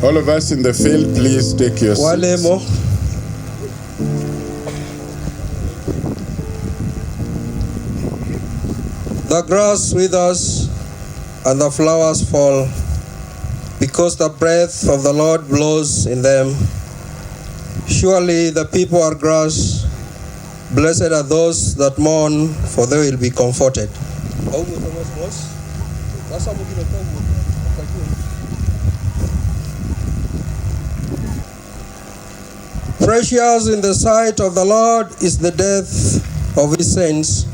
All of us in the field, please take your seats. The grass withers and the flowers fall, because the breath of the Lord blows in them. Surely the people are grass. Blessed are those that mourn, for they will be comforted. Precious in the sight of the Lord is the death of his saints.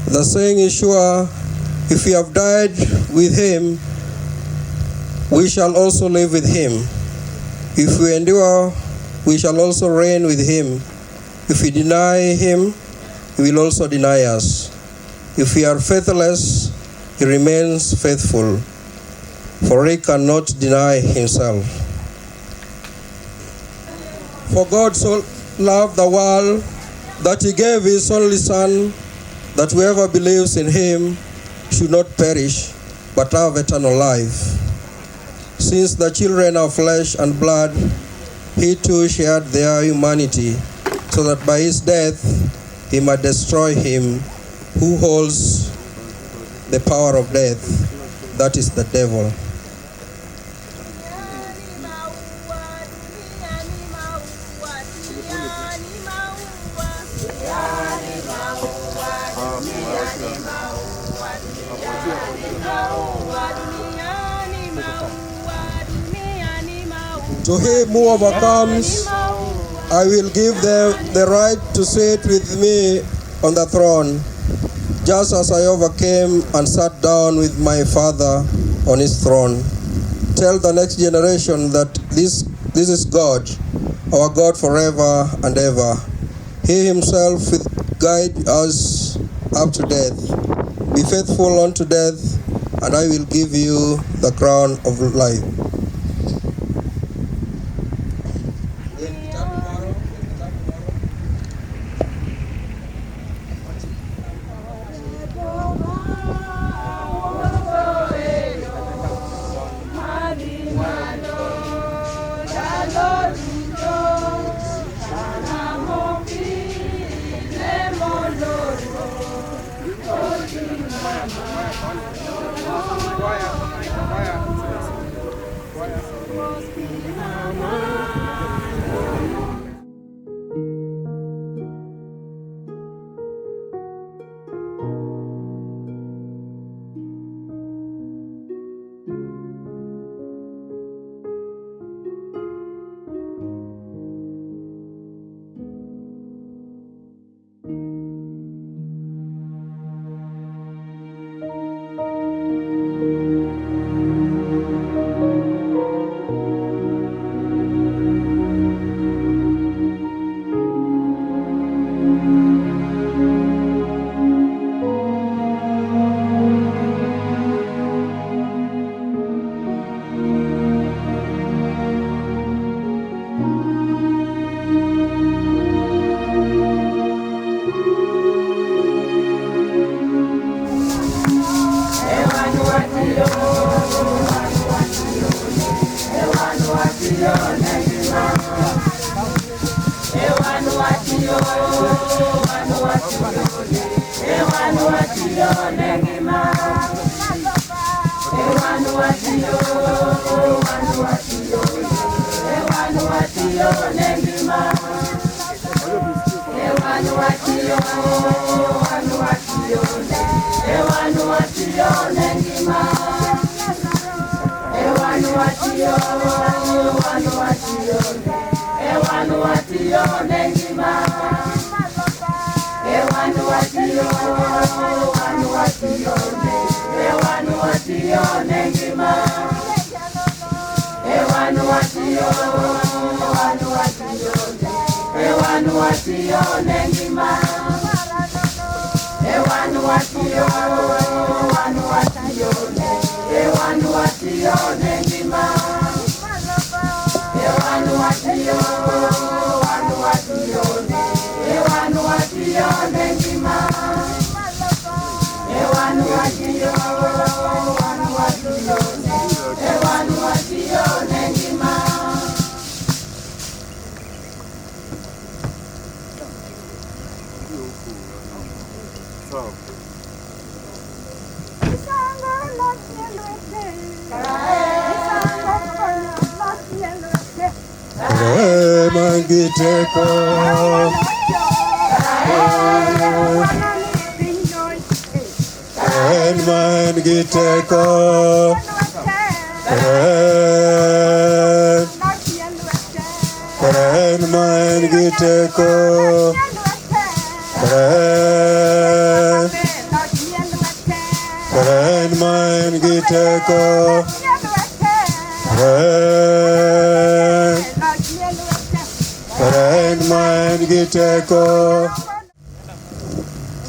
The saying is sure, if we have died with him, we shall also live with him. If we endure, we shall also reign with him. If we deny him, he will also deny us. If we are faithless, he remains faithful, for he cannot deny himself. For God so loved the world that he gave his only Son, that whoever believes in him should not perish, but have eternal life. Since the children of flesh and blood, he too shared their humanity, so that by his death he might destroy him who holds the power of death, that is the devil. To him who overcomes, I will give them the right to sit with me on the throne, just as I overcame and sat down with my Father on his throne. Tell the next generation that this is God, our God forever and ever. He himself will guide us up to death. Be faithful unto death, and I will give you the crown of life.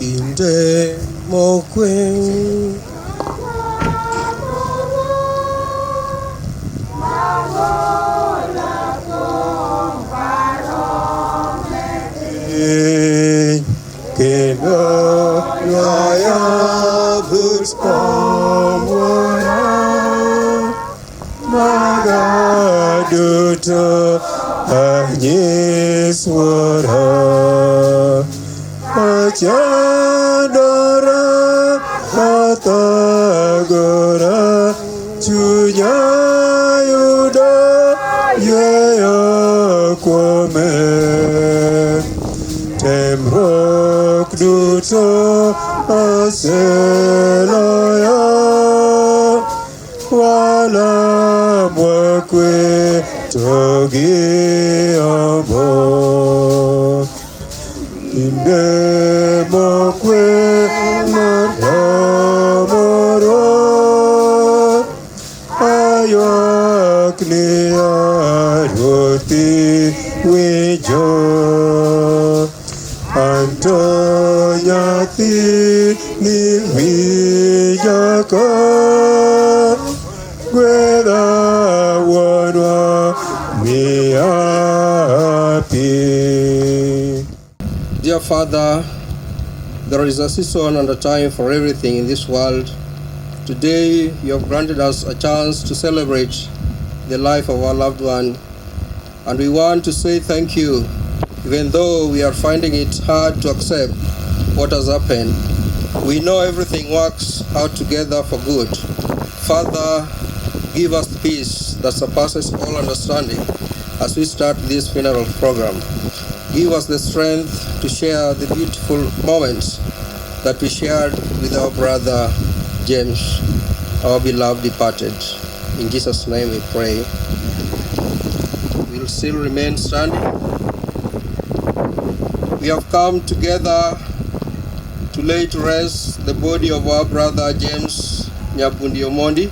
Inde mokweng kendo laya bus pomora magaduto anyiswara Achandara Hatagora Chunya Yuda Yeya Kwame Temrok Duto Aselaya Wala Mwakwe Togi Amo Inde mokwe mandamoro ayak ni aroti wijo antonyati ni wijaka gweda wanwa mi api. Dear Father, there is a season and a time for everything in this world. Today, you have granted us a chance to celebrate the life of our loved one, and we want to say thank you, even though we are finding it hard to accept what has happened. We know everything works out together for good. Father, give us peace that surpasses all understanding as we start this funeral program. Give us the strength to share the beautiful moments that we shared with our brother James, our beloved departed. In Jesus' name we pray. We'll still remain standing. We have come together to lay to rest the body of our brother James Nyabundi Omondi,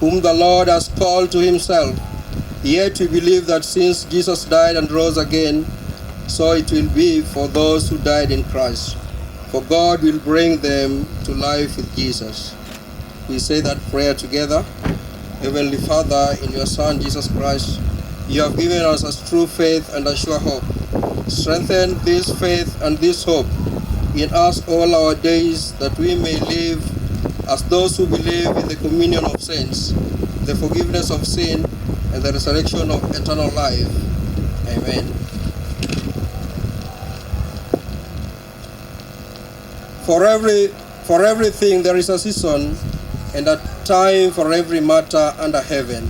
whom the Lord has called to himself. Yet we believe that since Jesus died and rose again, so it will be for those who died in Christ. For God will bring them to life with Jesus. We say that prayer together. Heavenly Father, in your Son Jesus Christ, you have given us a true faith and a sure hope. Strengthen this faith and this hope in us all our days, that we may live as those who believe in the communion of saints, the forgiveness of sin, and the resurrection of eternal life. Amen. For everything there is a season and a time for every matter under heaven,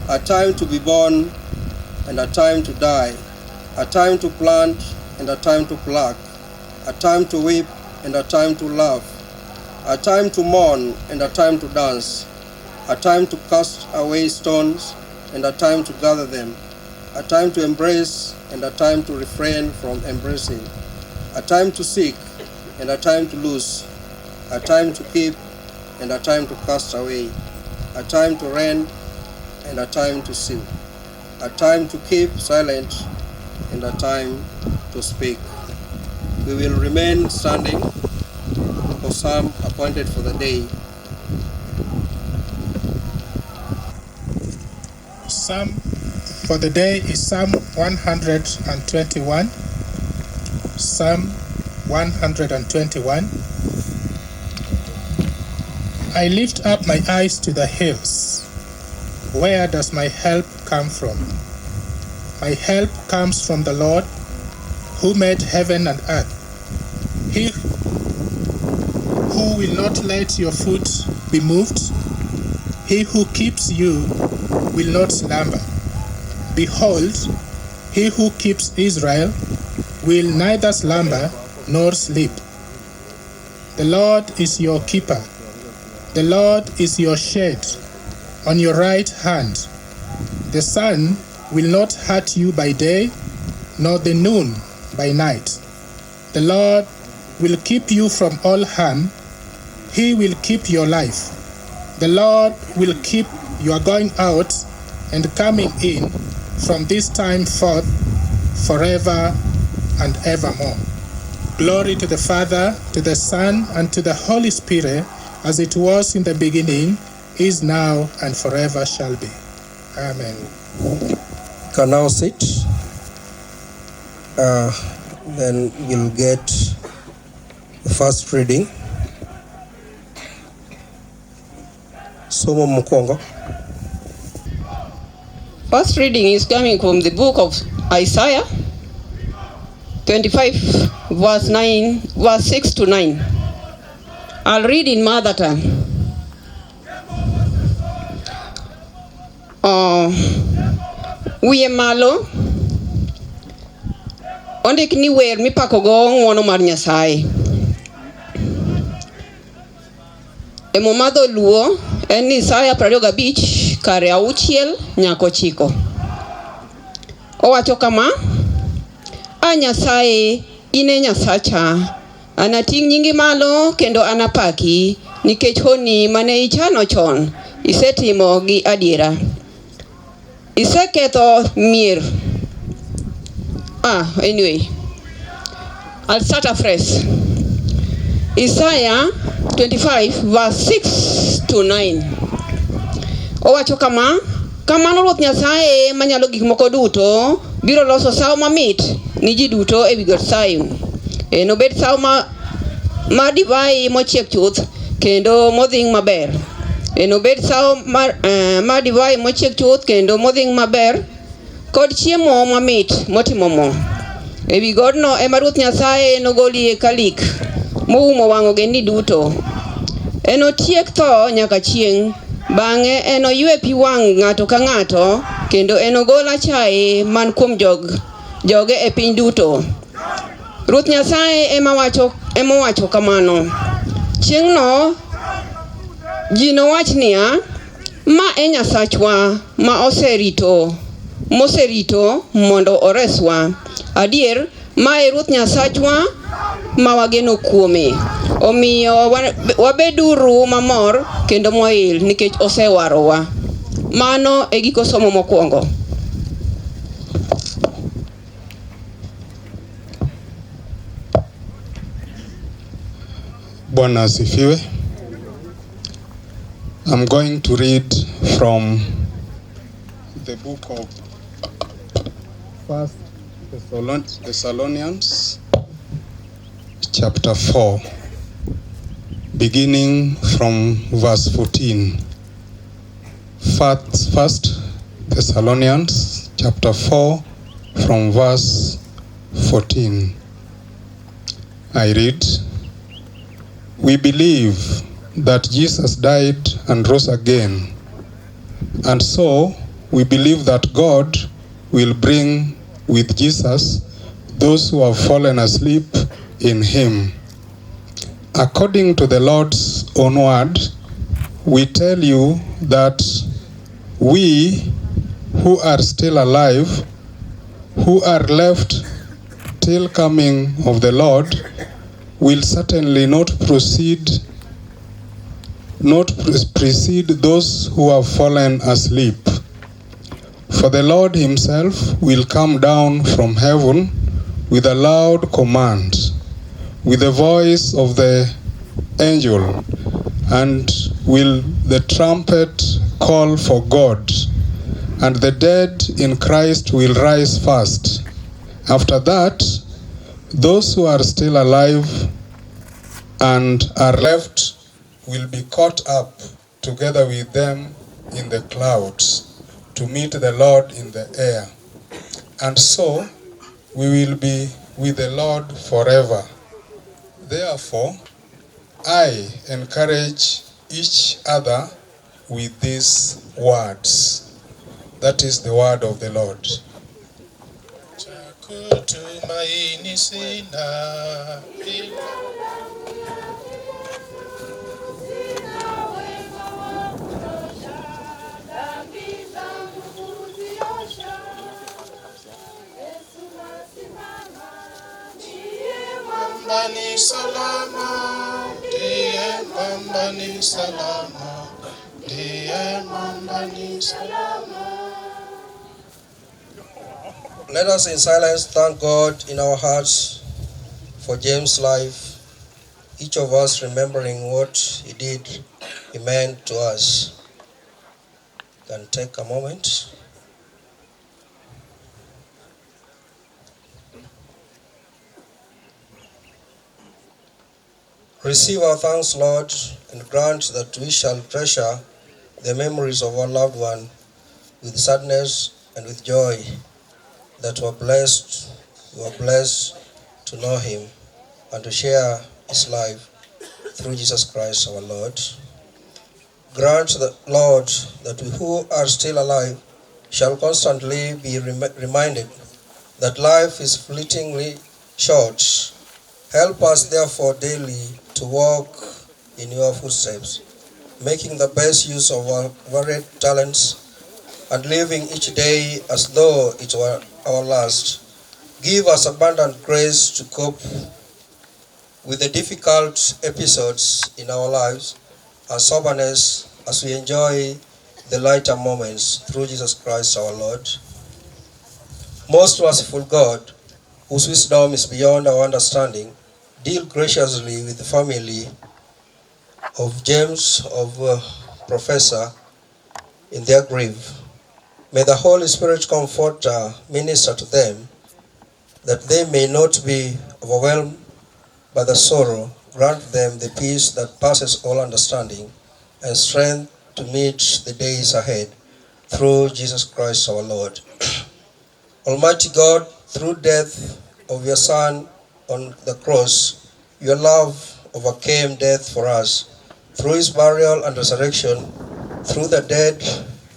a time to be born and a time to die, a time to plant and a time to pluck, a time to weep and a time to laugh, a time to mourn and a time to dance, a time to cast away stones and a time to gather them, a time to embrace and a time to refrain from embracing, a time to seek and a time to lose, a time to keep and a time to cast away, a time to rend and a time to sing, a time to keep silent and a time to speak. We will remain standing for psalm appointed for the day. Psalm for the day is Psalm 121. Psalm 121. I lift up my eyes to the hills. Where does my help come from? My help comes from the Lord, who made heaven and earth. He who will not let your foot be moved, he who keeps you will not slumber. Behold, he who keeps Israel will neither slumber nor sleep. The Lord is your keeper. The Lord is your shade on your right hand. The sun will not hurt you by day, nor the noon by night. The Lord will keep you from all harm. He will keep your life. The Lord will keep your going out and coming in from this time forth forever and evermore. Glory to the Father, to the Son, and to the Holy Spirit, as it was in the beginning, is now, and forever shall be. Amen. You can now sit. Then we'll get the first reading. Somo Mukongo. First reading is coming from the book of Isaiah 25, verse 6 to 9. I'll read in mother tongue. Wiye malo ondik ni wer mipako go ng'wono mar Nyasaye. Emo madho luo en ni Isaiah 25 kare 6 nyaka 9. Owacho kama: A Nyasaye, ine Nyasacha, anating' nyingi malo kendo anapaki, nikech honi mane ichano chon isetimo gi adiera. Iseketho mier. Anyway, I'll start afresh. Isaiah 25 verse 6 to 9. Owacho kama: Kamano Ruoth Nyasaye manyalo gik moko duto biro loso sawo mamit ni ji duto e wi got Sayun. Nobed sawo ma divai mochiek chuth kendo modhing' maber. Nobed sawo ma divai mochiek chuth kendo modhing' maber, kod chiemo mamit motimo mo. E wi godno ema Ruoth Nyasaye nogolie kalik moumo wang'o ogendni duto. Enotiek tho nyaka chieng' Bang'e enoywe pi wang' ng'ato ka ng'ato, kendo enogol achaye man kuom joge e piny duto. Ruoth Nyasaye emowacho kamano. Chieng'no ji nowach niya, ma e Nyasachwa moserito mondo oreswa. Adier, ma e Ruoth Nyasachwa ma wageno kuome. Omiyo wabeduru mamor kendo moil nikech osewarowa. Mano e giko somo mokwongo. Bwana asifiwe. I'm going to read from the book of First Thessalonians, chapter 4, beginning from verse 14. First Thessalonians, chapter 4, from verse 14. I read, "We believe that Jesus died and rose again, and so we believe that God will bring with Jesus those who have fallen asleep in him. According to the Lord's own word, we tell you that we who are still alive, who are left till coming of the Lord, will certainly not precede those who have fallen asleep. For the Lord himself will come down from heaven with a loud command, with the voice of the angel, and will the trumpet call for God, and the dead in Christ will rise first. After that, those who are still alive and are left will be caught up together with them in the clouds to meet the Lord in the air. And so we will be with the Lord forever. Therefore, I encourage each other with these words." That is the word of the Lord. Chakutumaini sina Mbani salama, ndiye mbani salama, ndiye mbani salama. Let us in silence thank God in our hearts for James' life, each of us remembering what he did, he meant to us. Can take a moment. Receive our thanks, Lord, and grant that we shall treasure the memories of our loved one with sadness and with joy, that we are blessed to know him and to share his life through Jesus Christ our Lord. Grant, Lord, that we who are still alive shall constantly be reminded that life is fleetingly short. Help us therefore daily to walk in your footsteps, making the best use of our varied talents and living each day as though it were our last. Give us abundant grace to cope with the difficult episodes in our lives and soberness as we enjoy the lighter moments through Jesus Christ our Lord. Most merciful God, whose wisdom is beyond our understanding, deal graciously with the family of James, of Professor, in their grief. May the Holy Spirit Comforter minister to them, that they may not be overwhelmed by the sorrow. Grant them the peace that passes all understanding and strength to meet the days ahead, through Jesus Christ our Lord. Almighty God, through death of your Son on the cross, your love overcame death for us. Through his burial and resurrection, Through the dead,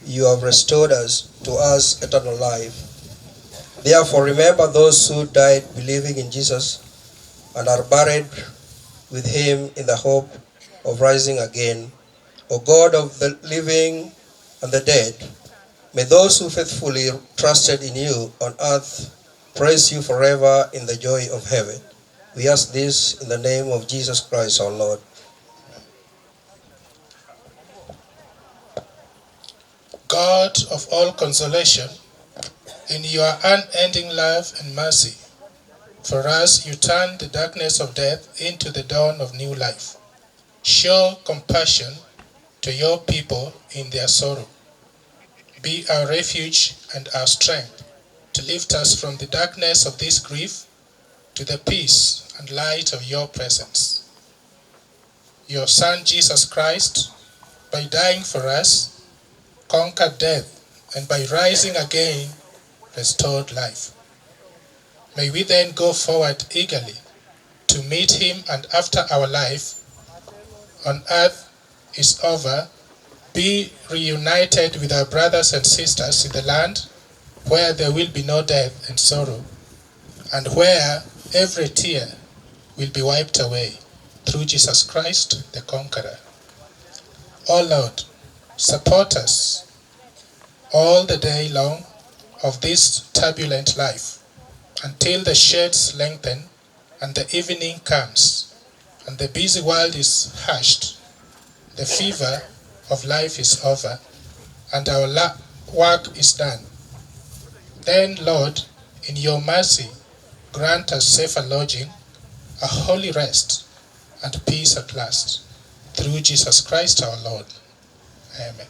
you have restored to us eternal life. Therefore, remember those who died believing in Jesus and are buried with him in the hope of rising again. O God of the living and the dead, may those who faithfully trusted in you on earth praise you forever in the joy of heaven. We ask this in the name of Jesus Christ our Lord. God of all consolation, in your unending love and mercy, for us you turn the darkness of death into the dawn of new life. Show compassion to your people in their sorrow. Be our refuge and our strength to lift us from the darkness of this grief to the peace and light of your presence. Your Son Jesus Christ, by dying for us, conquered death, and by rising again, restored life. May we then go forward eagerly to meet him, and after our life on earth is over, be reunited with our brothers and sisters in the land where there will be no death and sorrow, and where every tear will be wiped away through Jesus Christ the Conqueror. O Lord, support us all the day long of this turbulent life, until the shades lengthen and the evening comes, and the busy world is hushed, the fever of life is over, and our work is done. Then, Lord, in your mercy, grant us safer lodging, a holy rest, and peace at last. Through Jesus Christ our Lord. Amen.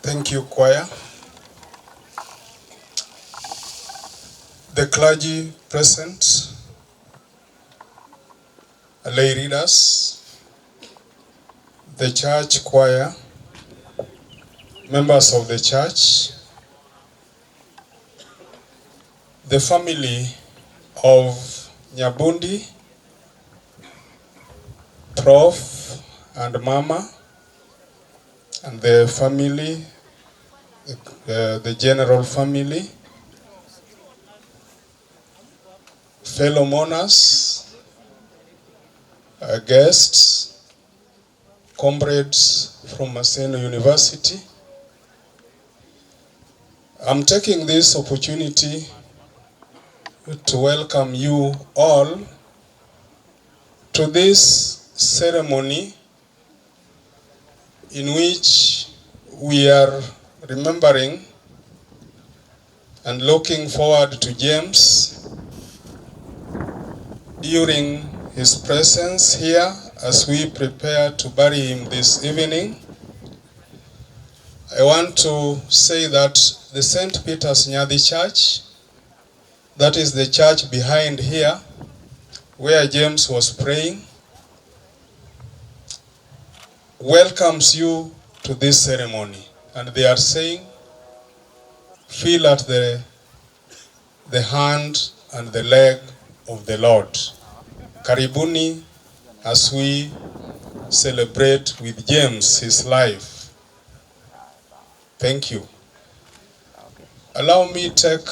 Thank you, choir. The clergy present, lay readers, the church choir, members of the church, the family of Nyabundi, Prof and Mama, and the family, the general family, fellow mourners, guests, comrades from Maseno University. I'm taking this opportunity to welcome you all to this ceremony in which we are remembering and looking forward to James during his presence here as we prepare to bury him this evening. I want to say that the St. Peter's Nyadi Church, that is the church behind here where James was praying, welcomes you to this ceremony. And they are saying, feel at the hand and the leg of the Lord. Karibuni as we celebrate with James his life. Thank you. Allow me to take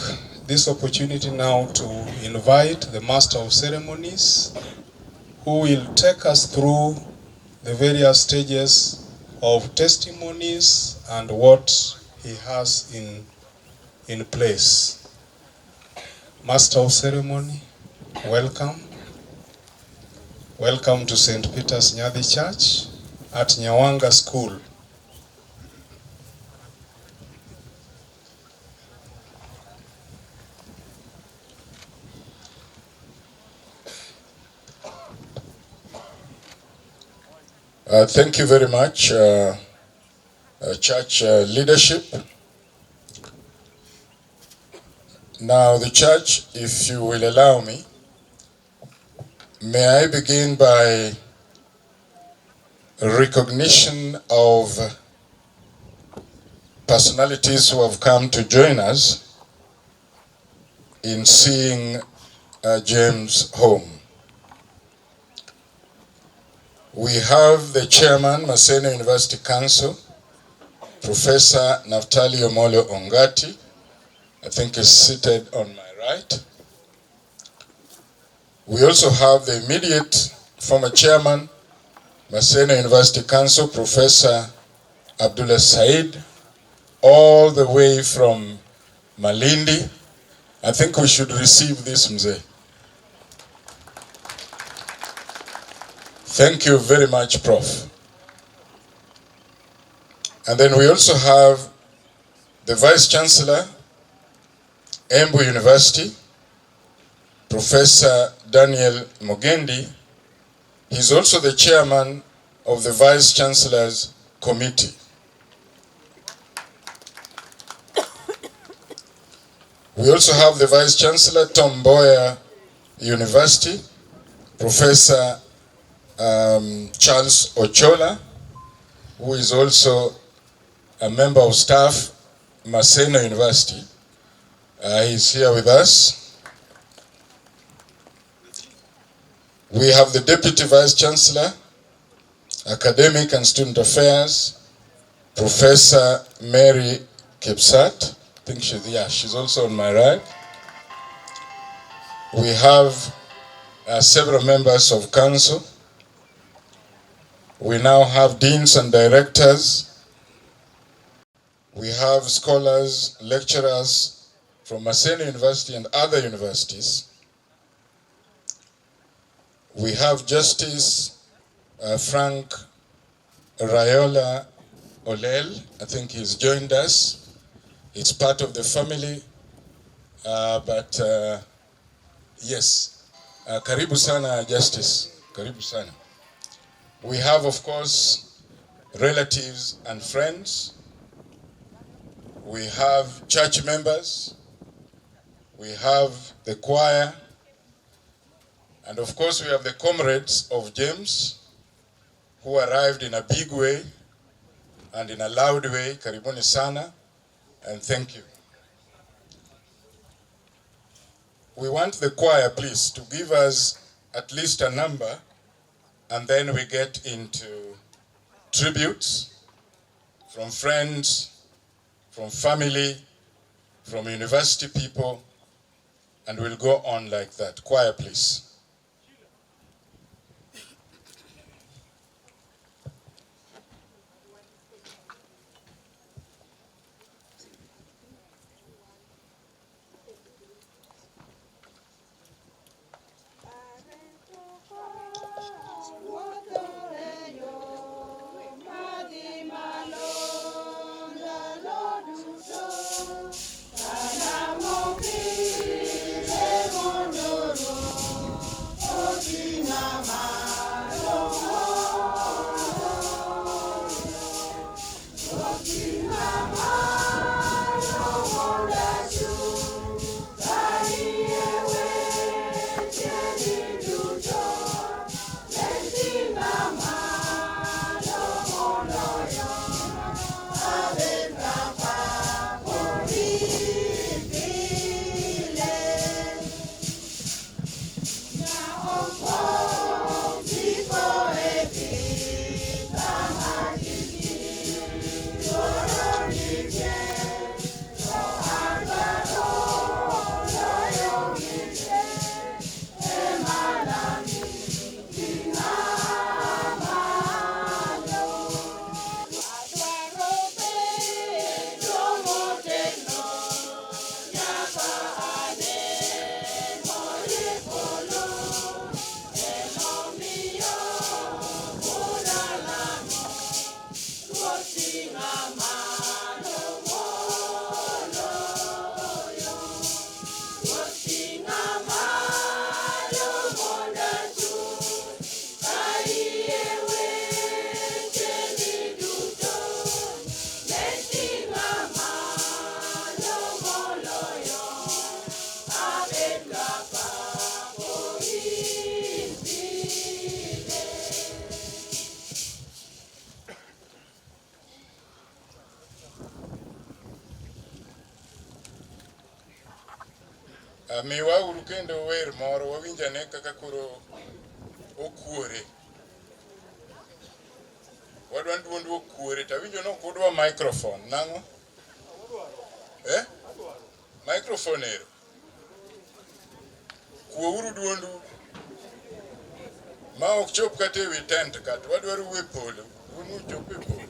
this opportunity now to invite the Master of Ceremonies, who will take us through the various stages of testimonies and what he has in place. Master of Ceremony, welcome. Welcome to St. Peter's Nyadi Church at Nyawanga School. Thank you very much, church leadership. Now the church, if you will allow me, may I begin by recognition of personalities who have come to join us in seeing James home. We have the chairman, Maseno University Council, Professor Naftali Omolo Ongati, I think is seated on my right. We also have the immediate former chairman, Maseno University Council, Professor Abdullah Said, all the way from Malindi. I think we should receive this, Mzee. Thank you very much, Prof. And then we also have the Vice Chancellor, Embu University, Professor Daniel Mugendi. He's also the chairman of the Vice Chancellor's Committee. We also have the Vice Chancellor, Tom Mboya University, Professor Charles Ochola, who is also a member of staff, Maseno University. He's here with us. We have the Deputy Vice Chancellor, Academic and Student Affairs, Professor Mary Kipsat. I think she's also on my right. We have several members of council. We now have deans and directors. We have scholars, lecturers from Maseno University and other universities. We have Justice Frank Rayola Olel. I think he's joined us. He's part of the family, but yes, karibu sana Justice, karibu sana. We have, of course, relatives and friends. We have church members. We have the choir. And of course, we have the comrades of James who arrived in a big way and in a loud way. Karibuni sana, and thank you. We want the choir, please, to give us at least a number, and then we get into tributes from friends, from family, from university people, and we'll go on like that. Choir, please. uru kendo wer moro wawinjane kaka koro okuore. Wadwa duond okuore tawinjo no kodwa microphone nango? Microphone ero. Kuouru duondu ma ok chop kata ewi tent kata wadwaro we polo. Unu chop e polo.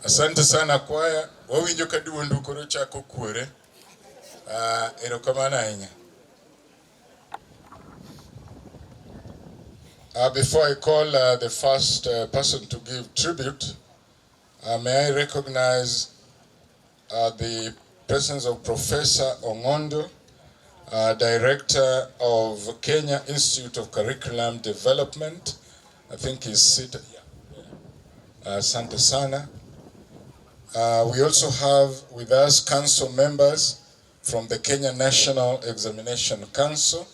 Asante sana kwaya, wawinjo ka duondu koro chako kuore. Erokamano ahinya. Before I call the first person to give tribute, may I recognize the presence of Professor Omondi, Director of Kenya Institute of Curriculum Development. I think he's seated. Asante sana. We also have with us council members from the Kenya National Examination Council,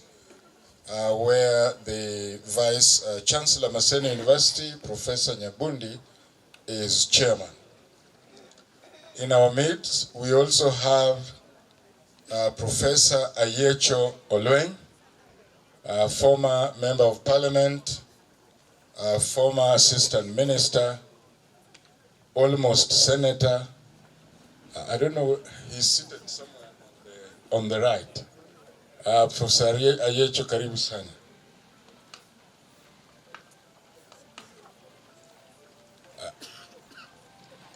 where the Vice Chancellor Maseno University, Professor Nyabundi, is chairman. In our midst, we also have Professor Ayecho Olweng, former Member of Parliament, former Assistant Minister, almost Senator. I don't know, he's seated somewhere on the right. Professor Ayecho, karibu sana.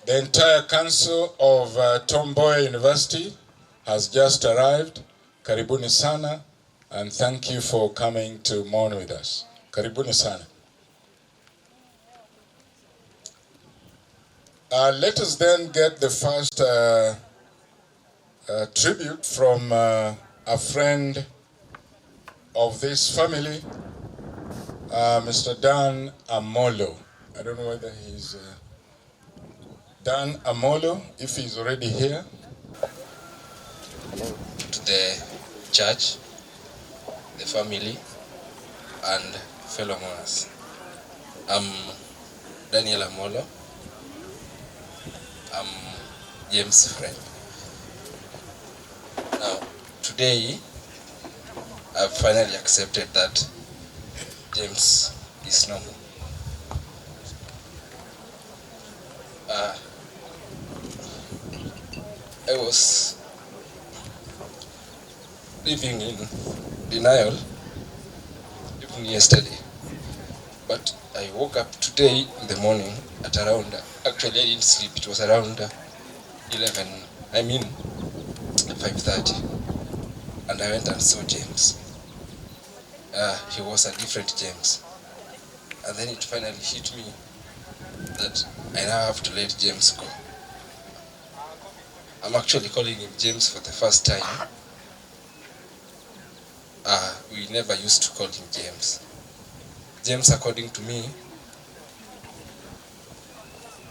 The entire council of Tom Mboya University has just arrived. Karibuni sana, and thank you for coming to mourn with us. Karibuni sana. Let us then get the first tribute from a friend of this family, Mr. Dan Amolo. I don't know whether he's Dan Amolo, if he's already here. To the church, the family, and fellow mourners. I'm Daniel Amolo. I'm James' friend. Now, today, I've finally accepted that James is no more. I was living in denial even yesterday. But I woke up today in the morning at around, actually I didn't sleep, it was around 5:30, and I went and saw James. He was a different James. And then it finally hit me that I now have to let James go. I'm actually calling him James for the first time. We never used to call him James. James, according to me,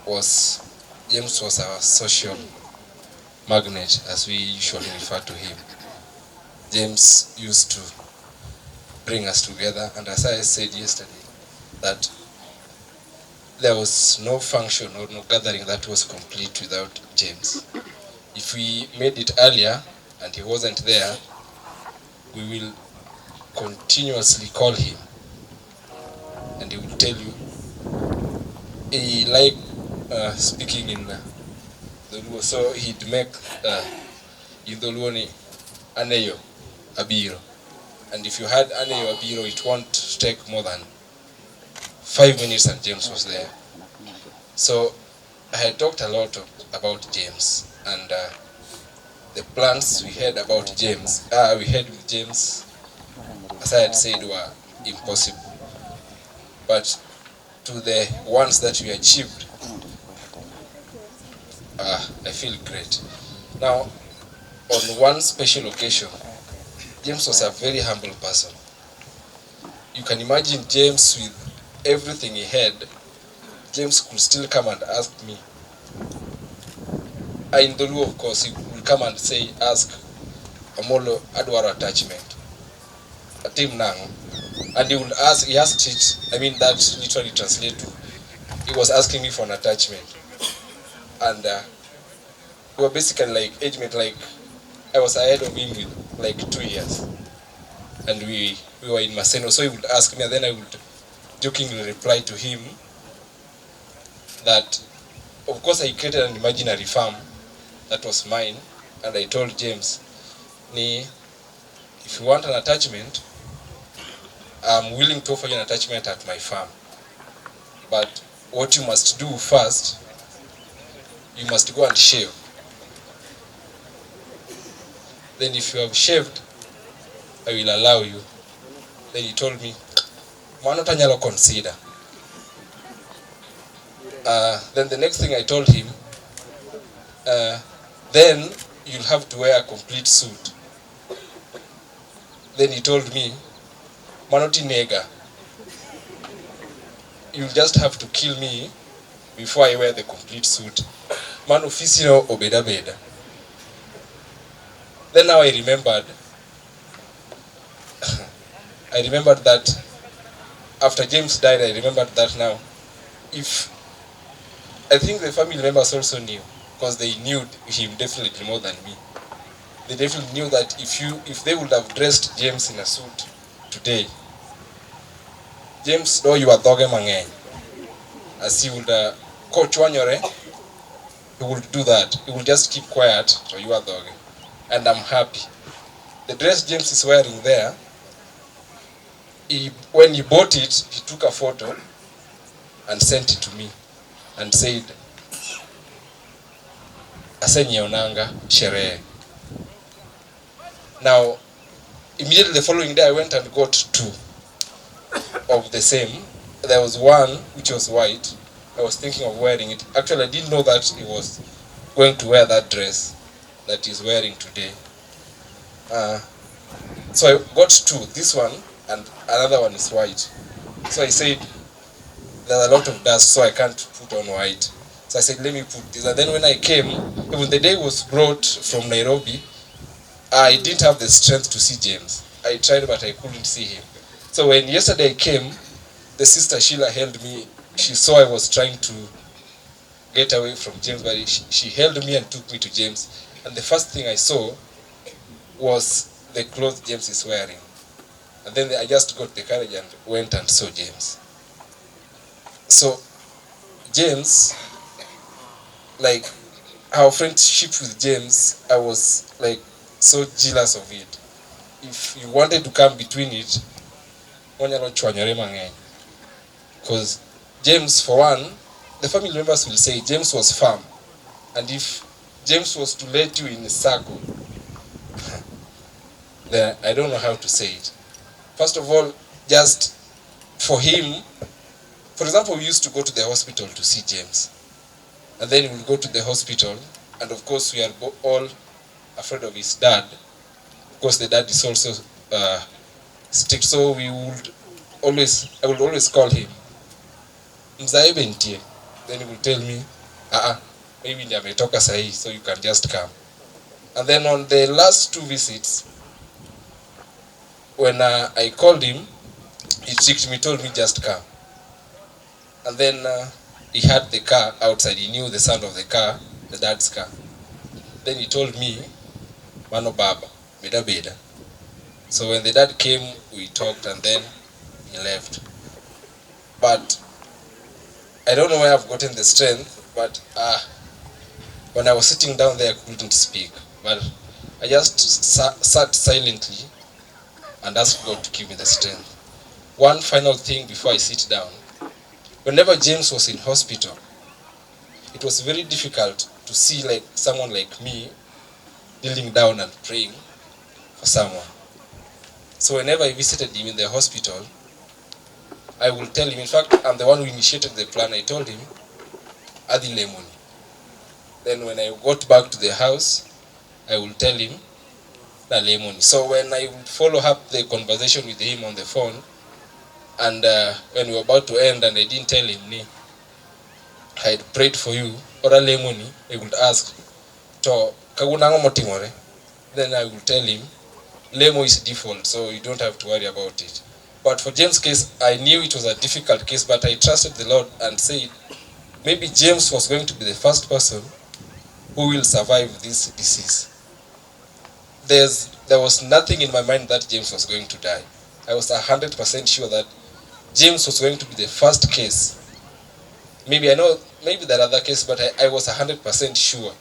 James was our social magnet, as we usually refer to him. James used to bring us together, and as I said yesterday, that there was no function or no gathering that was complete without James. If we made it earlier and he wasn't there, we will continuously call him, and he will tell you. He liked speaking in the Luo, so he'd make in the Luo aneyo abiro, and if you had aneyo abiro, it won't take more than 5 minutes and James was there. So I had talked a lot about James, and the plans we had about James, we had with James, as I had said, were impossible. But to the ones that we achieved, I feel great. Now, on one special occasion, James was a very humble person. You can imagine James with everything he had. James could still come and ask me. In the Luo, of course, he would come and say, ask Amolo Adwaro attachment. A team nang. And he asked it, that literally translated to, he was asking me for an attachment. And we were basically like age mate, like I was ahead of him with like 2 years. And we were in Maseno, so he would ask me, and then I would jokingly reply to him that, of course, I created an imaginary farm that was mine, and I told James, if you want an attachment, I'm willing to offer you an attachment at my farm. But what you must do first, you must go and shave. Then if you have shaved, I will allow you. Then he told me, Manota nyalo consider. Then the next thing I told him, then you'll have to wear a complete suit. Then he told me, Manoti nega, you'll just have to kill me before I wear the complete suit. Man officio obeda beda. Then now I remembered that after James died, I remembered that now. I think the family members also knew, because they knew him definitely more than me. They definitely knew that if they would have dressed James in a suit today, James, though you are doge mangeny, as he would coach wanyore, he would do that. He will just keep quiet, so you are doge. And I'm happy. The dress James is wearing there, when he bought it, he took a photo and sent it to me and said, Asenyeonanga sherehe. Now, immediately the following day, I went and got 2 of the same. There was one which was white. I was thinking of wearing it. Actually, I didn't know that he was going to wear that dress that he's wearing today. So I got 2, this one and another one is white. So I said, there's a lot of dust, so I can't put on white. So I said, let me put this. And then when I came, even the day it was brought from Nairobi, I didn't have the strength to see James. I tried, but I couldn't see him. So when yesterday I came, the sister Sheila held me. She saw I was trying to get away from James, but she held me and took me to James. And the first thing I saw was the clothes James is wearing. And then I just got the courage and went and saw James. So James, like our friendship with James, I was like so jealous of it. If you wanted to come between it, Because James, for one, the family members will say James was firm. And if James was to let you in a circle, then I don't know how to say it. First of all, just for him, for example, we used to go to the hospital to see James. And then we'll go to the hospital, and of course we are all afraid of his dad. Of course the dad is also strict, so I would always call him Mzae Bentie. Then he will tell me, maybe ndiye ametoka sahi, so you can just come. And then on the last 2 visits, when I called him, he tricked me, told me just come. And then he had the car outside. He knew the sound of the car, the dad's car. Then he told me, Mano Baba, Beda Beda. So when the dad came, we talked, and then he left. But I don't know where I've gotten the strength, but when I was sitting down there, I couldn't speak. But I just sat silently and asked God to give me the strength. One final thing before I sit down. Whenever James was in hospital, it was very difficult to see like someone like me kneeling down and praying for someone. So whenever I visited him in the hospital, I will tell him, in fact, I'm the one who initiated the plan. I told him, Adi Lemoni. Then when I got back to the house, I will tell him, Na Lemoni. So when I would follow up the conversation with him on the phone, and when we were about to end and I didn't tell him, I had prayed for you, ora Lemoni, I would ask, to kagunango motimore. Then I will tell him, Lemo is default, so you don't have to worry about it. But for James' case, I knew it was a difficult case, but I trusted the Lord and said, maybe James was going to be the first person who will survive this disease. There was nothing in my mind that James was going to die. I was 100% sure that James was going to be the first case. Maybe there are other cases, but I was 100% sure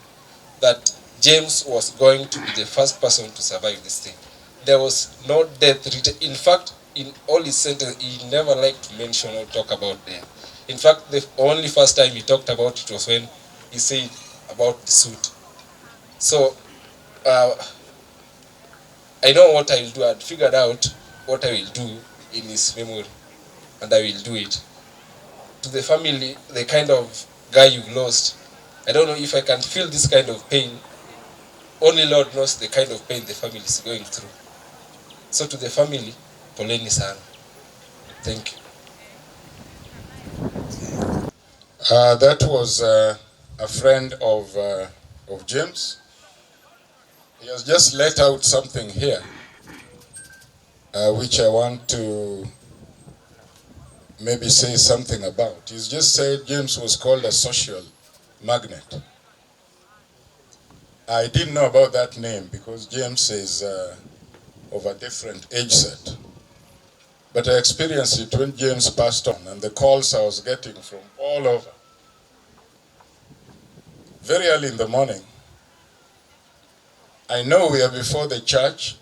that James was going to be the first person to survive this thing. There was no death written. In fact, in all his sentences, he never liked to mention or talk about death. In fact, the only first time he talked about it was when he said about the suit. So, I know what I will do. I'd figured out what I will do in his memory, and I will do it. To the family, the kind of guy you lost, I don't know if I can feel this kind of pain. Only Lord knows the kind of pain the family is going through. So to the family, poleni sana. Thank you. That was a friend of James. He has just let out something here, which I want to maybe say something about. He's just said James was called a social magnet. I didn't know about that name because James is of a different age set. But I experienced it when James passed on, and the calls I was getting from all over. Very early in the morning, I know we are before the church,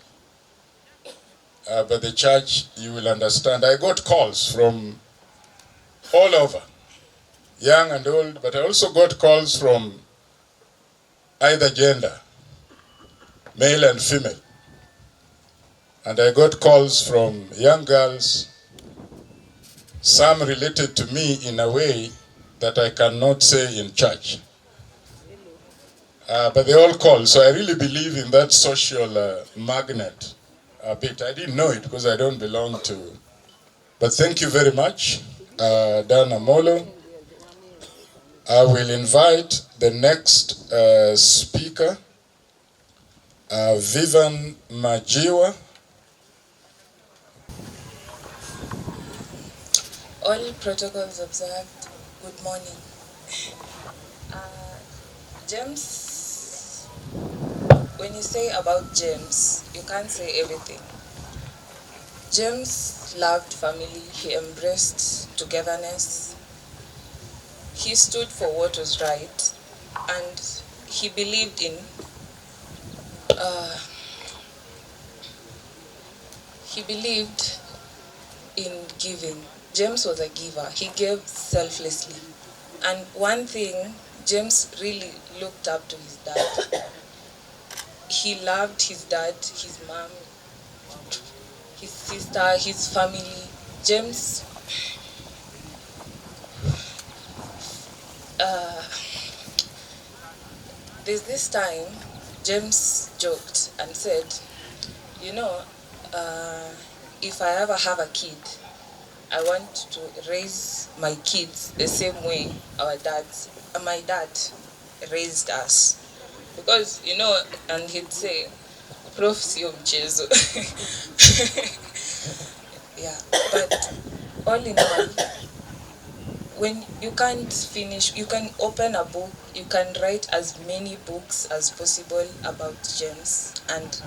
but the church, you will understand, I got calls from all over, young and old, but I also got calls from either gender, male and female. And I got calls from young girls, some related to me in a way that I cannot say in church. But they all called, so I really believe in that social magnet a bit. I didn't know it because I don't belong to. But thank you very much, Dan Amolo. I will invite the next speaker, Vivian Majiwa. All protocols observed. Good morning. James, when you say about James, you can't say everything. James loved family. He embraced togetherness. He stood for what was right, and he believed in giving. James was a giver. He gave selflessly. And one thing, James really looked up to his dad. He loved his dad, his mom, his sister, his family. James, there's this time, James joked and said, you know, if I ever have a kid, I want to raise my kids the same way my dad raised us. Because, you know, and he'd say, Prof sio mchezo. Yeah, but all in all, when you can't finish, you can open a book, you can write as many books as possible about James, and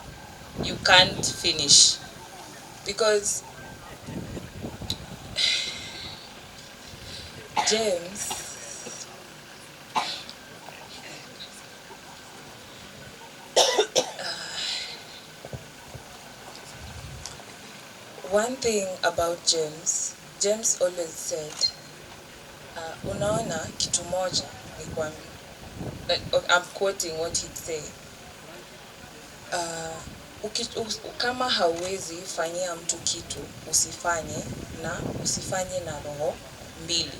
you can't finish. Because James, one thing about James always said, unaona kitu moja ni kwamba, I'm quoting what he'd say, kama hauwezi fanyia mtu kitu, usifanye na roho mbili.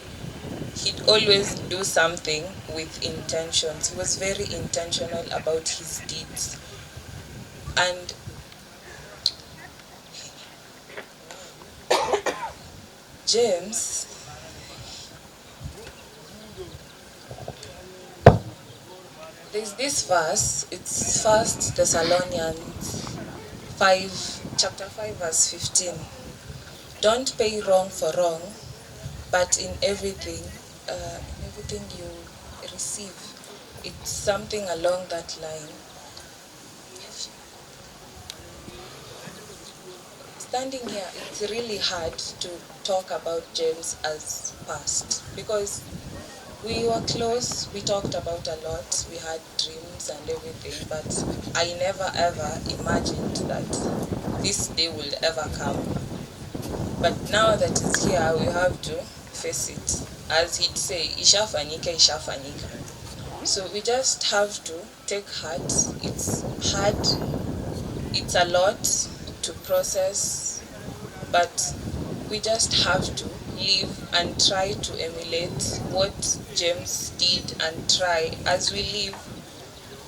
He'd always do something with intentions. He was very intentional about his deeds. And James, there's this verse, it's 1 Thessalonians 5, chapter 5, verse 15. Don't pay wrong for wrong, but in everything you receive. It's something along that line. Standing here, it's really hard to talk about James as past, because we were close, we talked about a lot, we had dreams and everything, but I never ever imagined that this day would ever come. But now that it's here, we have to face it. As he'd say, ishafanyika. So we just have to take heart. It's hard, it's a lot to process, but we just have to live and try to emulate what James did, and try. As we live,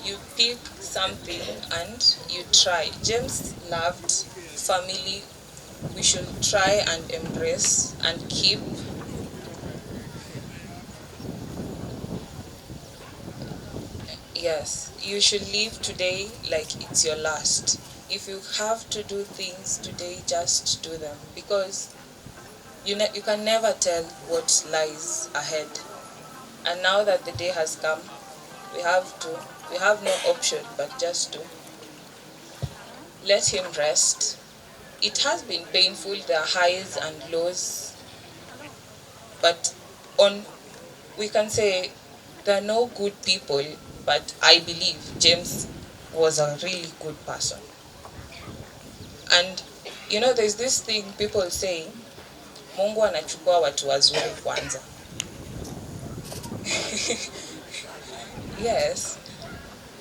you pick something and you try. James loved family. We should try and embrace and keep. Yes, you should live today like it's your last. If you have to do things today, just do them, because you can never tell what lies ahead. And now that the day has come, we have no option but just to let him rest. It has been painful, there are highs and lows, but we can say there are no good people, but I believe James was a really good person. And you know, there's this thing people say, Mungu anachukua watu wazuri kwanza. Yes,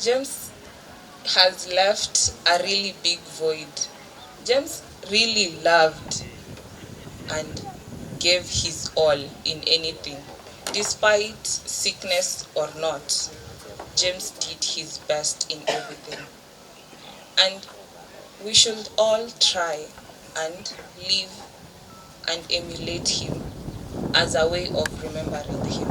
James has left a really big void. James really loved and gave his all in anything. Despite sickness or not, James did his best in everything. And we should all try and live and emulate him as a way of remembering him.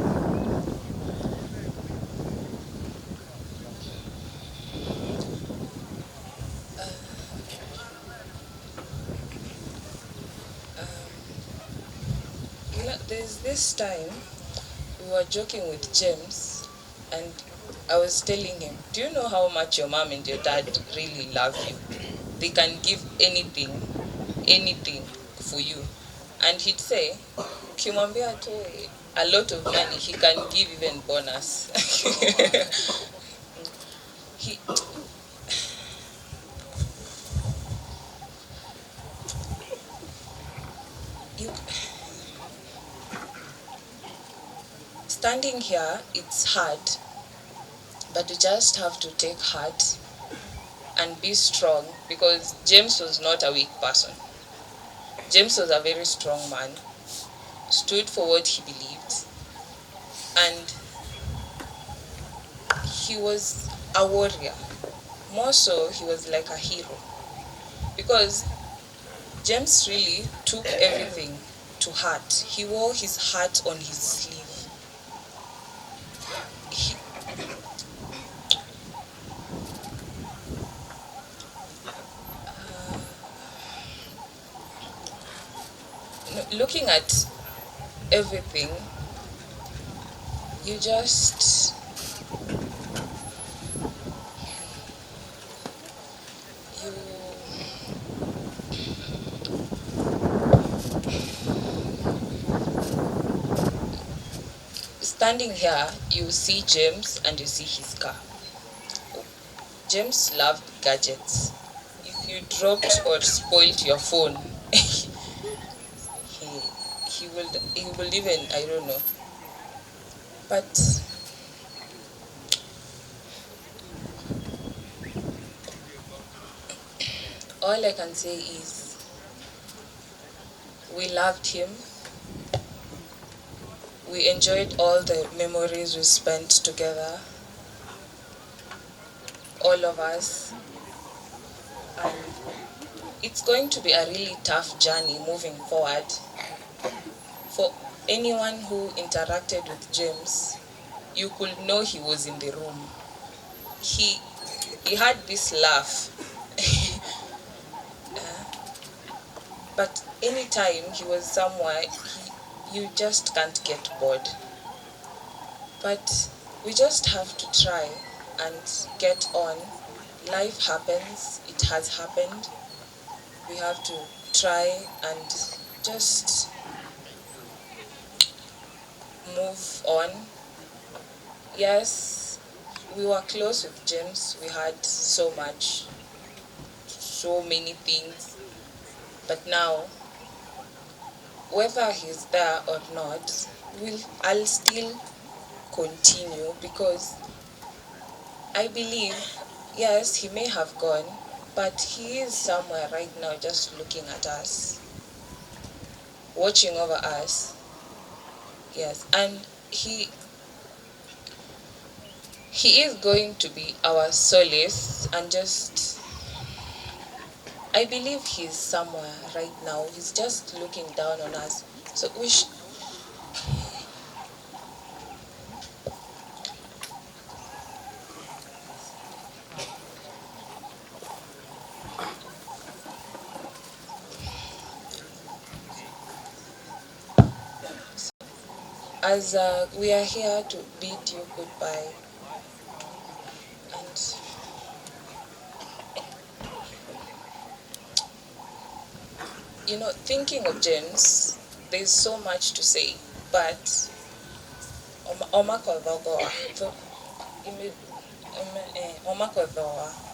There's this time we were joking with James, and I was telling him, do you know how much your mom and your dad really love you? They can give anything for you. And he'd say, ukimwambia tu a lot of money, he can give even bonus. Standing here, it's hard, but we just have to take heart and be strong, because James was not a weak person. James was a very strong man, stood for what he believed, and he was a warrior. More so, he was like a hero, because James really took everything to heart. He wore his heart on his sleeve. Looking at everything, you just you standing here, you see James and you see his car. James loved gadgets. If you dropped or spoiled your phone, he will even, I don't know. But all I can say is we loved him. We enjoyed all the memories we spent together, all of us. And it's going to be a really tough journey moving forward. For anyone who interacted with James, you could know he was in the room. He had this laugh. But anytime he was somewhere, you just can't get bored. But we just have to try and get on. Life happens, it has happened. We have to try and just move on. Yes, we were close with James. We had so many things. But now, whether he's there or not, I'll still continue, because I believe, yes, he may have gone, but he is somewhere right now just looking at us, watching over us. Yes, and he is going to be our solace, and just, I believe he's somewhere right now. He's just looking down on us. So as we are here to bid you goodbye, and thinking of James, there's so much to say, but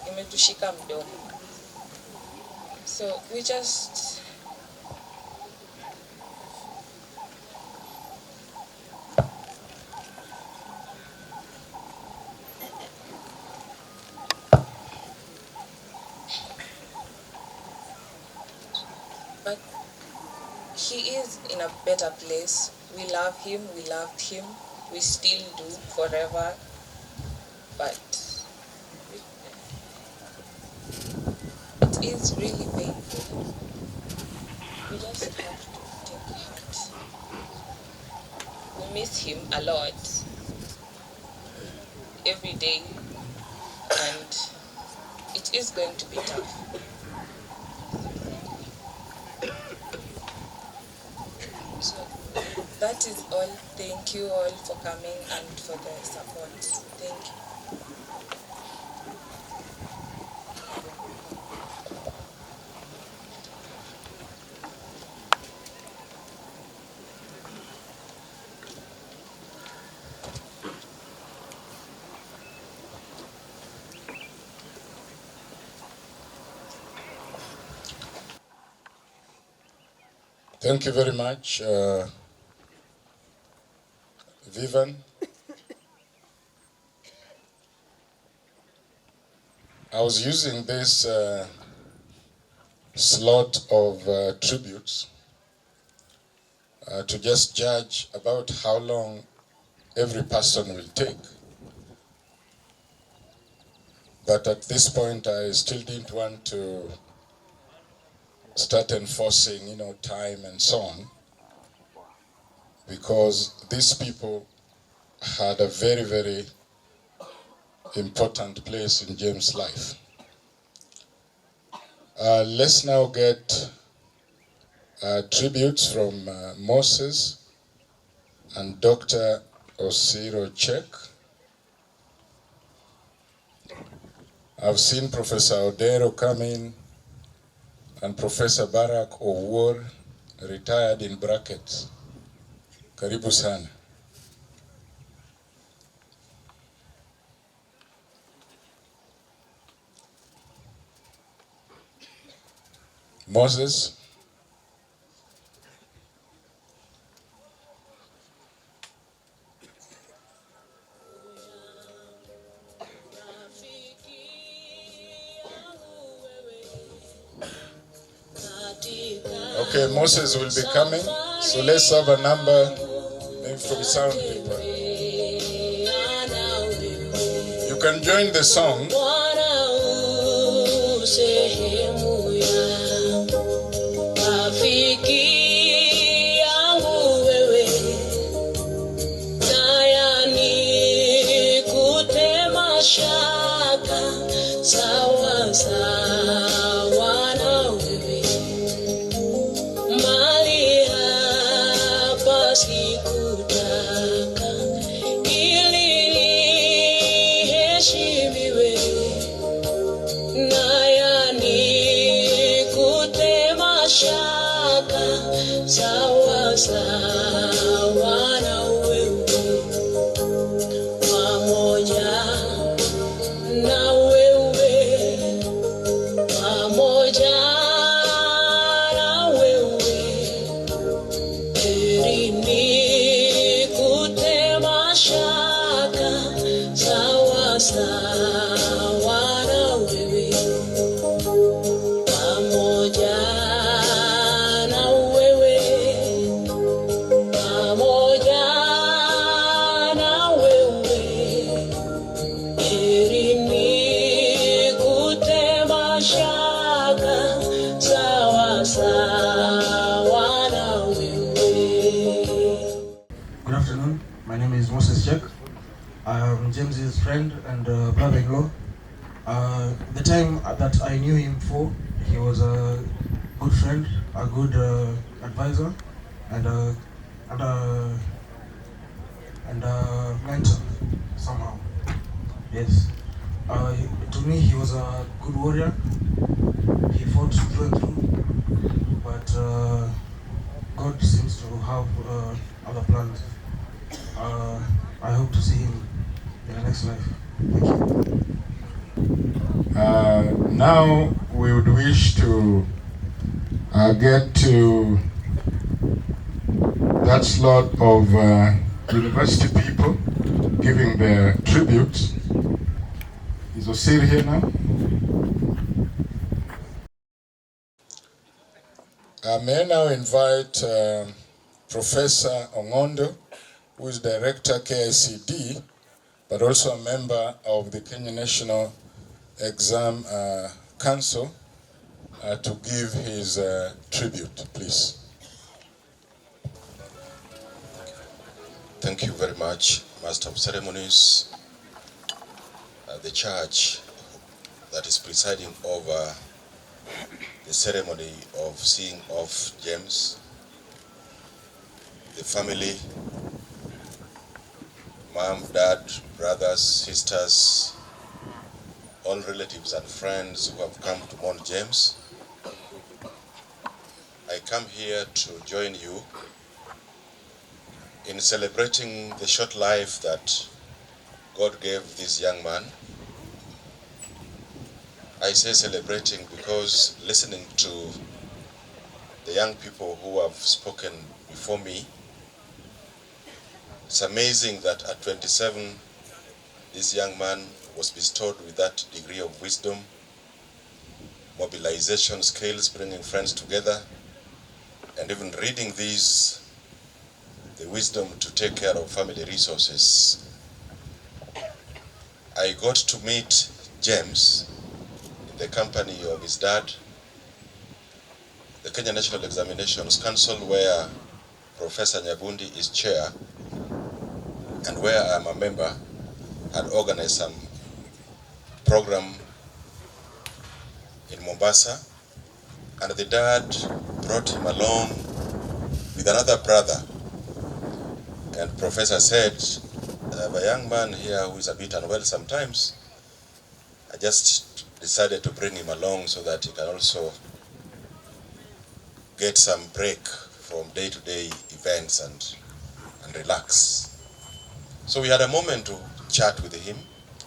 imetushika mdomo. So we just but he is in a better place. We love him, we loved him, we still do forever. But it is really painful. We just have to take heart. We miss him a lot every day, and it is going to be tough. So that is all. Thank you all for coming and for the support. Thank you. Thank you very much. Vivian. I was using this slot of tributes to just judge about how long every person will take. But at this point, I still didn't want to start enforcing, time and so on, because these people had a very, very important place in James' life. Let's now get tributes from Moses and Dr. Osiro Chek. I've seen Professor Odero come in and Professor Barack Owuor, retired in brackets. Karibu sana. Moses. Okay, Moses will be coming, so let's have a number maybe from sound people. You can join the song. Good afternoon. My name is Moses Chek. I'm James's friend and brother-in-law. The time that I knew him for, he was a good friend, a good advisor, and a mentor somehow. Yes. To me, he was a good warrior. He fought through and through, but God seems to have other plans. I hope to see him in the next life. Thank you. Now we would wish to get to that slot of university people giving their tributes. Is Osir here now? May I now invite Professor Omondi, who is Director KICD, but also a member of the Kenya National Exam Council, to give his tribute, please. Thank you very much, Master of Ceremonies, the church that is presiding over the ceremony of seeing off James, the family, mom, dad, brothers, sisters, all relatives and friends who have come to mourn James. I come here to join you in celebrating the short life that God gave this young man. I say celebrating because listening to the young people who have spoken before me It's amazing that at 27, this young man was bestowed with that degree of wisdom, mobilization skills, bringing friends together, and even reading these, the wisdom to take care of family resources. I got to meet James in the company of his dad, the Kenya National Examinations Council, where Professor Nyabundi is chair, and where I'm a member, had organized some program in Mombasa, and the dad brought him along with another brother. And Professor said, I have a young man here who is a bit unwell sometimes. I just decided to bring him along so that he can also get some break from day-to-day events and relax. So we had a moment to chat with him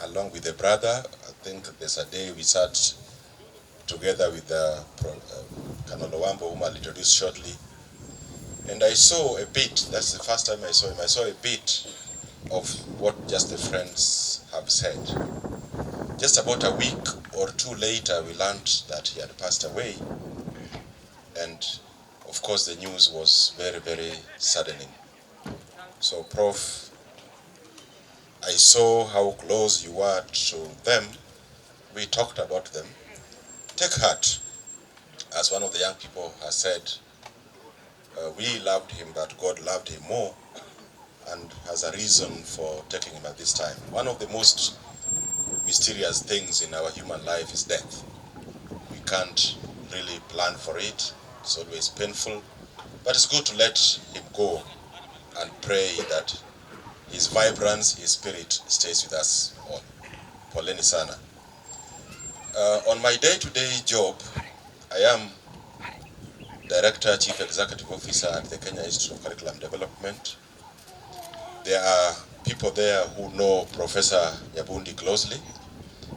along with the brother. I think there's a day we sat together with Colonel Wambo, whom I'll introduce shortly. And I saw a bit, that's the first time I saw him, I saw a bit of what just the friends have said. Just about a week or two later, we learned that he had passed away. And of course, the news was very, very saddening. So, Prof, I saw how close you were to them. We talked about them. Take heart, as one of the young people has said, we loved him, but God loved him more and has a reason for taking him at this time. One of the most mysterious things in our human life is death. We can't really plan for it. It's always painful, but it's good to let him go and pray that his vibrance, his spirit stays with us all. Poleni sana. On my day-to-day job, I am Director, Chief Executive Officer at the Kenya Institute of Curriculum Development. There are people there who know Professor Nyabundi closely.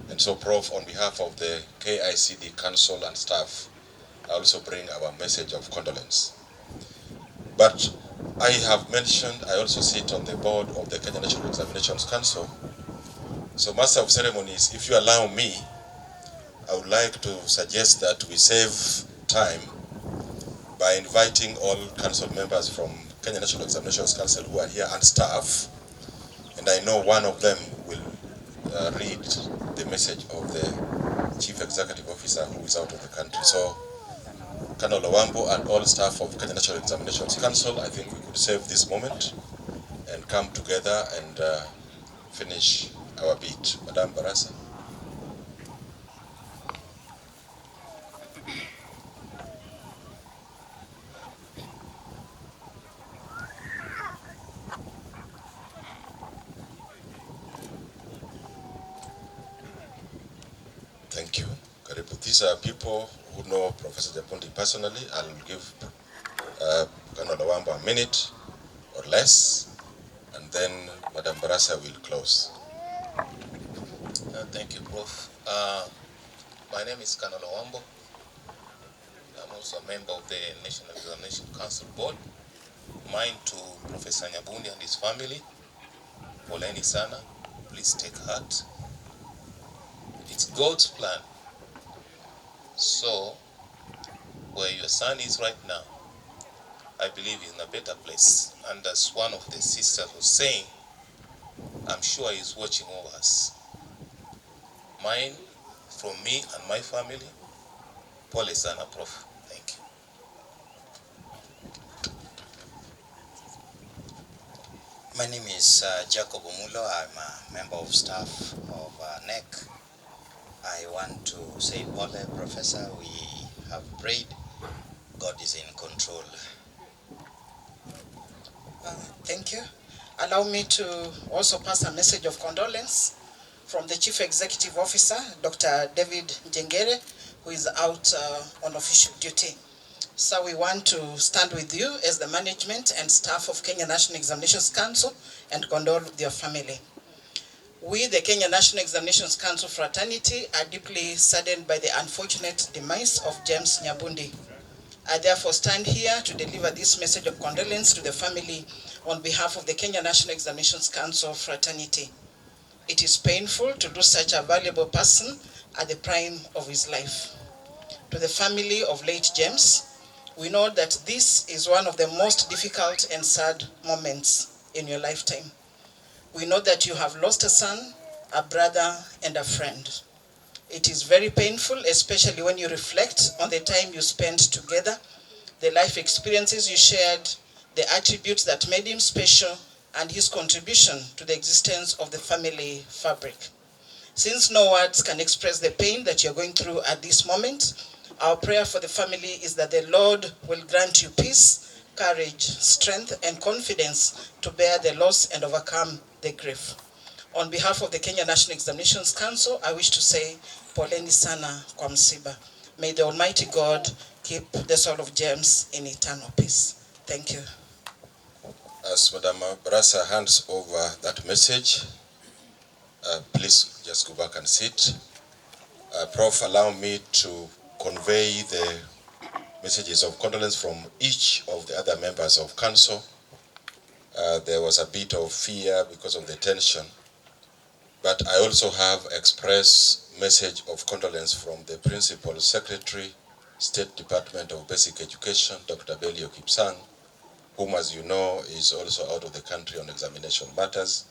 And so, Prof, on behalf of the KICD Council and staff, I also bring our message of condolence. But I have mentioned, I also sit on the board of the Kenya National Examinations Council. So, Master of Ceremonies, if you allow me, I would like to suggest that we save time by inviting all council members from Kenya National Examinations Council who are here and staff. And I know one of them will read the message of the Chief Executive Officer who is out of the country. So, Colonel Owambo and all staff of Kenya National Examinations Council, I think we could save this moment and come together and finish our beat. Madam Barasa. Thank you. Karibu. These are people who know Professor Nyabundi personally. I'll give Colonel Owambo a minute or less, and then Madam Barasa will close. Thank you, Prof. My name is Colonel Owambo. I'm also a member of the National Examination Council Board. Mine to Professor Nyabundi and his family. Poleni sana. Please take heart. It's God's plan. So, where your son is right now, I believe he's in a better place. And as one of the sisters was saying, I'm sure he's watching over us. Mine, from me and my family, Pole sana, Prof. Thank you. My name is Jacob Omulo. I'm a member of staff of NEC. I want to say, Pole, Professor, we have prayed. God is in control. Thank you. Allow me to also pass a message of condolence from the Chief Executive Officer, Dr. David Njengere, who is out on official duty. So we want to stand with you as the management and staff of Kenya National Examinations Council and condole with your family. We, the Kenya National Examinations Council fraternity, are deeply saddened by the unfortunate demise of James Nyabundi. I therefore stand here to deliver this message of condolence to the family on behalf of the Kenya National Examinations Council fraternity. It is painful to lose such a valuable person at the prime of his life. To the family of late James, we know that this is one of the most difficult and sad moments in your lifetime. We know that you have lost a son, a brother, and a friend. It is very painful, especially when you reflect on the time you spent together, the life experiences you shared, the attributes that made him special, and his contribution to the existence of the family fabric. Since no words can express the pain that you're going through at this moment, our prayer for the family is that the Lord will grant you peace, courage, strength, and confidence to bear the loss and overcome the grief. On behalf of the Kenya National Examinations Council, I wish to say, poleni sana kwa msiba. May the Almighty God keep the soul of James in eternal peace. Thank you. As Madam Barasa hands over that message, please just go back and sit. Prof, allow me to convey the messages of condolence from each of the other members of council. There was a bit of fear because of the tension, but I also have express message of condolence from the Principal Secretary, State Department of Basic Education, Dr. Belio Kipsang, whom, as you know, is also out of the country on examination matters.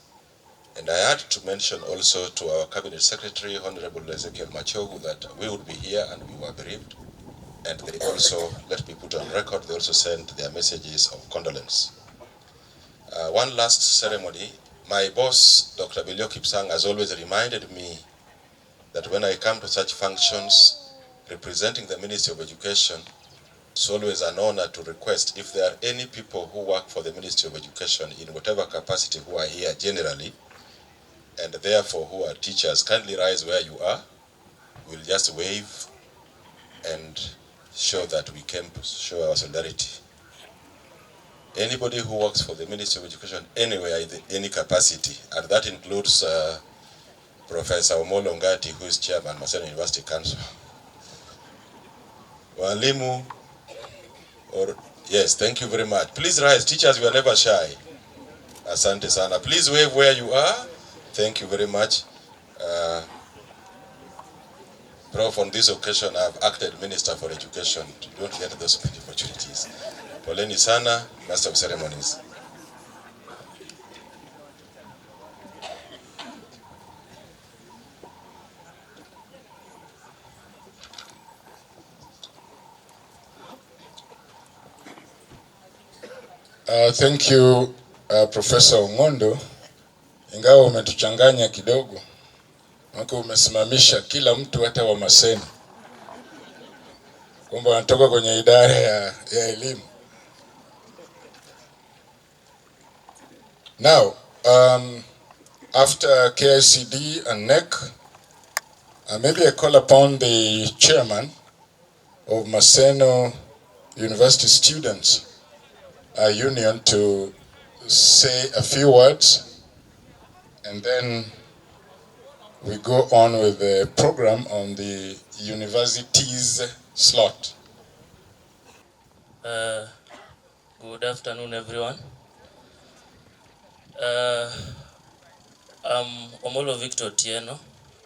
And I had to mention also to our Cabinet Secretary, Honorable Ezekiel Machogu, that we would be here and we were bereaved. And they also, let me put on record, they also sent their messages of condolence. One last ceremony. My boss, Dr. Belio Kipsang, has always reminded me that when I come to such functions representing the Ministry of Education, it's always an honor to request if there are any people who work for the Ministry of Education in whatever capacity who are here generally, and therefore who are teachers, kindly rise where you are. We'll just wave and show that we came to show our solidarity. Anybody who works for the Ministry of Education anywhere in any capacity, and that includes Professor Omolo Ngati, who is chairman, Maseno University Council. Walimu, or yes, thank you very much. Please rise, teachers, we are never shy. Asante sana. Please wave where you are. Thank you very much. Prof, on this occasion, I have acted Minister for Education. You don't get those many opportunities. Poleni sana, Master of Ceremonies. Thank you, Professor Omondi. Ingawa umetuchanganya kidogo, mwaka umesimamisha kila mtu hata wa Maseno, kwamba wanatoka kwenye idara ya elimu. Now, after KICD and NEC, maybe I call upon the chairman of Maseno University Students Union to say a few words, and then we go on with the program on the university's slot. Good afternoon, everyone. I'm Omolo Victor Tieno.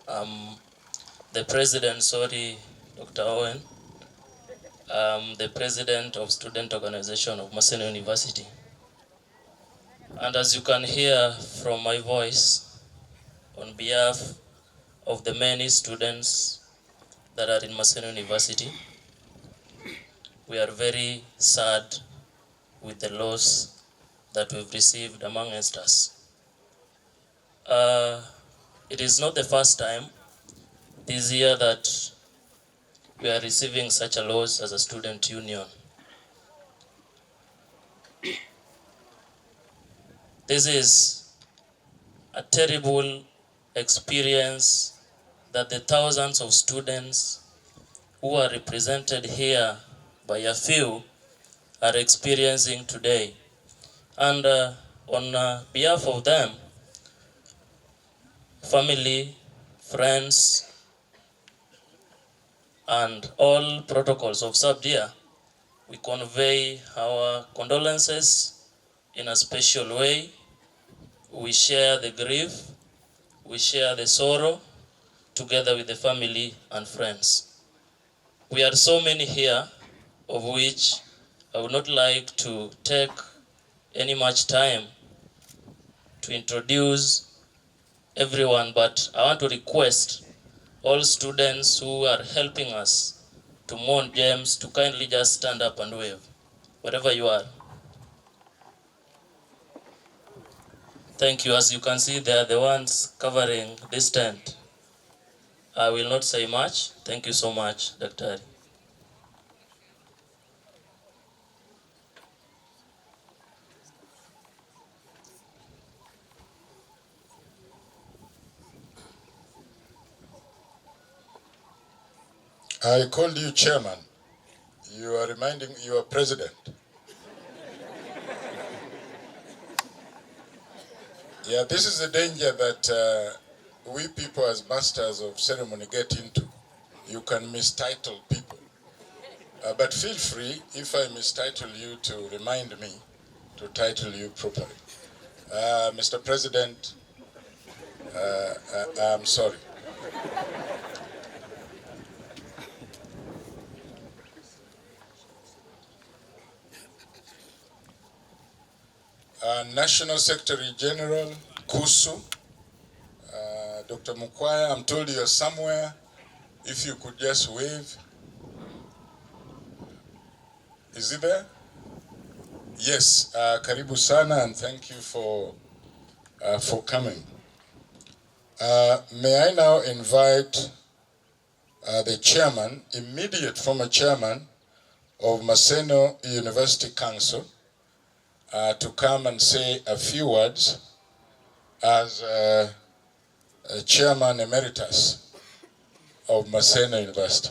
I'm the president, Dr. Owen. I'm the president of student organization of Maseno University. And as you can hear from my voice, on behalf of the many students that are in Maseno University, we are very sad with the loss that we've received amongst us. It is not the first time this year that we are receiving such a loss as a student union. This is a terrible experience that the thousands of students who are represented here by a few are experiencing today. And on behalf of them, family, friends, and all protocols of subdia, we convey our condolences in a special way. We share the grief, we share the sorrow together with the family and friends. We are so many here, of which I would not like to take any much time to introduce everyone, but I want to request all students who are helping us to mourn James to kindly just stand up and wave, wherever you are. Thank you. As you can see, they are the ones covering this tent. I will not say much. Thank you so much, Dr. I called you chairman. You are reminding you are president. Yeah, this is the danger that we people as masters of ceremony get into. You can mistitle people. But feel free, if I mistitle you, to remind me to title you properly. Mr. President, I'm sorry. National Secretary General, KUSU, Dr. Mukwaya, I'm told you're somewhere. If you could just wave. Is he there? Yes, karibu sana, and thank you for coming. May I now invite the chairman, immediate former chairman of Maseno University Council, to come and say a few words as chairman emeritus of Maseno University.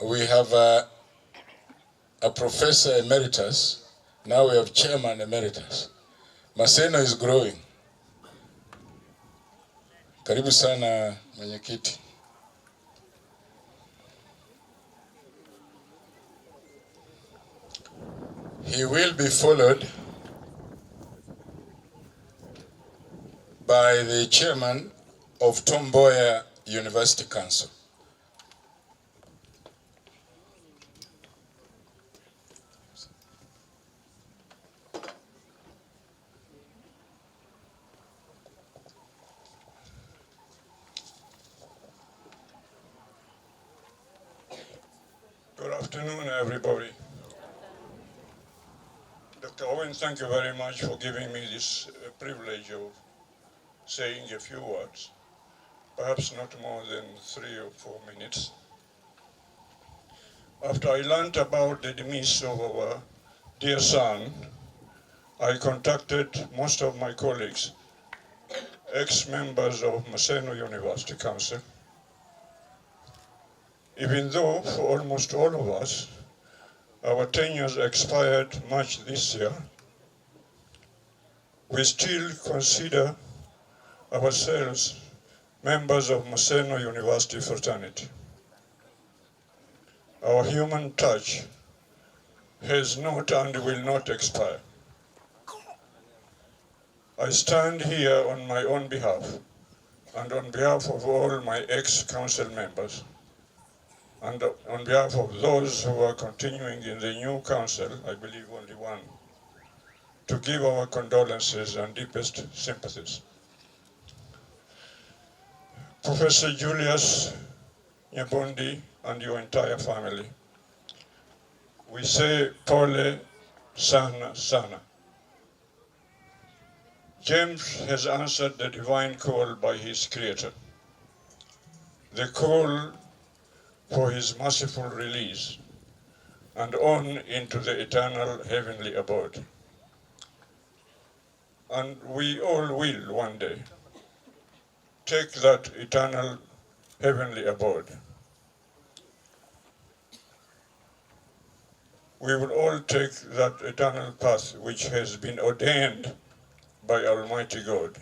We have a professor emeritus, now we have chairman emeritus. Maseno is growing. Karibu sana mwenyekiti. He will be followed by the chairman of Tom Mboya University Council. Good afternoon, everybody. Dr. Owen, thank you very much for giving me this privilege of saying a few words, perhaps not more than 3 or 4 minutes. After I learned about the demise of our dear son, I contacted most of my colleagues, ex-members of Maseno University Council. Even though for almost all of us, our tenures expired March this year, we still consider ourselves members of Maseno University fraternity. Our human touch has not and will not expire. I stand here on my own behalf and on behalf of all my ex-council members, and on behalf of those who are continuing in the new council, I believe only one, to give our condolences and deepest sympathies. Professor Julius Nyabundi and your entire family, we say pole sana sana. James has answered the divine call by his creator, the call for his merciful release and on into the eternal heavenly abode. And we all will one day take that eternal heavenly abode. We will all take that eternal path which has been ordained by Almighty God.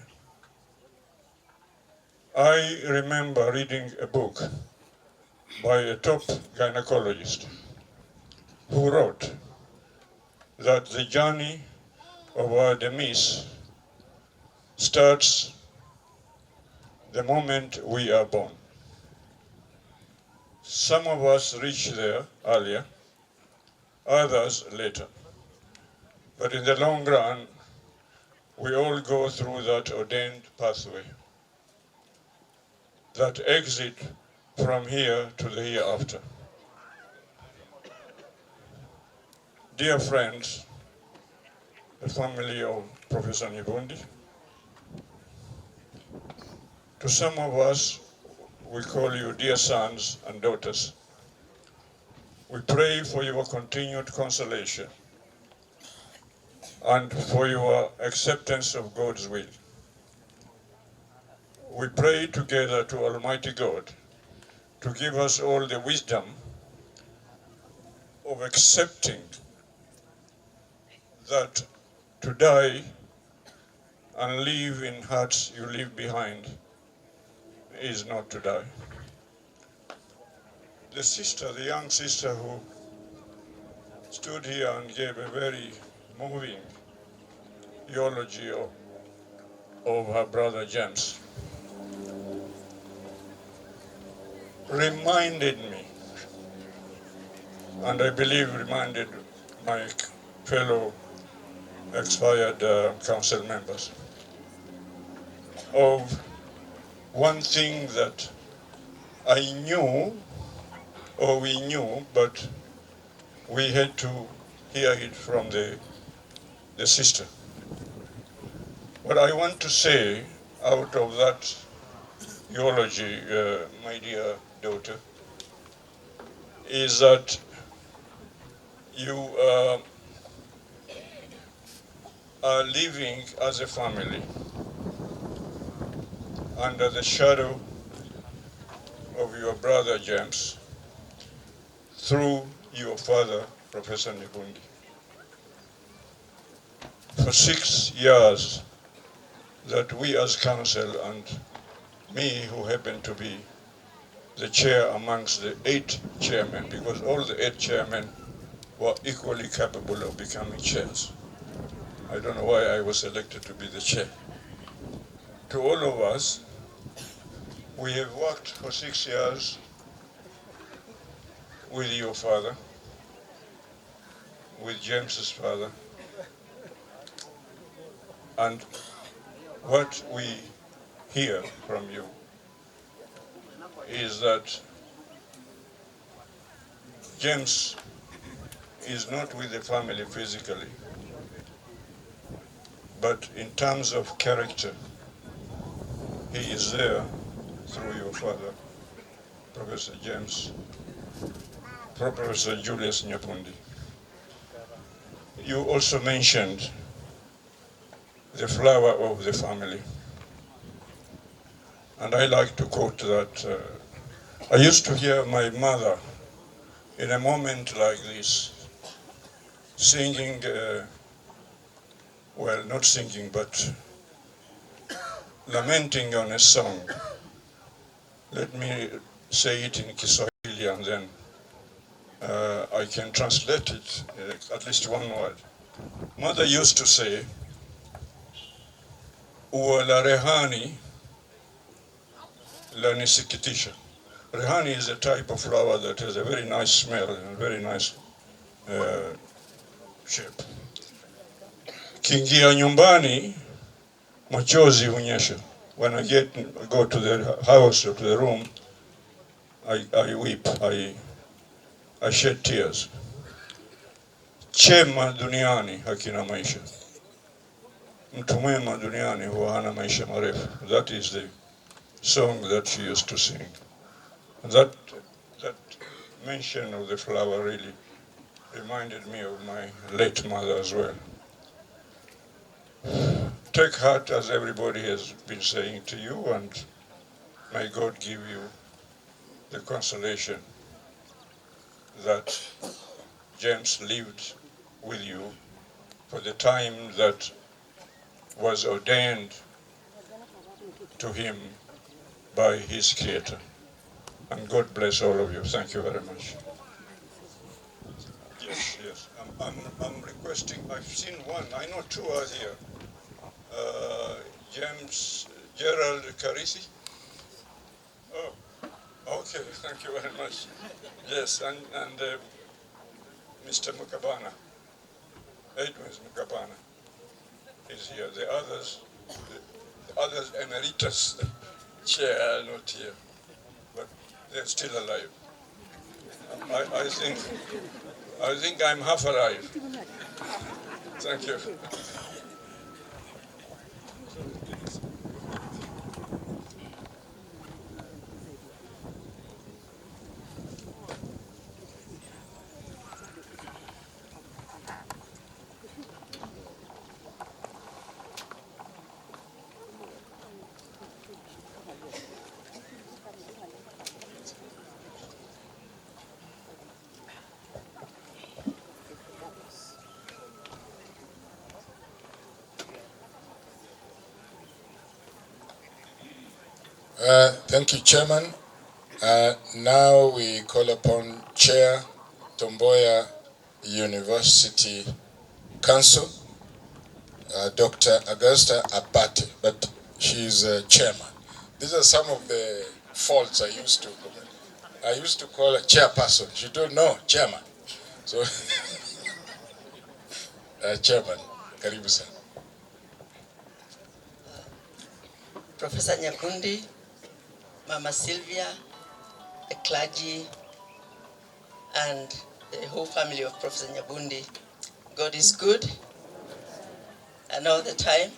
I remember reading a book by a top gynecologist who wrote that the journey of our demise starts the moment we are born. Some of us reach there earlier, others later. But in the long run, we all go through that ordained pathway, that exit from here to the hereafter. Dear friends, the family of Professor Nyabundi, to some of us, we call you dear sons and daughters. We pray for your continued consolation and for your acceptance of God's will. We pray together to Almighty God to give us all the wisdom of accepting that to die and live in hearts you leave behind is not to die. The sister, the young sister who stood here and gave a very moving eulogy of her brother James, reminded me, and I believe reminded my fellow expired council members, of one thing that I knew, or we knew, but we had to hear it from the sister. What I want to say out of that eulogy, my dear daughter, is that you are living as a family under the shadow of your brother James through your father, Professor Nyabundi. For 6 years that we as council and me, who happen to be the chair amongst the 8 chairmen, because all the 8 chairmen were equally capable of becoming chairs. I don't know why I was elected to be the chair. To all of us, we have worked for 6 years with your father, with James's father, and what we hear from you is that James is not with the family physically, but in terms of character, he is there through your father, Professor James, Professor Julius Nyabundi. You also mentioned the flower of the family. And I like to quote that. I used to hear my mother in a moment like this singing, well, not singing, but lamenting on a song. Let me say it in Kiswahili and then I can translate it, at least one word. Mother used to say, ua la rehani la nisikitisha. Rehani is a type of flower that has a very nice smell and a very nice shape. Kiingia nyumbani, machozi hunyesha. When I go to the house or to the room, I weep, I shed tears. Chema duniani hakina maisha. Mtu mwema duniani huwa hana maisha marefu. That is the song that she used to sing. And that mention of the flower really reminded me of my late mother as well. Take heart, as everybody has been saying to you, and may God give you the consolation that James lived with you for the time that was ordained to him by his Creator. And God bless all of you. Thank you very much. Yes, yes. I'm requesting, I've seen one, I know two are here. James Gerald Carisi. Oh, okay, thank you very much. Yes, and Mr. Mukabana, Edwin Mukabana is here. The others emeritus chair are not here, but they're still alive. I think I'm half alive. Thank you. Thank you, Chairman. Now we call upon Chair Tomboya University Council, Dr. Augusta Abate, but she's chairman. These are some of the faults I used to commit. I used to call her chairperson. She told no, chairman. So, chairman, karibu sana. Professor Nyabundi, Mama Sylvia, the clergy, and the whole family of Professor Nyabundi. God is good, and all the time.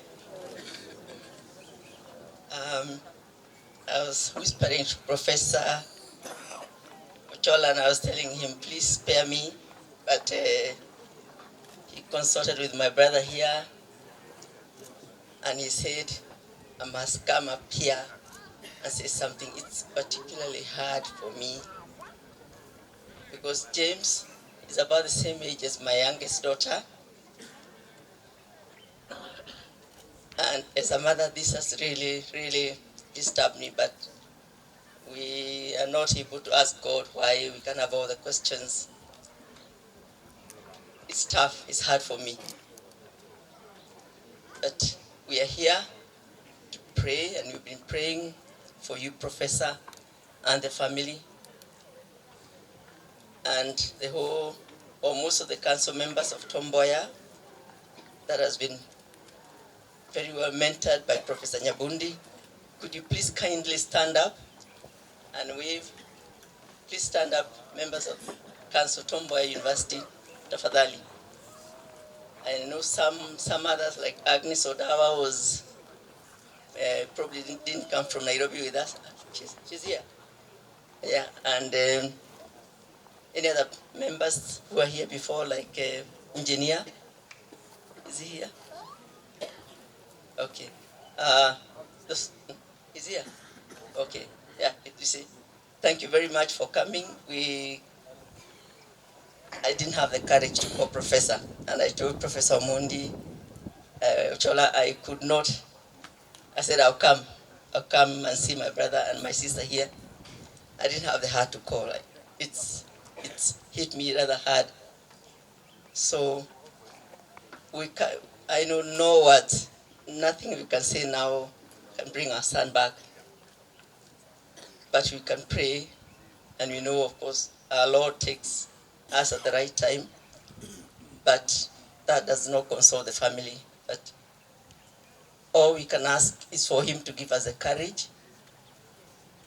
I was whispering to Professor Ochola, and I was telling him, please spare me, but he consulted with my brother here, and he said, I must come up here and say something. It's particularly hard for me because James is about the same age as my youngest daughter. And as a mother, this has really, really disturbed me, but we are not able to ask God why we can have all the questions. It's tough, it's hard for me. But we are here to pray, and we've been praying for you, Professor, and the family, and the whole, or most of the council members of Tomboya that has been very well mentored by Professor Nyabundi. Could you please kindly stand up and wave? Please stand up, members of Council Tomboya University, tafadhali. I know some others like Agnes Odawa was probably didn't come from Nairobi with us. She's here. Yeah, and any other members who are here before, like engineer, is he here? Okay. Is here? Okay. Yeah, you see. Thank you very much for coming. I didn't have the courage to call Professor, and I told Professor Omondi, Chola, I could not. I said, I'll come and see my brother and my sister here. I didn't have the heart to call. It's hit me rather hard. So I don't know what, nothing we can say now can bring our son back. But we can pray, and we know, of course, our Lord takes us at the right time. But that does not console the family. But all we can ask is for him to give us the courage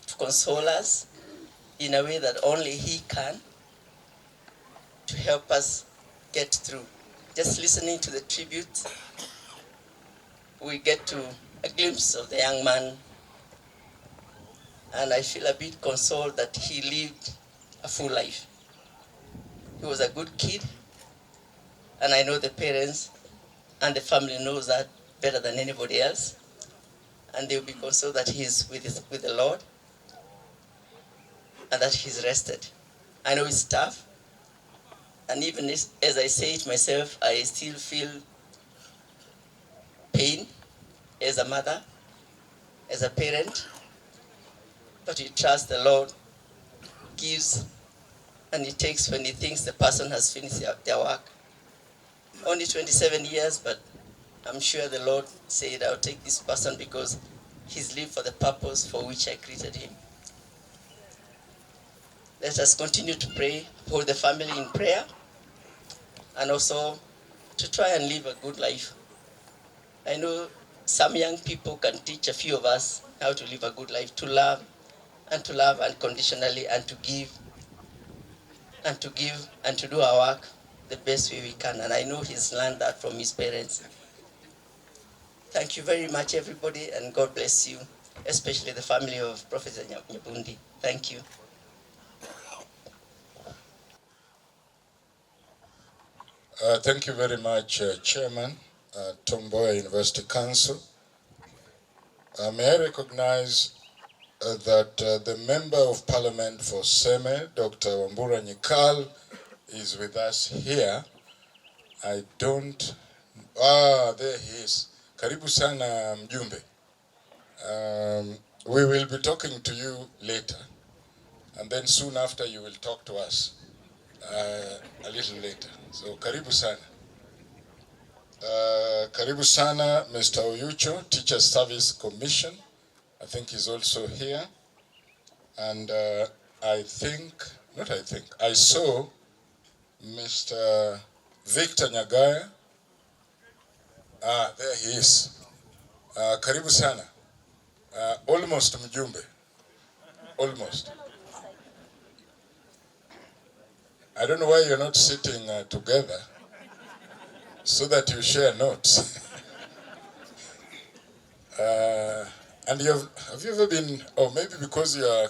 to console us in a way that only he can, to help us get through. Just listening to the tribute, we get to a glimpse of the young man, and I feel a bit consoled that he lived a full life. He was a good kid, and I know the parents and the family knows that better than anybody else, and they'll be consoled that he's with the Lord and that he's rested. I know it's tough, and even as I say it myself, I still feel pain as a mother, as a parent, but we trust the Lord gives and he takes when he thinks the person has finished their work. only 27 years, but I'm sure the Lord said, I'll take this person because he's lived for the purpose for which I created him. Let us continue to pray, hold the family in prayer, and also to try and live a good life. I know some young people can teach a few of us how to live a good life, to love unconditionally, and to give and to do our work the best way we can. And I know he's learned that from his parents. Thank you very much, everybody, and God bless you, especially the family of Professor Nyabundi. Thank you. Thank you very much, Chairman, Tom Mboya University Council. May I recognize that the Member of Parliament for Seme, Dr. Wambura Nyikal, is with us here. I don't... there he is. Karibu sana mjumbe. We will be talking to you later, and then soon after you will talk to us a little later. So karibu sana. Karibu sana, Mr. Oyucho, Teacher Service Commission. I think he's also here. And I saw Mr. Victor Nyagaya. There he is. Karibu sana. Almost mjumbe. Almost. I don't know why you're not sitting together so that you share notes. And have you ever been, or maybe because you are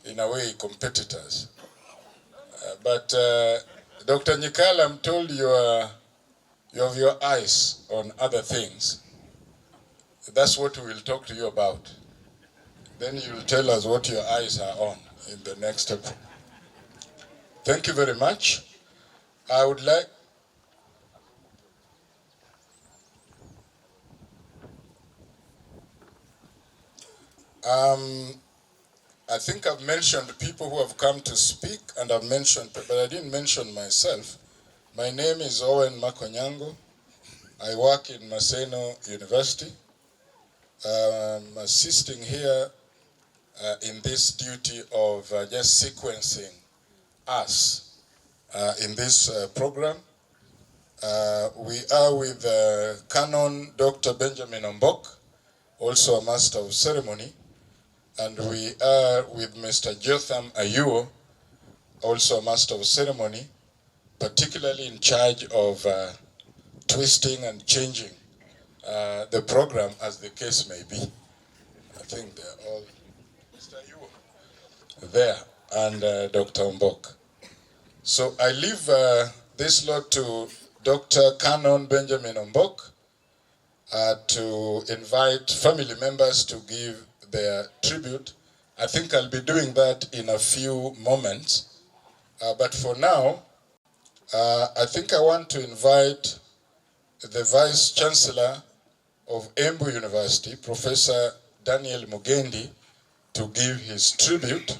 in a way competitors, but Dr. Nyikal, I'm told you have your eyes on other things. That's what we will talk to you about. Then you will tell us what your eyes are on in the next step. Thank you very much. I would like... I think I've mentioned people who have come to speak, and I've mentioned, but I didn't mention myself. My name is Owen Makonyango. I work in Maseno University. I'm assisting here in this duty of just sequencing us in this program. We are with Canon Dr. Benjamin Ombok, also a Master of Ceremony, and we are with Mr. Jotham Ayuo, also a Master of Ceremony, particularly in charge of twisting and changing the program as the case may be. I think they're all Mr. Ayuo there, and Dr. Ombok. So I leave this lot to Dr. Canon Benjamin Ombok to invite family members to give their tribute. I think I'll be doing that in a few moments. But for now, I think I want to invite the Vice Chancellor of Embu University, Professor Daniel Mugendi, to give his tribute.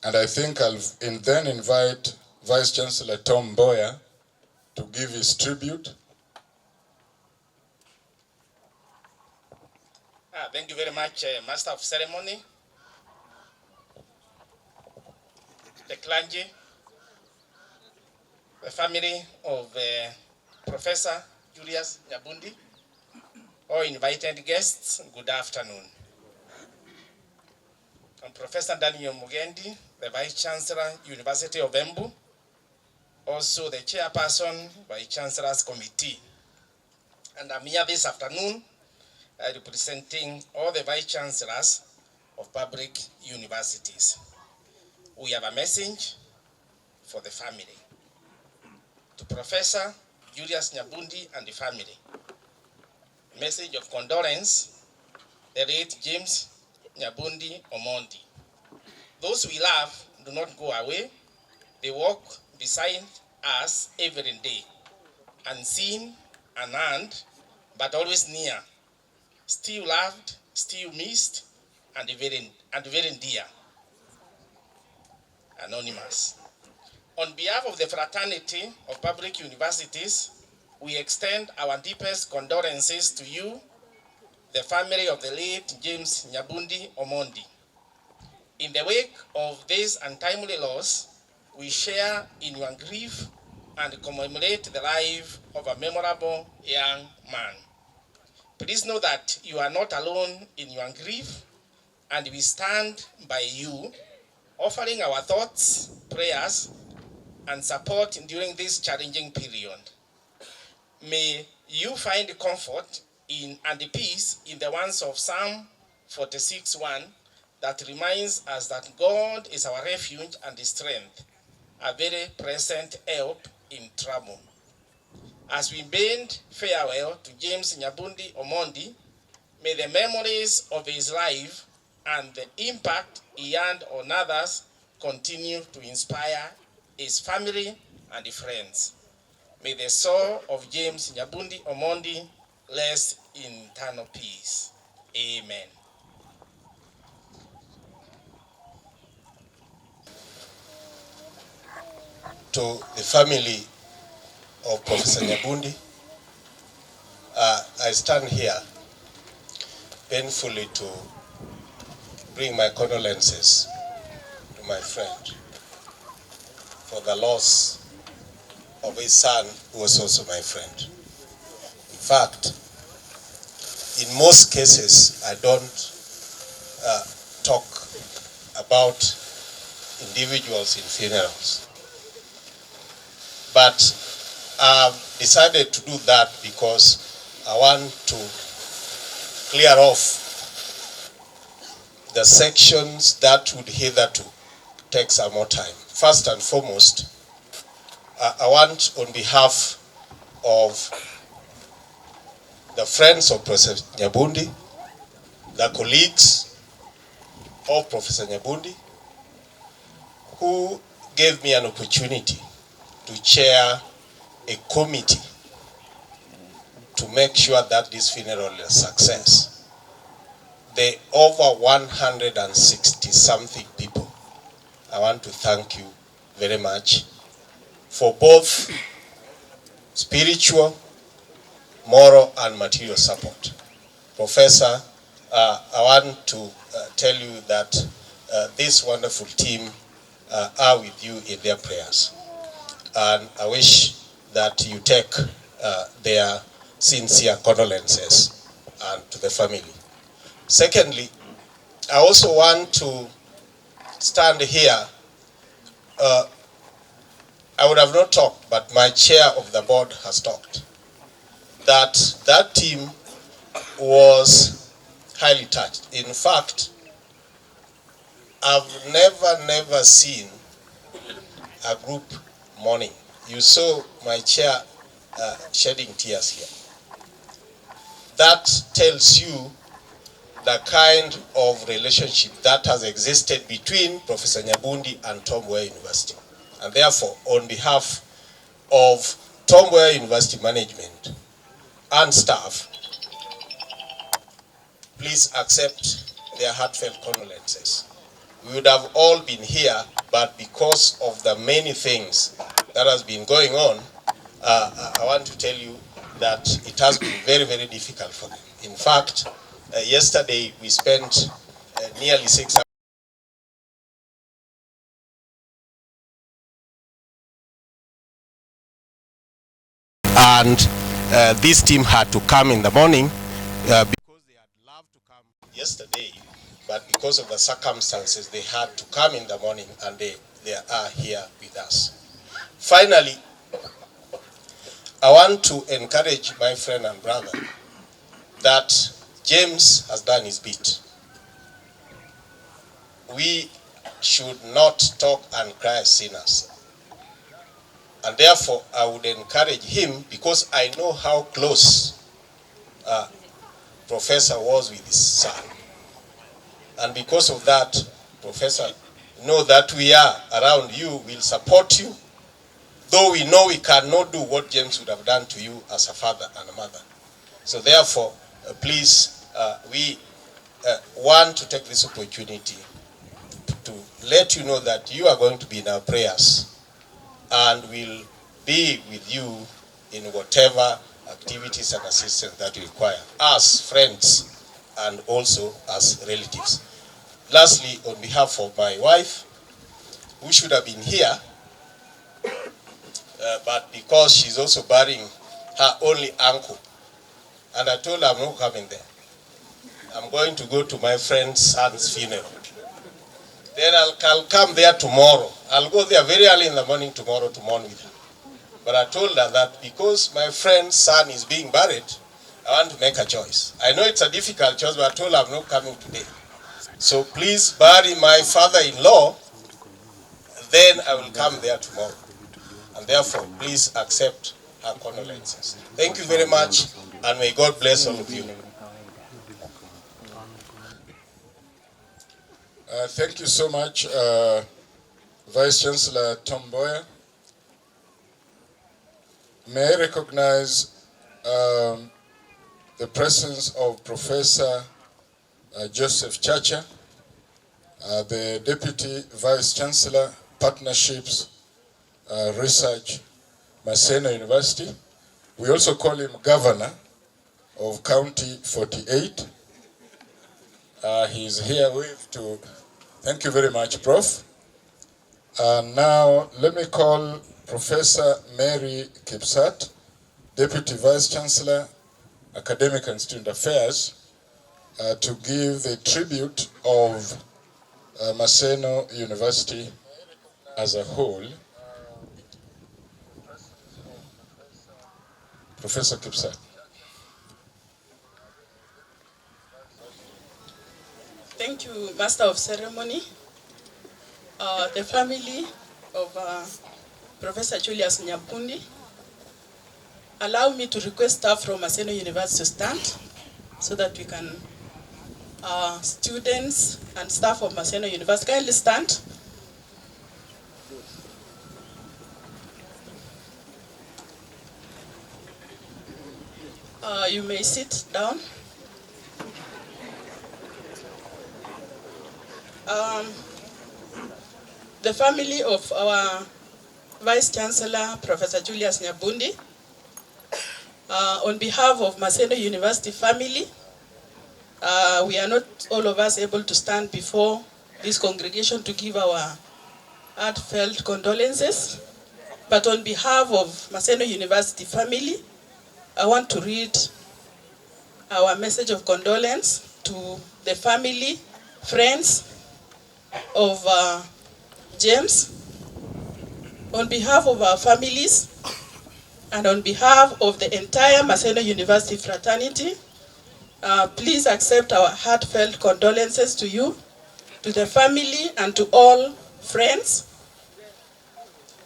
And I think I'll then invite Vice Chancellor Tom Mboya to give his tribute. Thank you very much, Master of Ceremony, the clergy, the family of Professor Julius Nyabundi, all invited guests, good afternoon. I'm Professor Daniel Mugendi, the Vice Chancellor, University of Embu, also the Chairperson, Vice Chancellor's Committee. And I'm here this afternoon representing all the Vice Chancellors of public universities. We have a message for the family. To Professor Julius Nyabundi and the family. Message of condolence, the late James Nyabundi Omondi. Those we love do not go away. They walk beside us every day, unseen, unarmed, but always near. Still loved still missed and very dear. Anonymous. On behalf of the fraternity of public universities, we extend our deepest condolences to you, the family of the late James Nyabundi Omondi. In the wake of this untimely loss, we share in your grief and commemorate the life of a memorable young man. Please know that you are not alone in your grief, and we stand by you, offering our thoughts, prayers, and support during this challenging period. May you find comfort in and peace in the words of Psalm 46:1 that reminds us that God is our refuge and strength, a very present help in trouble. As we bid farewell to James Nyabundi Omondi, may the memories of his life and the impact he had on others continue to inspire his family and friends. May the soul of James Nyabundi Omondi rest in eternal peace. Amen. To the family of Professor Nyabundi, I stand here painfully to bring my condolences to my friend for the loss of his son, who was also my friend. In fact, in most cases, I don't talk about individuals in funerals. But I've decided to do that because I want to clear off the sections that would hitherto take some more time. First and foremost, I want, on behalf of the friends of Professor Nyabundi, the colleagues of Professor Nyabundi, who gave me an opportunity to chair a committee to make sure that this funeral is a success. The over 160 something people, I want to thank you very much for both spiritual, moral, and material support. Professor, I want to tell you that this wonderful team are with you in their prayers. And I wish that you take their sincere condolences and to the family. Secondly, I also want to stand here. I would have not talked, but my chair of the board has talked. That team was highly touched. In fact, I've never seen a group mourning. You saw my chair shedding tears here. That tells you the kind of relationship that has existed between Professor Nyabundi and Tom Mboya University. And therefore, on behalf of Tom Mboya University management and staff, please accept their heartfelt condolences. We would have all been here, but because of the many things that has been going on, I want to tell you that it has been very, very difficult for them. In fact, yesterday we spent nearly 6 hours. And this team had to come in the morning because they had loved to come yesterday, but because of the circumstances, they had to come in the morning, and they are here with us. Finally, I want to encourage my friend and brother that James has done his bit. We should not talk and cry as sinners. And therefore, I would encourage him, because I know how close Professor was with his son. And because of that, Professor, know that we are around you, we'll support you, though we know we cannot do what James would have done to you as a father and a mother. So therefore, please, we want to take this opportunity to let you know that you are going to be in our prayers and will be with you in whatever activities and assistance that you require, as friends and also as relatives. Lastly, on behalf of my wife, who should have been here, but because she's also burying her only uncle, and I told her I'm not coming there. I'm going to go to my friend's son's funeral. Then I'll come there tomorrow. I'll go there very early in the morning tomorrow to mourn with her. But I told her that because my friend's son is being buried, I want to make a choice. I know it's a difficult choice, but I told her I'm not coming today. So please bury my father-in-law, then I will come there tomorrow. And therefore, please accept her condolences. Thank you very much, and may God bless all of you. Thank you so much, Vice Chancellor Tom Mboya. May I recognize the presence of Professor Joseph Chacha, the Deputy Vice Chancellor, Partnerships, Research, Maseno University. We also call him Governor of County 48. He's here with to, thank you very much, Prof. And now let me call Professor Mary Kipsat, Deputy Vice Chancellor, Academic and Student Affairs, to give the tribute of Maseno University as a whole. Professor Kipsat. Thank you, Master of Ceremony. The family of Professor Julius Nyabundi. Allow me to request staff from Maseno University to stand so that we can, students and staff of Maseno University, kindly stand. You may sit down. The family of our Vice Chancellor, Professor Julius Nyabundi, on behalf of Maseno University family, we are not all of us able to stand before this congregation to give our heartfelt condolences, but on behalf of Maseno University family, I want to read our message of condolence to the family, friends of James. On behalf of our families and on behalf of the entire Maseno University fraternity, please accept our heartfelt condolences to you, to the family and to all friends,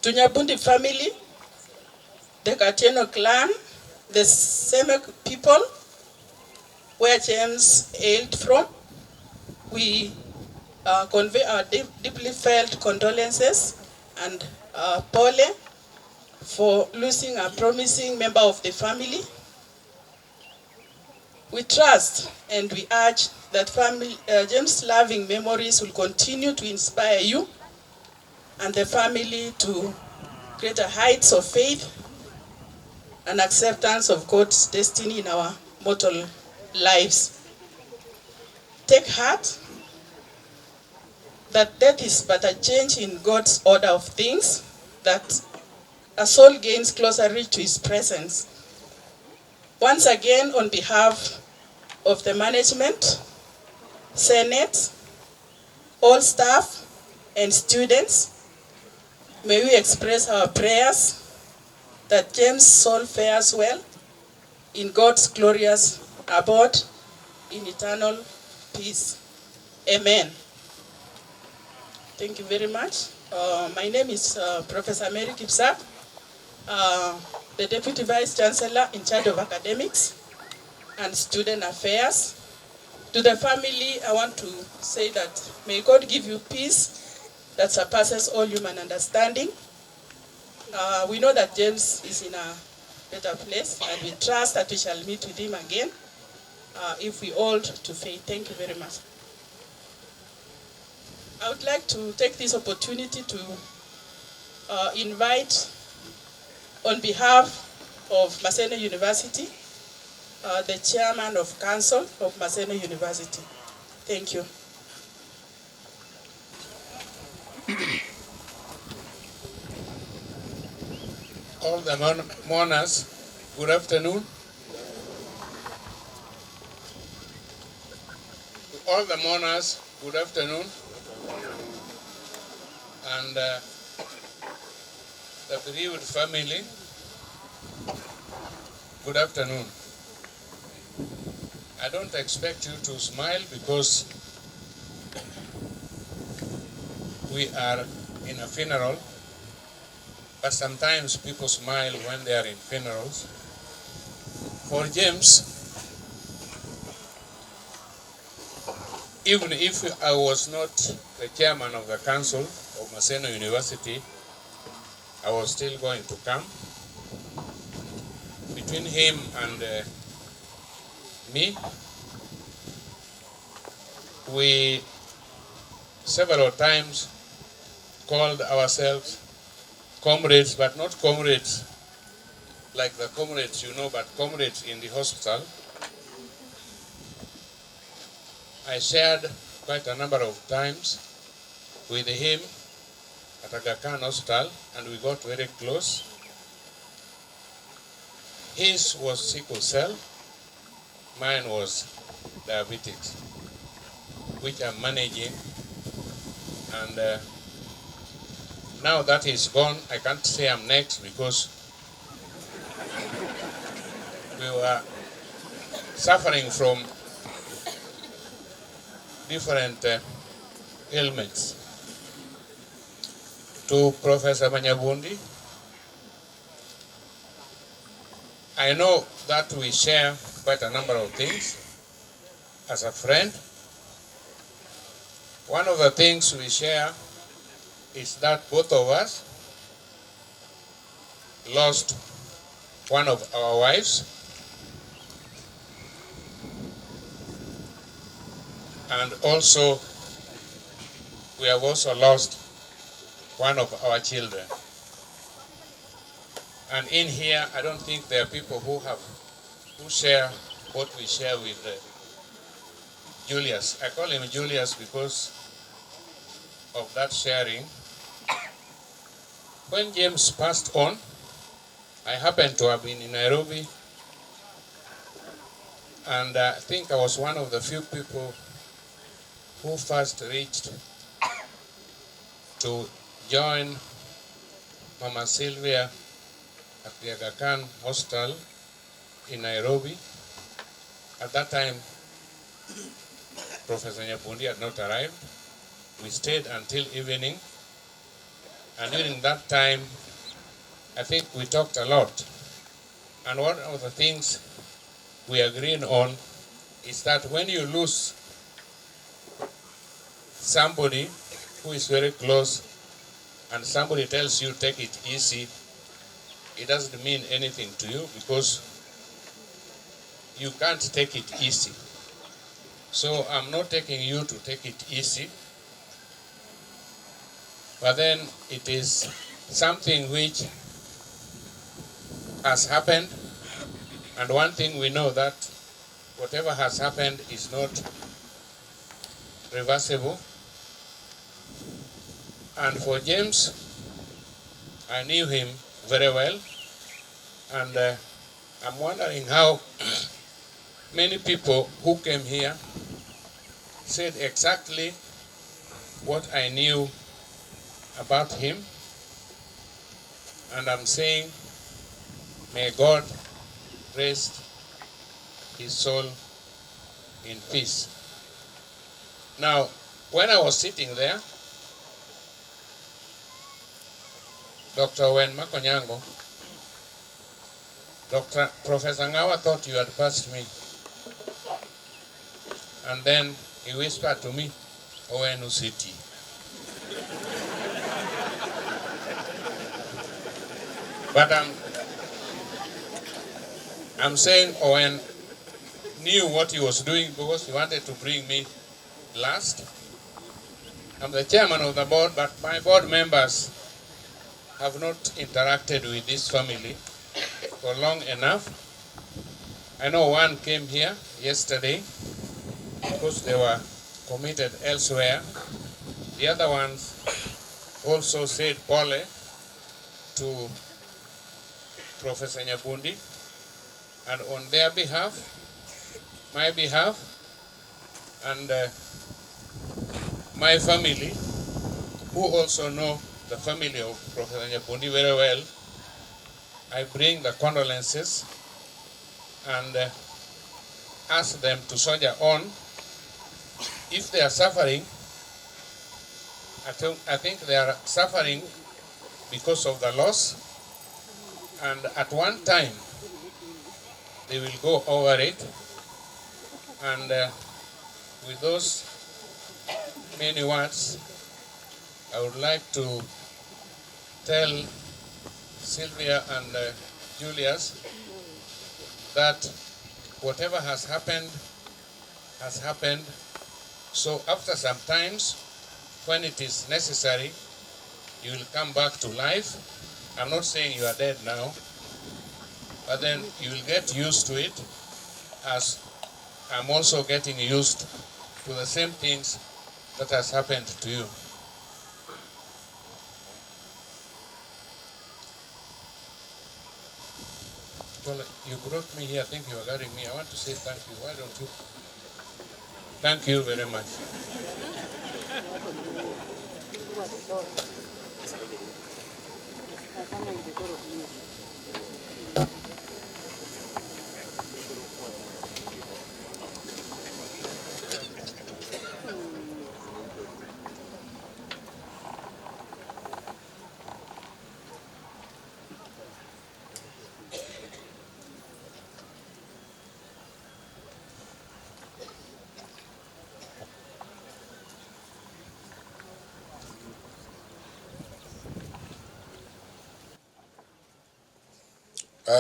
to Nyabundi family, the Katieno clan, the Semek people, where James hailed from. We convey our deeply felt condolences and pole for losing a promising member of the family. We trust and we urge that James' loving memories will continue to inspire you and the family to greater heights of faith and acceptance of God's destiny in our mortal lives. Take heart that death is but a change in God's order of things, that a soul gains closer reach to his presence. Once again, on behalf of the management, Senate, all staff, and students, may we express our prayers that James' soul fares well in God's glorious abode in eternal peace. Amen. Thank you very much. My name is Professor Mary Kipsat, the Deputy Vice Chancellor in charge of academics and student affairs. To the family, I want to say that may God give you peace that surpasses all human understanding. We know that James is in a better place, and we trust that we shall meet with him again. if we hold to faith. Thank you very much. I would like to take this opportunity to invite, on behalf of Maseno University, the chairman of council of Maseno University. Thank you. All the mourners, good afternoon. All the mourners, good afternoon. And the bereaved family, good afternoon. I don't expect you to smile because we are in a funeral, but sometimes people smile when they are in funerals. For James, even if I was not the chairman of the council of Maseno University, I was still going to come. Between him and me, we several times called ourselves comrades, but not comrades like the comrades you know, but comrades in the hospital. I shared quite a number of times with him at Aga Khan Hospital, and we got very close. His was sickle cell, mine was diabetes, which I'm managing. And now that he's gone, I can't say I'm next because we were suffering from different ailments. To Professor Nyabundi, I know that we share quite a number of things as a friend. One of the things we share is that both of us lost one of our wives, and also we have also lost one of our children. And in here, I don't think there are people who share what we share with Julius. I call him Julius because of that sharing. When James passed on, I happened to have been in Nairobi, and I think I was one of the few people who first reached to join Mama Sylvia at the Aga Khan Hostel in Nairobi. At that time, Professor Nyabundi had not arrived. We stayed until evening, and during that time, I think we talked a lot. And one of the things we agreed on is that when you lose somebody who is very close and somebody tells you take it easy, it doesn't mean anything to you because you can't take it easy. So I'm not taking you to take it easy, but then it is something which has happened, and one thing we know that whatever has happened is not reversible. And for James, I knew him very well, and I'm wondering how many people who came here said exactly what I knew about him, and I'm saying, may God rest his soul in peace. Now, when I was sitting there, Dr. Owen Makonyango, Professor Ngawa thought you had passed me. And then he whispered to me, Owen Usiti. But I'm saying, Owen, knew what he was doing because he wanted to bring me last. I'm the chairman of the board, but my board members have not interacted with this family for long enough. I know one came here yesterday because they were committed elsewhere. The other ones also said pole to Professor Nyabundi, and on their behalf, my behalf, and my family, who also know the family of Professor Nyabundi very well, I bring the condolences and ask them to soldier on. If they are suffering, I think they are suffering because of the loss, and at one time they will go over it. And with those many words, I would like to tell Sylvia and Julius that whatever has happened has happened. So after some times, when it is necessary, you will come back to life. I'm not saying you are dead now, but then you will get used to it, as I'm also getting used to the same things that has happened to you. Well, you brought me here. I think you are guiding me. I want to say thank you. Why don't you? Thank you very much.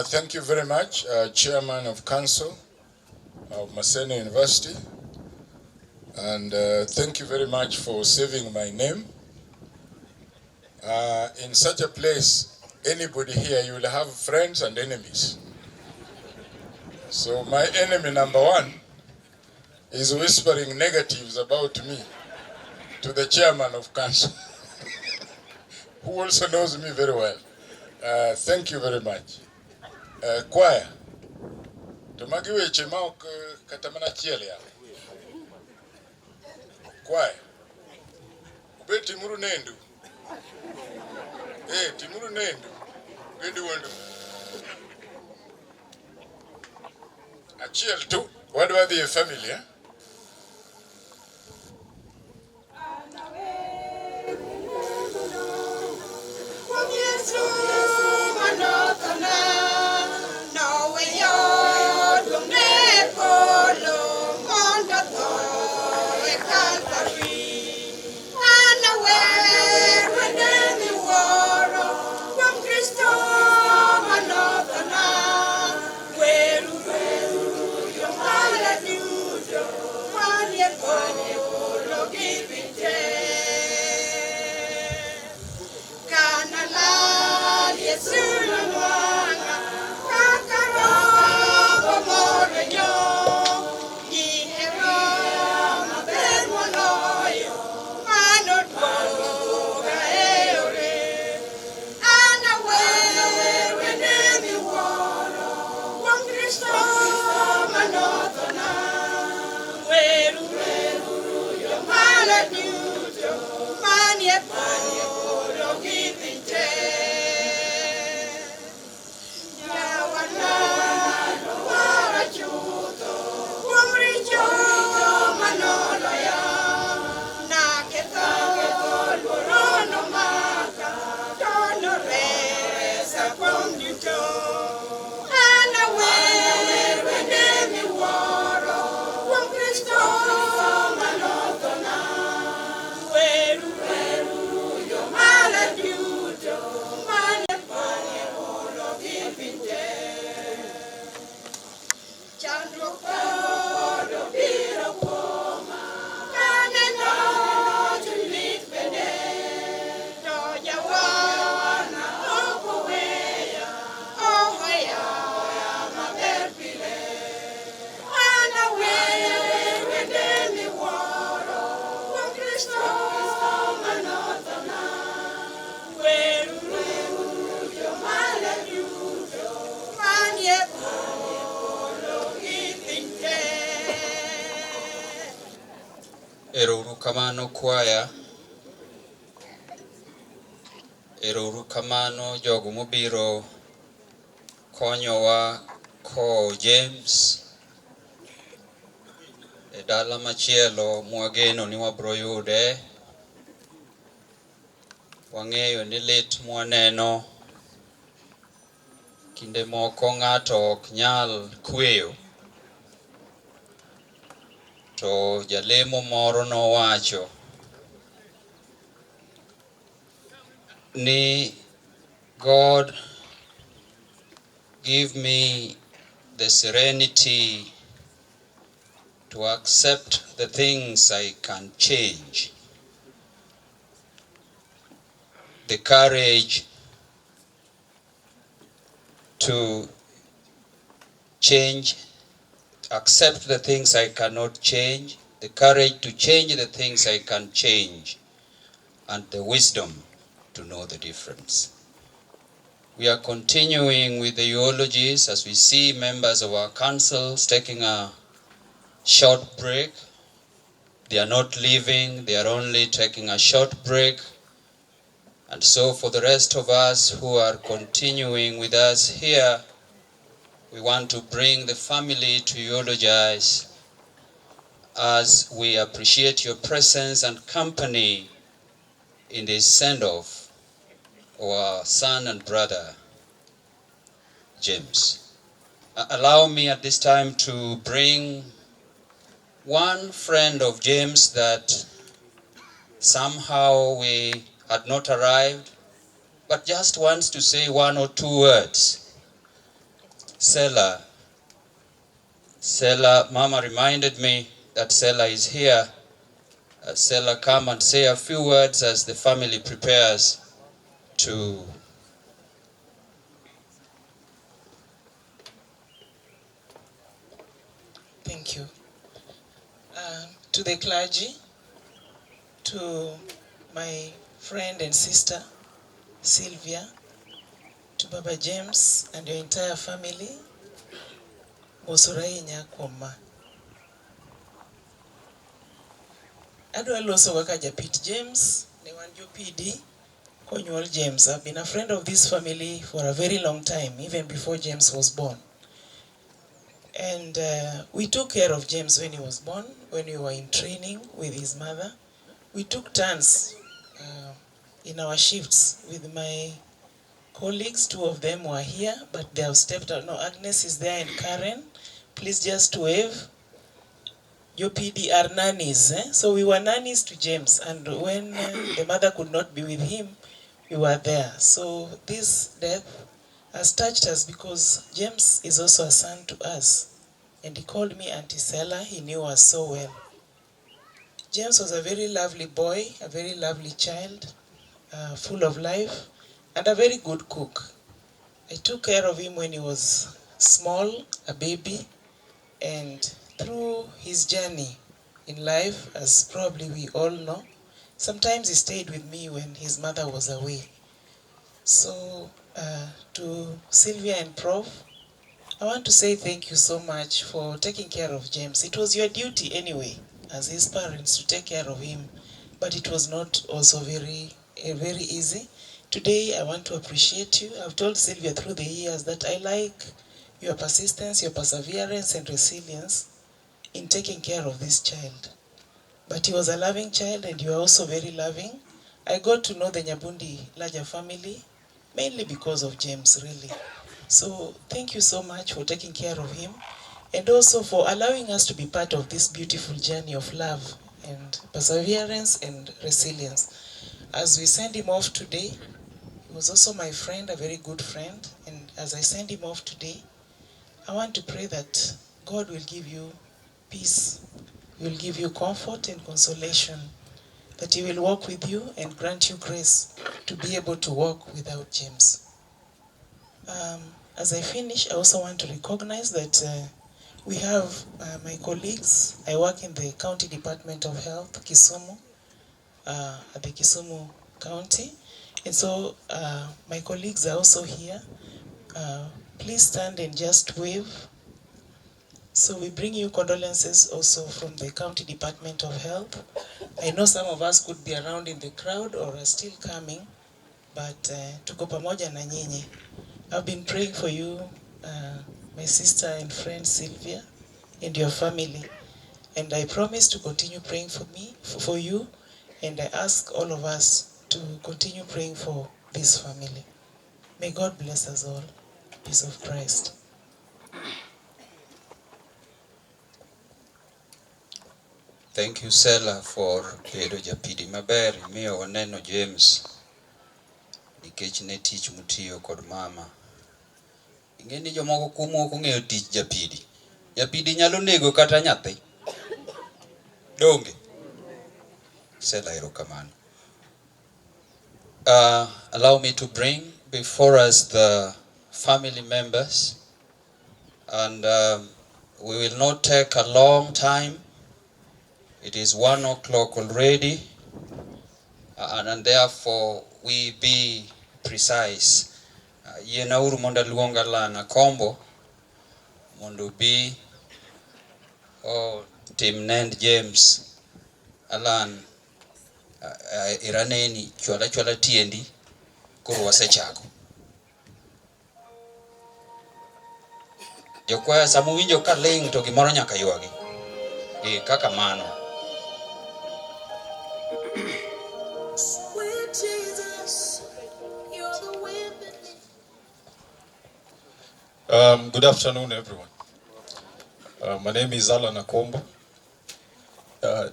Thank you very much, Chairman of Council of Maseno University, and thank you very much for saving my name. In such a place, anybody here, you will have friends and enemies. So my enemy number one is whispering negatives about me to the Chairman of Council, who also knows me very well. Thank you very much. Choir, tumagiwe chemaok katamana chiele ya. Choir, ube timuru nendu. Timuru nendu. Gedu wandu. Achiel tu, what about the family, eh? Kana Erokamano kwaya. Erokamano jogo mobiro konyowa ko James e dala machielo mwageno ni wabro yude. Wang'eyo ni lit mwaneno kinde moko ng'ato ok nyal kweyo. To jalemo moro nowacho ni God give me the serenity to accept the things I can change, the courage to change, accept the things I cannot change, the courage to change the things I can change, and the wisdom to know the difference. We are continuing with the eulogies as we see members of our councils taking a short break. They are not leaving, they are only taking a short break. And so for the rest of us who are continuing with us here, we want to bring the family to eulogize as we appreciate your presence and company in this send-off of our son and brother, James. Allow me at this time to bring one friend of James that somehow we had not arrived, but just wants to say one or two words. Sela, Mama reminded me that Sela is here. Sela, come and say a few words as the family prepares to Thank you. To the clergy, to my friend and sister, Sylvia, to Baba James and your entire family, Mosurai Nyakwoma. Adwa loso kaka japit James, ne wan jo PD, konyuol James. I've been a friend of this family for a very long time, even before James was born. And we took care of James when he was born, when we were in training with his mother. We took turns in our shifts with my colleagues. Two of them were here, but they have stepped out. No, Agnes is there and Karen. Please just wave. Your PD are nannies. So we were nannies to James, and when the mother could not be with him, we were there. So this death has touched us because James is also a son to us. And he called me Auntie Sela. He knew us so well. James was a very lovely boy, a very lovely child, full of life, and a very good cook. I took care of him when he was small, a baby, and through his journey in life, as probably we all know, sometimes he stayed with me when his mother was away. So to Sylvia and Prof, I want to say thank you so much for taking care of James. It was your duty anyway, as his parents, to take care of him, but it was not also very easy. Today, I want to appreciate you. I've told Sylvia through the years that I like your persistence, your perseverance, and resilience in taking care of this child. But he was a loving child, and you are also very loving. I got to know the Nyabundi larger family, mainly because of James, really. So thank you so much for taking care of him, and also for allowing us to be part of this beautiful journey of love and perseverance and resilience. As we send him off today, he was also my friend, a very good friend, and as I send him off today, I want to pray that God will give you peace, He will give you comfort and consolation, that He will walk with you and grant you grace to be able to walk without James. As I finish, I also want to recognize that we have my colleagues. I work in the County Department of Health, Kisumu, at the Kisumu County. And so my colleagues are also here. Please stand and just wave. So we bring you condolences also from the County Department of Health. I know some of us could be around in the crowd or are still coming, but tuko pamoja na nyinyi. I've been praying for you, my sister and friend Sylvia, and your family. And I promise to continue praying for you, and I ask all of us to continue praying for this family. May God bless us all. Peace of Christ. Thank you, Sela, for bedo japidi maber. Miyo waneno James nikech ne tich mutiyo kod mama. Ing'eni jomoko kumo ok ong'eyo tich japidi. Japidi nyalo nego kata nyathi. Donge? Sela erokamano. Allow me to bring before us the family members, and we will not take a long time. It is 1 o'clock already, and therefore we be precise. Yenauru monda luonga lana kombo mondo bi Tim Nend James Alan iraneni chwala tiendi koro wasechako. Jokwaya samu winjo ka ling to gimoro nyaka ywagi. Kaka mano. Good afternoon, everyone. My name is Alan Akombo.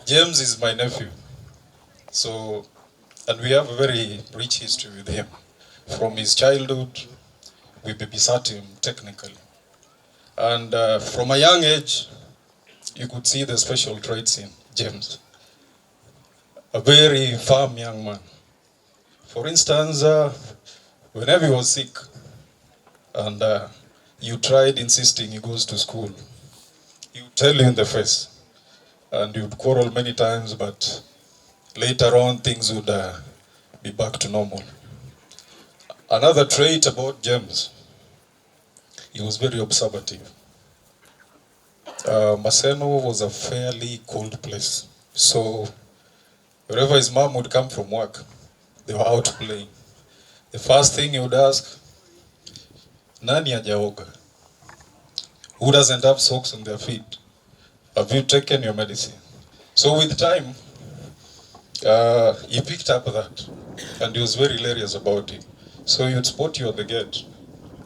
James is my nephew. So, and we have a very rich history with him. From his childhood, we babysat him technically. And from a young age, you could see the special traits in James. A very firm young man. For instance, whenever he was sick, and you tried insisting he goes to school, he would tell you in the face. And you would quarrel many times, but later on things would be back to normal. Another trait about James, he was very observative. Maseno was a fairly cold place. So wherever his mom would come from work, they were out playing. The first thing he would ask, Nani hajaoga? Who doesn't have socks on their feet? Have you taken your medicine? So with time, he picked up that, and he was very hilarious about it. So he would spot you at the gate.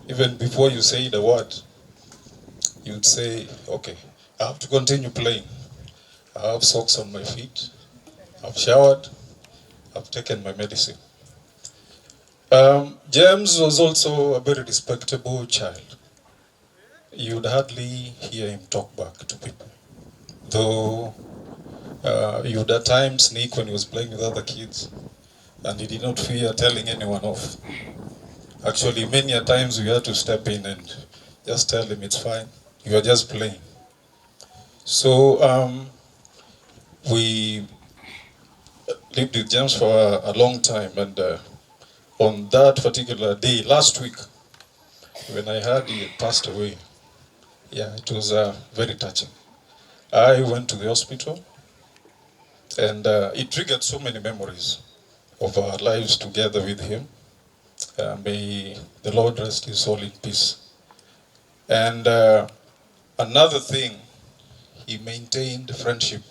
Even before you say the word, he would say, okay, I have to continue playing. I have socks on my feet. I've showered. I've taken my medicine. James was also a very respectable child. You would hardly hear him talk back to people. Though you would at times sneak when he was playing with other kids, and he did not fear telling anyone off. Actually, many a times we had to step in and just tell him it's fine, you are just playing. So we lived with James for a long time, and on that particular day, last week, when I heard he had passed away, it was very touching. I went to the hospital, and it triggered so many memories of our lives together with him. May the Lord rest his soul in peace. And another thing, he maintained friendship.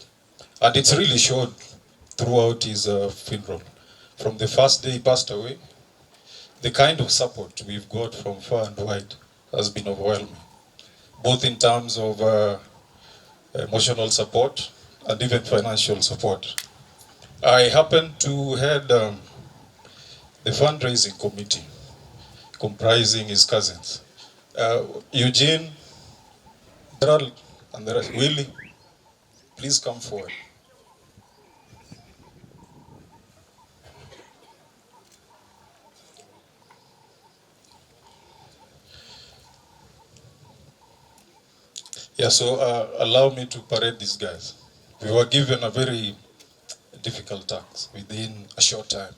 And it's really showed throughout his funeral. From the first day he passed away, the kind of support we've got from far and wide has been overwhelming, both in terms of emotional support and even financial support. I happened to head the fundraising committee comprising his cousins. Eugene, Gerald, and the rest. Willie, please come forward. So allow me to parade these guys. We were given a very difficult task within a short time,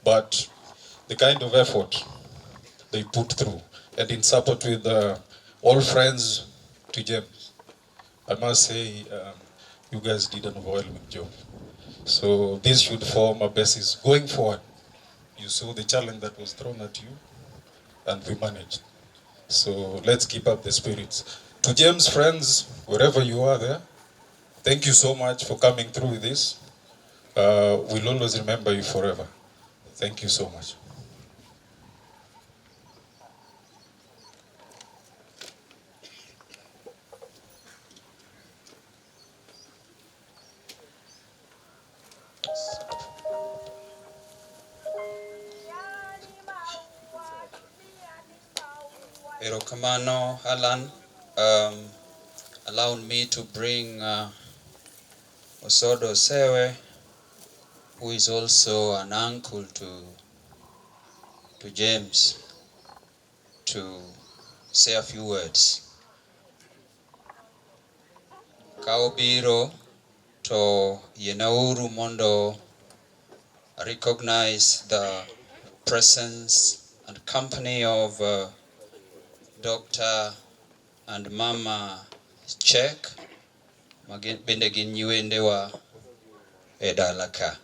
but the kind of effort they put through, and in support with all friends to James, I must say you guys did an overwhelming job. So this should form a basis going forward. You saw the challenge that was thrown at you, and we managed. So let's keep up the spirits. To James' friends, wherever you are there, thank you so much for coming through with this. We'll always remember you forever. Thank you so much. Erokamano, Alan, allowed me to bring Osodo Sewe, who is also an uncle to James, to say a few words. Kaobiro to Yenauru Mondo recognize the presence and company of Dr. and Mama Check, bende gin nywendewa e dala ka.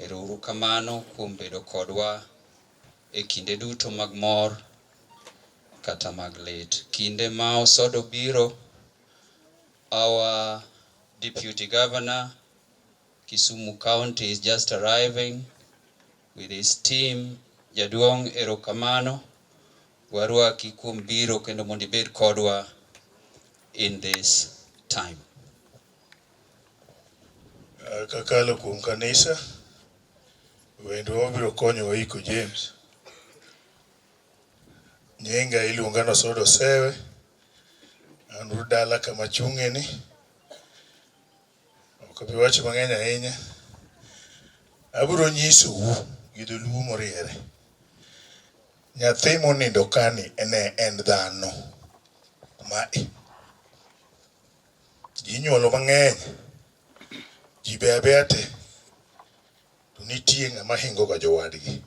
Erouru kamano kuom bedo kodwa e kinde duto mag mor kata mag lit. Kinde ma Osodo biro, our Deputy Governor, Kisumu County, is just arriving with his team. Jaduong erokamano, warwaki kuom biro kendo mondo ibed kodwa in this time. Kakalo kuom kanisa, wendo wabiro konyowa iko James. Nyinga iluonga ni Osodo Sewe, an dala kama chung'e ni. Ok abi wacho mang'eny ahinya. Abiro nyisou gi dholuo moriere. Nyathi monindo kani en dhano. Mae. Ji nyuolo mang'eny. Ji be abeya te. To nitie ng'ama hingo ga jowadgi.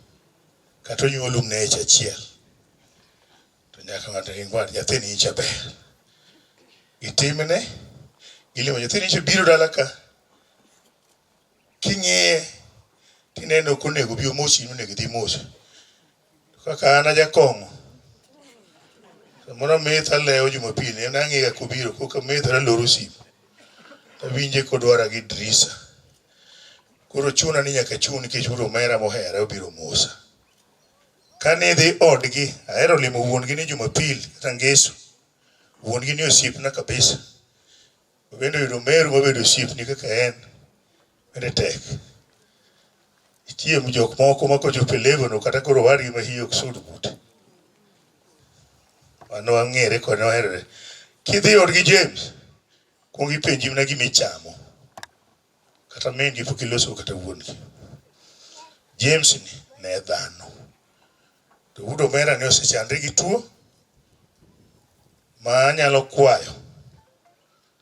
Kata onyuolu mnech achiel. To nyaka ng'ato hing wad nyathini icha ber. Itimne, ilimo nyathini icha biro dala ka. King'iye, tineno konego bi omosi, onego idhi mosi. Kaka an ajakong'o. Samoro mitha lewo Jumapili, en ang'ega kobiro, koka mitha aloro simu. Awinje kodwara gi drisa. Koro chuna ni nyaka chun nikech uro mera mohera obiro mosa. Kane dhi odgi, ahero limo wuongi ni Jumapili, kata ngeso. Wuongi ni osiepna kabisa. Wendo yudo meru mabedo osiepni kaka en. Bende tek. Itie jok moko ma kochopo e level no kata koro wadgi ma hiye ok sud bute. Mano ang'ere kod noherore. Kidhi odgi James, kuong ipenji mana gima ichamo. Kata mengi pok iloso kata wuongi. James ni ne dhano. To Udo Mera ne osechandre gi tuo ma anyalo kwayo.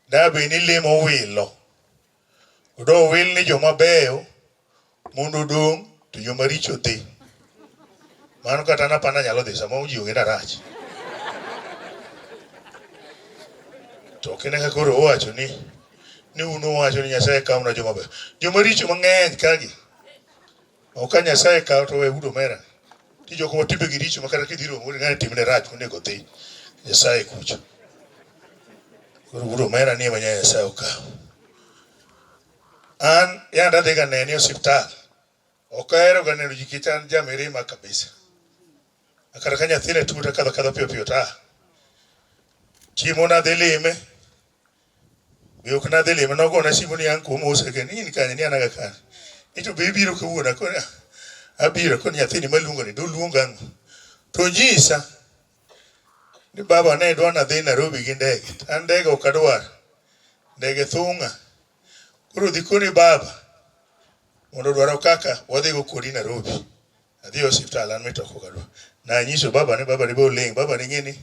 Dabe ni limo wilo. Udo wil ni joma beyo mondo dong to joma richo dhi. Mano kata napanda nyalo dhi sama uji onge rach. To kene ka koro owacho ni uno wacho ni Nyasaye kawo na joma beyo. Joma richo mang'eny kagi. Ok Nyasaye kawo to we Udo Mera. Ti joko timbe gi richo makata kidhi romo ng'ani timne rach monego dhi. Nyasaye kucho. Koro Udo Mera ni ema Nyasaye okawo. An yanda dhiga nene osiptal. Ok ahero ga neno ji kech an jamirima kabisa. Kata ka nyathine tuo to kadho piyo piyo ta. Chiemo nadhi lime. Be ok nadhi lime, nogona simu ni an komose kendo in kanye ni anaga kanye. Ito be ibiro kawuono koni abiro koni nyathini maluongo ni doluonga ang'o. To nyisa ni baba ne dwa nadhi Nairobi gi ndege. An ndege ok adwar. Ndege thung'a. Koro dhi koni baba mondo dwaro kaka wadhi go kodi Nairobi. Adhi osiptal an mitoko kadwa. Na nyiso baba ni be oleng. Baba ni ng'eni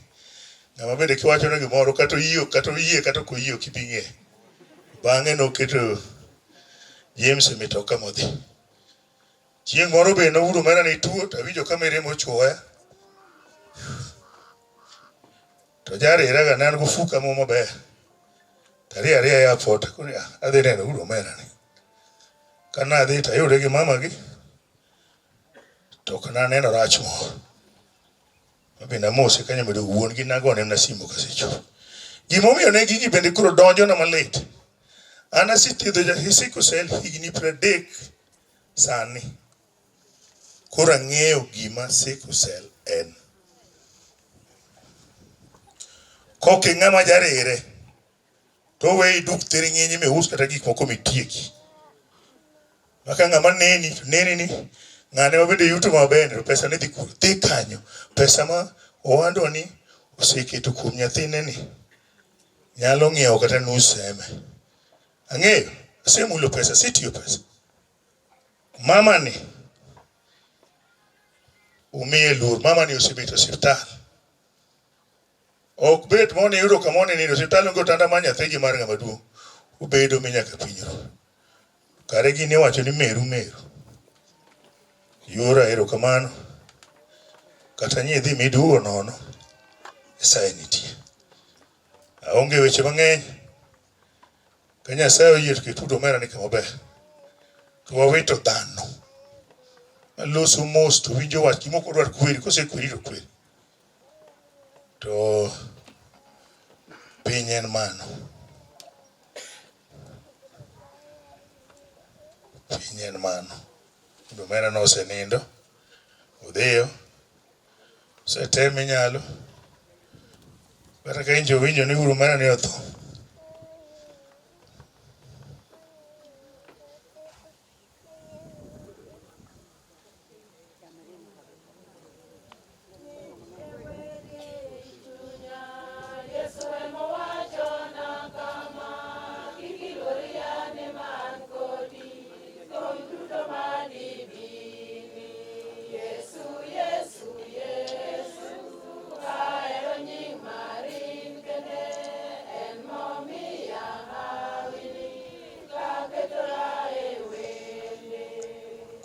ng'ama bende kiwacho na gimoro kata oyie kata ok oyie ok ibi ng'e. Bang'e noketo James e mitoka modhi. Chieng' moro be no Udo Mera ni tuo to awinjo ka mirima ochuoya. To jarira ga nan go fuka mo maber. Tari ya airport koni adhi neno Udo Mera ni. Kana dhi tayude gi mama gi. To kana neno rach mo. Mabina mose kanya medo wuon gi nagone na simu kasecho. Gimomiyo ne gigi bende kuro donjo na malit. An asithiedho sickle cell higni 30 sani. Koro ang'eyo gima sickle cell en. Koke ng'ama jarere. To we duk teri ng'enye me us kata gik moko mitieki. Maka ng'ama neni ni ng'ane mabende yuto maber pesa ne dhi kuro. Dhi kanyo. Pesa ma owando ni oseketo kuom nyathine ni. Nyalo ng'iewo kata nus seme. Ang'eyo. Asemulo pesa. Sitiyo pesa. Mama ni. Umiye lur. Mama ni osibet osiptal. Ok bet moni yudo kamoni ni osiptal ngo tanda ma nyathigi mar ng'ama duong'. Ubedo minyaka pinyro. Kare gini wacho ni meru. Yora ero kamano. Kata nyidhi midugo nono. Esaye nitie. Aonge weche mang'eny. Ka Nyasaye oyie kitudo mera ni kama ber. To wawito dhano. Aloso mos to winjo wach kimoko dwar kweri kose kweri to kweri. To piny en mano. Piny en mano. Domera no osenindo. Odhiyo. Seteme nyalo. Kata ka injo winjo ni Domera ni otho.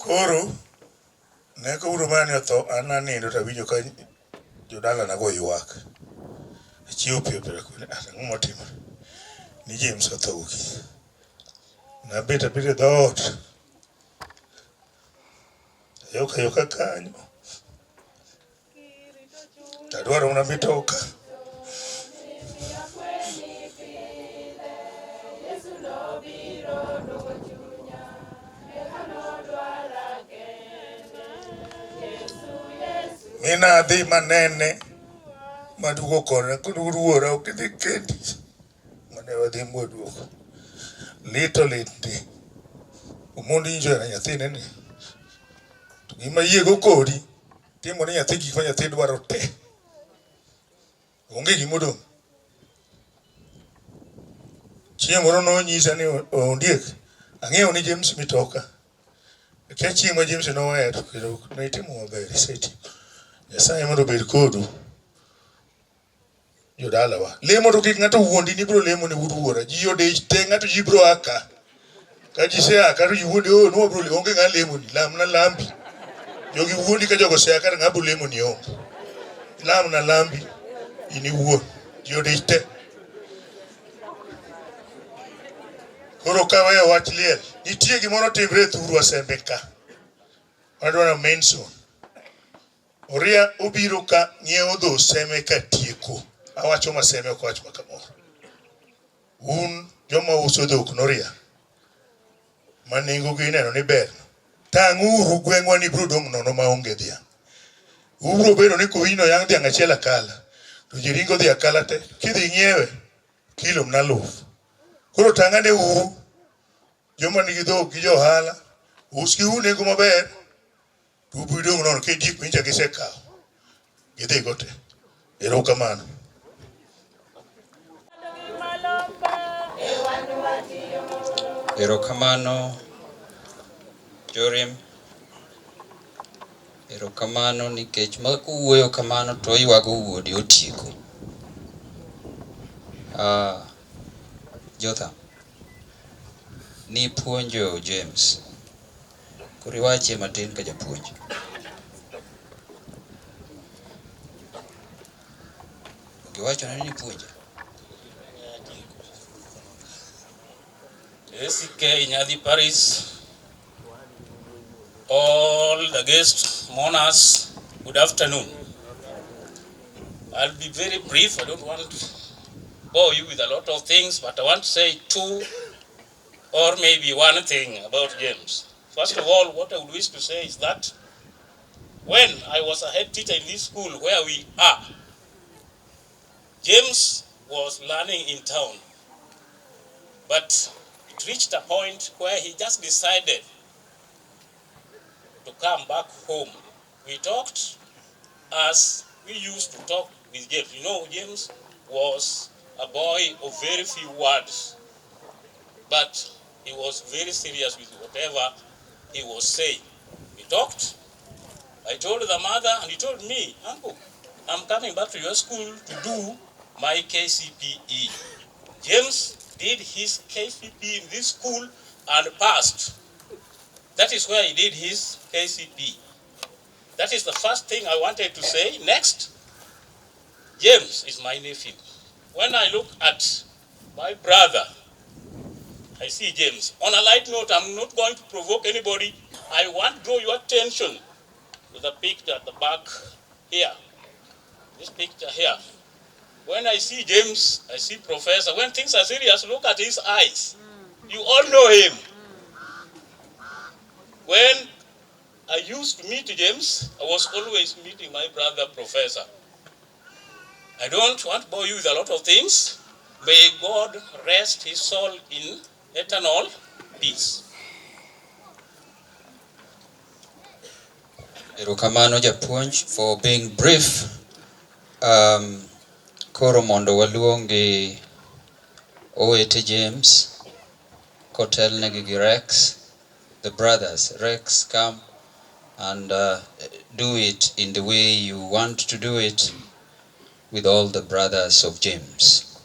Koro neko Domera ni otho an anindo to winjo ka jodala na go ywak. Achiew piyo kule ang'o motimore. Ni James otho gokinyi. Nabet e dhoot. Ayoka kanyo. Tadwaro mana mitoka. Mina adhi manene madugo kona kuduruora ok dhi kendi. Mane wadhi mwaduoko. Lito liti. Omondi injo na nyathine ni. To gima yiego kodi. Timo ni nyathi gik ma nyathi dwaro te. Onge gimodong'. Chieng' moro nonyisa ni ondiek. Ang'eyo ni James mitoka. Kia chieng' ma James nowero kendo ne itimo maber iseti. Nyasaye mondo obed kodu. Jodalawa. Lemo to kik ng'ato wuondi ni bro lemo ni wuora. Ji odech te ng'ato ji bro aka. Ka ji se aka to ji wuondi no bro lemo. Onge ng'a lemo ni. Lamna lambi. Jogi wuondi ka jogo se aka ng'a bro lemo ni onge. Lamna lambi. Ini wuon. Ji odech te. Koro kawe wach liel. Nitie gimoro timre thuru asembe ka. Wadwana mention. Oria obiro ka ng'iewo dho seme ka tieko. Awacho maseme ok wach makamoro. Joma uso dhok noria. Manengo gi neno ni ber. Tang'uru gweng'wa ni bro dong' nono maonge dhiang'. Ubro bedo ni kowino yang' dhiang' achiel akala. To ji ringo dhi akala te. Kidhi ng'iewe. Kilo mna luf. Koro tang'ane uru. Joma nigi dhok gi johala. Uski nengo maber. To ubro dong' nono ke dik minja gisekawo. Gidhi gote. Erokamano. Erokamano Jorim. Erokamano nikech makuwuoyo kamano to oywago wuodi otieko. Jotham. Ni puonjo James. Koro iwache matin ka japuonj. Giwacho ni puonja. SK Nyadhi Paris all the guests, mourners, good afternoon. I'll be very brief. I don't want to bore you with a lot of things, but I want to say two or maybe one thing about James. First of all, what I would wish to say is that when I was a head teacher in this school where we are, James was learning in town, but it reached a point where he just decided to come back home. We talked as we used to talk with James. You know, James was a boy of very few words, but he was very serious with whatever he was saying. We talked. I told the mother, and he told me, Uncle, I'm coming back to your school to do my KCPE. James did his KCPE in this school and passed. That is where he did his KCPE. That is the first thing I wanted to say. Next, James is my nephew. When I look at my brother, I see James. On a light note, I'm not going to provoke anybody. I want to draw your attention to the picture at the back here. This picture here. When I see James, I see Professor. When things are serious, look at his eyes. You all know him. When I used to meet James, I was always meeting my brother Professor. I don't want to bore you with a lot of things. May God rest his soul in eternal peace. Erokamano japuonj for being brief. Koro mondo waluongi Owete James, kotel negi gi Rex, the brothers. Rex, come and do it in the way you want to do it with all the brothers of James.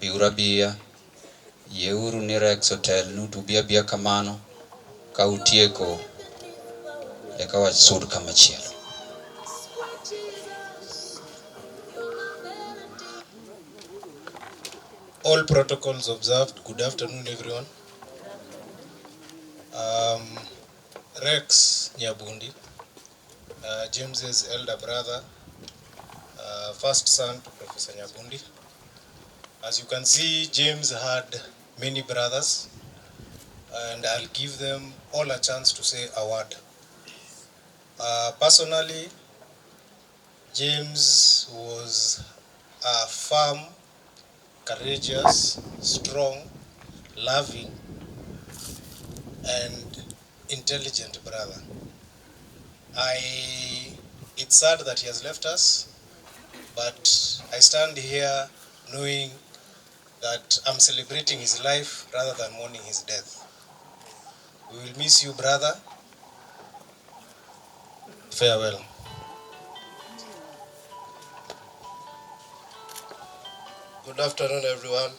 Biura bia, yeuru ni Rex hotel nu tu bia bia kamano, ka utieko, eka wasud kamachielo. All protocols observed. Good afternoon, everyone. Rex Nyabundi, James's elder brother, first son to Professor Nyabundi. As you can see, James had many brothers, and I'll give them all a chance to say a word. Personally, James was a firm, courageous, strong, loving, and intelligent brother. It's sad that he has left us, but I stand here knowing that I'm celebrating his life rather than mourning his death. We will miss you, brother. Farewell. Good afternoon, everyone.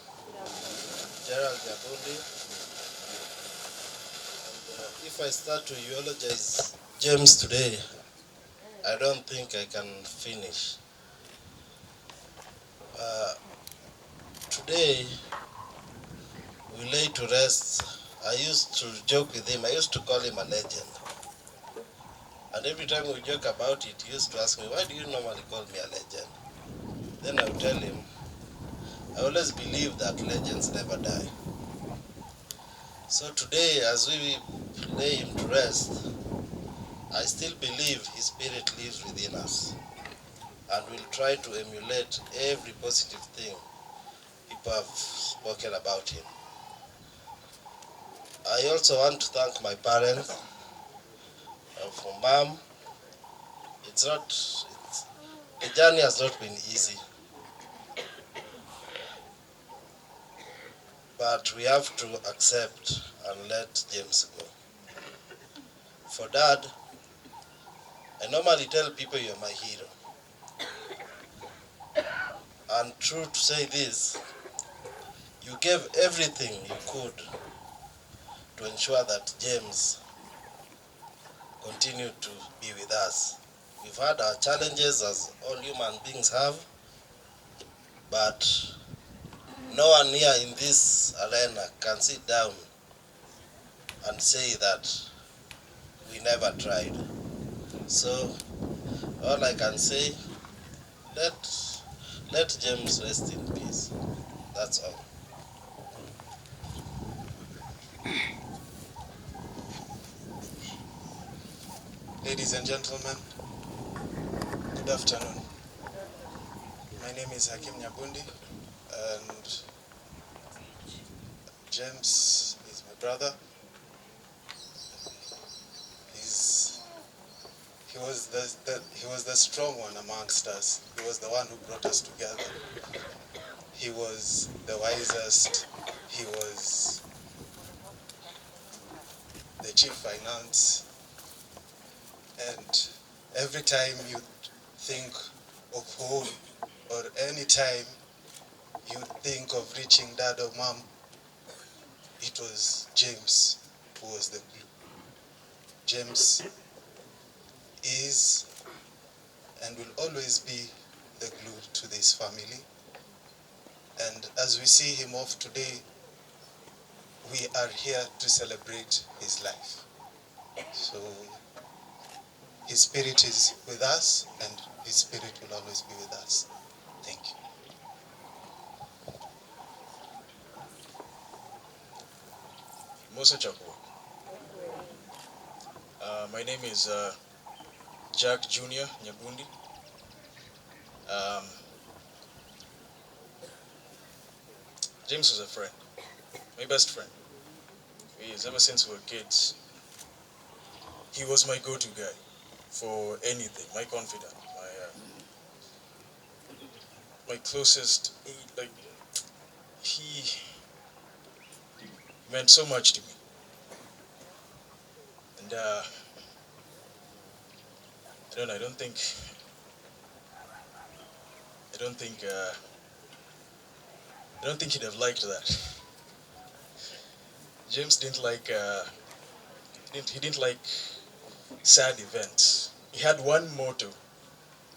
Gerald Nyabundi. If I start to eulogize James today, I don't think I can finish. Today, we lay to rest. I used to joke with him. I used to call him a legend. And every time we joke about it, he used to ask me, why do you normally call me a legend? Then I would tell him, I always believe that legends never die. So today, as we lay him to rest, I still believe his spirit lives within us, and we'll try to emulate every positive thing people have spoken about him. I also want to thank my parents. For Mom, the journey has not been easy, but we have to accept and let James go. For Dad, I normally tell people you're my hero. And true to say this, you gave everything you could to ensure that James continued to be with us. We've had our challenges as all human beings have, but no one here in this arena can sit down and say that we never tried. So all I can say, let James rest in peace. That's all. Ladies and gentlemen, good afternoon. My name is Hakim Nyabundi, and James is my brother. He was the strong one amongst us. He was the one who brought us together. He was the wisest. He was the chief finance. And every time you think of home, or any time you think of reaching dad or mom, it was James who was the glue. James is and will always be the glue to this family. And as we see him off today, we are here to celebrate his life. So his spirit is with us, and his spirit will always be with us. Thank you. Musa Chakwa. My name is Jack Jr. Nyabundi. James was a friend, my best friend. Ever since we were kids, he was my go-to guy for anything, my confidant, my closest, he meant so much to me. And I don't think he'd have liked that. James didn't like he didn't like sad events. He had one motto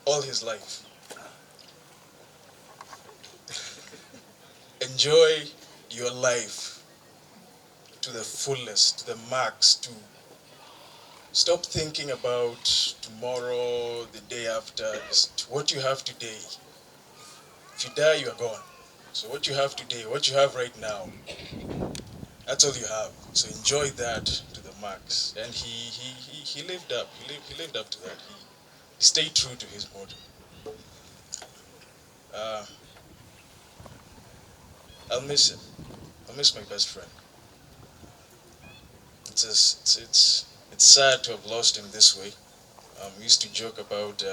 all his life: enjoy your life to the fullest, to the max, to stop thinking about tomorrow, the day after, just what you have today. If you die, you are gone. So what you have today, what you have right now, that's all you have. So enjoy that to the max. And he lived up. He lived up to that. He stayed true to his motto. I'll miss him. I'll miss my best friend. It's sad to have lost him this way. We used to joke about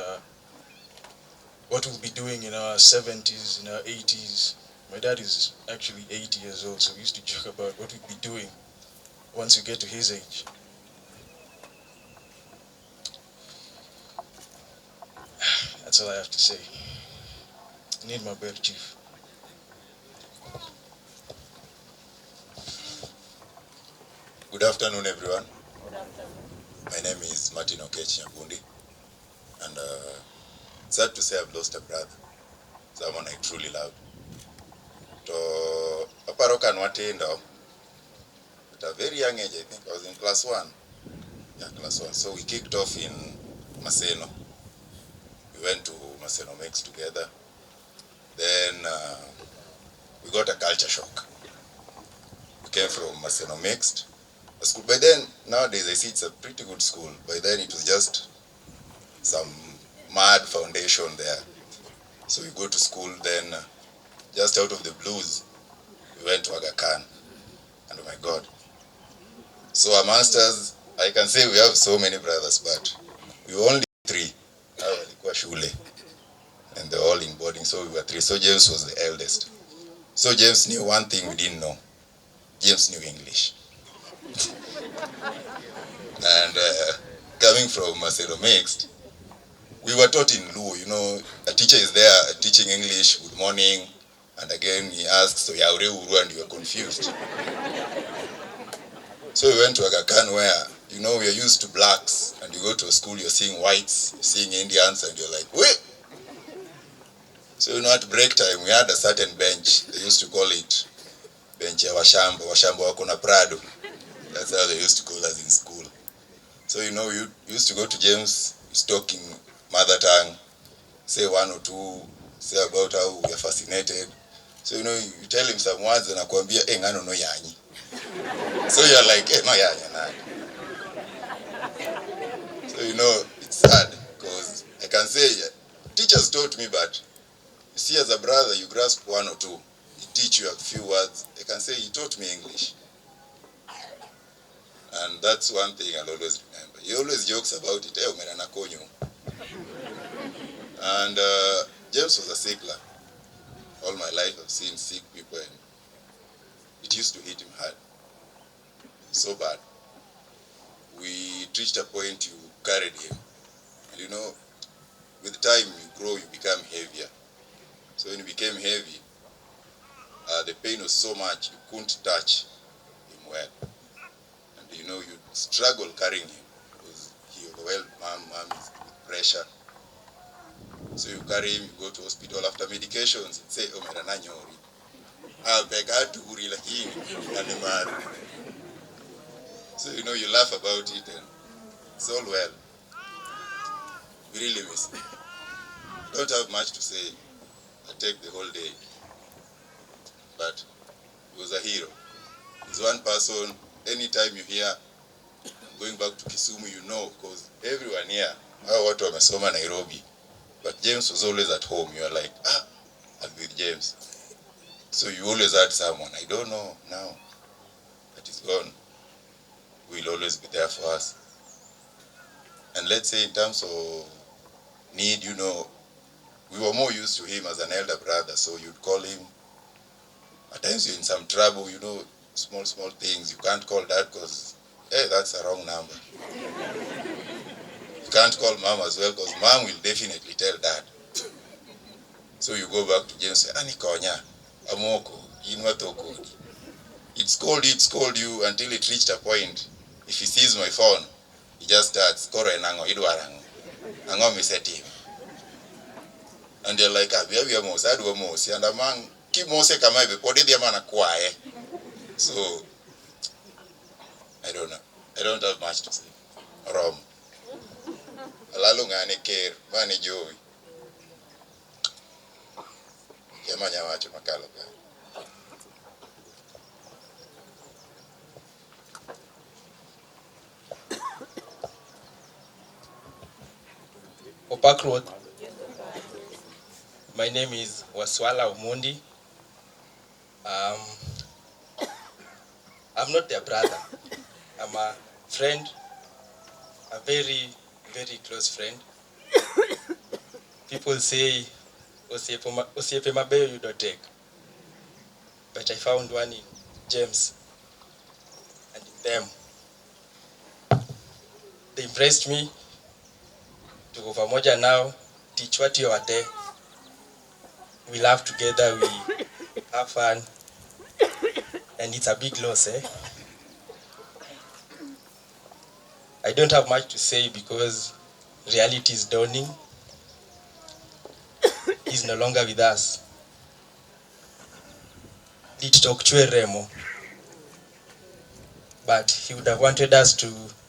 what we'll be doing in our 70s, in our 80s. My dad is actually 80 years old, so we used to joke about what we'd be doing once we get to his age. That's all I have to say. Need my belt, Chief. Good afternoon, everyone. My name is Martin Okech Nyabundi, and sad to say I've lost a brother, someone I truly loved. To aparo kan watindo, at a very young age, I think I was in class 1. Yeah, class 1. So we kicked off in Maseno. We went to Maseno Mix together. Then we got a culture shock. We came from Maseno Mixed. School. By then, nowadays I see it's a pretty good school. By then it was just some mad foundation there. So we go to school, then just out of the blues, we went to Aga Khan. And oh my God. So amongst us, I can say we have so many brothers, but we were only 3. Walikuwa shule. And they're all in boarding, so we were 3. So James was the eldest. So James knew one thing we didn't know. James knew English. And coming from Maseno Mixed, we were taught in Luo, you know, a teacher is there teaching English, good morning, and again he asks, so yaure uru, and you are confused. So we went to Aga Khan where, you know, we are used to blacks, and you go to a school, you're seeing whites, you're seeing Indians, and you're like, wait! So you know, at break time, we had a certain bench, they used to call it bench ya Washambo wako na Prado. That's how they used to call us in school. So you know, you used to go to James, he's talking mother tongue, say one or two, say about how we are fascinated. So you know, you tell him some words and akwambia, ngano no yanyi. So you're like, no yanyi na. So you know, it's sad because I can say teachers taught me, but you see, as a brother, you grasp one or two. He teach you a few words. I can say he taught me English. And that's one thing I'll always remember. He always jokes about it. And James was a sickler. All my life I've seen sick people and it used to hit him hard. So bad. We reached a point you carried him. And you know, with time you grow, you become heavier. So when you became heavy, the pain was so much you couldn't touch him well. And you know, you struggle carrying him because he overwhelmed mom with pressure. So you carry him, you go to hospital after medications and say, oh, merana nyori. I'll beg to uri lakini, animal. So you know, you laugh about it and it's all well. We really miss him. Don't have much to say. I take the whole day. But he was a hero. He's one person, anytime you hear, I'm going back to Kisumu, you know, because everyone here, hao watu wamesoma Nairobi. But James was always at home. You are like, I'm with James. So you always had someone. I don't know now, but he's gone. Will always be there for us. And let's say in terms of need, you know, we were more used to him as an elder brother. So you'd call him. At times you're in some trouble, you know, small things. You can't call that because, hey, that's the wrong number. You can't call mom as well because mom will definitely tell dad. So you go back to James and say, Anikonya, Amoko, Inwatoko. It's called you until it reached a point. If he sees my phone, he just starts, Koro enango, idwarango. Ango mi set him. And they're like, we have mos, I do mos. And among, keep mose kama ibe, podi the man akwae. So, I don't know. I don't have much to say. Rom. Alalo ngane care, mani joy. Kema nyawacho makalo ka. Opak Road. My name is Waswala Omondi. I'm not their brother. I'm a friend, a very, very close friend. People say, Osiepe Mabeyo you don't take. But I found one in James and in them. They impressed me. To go pamoja now, teach what you are there. We laugh together, we have fun. And it's a big loss, eh? I don't have much to say because reality is dawning. He's no longer with us. Did talk to Remo. But he would have wanted us to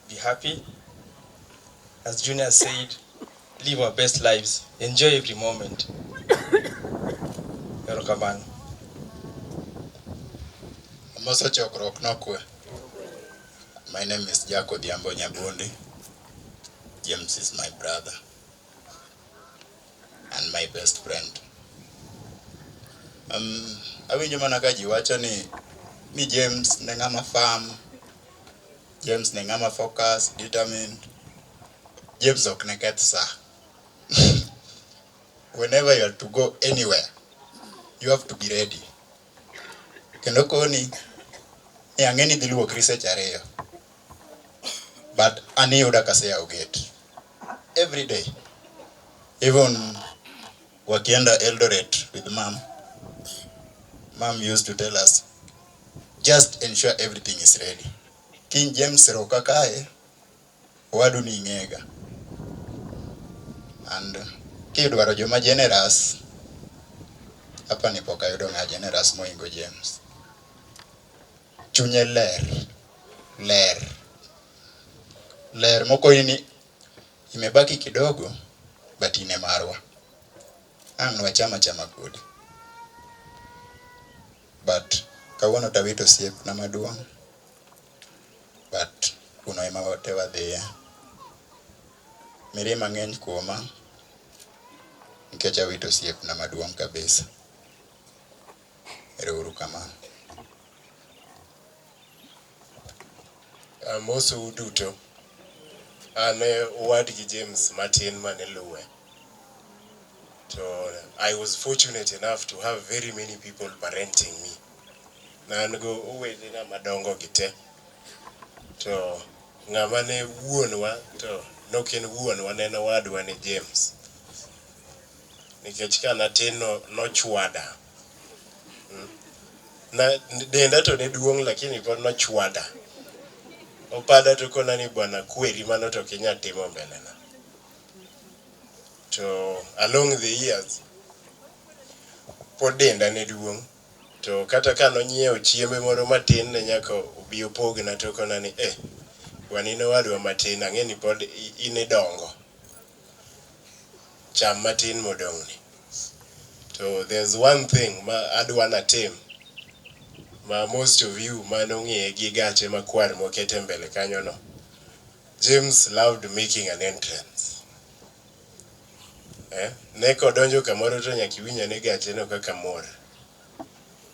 be happy. As Junior said, live our best lives. Enjoy every moment. Welcome. My name is Nyabundi. James is my brother and my best friend. Awinjo mana ka ji wacho ni James ne ng'ama farm, James ne ng'ama focus, determined. James ok ne keth sa. Whenever you are to go anywhere, you have to be ready. Kendo koni ang'eni dhi luokri seche ariyo. But aniyuda ka say get every day. Even wakienda Eldoret with mom used to tell us, just ensure everything is ready. King James roka kae, wadu ni ng'ega. And kidwaro joma generous, hapa ni poka yudo ng'a generous moingo James. Chunye ler, ler moko ini imebaki kidogo but ine marwa ang wachama chama kodi but kawuono tawito osiep na maduong' but kuno ema wate wadhiye mirima ng'eny kuoma nikech awito osiep na maduong' kabisa. Erouru kamano. Amoso uduto. Ane owadgi James matin mane luwe. So I was fortunate enough to have very many people parenting me. Na an go owetena madongo gite. To ng'ama ne wuonwa to noken wuonwa ne owadwa ne James. Nikech kana tin nochwada. Na denda to ne duong' lakini pod nochwada. Opada to kona ni bwana kweri mano to kinya timo mbelena. To along the years pod denda ne duong'. To kata ka nonyiewo chiembe moro matin ne nyaka obi opogna to kona ni wanino wadwa matin ang'eni pod ine dongo. Cham matin modong'ni. So there's one thing ma adwana tim. Ma most of you manong'eye gi gache makwar mokete mbele kanyo no. James loved making an entrance. Neko donjo kamoro to nyaki winya ne gache no kaka mor.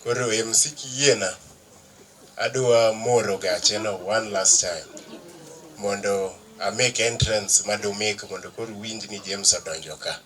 Koro MC kiyiena adwa moro gache no one last time. Mondo I make entrance mado make mondo koro winj ni James odonjo ka.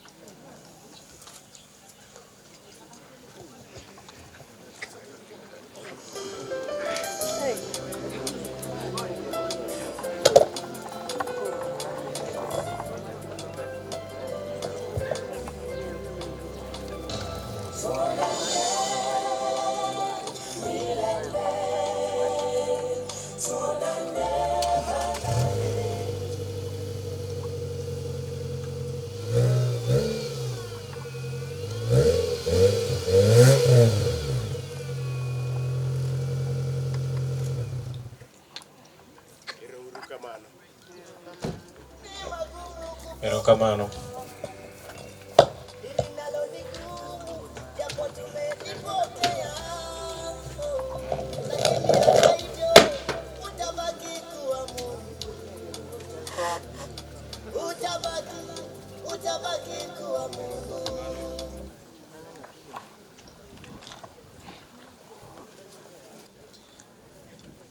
Erokamano.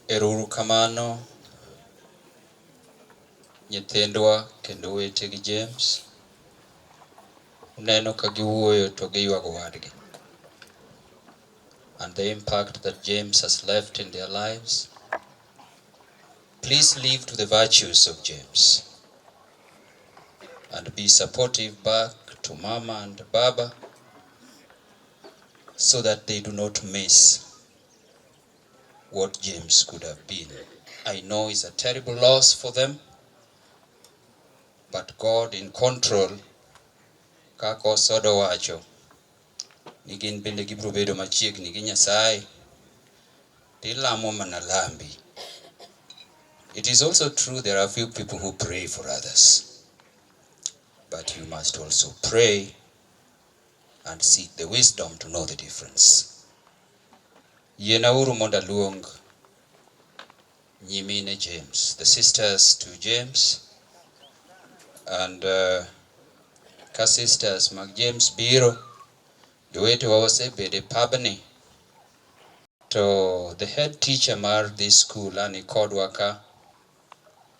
Erouru kamano nyithindwa kendo wetegi James. Uneno ka giwuoyo to giywago wadgi. And the impact that James has left in their lives. Please live to the virtues of James. And be supportive back to Mama and Baba so that they do not miss what James could have been. I know it's a terrible loss for them, but God in control. Kako sodo wacho ni gin bende gibiro bedo machiegni gi Nyasaye tilamo mana lambi. It is also true there are few people who pray for others, but you must also pray and seek the wisdom to know the difference. Yenauru mondo luong nyimine James, the sisters to James, and ka sisters mag James biro, jowete wa osebede pabni, to the head teacher mar this school ani kodwa ka,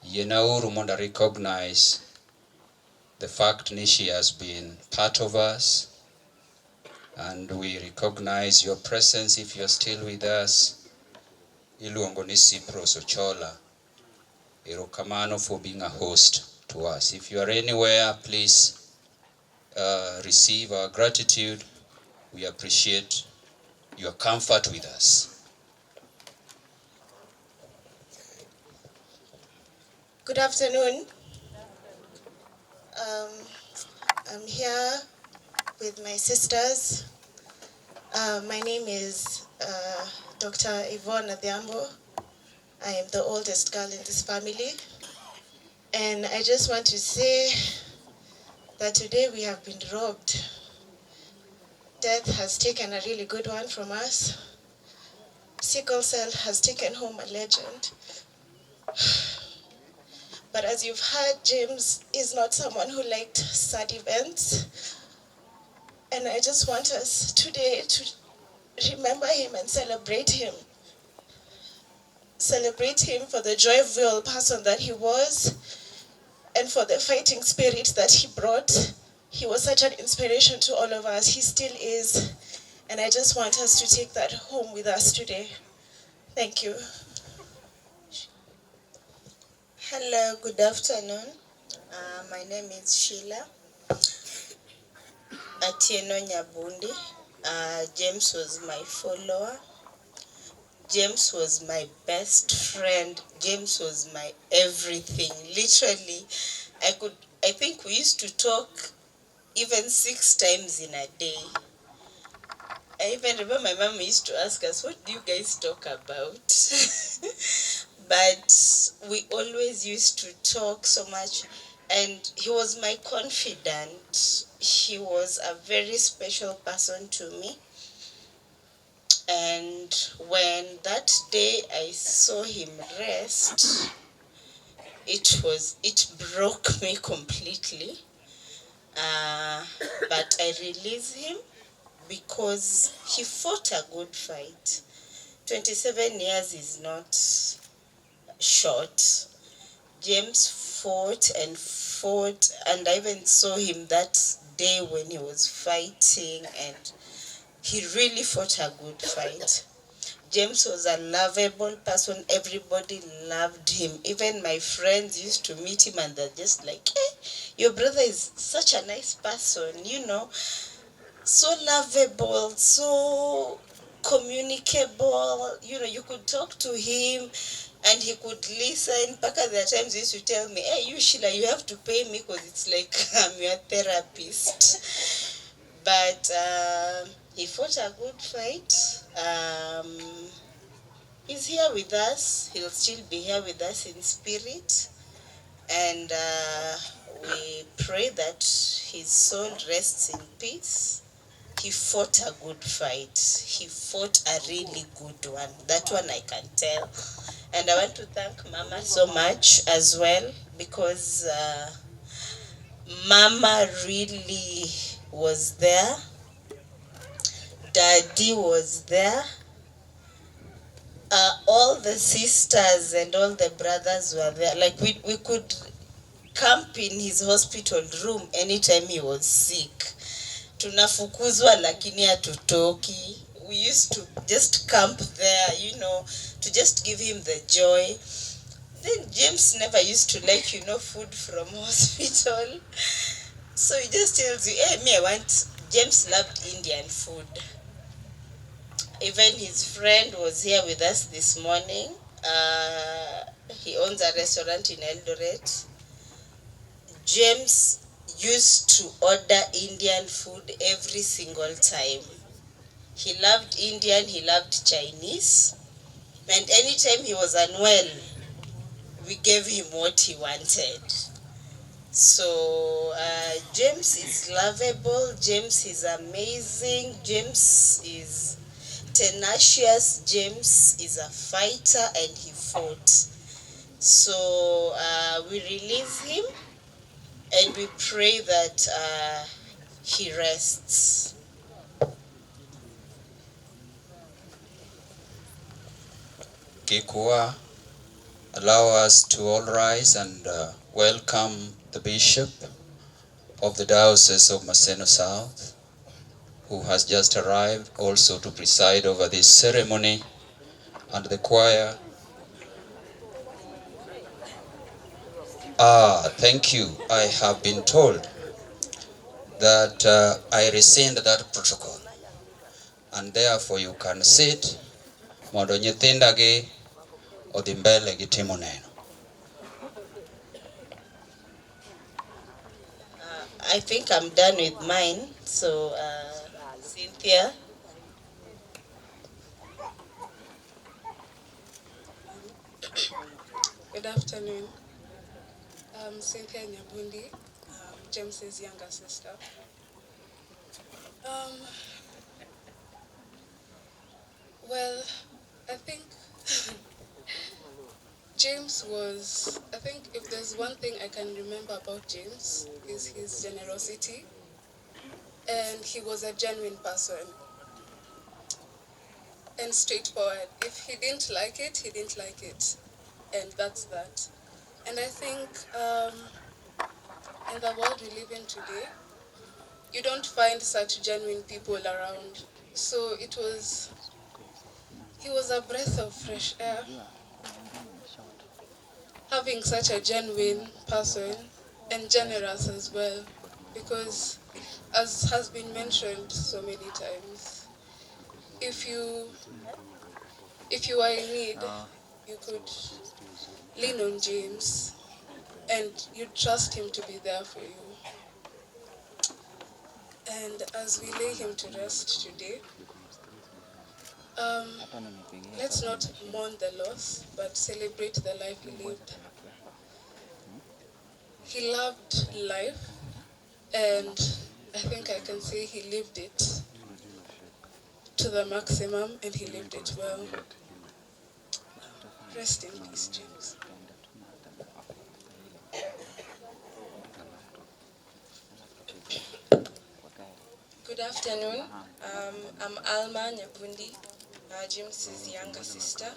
yenauru mondo recognize the fact that she has been part of us, and we recognize your presence if you're still with us. Iluongo ni Cyprus Ochola. Erokamano for being a host to us. If you are anywhere, please receive our gratitude. We appreciate your comfort with us. Good afternoon. I'm here with my sisters. My name is Dr. Yvonne Adhiambo. I am the oldest girl in this family. And I just want to say that today we have been robbed. Death has taken a really good one from us. Sickle cell has taken home a legend. But as you've heard, James is not someone who liked sad events. And I just want us today to remember him and celebrate him. Celebrate him for the joyful person that he was and for the fighting spirit that he brought. He was such an inspiration to all of us. He still is. And I just want us to take that home with us today. Thank you. Hello, good afternoon. My name is Sheila Atieno Nyabundi. James was my follower. James was my best friend. James was my everything. Literally, I think we used to talk even 6 times in a day. I even remember my mom used to ask us, what do you guys talk about? But we always used to talk so much, and he was my confidant. He was a very special person to me. And when that day I saw him rest, it broke me completely. But I released him because he fought a good fight. 27 years is not short. James fought and fought, and I even saw him that day when he was fighting, and he really fought a good fight. James was a lovable person. Everybody loved him. Even my friends used to meet him and they're just like, your brother is such a nice person, you know, so lovable, so communicable. You know, you could talk to him and he could listen. Paka there are times he used to tell me, hey, you Sheila, you have to pay me because it's like I'm your therapist. But he fought a good fight. He's here with us. He'll still be here with us in spirit. And we pray that his soul rests in peace. He fought a good fight. He fought a really good one. That one I can tell. And I want to thank Mama so much as well, because Mama really was there. Daddy was there. All the sisters and all the brothers were there. Like we could camp in his hospital room anytime he was sick. Tunafukuzwa lakini hatutoki. We used to just camp there, you know, to just give him the joy. Then James never used to like, food from hospital. So he just tells you, hey, me, I want, James loved Indian food. Even his friend was here with us this morning. He owns a restaurant in Eldoret. James used to order Indian food every single time. He loved Indian, he loved Chinese. And anytime he was unwell, we gave him what he wanted. So James is lovable, James is amazing, James is tenacious, James is a fighter, and he fought. So we release him and we pray that he rests. Kikua, allow us to all rise and welcome the Bishop of the Diocese of Maseno South, who has just arrived also to preside over this ceremony, and the choir. Thank you. I have been told that I rescind that protocol, and therefore you can sit. Mondo nyithinda gi odhi mbele gi timo neno. I think I'm done with mine. So, Cynthia. Good afternoon. I'm Cynthia Nyabundi, James's younger sister. Well, I think James was, I think if there's one thing I can remember about James is his generosity, and he was a genuine person and straightforward. If he didn't like it, he didn't like it, and that's that. And I think in the world we live in today, you don't find such genuine people around. So he was a breath of fresh air, having such a genuine person and generous as well, because as has been mentioned so many times, if you are in need, you could lean on James and you trust him to be there for you. And as we lay him to rest today, let's not mourn the loss, but celebrate the life he lived. He loved life, and I think I can say he lived it to the maximum, and he lived it well. Rest in peace, James. Good afternoon. I'm Alma Nyabundi, James's younger sister.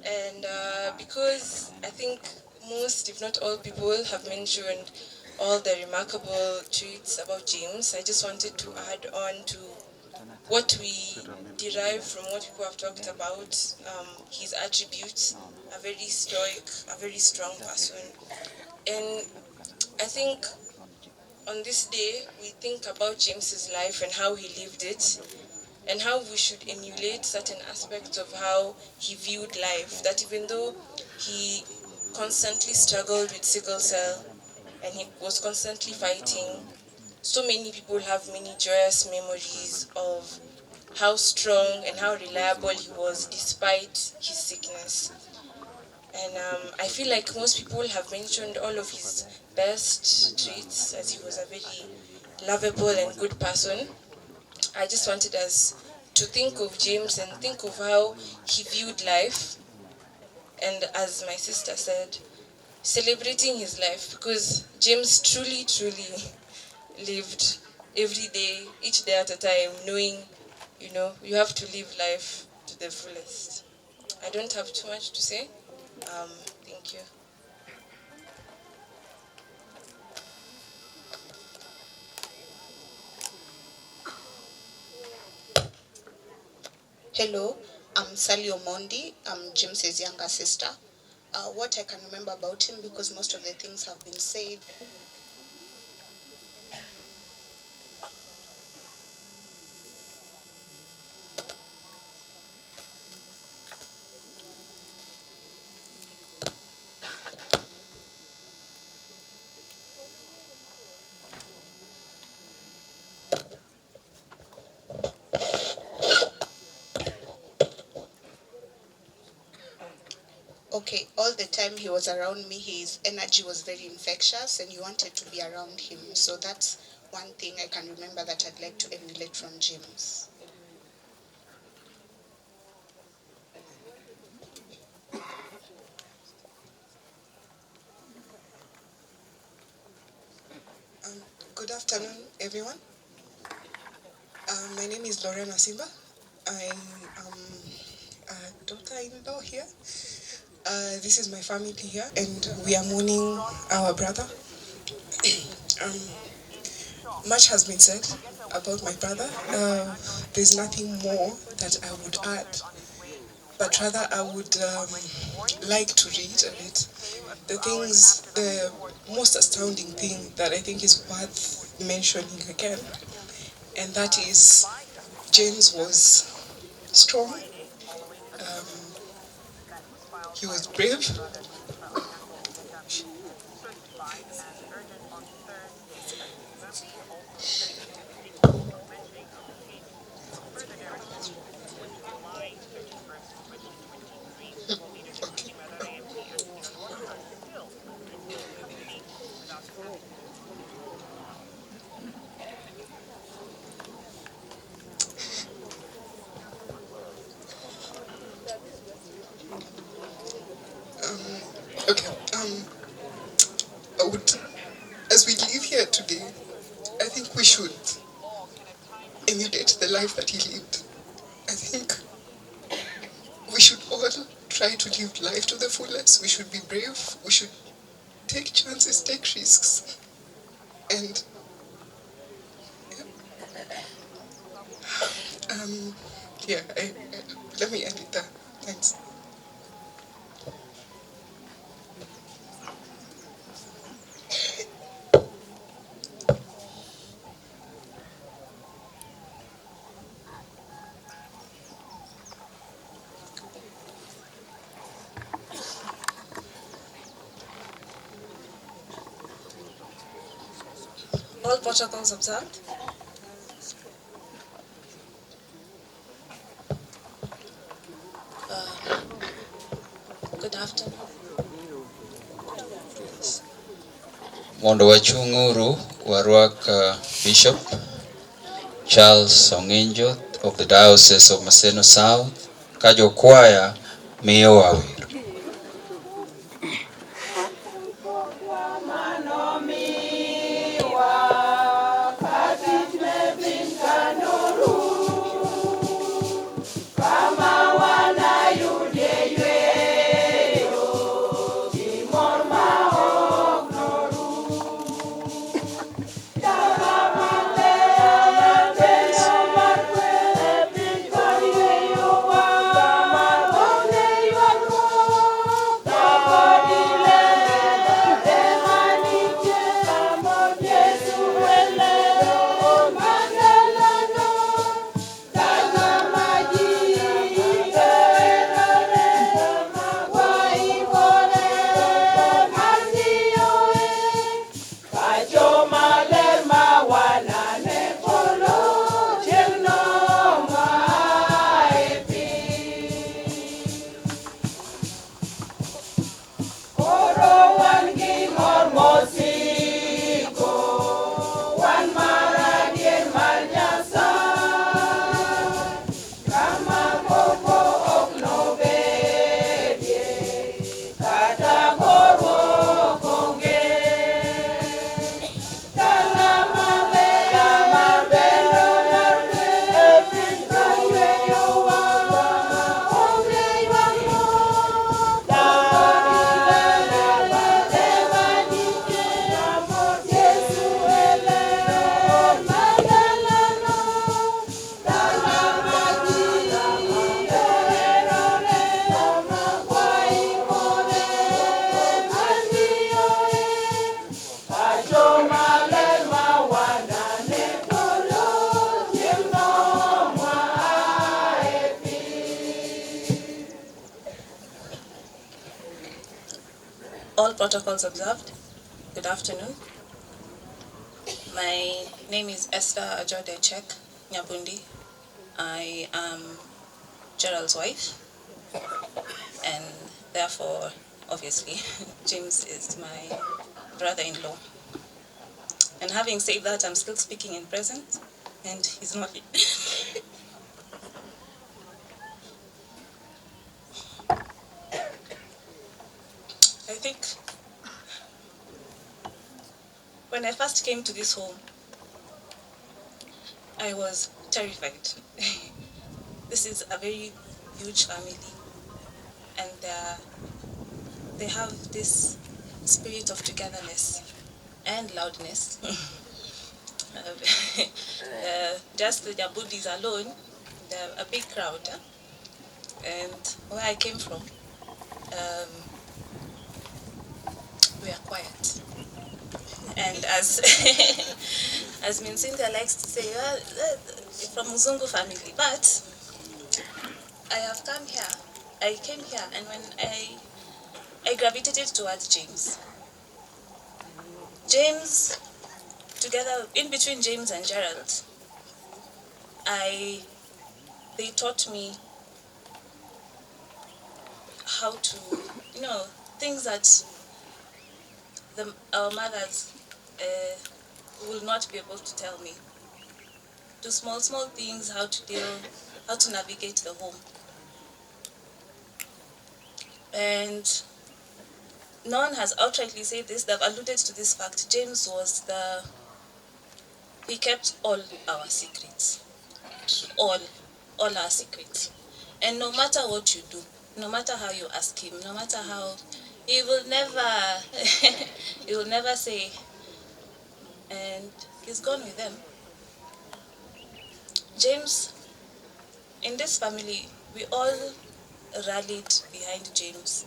And because I think most, if not all people, have mentioned all the remarkable traits about James, I just wanted to add on to what we derive from what people have talked about, his attributes, a very stoic, a very strong person. And I think on this day, we think about James's life and how he lived it, and how we should emulate certain aspects of how he viewed life. That even though he constantly struggled with sickle cell and he was constantly fighting, so many people have many joyous memories of how strong and how reliable he was despite his sickness. And I feel like most people have mentioned all of his best traits, as he was a very lovable and good person. I just wanted us to think of James and think of how he viewed life. And as my sister said, celebrating his life, because James truly, truly lived every day, each day at a time, knowing, you have to live life to the fullest. I don't have too much to say. Thank you. Hello, I'm Sally Omondi. I'm James's younger sister. What I can remember about him, because most of the things have been said. Okay, all the time he was around me, his energy was very infectious and you wanted to be around him. So that's one thing I can remember that I'd like to emulate from James. Good afternoon, everyone. My name is Lorena Simba. I am a daughter-in-law here. This is my family here, and we are mourning our brother. Much has been said about my brother. There's nothing more that I would add, but rather I would like to reiterate the most astounding thing that I think is worth mentioning again, and that is James was strong, he was brave, as we live here today, I think we should emulate the life that he lived. I think we should all try to live life to the fullest. We should be brave. We should take chances, take risks. And let me end it there. Thanks. All protocols observed. Good afternoon. Mondo wachung'uru warwak Bishop Charles Ong'injo of the Diocese of Maseno South ka jokwaya miyo wawer. All protocols observed. Good afternoon. My name is Esther Ajode Chek Nyabundi. I am Gerald's wife, and therefore, obviously, James is my brother-in-law. And having said that, I'm still speaking in present, and he's not here. I think when I first came to this home, I was terrified. This is a very huge family, and they have this spirit of togetherness and loudness. Just the Nyabundis alone, they're a big crowd. And where I came from, we are quiet. And as as Min Cynthia likes to say, well, from Muzungu family, but I have come here, I came here, and when I gravitated towards James. James, together, in between James and Gerald, they taught me how to, things that our mothers will not be able to tell me. Do small things, how to navigate the home. And no one has outrightly said this, they've alluded to this fact. James was he kept all our secrets. All our secrets. And no matter what you do, no matter how you ask him, no matter how, he will never, he will never say, and he's gone with them. James, in this family, we all rallied behind James.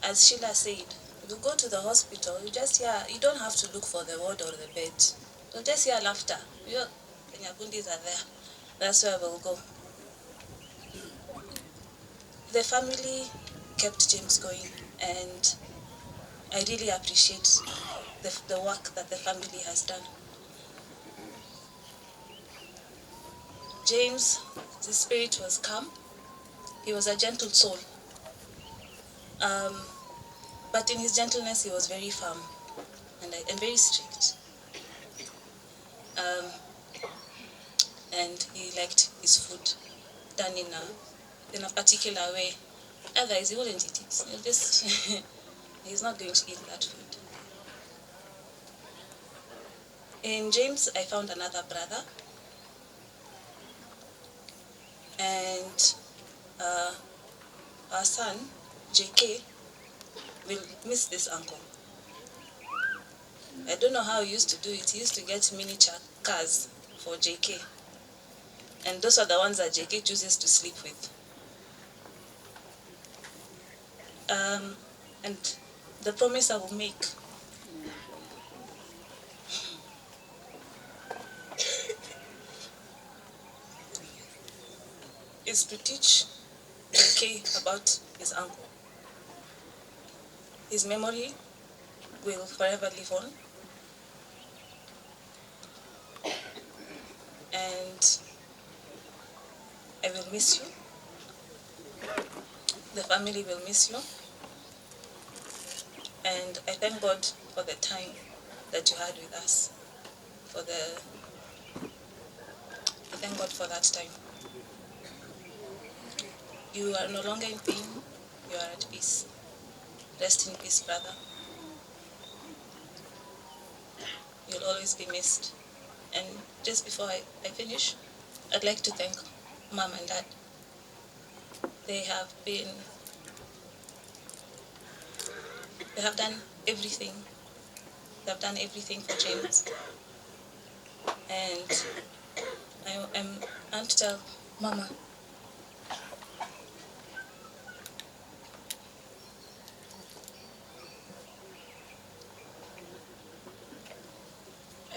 As Sheila said, you go to the hospital, you just hear, you don't have to look for the ward or the bed. You'll just hear laughter. The Nyabundis are there. That's where we'll go. The family kept James going, and I really appreciate the work that the family has done. James, his spirit was calm. He was a gentle soul. But in his gentleness, he was very firm and very strict. And he liked his food done in a particular way. Otherwise, he wouldn't eat it. He'll just he's not going to eat that food. In James, I found another brother, and our son, JK, will miss this uncle. I don't know how he used to do it. He used to get miniature cars for JK. And those are the ones that JK chooses to sleep with. And the promise I will make is to teach JK about his uncle. His memory will forever live on. And I will miss you. The family will miss you. And I thank God for the time that you had with us. I thank God for that time. You are no longer in pain. You are at peace. Rest in peace, brother. You'll always be missed. And just before I finish, I'd like to thank Mom and Dad. They have done everything. They have done everything for James. And I want to tell Mama,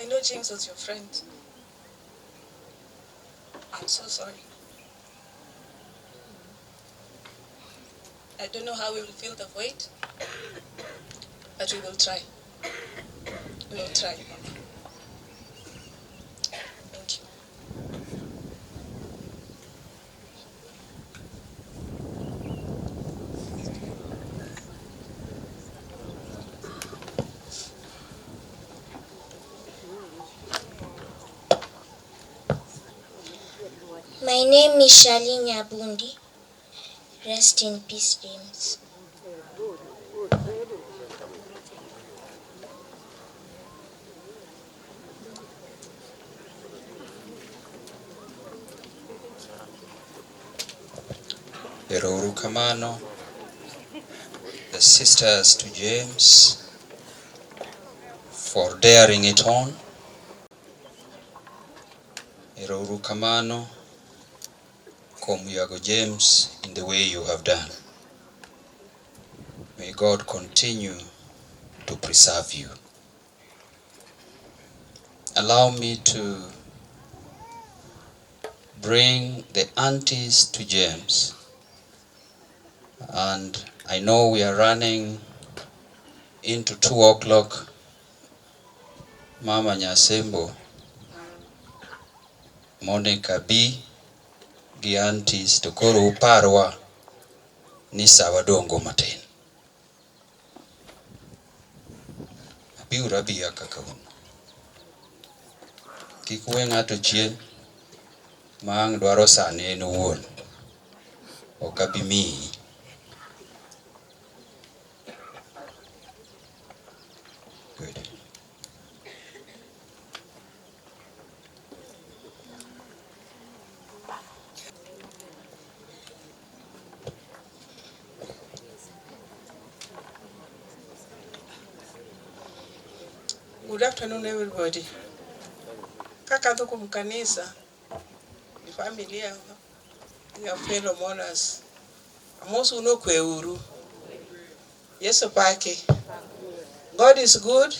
I know James was your friend. I'm so sorry. I don't know how we will fill the void, but we will try. We will try. Thank you. My name is Nyabundi. Rest in peace, James. Erouru kamano, the sisters to James, for daring it on. Erouru kamano, Komuyago James, in the way you have done. May God continue to preserve you. Allow me to bring the aunties to James. And I know we are running into 2 o'clock. Mama Nyasembo, Monica B, gi aunties to koro uparwa ni sawa dongo matin. Biura biya kaka uno. Kik we ng'ato chien ma ang' dwaro sane en owuon. Ok abi miyi. Good afternoon, everybody. Kakadho kum kanisa, the family, your fellow mourners. Amosu no kweuru. Yes, Opaki. God is good.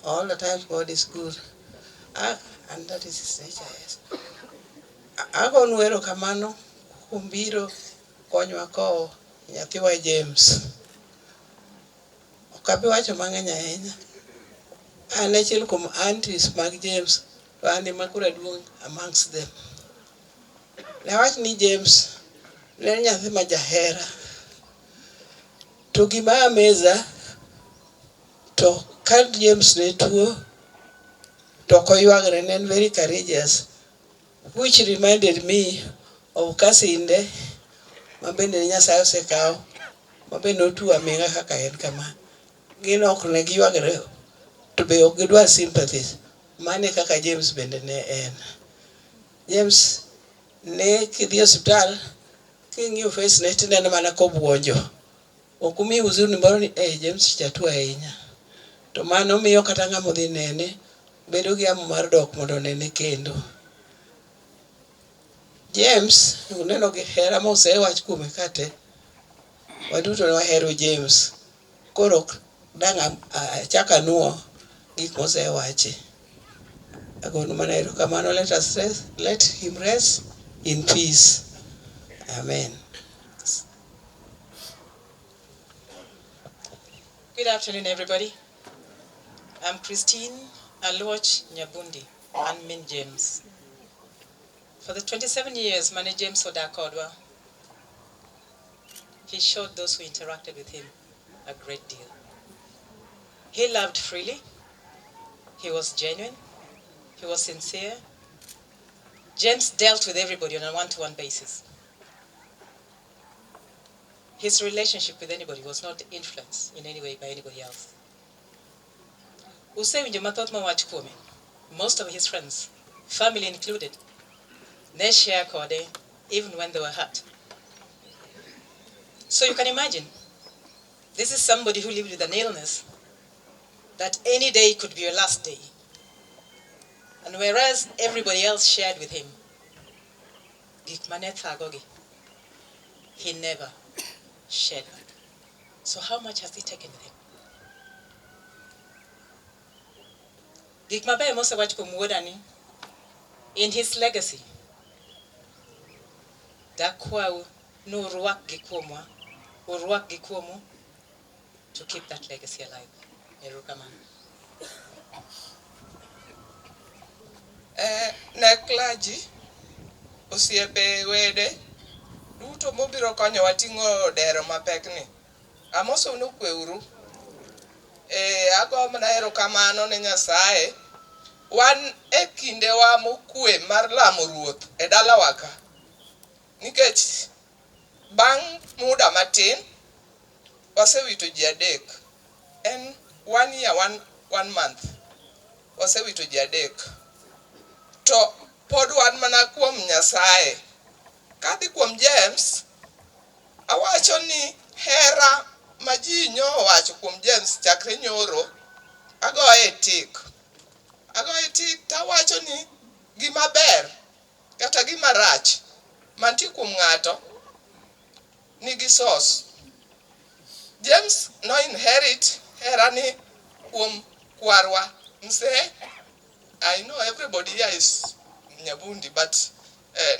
All the time God is good. And that is his nature, yes. Ako nuero kamano, kumbiro, konywa ko, nyathiwa James. Okabi wacho mang'eny ahinya. An achiel kuom aunties mag James, to an ema koro aduong' amongst them. Nawach ni James ne en nyathi ma jahera. To gima ameza, to ka James ne tuo, to koywagre, ne en very courageous, which reminded me of kasinde, mabende Nyasaye osekawo, mabende otuo aming'a kaka en kama. Gin ok ne giywagre, to be ok gidwar sympathies. Mane kaka James bende ne en. James ne kidhi e osiptal, king'iyo face ne tineno mana kobuonjo. Ok umiyi huzuni moro ni James cha tuo ahinya. To mano miyo kata ng'ama odhi nene bedo gi amo mar dok mondo nene kendo. James, uneno gi hera mosewach kuome kate. Waduto ne wahero James. Koro dang' achak anuo gik mosewachi. Agonu mana erokamano. Let him rest in peace. Amen. Good afternoon, everybody. I'm Christine Aluoch Nyabundi, and Min James. For the 27 years, Mane James Odakodwa, he showed those who interacted with him a great deal. He loved freely, he was genuine, he was sincere. James dealt with everybody on a one-to-one basis. His relationship with anybody was not influenced in any way by anybody else. Most of his friends, family included, they share Kode even when they were hurt. So you can imagine, this is somebody who lived with an illness that any day could be your last day. And whereas everybody else shared with him, he never shared that. So how much has he taken with him? In his legacy, Dakwau no ruak gikwomwa, uruak gikwomo, to keep that legacy alive. Ne clergy, osiepe wede, duto mobiro konyowa ting'o dero mapekni. Amoso unu kweuru. Ago mana erokamano ne Nyasaye. Wan e kindewa mokwe mar lamo Ruoth e dalawa ka. Nikech bang' muda matin, wasewito ji adek. En 1 year, 1 month. Wasewito ji adek. To pod wan mana kuom Nyasaye. Kadhi kuom James, awacho ni hera ma ji nyowacho kuom James chakre nyoro, agoye tik. Agoye tik tawacho ni gima ber kata gima rach mantie kuom ng'ato nigi source. James no inherit hera ni kuom kwarwa. Mse, I know everybody here is Nyabundi, but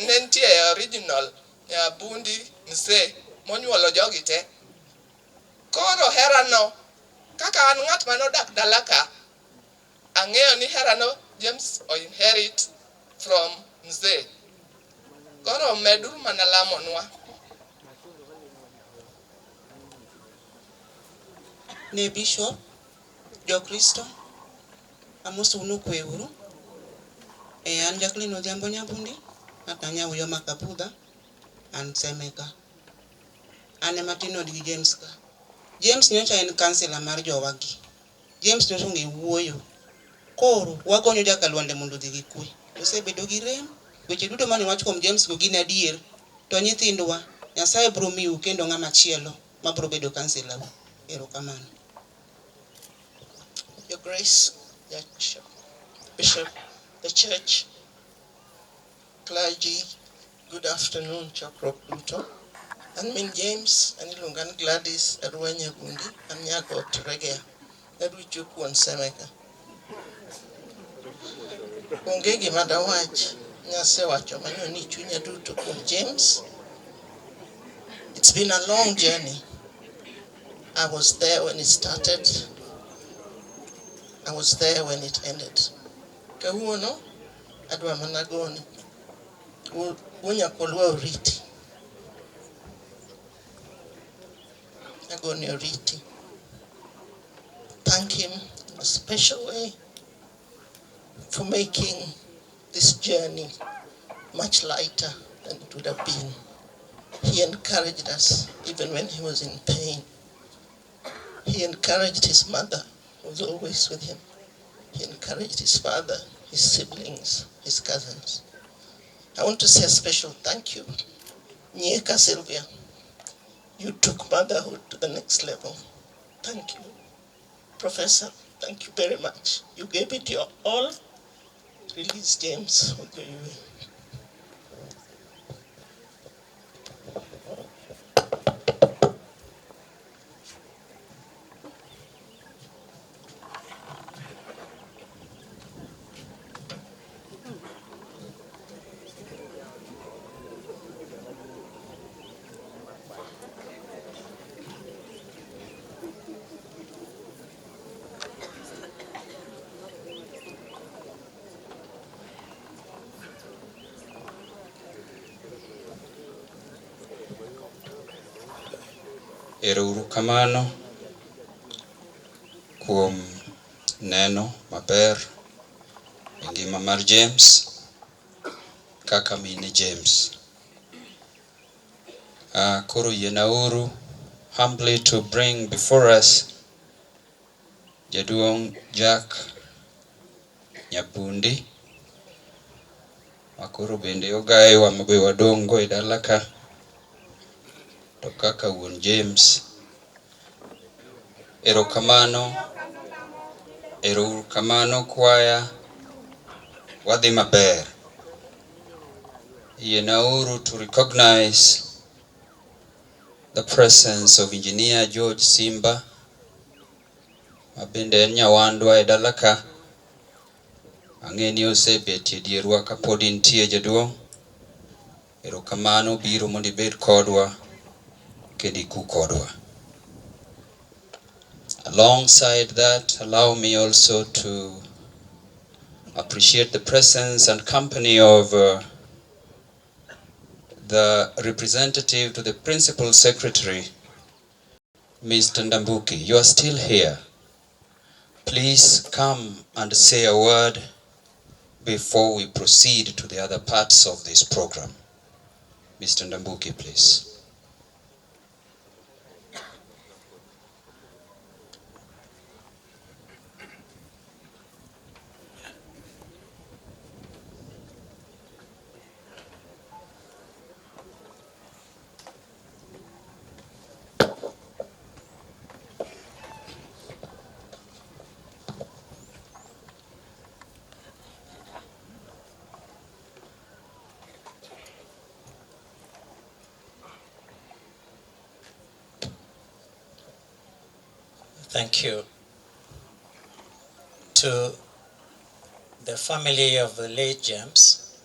nentie original Nyabundi Mse monyuolo jogi te. Koro hera no, kaka an ng'at manodak dalaka, ang'eyo ni hera no James o inherit from Mse. Koro meduru mana lamonwa. Ne Bishop, Jo Kristo, amoso unu kweuru. An Jacqueline Odhiambo Nyabundi, atanya uyo makapudha, an semeka. Ane matino gi James ka. James nyocha en kansela mar jowagi. James notonge wuoyo. Koro wagonyo jakalwande mondo dhi gi kwe. Osebedo gi rem. Weche duto mane wach kuom James go gin adier. To nyithindwa, Nyasaye biro miu kendo ng'ama chielo ma biro bedo kansela. Erokamano. Your Grace, the Bishop, the Church, clergy, good afternoon, Chakrok Duto. And Min James, and Ilungan Gladys, Edwin Nyabundi, and Nyako Teregea, Edwin Chukwan Semeka. Ongegi Madawach, Nyase Wacho, Manyoni Chunya Duto Kum James. It's been a long journey. I was there when it started. I was there when it ended. Kawuono, adwa managoni. Wunya kolwa oriti. Agoni oriti. Thank him in a special way for making this journey much lighter than it would have been. He encouraged us even when he was in pain. He encouraged his mother, who was always with him. He encouraged his father, his siblings, his cousins. I want to say a special thank you. Nyeka Sylvia, you took motherhood to the next level. Thank you. Professor, thank you very much. You gave it your all. Release James. Ero kamano kuom neno maber e ngima mar James kaka mine James. Koro yenauru humbly to bring before us Jaduong Jack Nyabundi makoro bende ogayewa mabe wadongo e dala ka to kaka wuon James. Erokamano kwaya, wadhi maber. Yenauru to recognize the presence of Engineer George Simba, mabende en nyawadwa e dala ka. Ang'eni osebetie dierwa kapod intie jaduong'. Erokamano biro mondo ibed kodwa kendo iku kodwa. Alongside that, allow me also to appreciate the presence and company of the representative to the Principal Secretary, Mr. Ndambuki. You are still here. Please come and say a word before we proceed to the other parts of this program. Mr. Ndambuki, please. Thank you. To the family of the late James,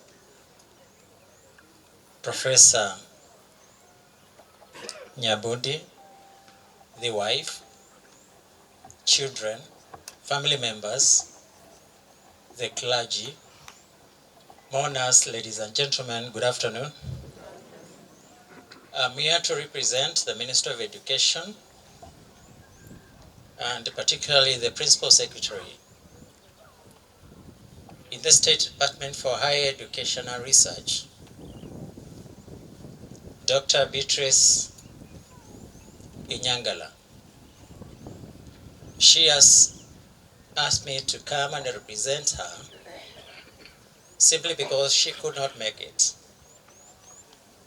Professor Nyabundi, the wife, children, family members, the clergy, mourners, ladies and gentlemen, good afternoon. I'm here to represent the Minister of Education and particularly the Principal Secretary in the State Department for Higher Education and Research, Dr. Beatrice Inyangala. She has asked me to come and represent her simply because she could not make it,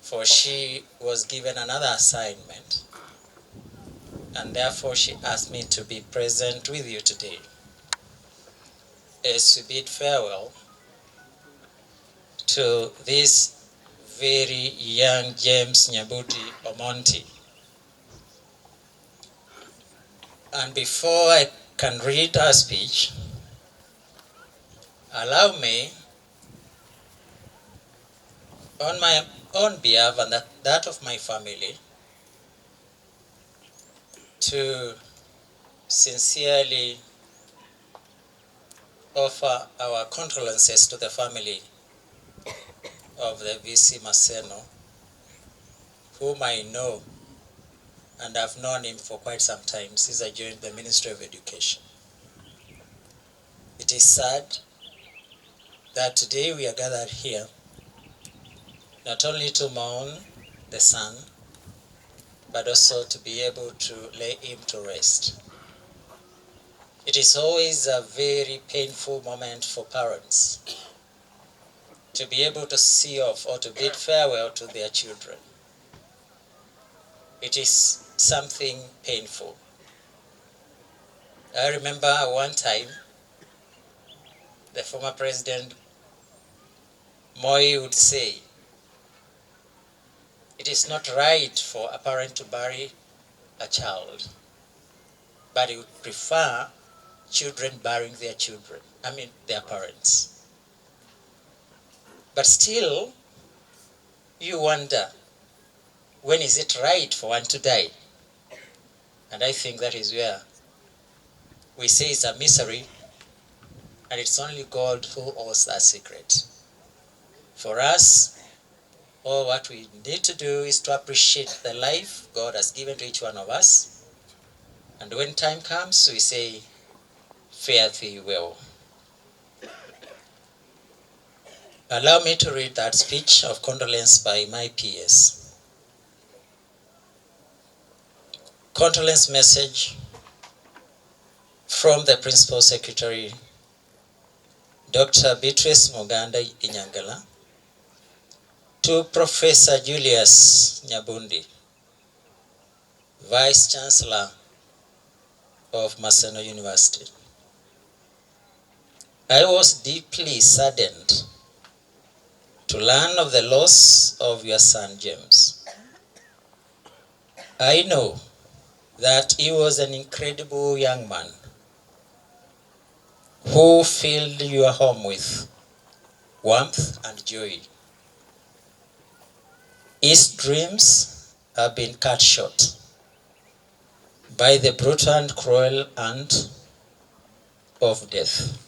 for she was given another assignment, and therefore she asked me to be present with you today. as we bid farewell to this very young James Nyabundi Omondi. And before I can read our speech, allow me, on my own behalf and that of my family, to sincerely offer our condolences to the family of the VC Maseno, whom I know and I've known him for quite some time since I joined the Ministry of Education. It is sad that today we are gathered here not only to mourn the son, but also to be able to lay him to rest. It is always a very painful moment for parents to be able to see off or to bid farewell to their children. It is something painful. I remember one time the former President Moi would say, it is not right for a parent to bury a child, but he would prefer children burying their parents. But still, you wonder, when is it right for one to die? And I think that is where we say it's a misery, and it's only God who holds that secret. For us, all what we need to do is to appreciate the life God has given to each one of us. And when time comes, we say, fare thee well. Allow me to read that speech of condolence by my PS. Condolence message from the Principal Secretary, Dr. Beatrice Muganda Inyangala, to Professor Julius Nyabundi, Vice Chancellor of Maseno University. I was deeply saddened to learn of the loss of your son James. I know that he was an incredible young man who filled your home with warmth and joy. His dreams have been cut short by the brutal and cruel hand of death.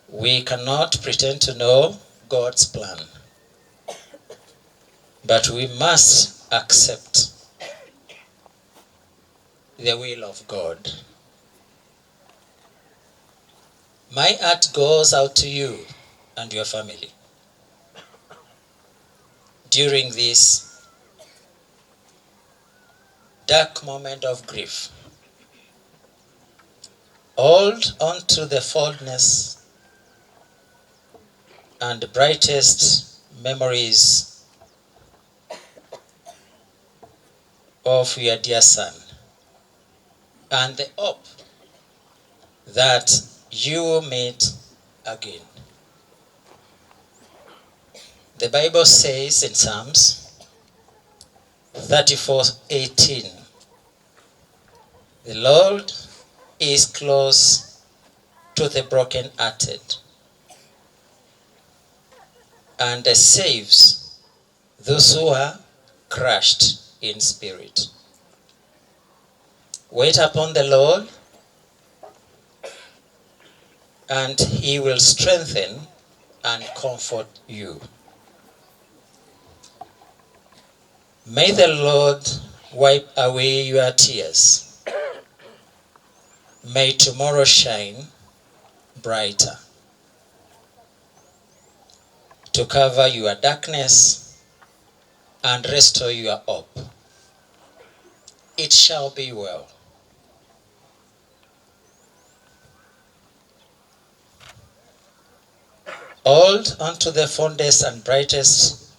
We cannot pretend to know God's plan, but we must accept the will of God. My heart goes out to you and your family during this dark moment of grief. Hold on to the fondness and brightest memories of your dear son, and the hope that you will meet again. The Bible says in Psalms 34:18, the Lord is close to the brokenhearted and saves those who are crushed in spirit. Wait upon the Lord, and he will strengthen and comfort you. May the Lord wipe away your tears. May tomorrow shine brighter to cover your darkness and restore your hope. It shall be well. Hold on to the fondest and brightest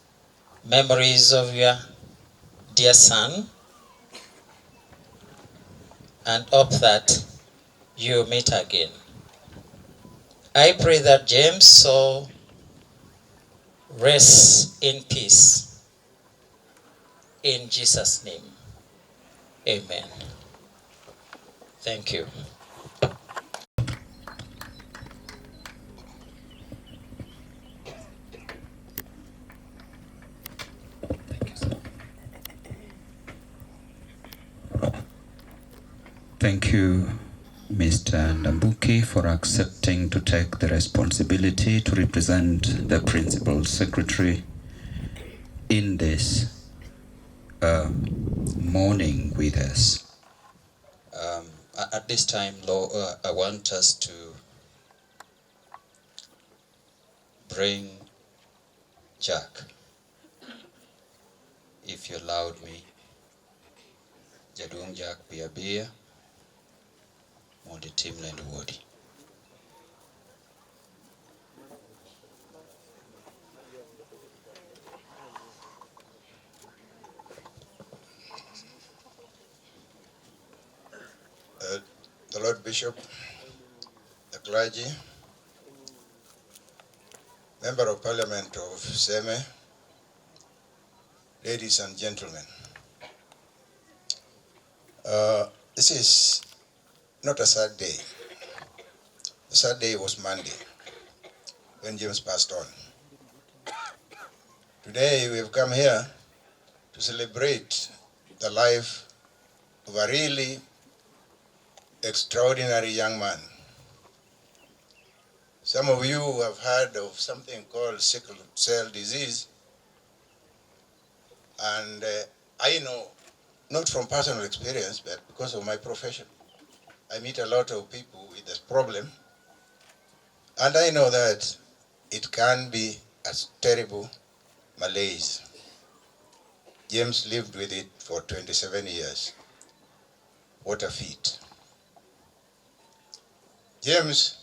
memories of your dear son, and hope that you meet again. I pray that James soul rests in peace. In Jesus' name, amen. Thank you. Thank you, Mr. Ndambuki, for accepting to take the responsibility to represent the Principal Secretary in this morning with us. At this time, I want us to bring Jack, if you allowed me. Jadung Jack Biabia, Mondi Timland Wodi. The Lord Bishop, the clergy, Member of Parliament of Seme, ladies and gentlemen. This is not a sad day. The sad day was Monday when James passed on. Today we have come here to celebrate the life of a really extraordinary young man. Some of you have heard of something called sickle cell disease, and I know, not from personal experience, but because of my profession. I meet a lot of people with this problem, and I know that it can be a terrible malaise. James lived with it for 27 years. What a feat. James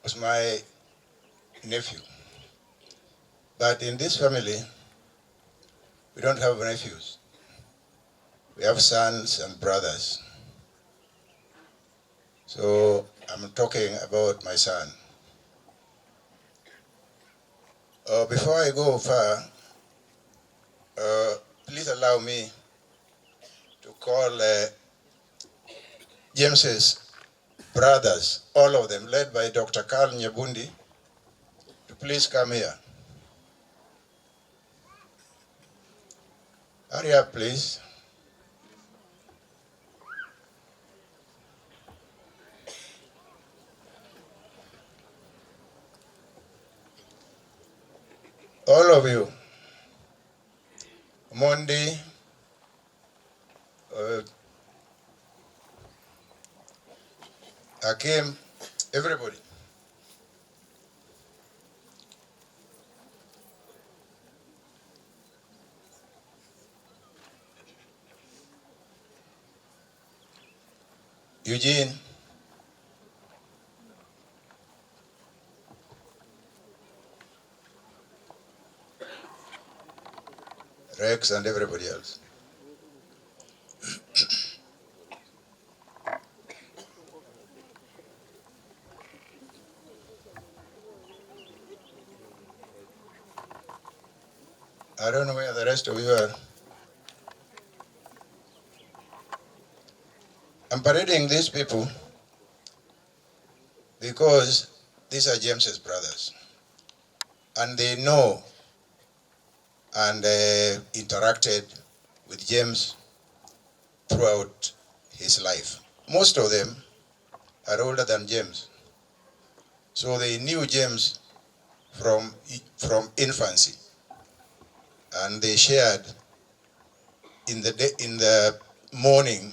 was my nephew, but in this family, we don't have nephews. We have sons and brothers. So I'm talking about my son. Before I go far, please allow me to call James's brothers, all of them, led by Dr. Carl Nyabundi, to please come here. Hurry up, please. All of you, Omondi, Hakim, everybody. Eugene, Rex, and everybody else. I don't know where the rest of you are. I'm parading these people because these are James's brothers. And they know and interacted with James throughout his life. Most of them are older than James. So they knew James from infancy. And they shared in the mourning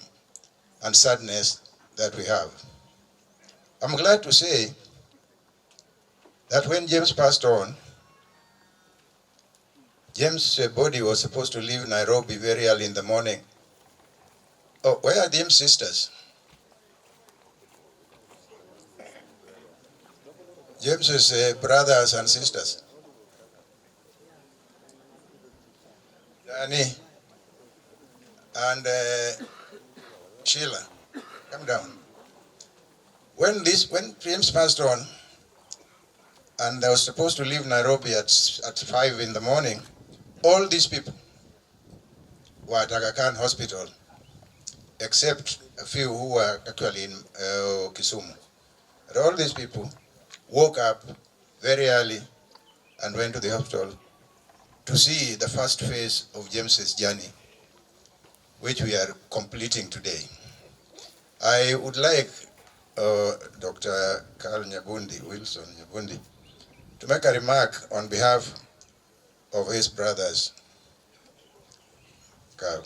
and sadness that we have. I'm glad to say that when James passed on, James' body was supposed to leave Nairobi very early in the morning. Oh, where are James' sisters? James's brothers and sisters. Danny and Sheila, come down. When James passed on, and I was supposed to leave Nairobi at 5 in the morning, all these people were at Aga Khan Hospital, except a few who were actually in Kisumu. And all these people woke up very early and went to the hospital to see the first phase of James's journey, which we are completing today. I would like Dr. Wilson Nyabundi, to make a remark on behalf of his brothers. Carl.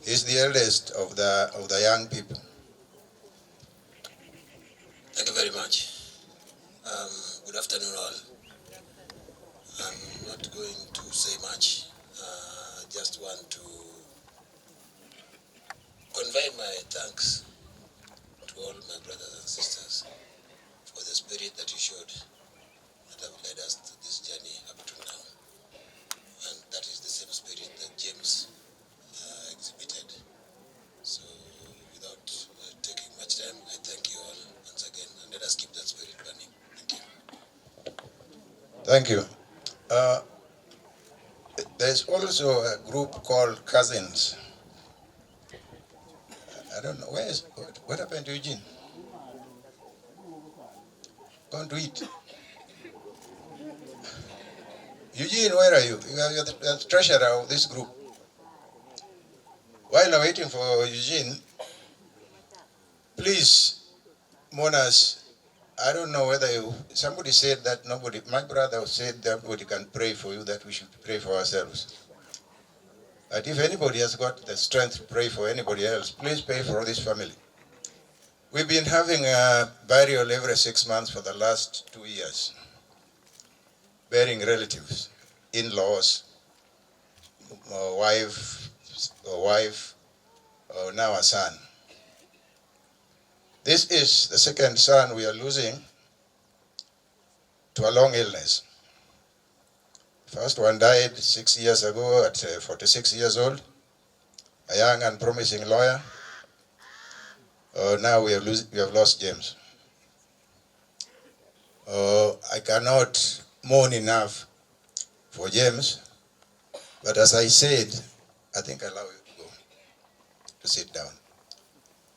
He's the eldest of the young people. Thank you very much. Good afternoon all. I'm not going to say much. Just want to convey my thanks to all my brothers and sisters for the spirit that you showed that have led us to this journey up to now. And that is the same spirit that James exhibited. So without taking much time, I thank you all once again, and let us keep that spirit burning. Thank you. Thank you. There's also a group called Cousins. I don't know, what happened to Eugene? Gone to eat. Eugene, where are you? You're the treasurer of this group. While I'm waiting for Eugene, please, mourners, I don't know whether somebody said that my brother said that nobody can pray for you, that we should pray for ourselves. But if anybody has got the strength to pray for anybody else, please pray for this family. We've been having a burial every 6 months for the last 2 years. Burying relatives, in-laws, wife, now a son. This is the second son we are losing to a long illness. First one died 6 years ago at 46 years old, a young and promising lawyer. Now we have lost James. I cannot mourn enough for James, but as I said, I think I'll allow you to go, to sit down.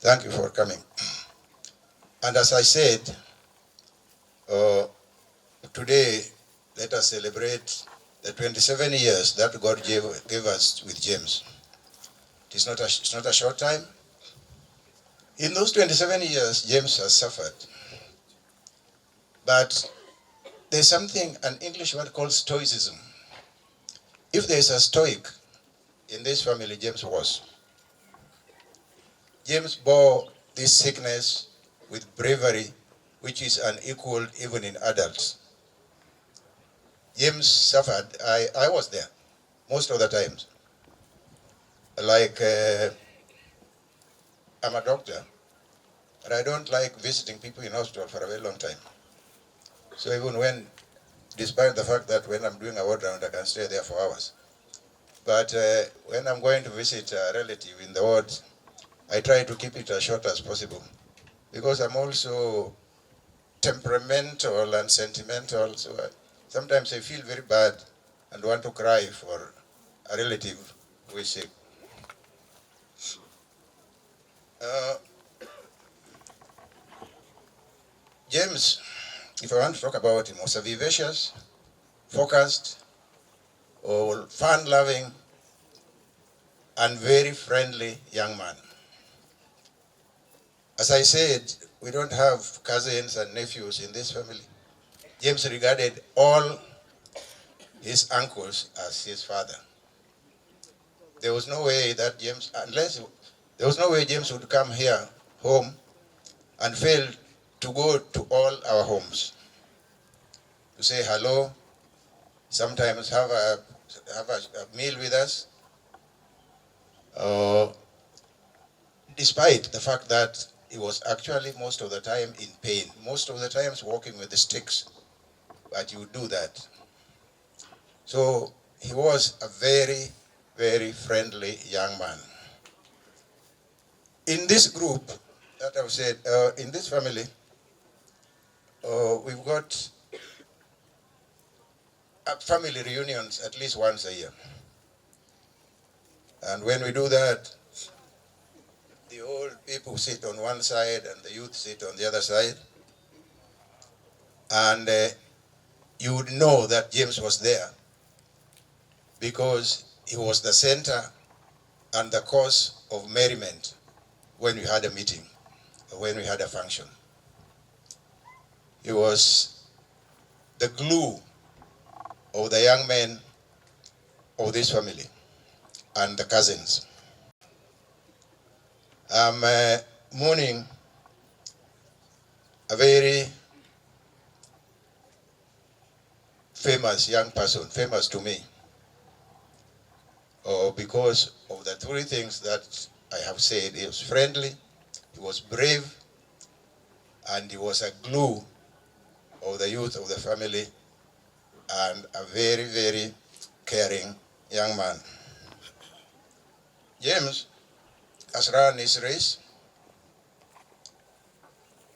Thank you for coming. And as I said, today let us celebrate the 27 years that God gave us with James. It's not a short time. In those 27 years, James has suffered. But there's something, an English word called stoicism. If there's a stoic in this family, James was. James bore this sickness with bravery, which is unequaled even in adults. James suffered. I was there most of the times. Like, I'm a doctor, but I don't like visiting people in hospital for a very long time. So even when, despite the fact that when I'm doing a ward round, I can stay there for hours. But when I'm going to visit a relative in the ward, I try to keep it as short as possible. Because I'm also temperamental and sentimental, so sometimes I feel very bad and want to cry for a relative who is sick. James, if I want to talk about him, was a vivacious, focused, or fun-loving, and very friendly young man. As I said, we don't have cousins and nephews in this family. James regarded all his uncles as his father. There was no way that there was no way James would come here, home, and fail to go to all our homes to say hello, sometimes have a meal with us, despite the fact that he was actually most of the time in pain, most of the times walking with the sticks, but he would do that. So he was a very, very friendly young man. In this group that I've said, in this family, we've got family reunions at least once a year. And when we do that, the old people sit on one side and the youth sit on the other side. And you would know that James was there because he was the center and the cause of merriment when we had a meeting, or when we had a function. He was the glue of the young men of this family and the cousins. I'm mourning a very famous young person, famous to me, because of the three things that I have said. He was friendly, he was brave, and he was a glue of the youth of the family, and a very, very caring young man. James has run his race,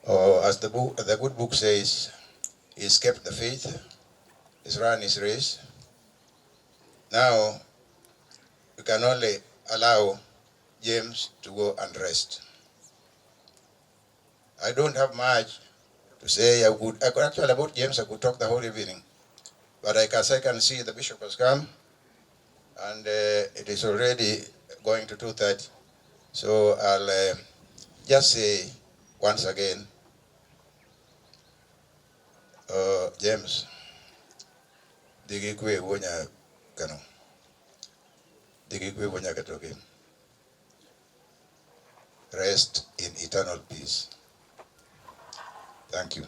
or as the good book says, he's kept the faith, he's run his race. Now, we can only allow James to go and rest. I don't have much to say. I could actually, about James, I could talk the whole evening. But as I can see, the bishop has come, and it is already going to 2:30. So I'll just say once again, James, digikwe wonya kano, digikwe wonya katoke. Rest in eternal peace. Thank you.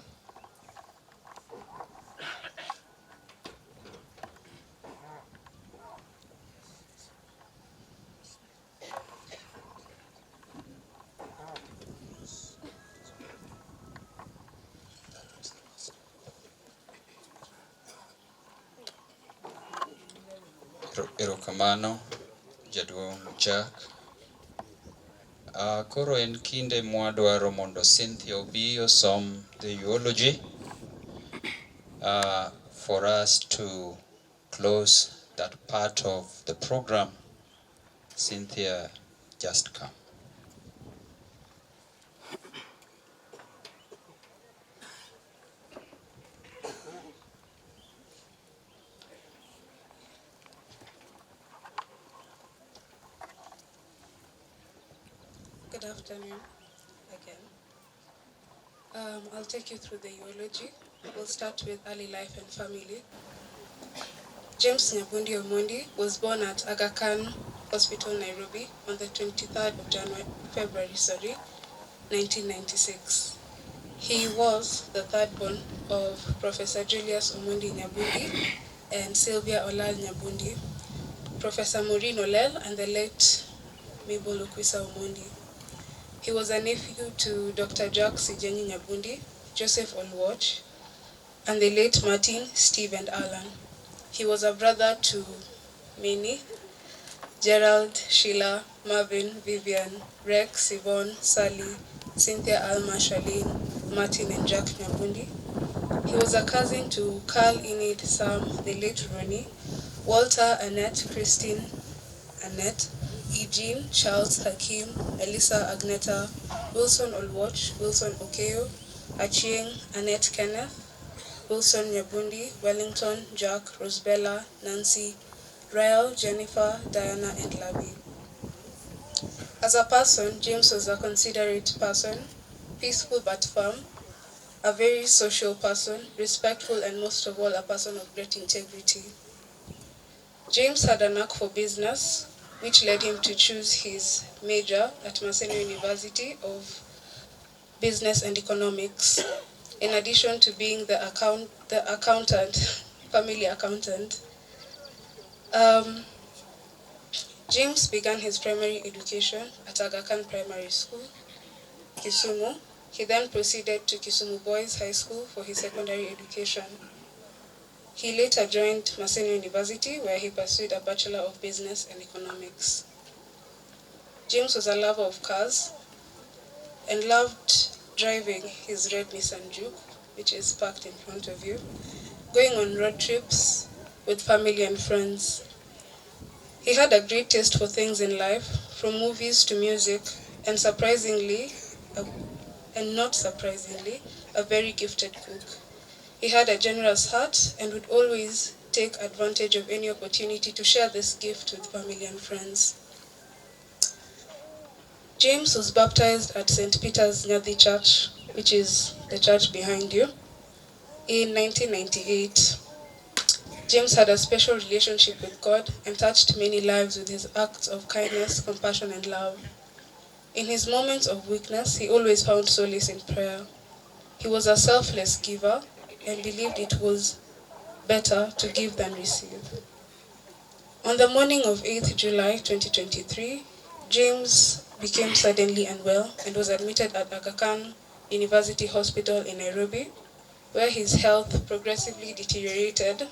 Erokamano, Jaduong' Jack. Koro en kinde mwadwaro mondo Cynthia obi osom the eulogy for us to close that part of the program. Cynthia, just come. Good afternoon again. I'll take you through the eulogy. We'll start with early life and family. James Nyabundi Omondi was born at Aga Khan Hospital, Nairobi on the 23rd of February, 1996. He was the third born of Professor Julius Omondi Nyabundi and Sylvia Olal Nyabundi, Professor Maureen Olel, and the late Mabel Lukwisa Omondi. He was a nephew to Dr. Jack Sijenyi Nyabundi, Joseph Olwach, and the late Martin, Steve, and Alan. He was a brother to Minnie, Gerald, Sheila, Marvin, Vivian, Rex, Yvonne, Sally, Cynthia, Alma, Charlene, Martin, and Jack Nyabundi. He was a cousin to Carl, Enid, Sam, the late Ronnie, Walter, Annette, Christine, Annette, Eugene, Charles, Hakim, Elisa, Agneta, Wilson Olwach, Wilson Okeyo, Achieng, Annette, Kenneth, Wilson Nyabundi, Wellington, Jack, Rosbella, Nancy, Rael, Jennifer, Diana, and Labi. As a person, James was a considerate person, peaceful but firm, a very social person, respectful, and most of all, a person of great integrity. James had a knack for business, which led him to choose his major at Maseno University of Business and Economics, in addition to being the accountant, family accountant. James began his primary education at Aga Khan Primary School, Kisumu. He then proceeded to Kisumu Boys High School for his secondary education. He later joined Maseno University, where he pursued a Bachelor of Business and Economics. James was a lover of cars, and loved driving his red Nissan Juke, which is parked in front of you, going on road trips with family and friends. He had a great taste for things in life, from movies to music, and surprisingly, and not surprisingly, a very gifted cook. He had a generous heart and would always take advantage of any opportunity to share this gift with family and friends. James was baptized at St. Peter's Nyadi Church, which is the church behind you, in 1998. James had a special relationship with God and touched many lives with his acts of kindness, compassion, and love. In his moments of weakness, he always found solace in prayer. He was a selfless giver and believed it was better to give than receive. On the morning of 8th July 2023, James became suddenly unwell and was admitted at Aga Khan University Hospital in Nairobi, where his health progressively deteriorated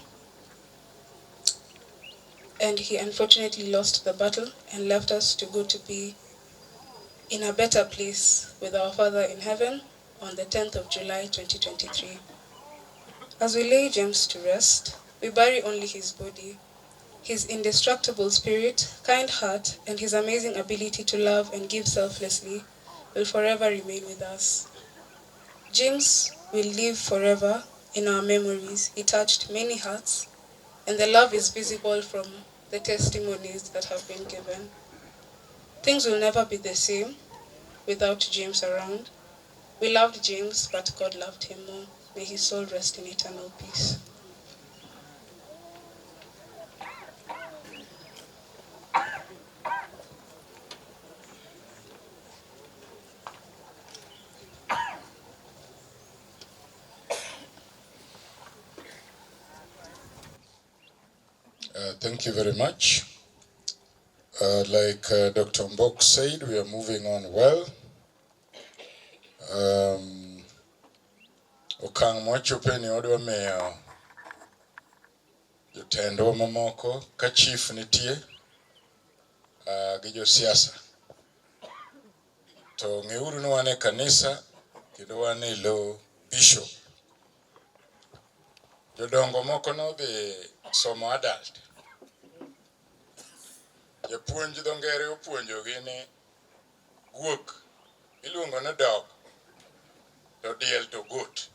and he unfortunately lost the battle and left us to go to be in a better place with our Father in heaven on the 10th of July 2023. As we lay James to rest, we bury only his body. His indestructible spirit, kind heart, and his amazing ability to love and give selflessly will forever remain with us. James will live forever in our memories. He touched many hearts, and the love is visible from the testimonies that have been given. Things will never be the same without James around. We loved James, but God loved him more. May his soul rest in eternal peace. Thank you very much. Like Dr. Mbok said, we are moving on well. Okang' mwachope ni odwa miyo jotendwa mamoko ka chief nitie gi josiasa. To ng'euru ni wan e kanisa kendo wan e lo bishop. Jodongo moko nodhi somo adult. Japuonj dho ngere opuonjogi ni guok iluongo ni dog to diel to goat.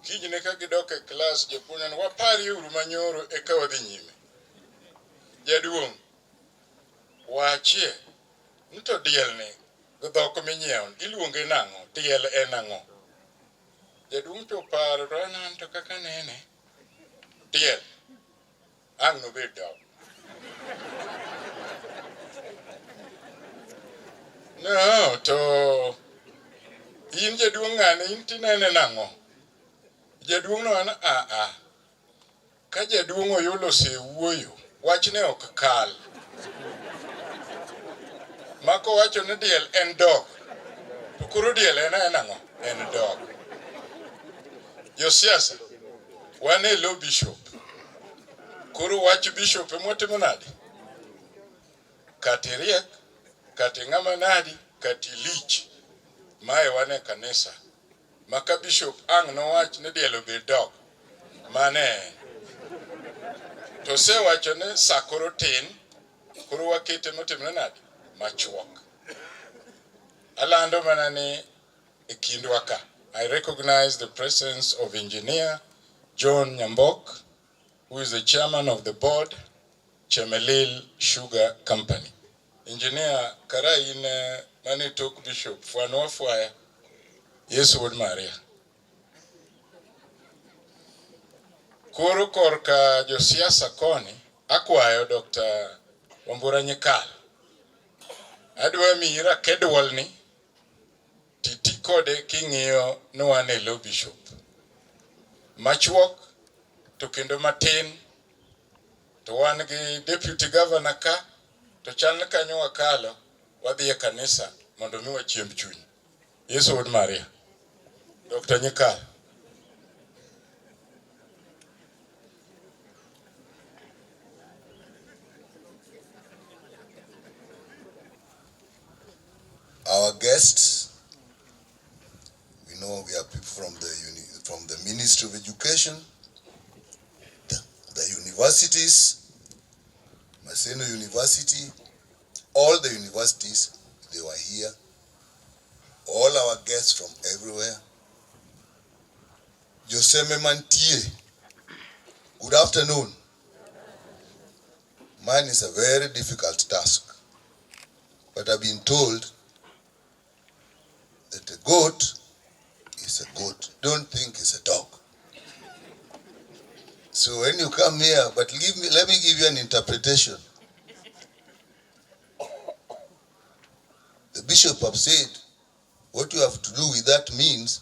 Kijine ka gidok e klas japuonj ni wapari uru manyoro eka wadhi nyime. Jaduong' wachie ni to diel ni dhok minyiewo iluonge nang'o, diel en ang'o. Jaduong' to paro to an to kaka nene diel ang' nobed dog. No, to in jaduong' ng'ane in tinene nang'o. Jaduong' no an ka jaduong' Oyulo osewuoyo wachne ok kal. Mako wacho ni diel en dog. To koro diel en ang'o? En dog. Josiasa wan e lo bishop. Koro wach bishop emotimo nade? Kati riek, kati ng'ama nadi, kati lich. Mae wan e kanisa. Maka bishop ang' nowach ni diel obed dog. Mane. To se wacho ni sa koro tin, koro wakete motimne nade? Machuok. Alando mana ni e kindwa ka. I recognize the presence of Engineer John Nyambok, who is the chairman of the board, Chemelil Sugar Company. Engineer, kara in mani tok bishop, fuano fuaya, Yesu wod Maria. Koro korka josiasa koni, akwayo Dr. Wambura Nyikal. Adwa mira kedwal ni, titi kode king'iyo nwane lo bishop. Machuok, to kendo matin, to wan gi deputy governor ka, to chal kanyo wakalo, wadhi e kanisa, mondo mi wachiemb chuny. Yesu wod Maria. Dr. Nyikal. Our guests. We know we have people from the Ministry of Education, the universities, Maseno University, all the universities, they were here. All our guests from everywhere. Joseme Mantie, good afternoon. Mine is a very difficult task, but I've been told that a goat is a goat. Don't think it's a dog. So when you come here, but let me give you an interpretation. The bishop have said, what you have to do with that means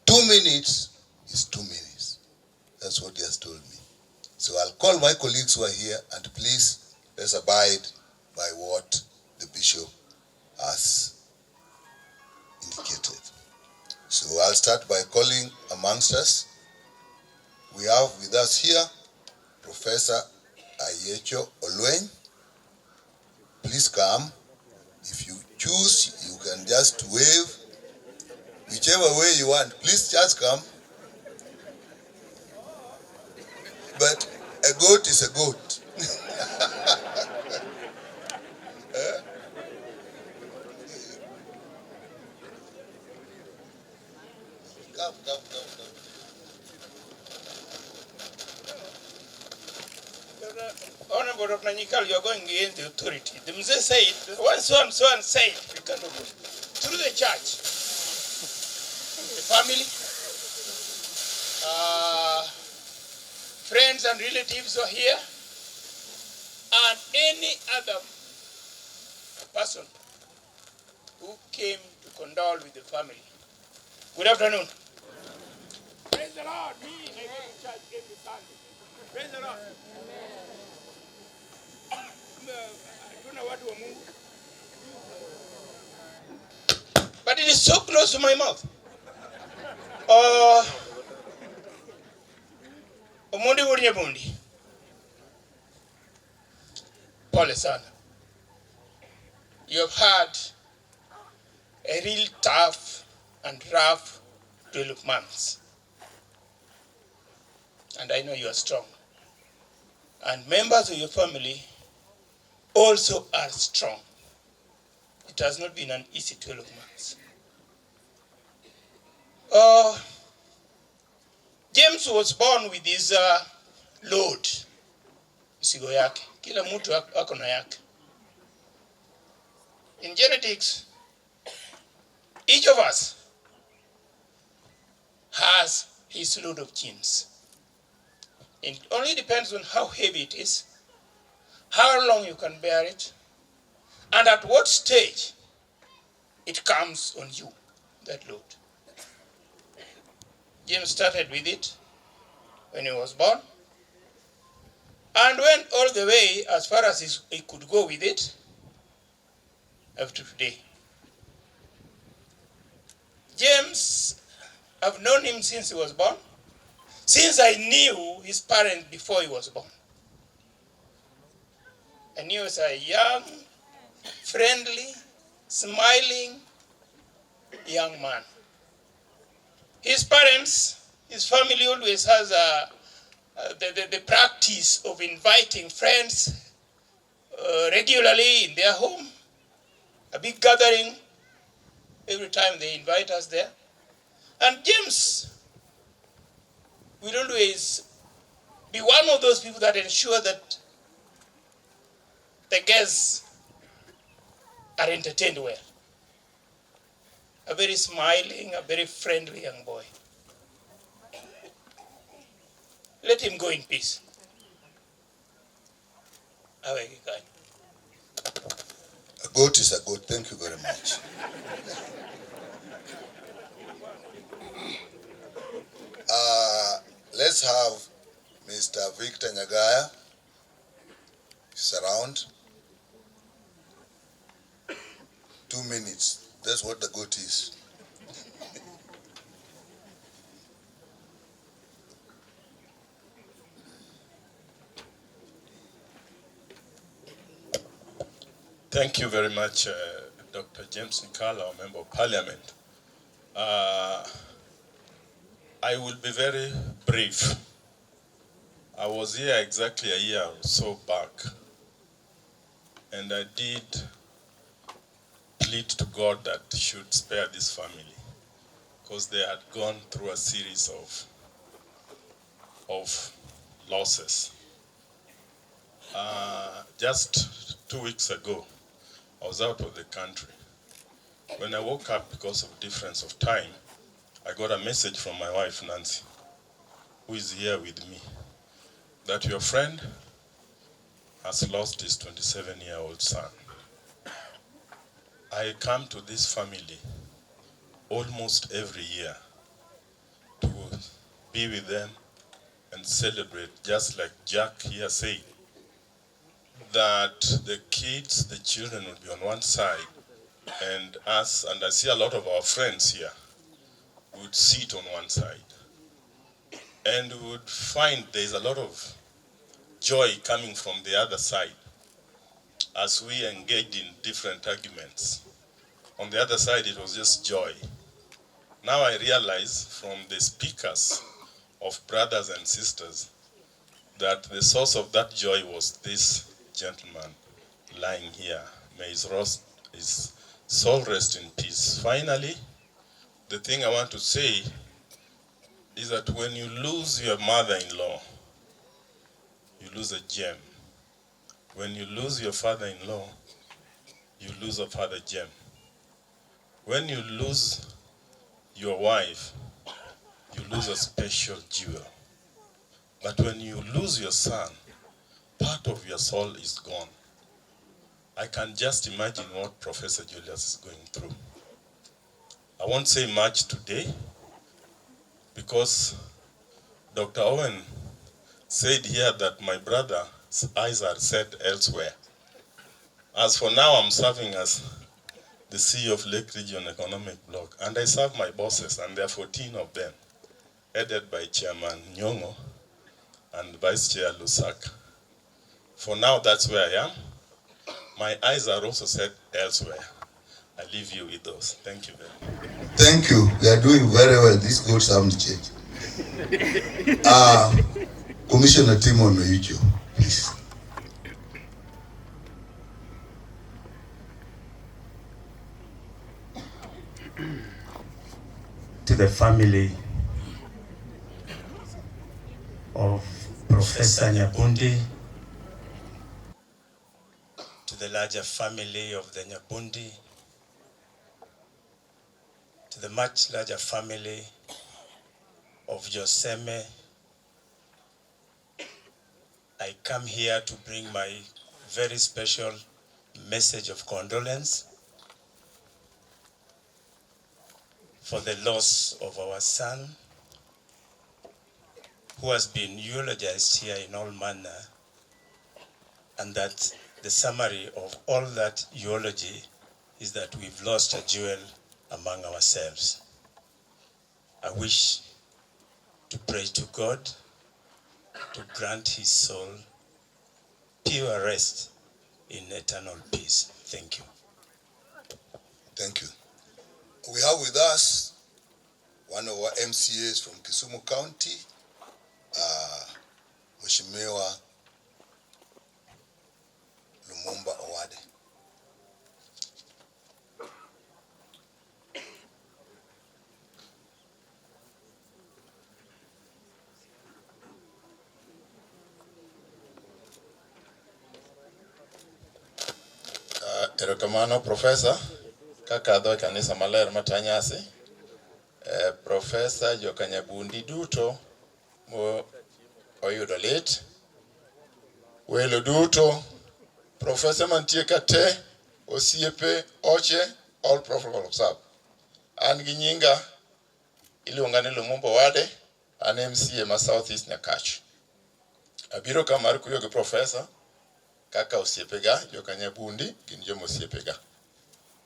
2 minutes is 2 minutes. That's what he has told me. So I'll call my colleagues who are here and please let's abide by what the bishop has indicated. So I'll start by calling amongst us. We have with us here Professor Ayecho Olweny. Please come. If you choose, you can just wave. Whichever way you want, please just come. But a goat is a goat. Come. Honorable Dr. Nanyikal, you are going against the authority. The Mzee said, when so and said, we cannot go. Through the church, the family, friends and relatives are here, and any other person who came to condole with the family. Good afternoon. Praise the Lord. Me, I go to church every Sunday. Praise the Lord. I don't know what to move. But it is so close to my mouth. Omondi Nyabundi. Pole sana. You have had a real tough and rough 12 months. And I know you are strong. And members of your family also are strong. It has not been an easy 12 months. James was born with this load. Misigo yake. Kila mtu ako na yake. In genetics, each of us has his load of genes. It only depends on how heavy it is, how long you can bear it, and at what stage it comes on you, that load. James started with it when he was born, and went all the way as far as he could go with it up to today. James, I've known him since he was born, since I knew his parents before he was born. I knew he was a young, friendly, smiling young man. His parents, his family always has the practice of inviting friends regularly in their home, a big gathering every time they invite us there. And James will always be one of those people that ensure that the guests are entertained well. A very smiling, a very friendly young boy. Let him go in peace. A goat is a goat. Thank you very much. Let's have Mr. Victor Nyagaya. He's around. 2 minutes. That's what the goat is. Thank you very much, Dr. James Nkala, a Member of Parliament. I will be very brief. I was here exactly a year or so back, and I did plead to God that He should spare this family, because they had gone through a series of losses. Just 2 weeks ago, I was out of the country. When I woke up, because of difference of time, I got a message from my wife, Nancy, who is here with me, that your friend has lost his 27-year-old son. I come to this family almost every year to be with them and celebrate, just like Jack here said, that the kids, the children will be on one side, and us, and I see a lot of our friends here, would sit on one side. And we would find there's a lot of joy coming from the other side as we engaged in different arguments. On the other side, it was just joy. Now I realize from the speakers of brothers and sisters that the source of that joy was this gentleman lying here. May his soul rest in peace. Finally, the thing I want to say is that when you lose your mother-in-law, you lose a gem. When you lose your father-in-law, you lose a father gem. When you lose your wife, you lose a special jewel. But when you lose your son, part of your soul is gone. I can just imagine what Professor Julius is going through. I won't say much today because Dr. Owen said here that my brother's eyes are set elsewhere. As for now, I'm serving as the CEO of Lake Region Economic Bloc, and I serve my bosses, and there are 14 of them, headed by Chairman Nyongo and Vice Chair Lusaka. For now, that's where I am. My eyes are also set elsewhere. I leave you with those. Thank you very much. Thank you. We are doing very well. This good sound change. Commissioner Timon Oyijo, please. To the family of Professor Nyabundi, to the larger family of the Nyabundi, to the much larger family of Joseme, I come here to bring my very special message of condolence for the loss of our son, who has been eulogized here in all manner, and that the summary of all that eulogy is that we've lost a jewel among ourselves. I wish to pray to God to grant his soul pure rest in eternal peace. Thank you. Thank you. We have with us one of our MCAs from Kisumu County, Mheshimiwa Lumumba Owade. Erokamano Professor, kakadho kanisa maler matanyasi. Professor joka Nyabundi duto mo oyudo lit. Welo duto, Professor mantie kate, osiepe, oche, all protocol observed. An gi nyinga iluonga ni Lumumba Owade, an MCA ma South East Nyakach. Abiro ka mar kuyo gi Professor kaka osiepega joka Nyabundi gin joma osiepega.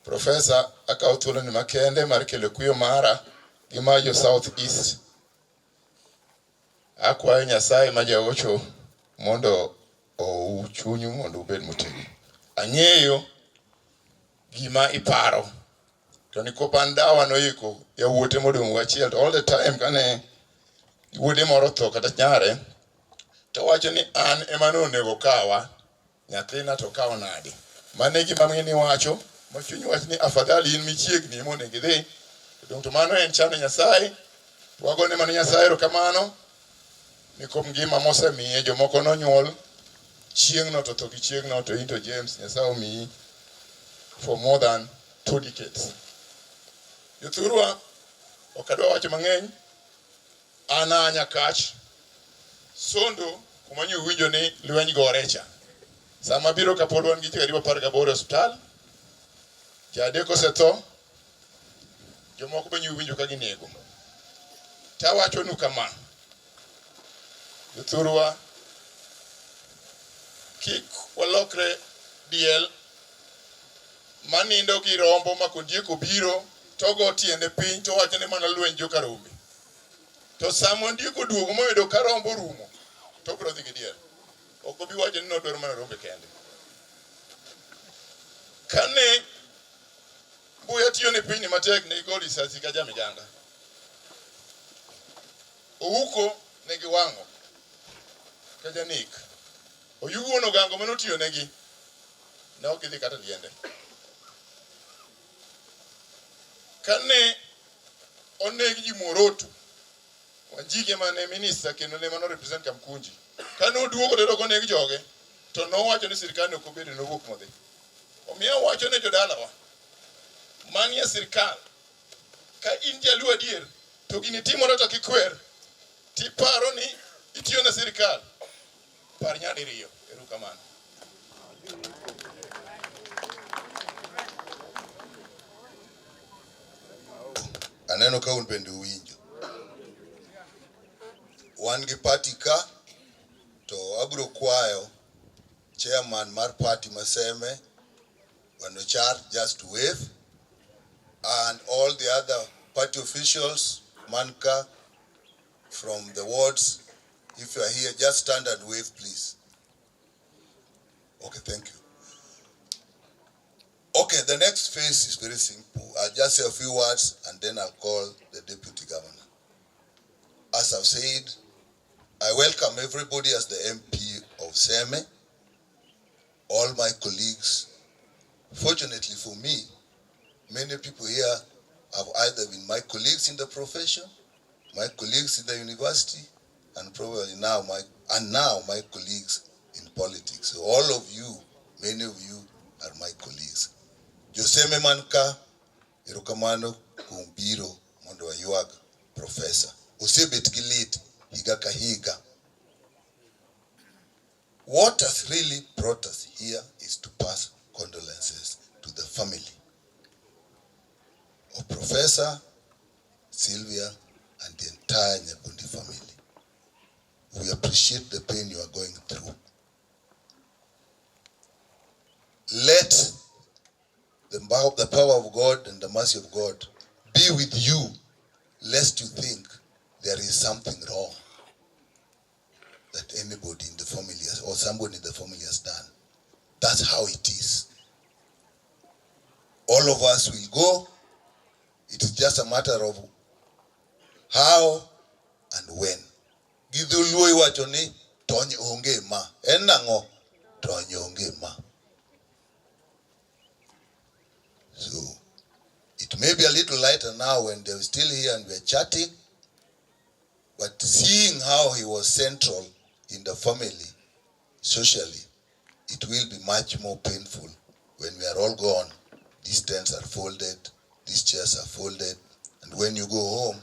Professor akawo thuolo ni makende mar kelo kuyo mara gi mar jo South East. Akwayo Nyasaye ma jaocho mondo ou chunyu mondo ubed motegno. Ang'eyo gima iparo. To ni kopandawa no iko ya wuote modong wachiel all the time kane wuode moro tho kata nyare to wacho ni an ema nonego kawa nyathina to kawo nade. Mane gima ng'ini wacho machuny wach ni afadhali in michiegni monego idhi. Dong to mano en chano Nyasaye. Wagone mano Nyasaye erokamano ni kuom ngima mosemiye. Jomoko nonyuol chieng' no to tho gi chieng' no to into James Nyasaye omiyi for more than 2 decades. Jothurwa ok adwa wacho mang'eny. An Nyakach Sondo kuma nyo winjo ni lweny gore cha. Sama biro kapod wan gi karibu 18 hospital. Jadeko osetho. Jomoko be nyo winjo ka ginego. Tawacho nu kama. Jothurwa kik walokre diel manindo gi rombo ma kondieko biro togo tiende piny to wacho ni mana lweny joka rombe. To sama ondieko duogo moyudo ka rombo rumo to biro dhi gi diel. Ok obi wacho ni nodwaro mana rombe kende. Kane buya tiyo ne piny matek ne igol risasi ka jamiganga. Ouko ne giwang'o ka janek. Oyugo wono gango manotiyo negi ne ok gidhi kata liende. Kane oneg ji Moroto Wanjike mane minister kendo ne mano represent Kamkunji. Kane oduogo to doko neg joge to nowacho ni sirikal ok obedo nowuok modhi. Omiyo wacho ne jodalawa manie sirikal ka in jaluo adier to gini timore to kikwer tiparo ni itiyo na sirikal par nyadiriyo. Erokamano. Aneno ka un bende uwinjo. Wan gi party ka to abro kwayo chairman mar party Maseme Wanochar just to wave, and all the other party officials Manka from the wards, if you are here just stand and wave please. Okay, thank you. Okay, the next phase is very simple. I'll just say a few words and then I'll call the deputy governor. As I've said, I welcome everybody as the MP of Seme, all my colleagues. Fortunately for me, many people here have either been my colleagues in the profession, my colleagues in the university, and probably now my colleagues in politics. So all of you, many of you are my colleagues. Joseme manka irokamano kumbiro mondo ayuag professor. Osebet gilit higa ka higa. What has really brought us here is to pass condolences to the family of Professor Sylvia and the entire Nyabundi family. We appreciate the pain you are going through. Let the power of God and the mercy of God be with you, lest you think there is something wrong that anybody in the family has, or somebody in the family has done. That's how it is. All of us will go. It is just a matter of how and when. Gidhuluo iwacho ni tony onge ma. En nang'o? Tony onge ma. So, it may be a little lighter now when they're still here and we're chatting, but seeing how he was central in the family, socially, it will be much more painful when we are all gone. These tents are folded, these chairs are folded, and when you go home,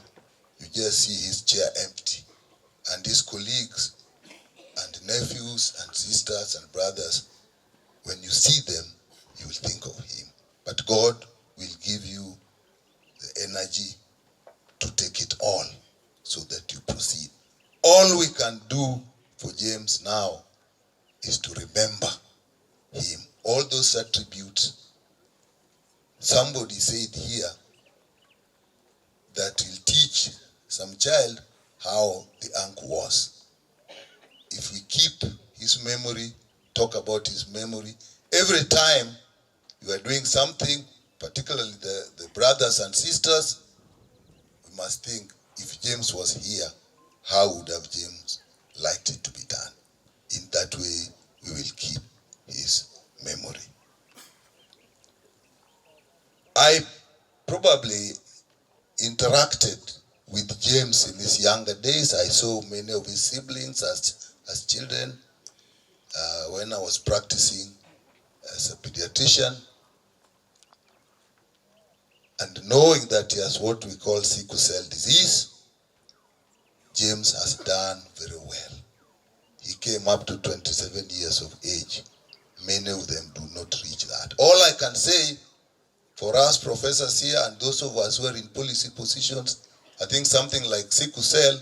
you just see his chair empty. And his colleagues and nephews and sisters and brothers, when you see them, you will think of him. But God will give you the energy to take it all so that you proceed. All we can do for James now is to remember him. All those attributes. Somebody said here that he'll teach some child how the uncle was. If we keep his memory, talk about his memory, every time you are doing something, particularly the brothers and sisters, we must think, if James was here, how would have James liked it to be done? In that way, we will keep his memory. I probably interacted with James in his younger days. I saw many of his siblings as children when I was practicing as a pediatrician. And knowing that he has what we call sickle cell disease, James has done very well. He came up to 27 years of age. Many of them do not reach that. All I can say for us professors here and those of us who are in policy positions, I think something like sickle cell,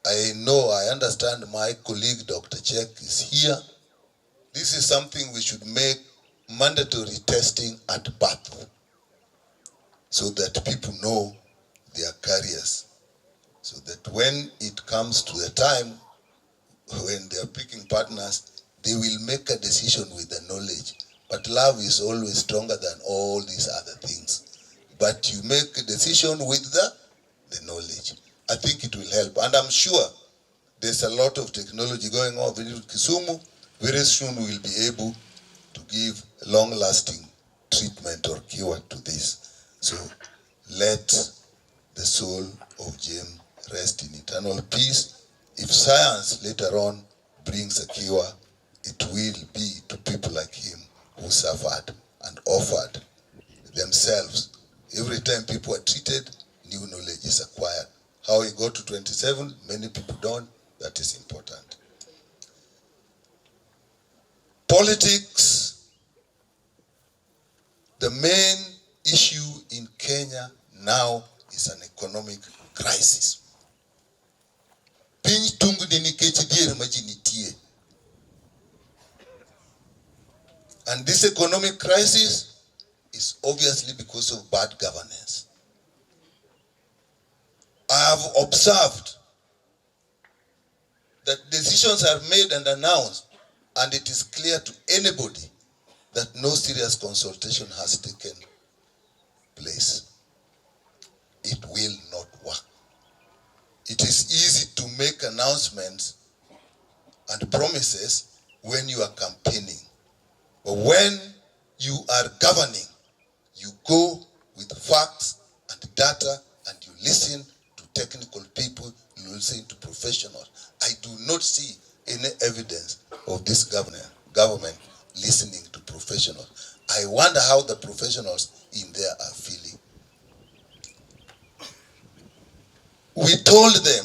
I understand my colleague Dr. Chek is here. This is something we should make mandatory testing at birth so that people know their carriers. So that when it comes to the time when they are picking partners, they will make a decision with the knowledge. But love is always stronger than all these other things. But you make a decision with the knowledge. I think it will help. And I'm sure there's a lot of technology going on in Kisumu. Very soon we'll be able to give long-lasting treatment or cure to this. So let the soul of James rest in eternal peace. If science later on brings a cure, it will be to people like him who suffered and offered themselves. Every time people are treated, new knowledge is acquired. How he got to 27, many people don't. That is important. Politics, the main issue in Kenya now is an economic crisis. Piny tungni nikech dhier ma ji nitie. And this economic crisis is obviously because of bad governance. I have observed that decisions are made and announced, and it is clear to anybody that no serious consultation has taken place. It will not work. It is easy to make announcements and promises when you are campaigning. But when you are governing, you go with facts and data and you listen to technical people, you listen to professionals. I do not see any evidence of this government listening to professionals. I wonder how the professionals in there are feeling. We told them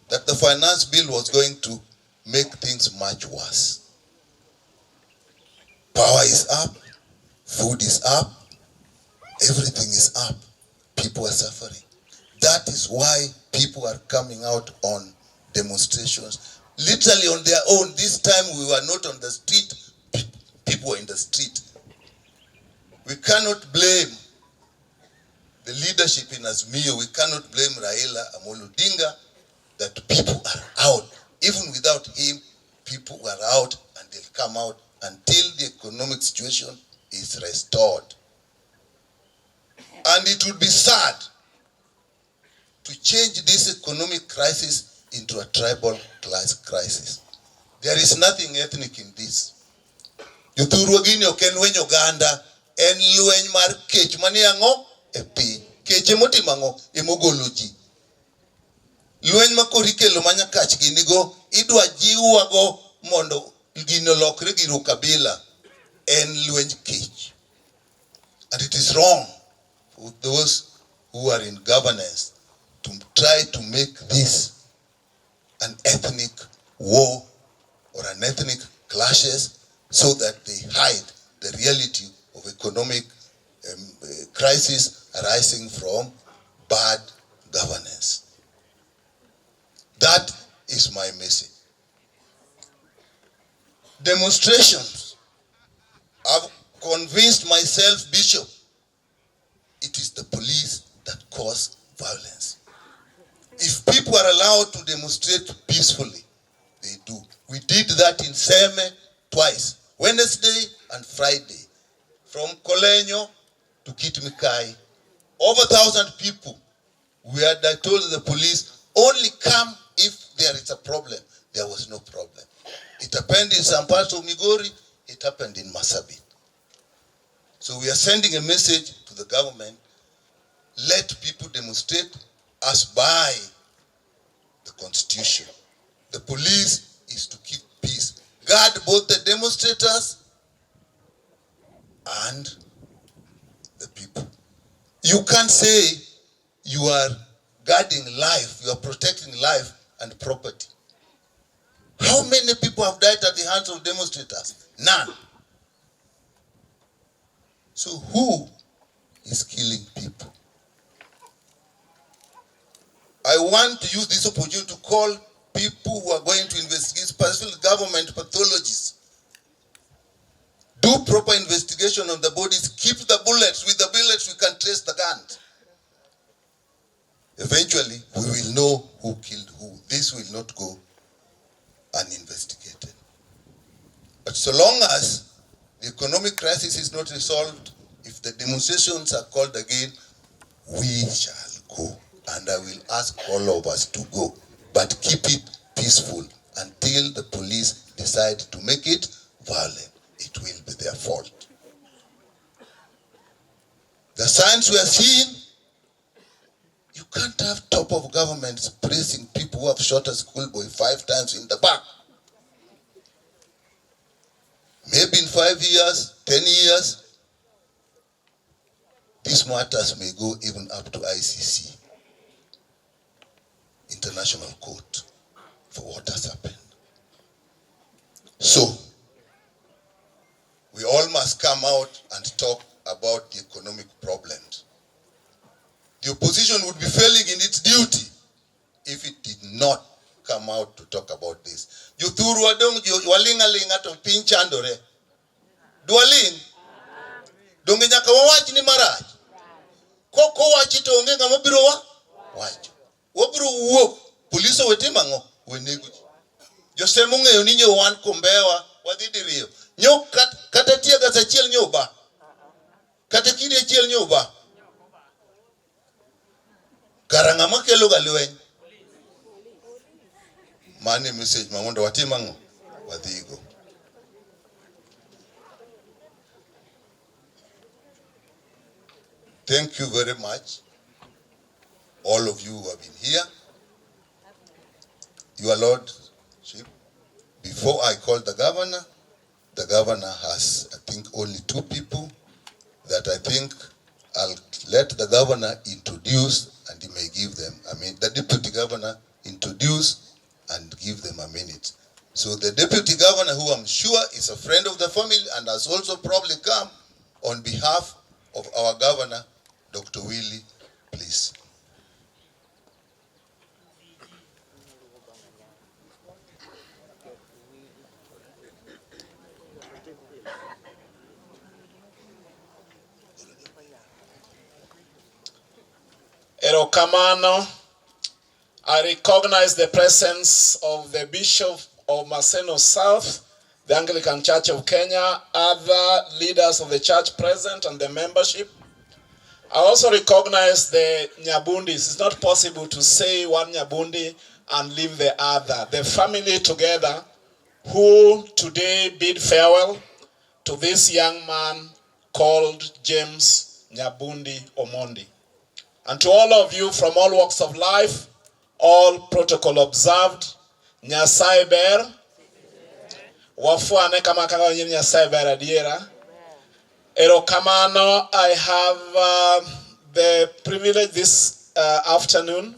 that the finance bill was going to make things much worse. Power is up, food is up, everything is up. People are suffering. That is why people are coming out on demonstrations, literally on their own. This time we were not on the street, people were in the street. We cannot blame the leadership in Azimio, we cannot blame Raila Amolo Odinga that people are out. Even without him, people were out and they'll come out until the economic situation is restored. And it would be sad to change this economic crisis into a tribal class crisis. There is nothing ethnic in this. Yuthurwagini oken lweny oganda, en lweny mar kech mani ang'o e piny. Kech emotima ang'o emogolo ji. Lweny ma koro ikelo ma Nyakach ginigo, idwa jiwago mondo gino lokre gir ukabila, en lweny kech. And it is wrong for those who are in governance to try to make this an ethnic war or an ethnic clashes so that they hide the reality of economic crisis arising from bad governance. That is my message. Demonstrations. I've convinced myself, Bishop, it is the police that cause violence. If people are allowed to demonstrate peacefully, they do. We did that in Seme twice, Wednesday and Friday. from Kolenyo to Kitmikai. Over 1,000 people. We had told the police, only come if there is a problem. There was no problem. It happened in some parts of Migori, it happened in Marsabit. So we are sending a message to the government, let people demonstrate as by the constitution. The police is to keep peace. Guard both the demonstrators and the people. You can't say you are guarding life, you are protecting life and property. How many people have died at the hands of demonstrators? None. So who is killing people? I want to use this opportunity to call people who are going to investigate, specifically government pathologists. Do proper investigation on the bodies. Keep the bullets. With the bullets, we can trace the guns. Eventually, we will know who killed who. This will not go uninvestigated. But so long as the economic crisis is not resolved, if the demonstrations are called again, we shall go. And I will ask all of us to go. But keep it peaceful until the police decide to make it violent. It will be their fault. The signs we are seeing, you can't have top of governments praising people who have shot a schoolboy 5 times in the back. Maybe in 5 years, 10 years, these matters may go even up to ICC, International Court, for what has happened. So, we all must come out and talk about the economic problems. The opposition would be failing in its duty if it did not come out to talk about this. You thuru adong walinga to pinchandore. Dualing. Donge nyaka wawach ni marach. Koko wachi to onge ngama biro wacho. Wabiro wuok police wetima wenego. Josemo ng'eyo ni nyo wan kombewa wadhi diriyo. Nyo kata tiega sachiel nyoba. Kata kiri achiel nyoba. Karanga makelo galweny. Mane message mamondo watima wadhigo. Thank you very much, all of you who have been here. Your Lordship, before I call the governor has, I think, only 2 people that I think I'll let the governor introduce and he may give them, the deputy governor introduce and give them a minute. So the deputy governor, who I'm sure is a friend of the family and has also probably come on behalf of our governor, Dr. Willie, please. Erokamano, I recognize the presence of the Bishop of Maseno South, the Anglican Church of Kenya, other leaders of the church present and the membership. I also recognize the Nyabundis. It's not possible to say one Nyabundi and leave the other. The family together who today bid farewell to this young man called James Nyabundi Omondi. And to all of you from all walks of life, all protocol observed, Nyasaye ber, wafuane kama kanga nyini Nyasaye ber adiera. Erokamano, I have the privilege this afternoon,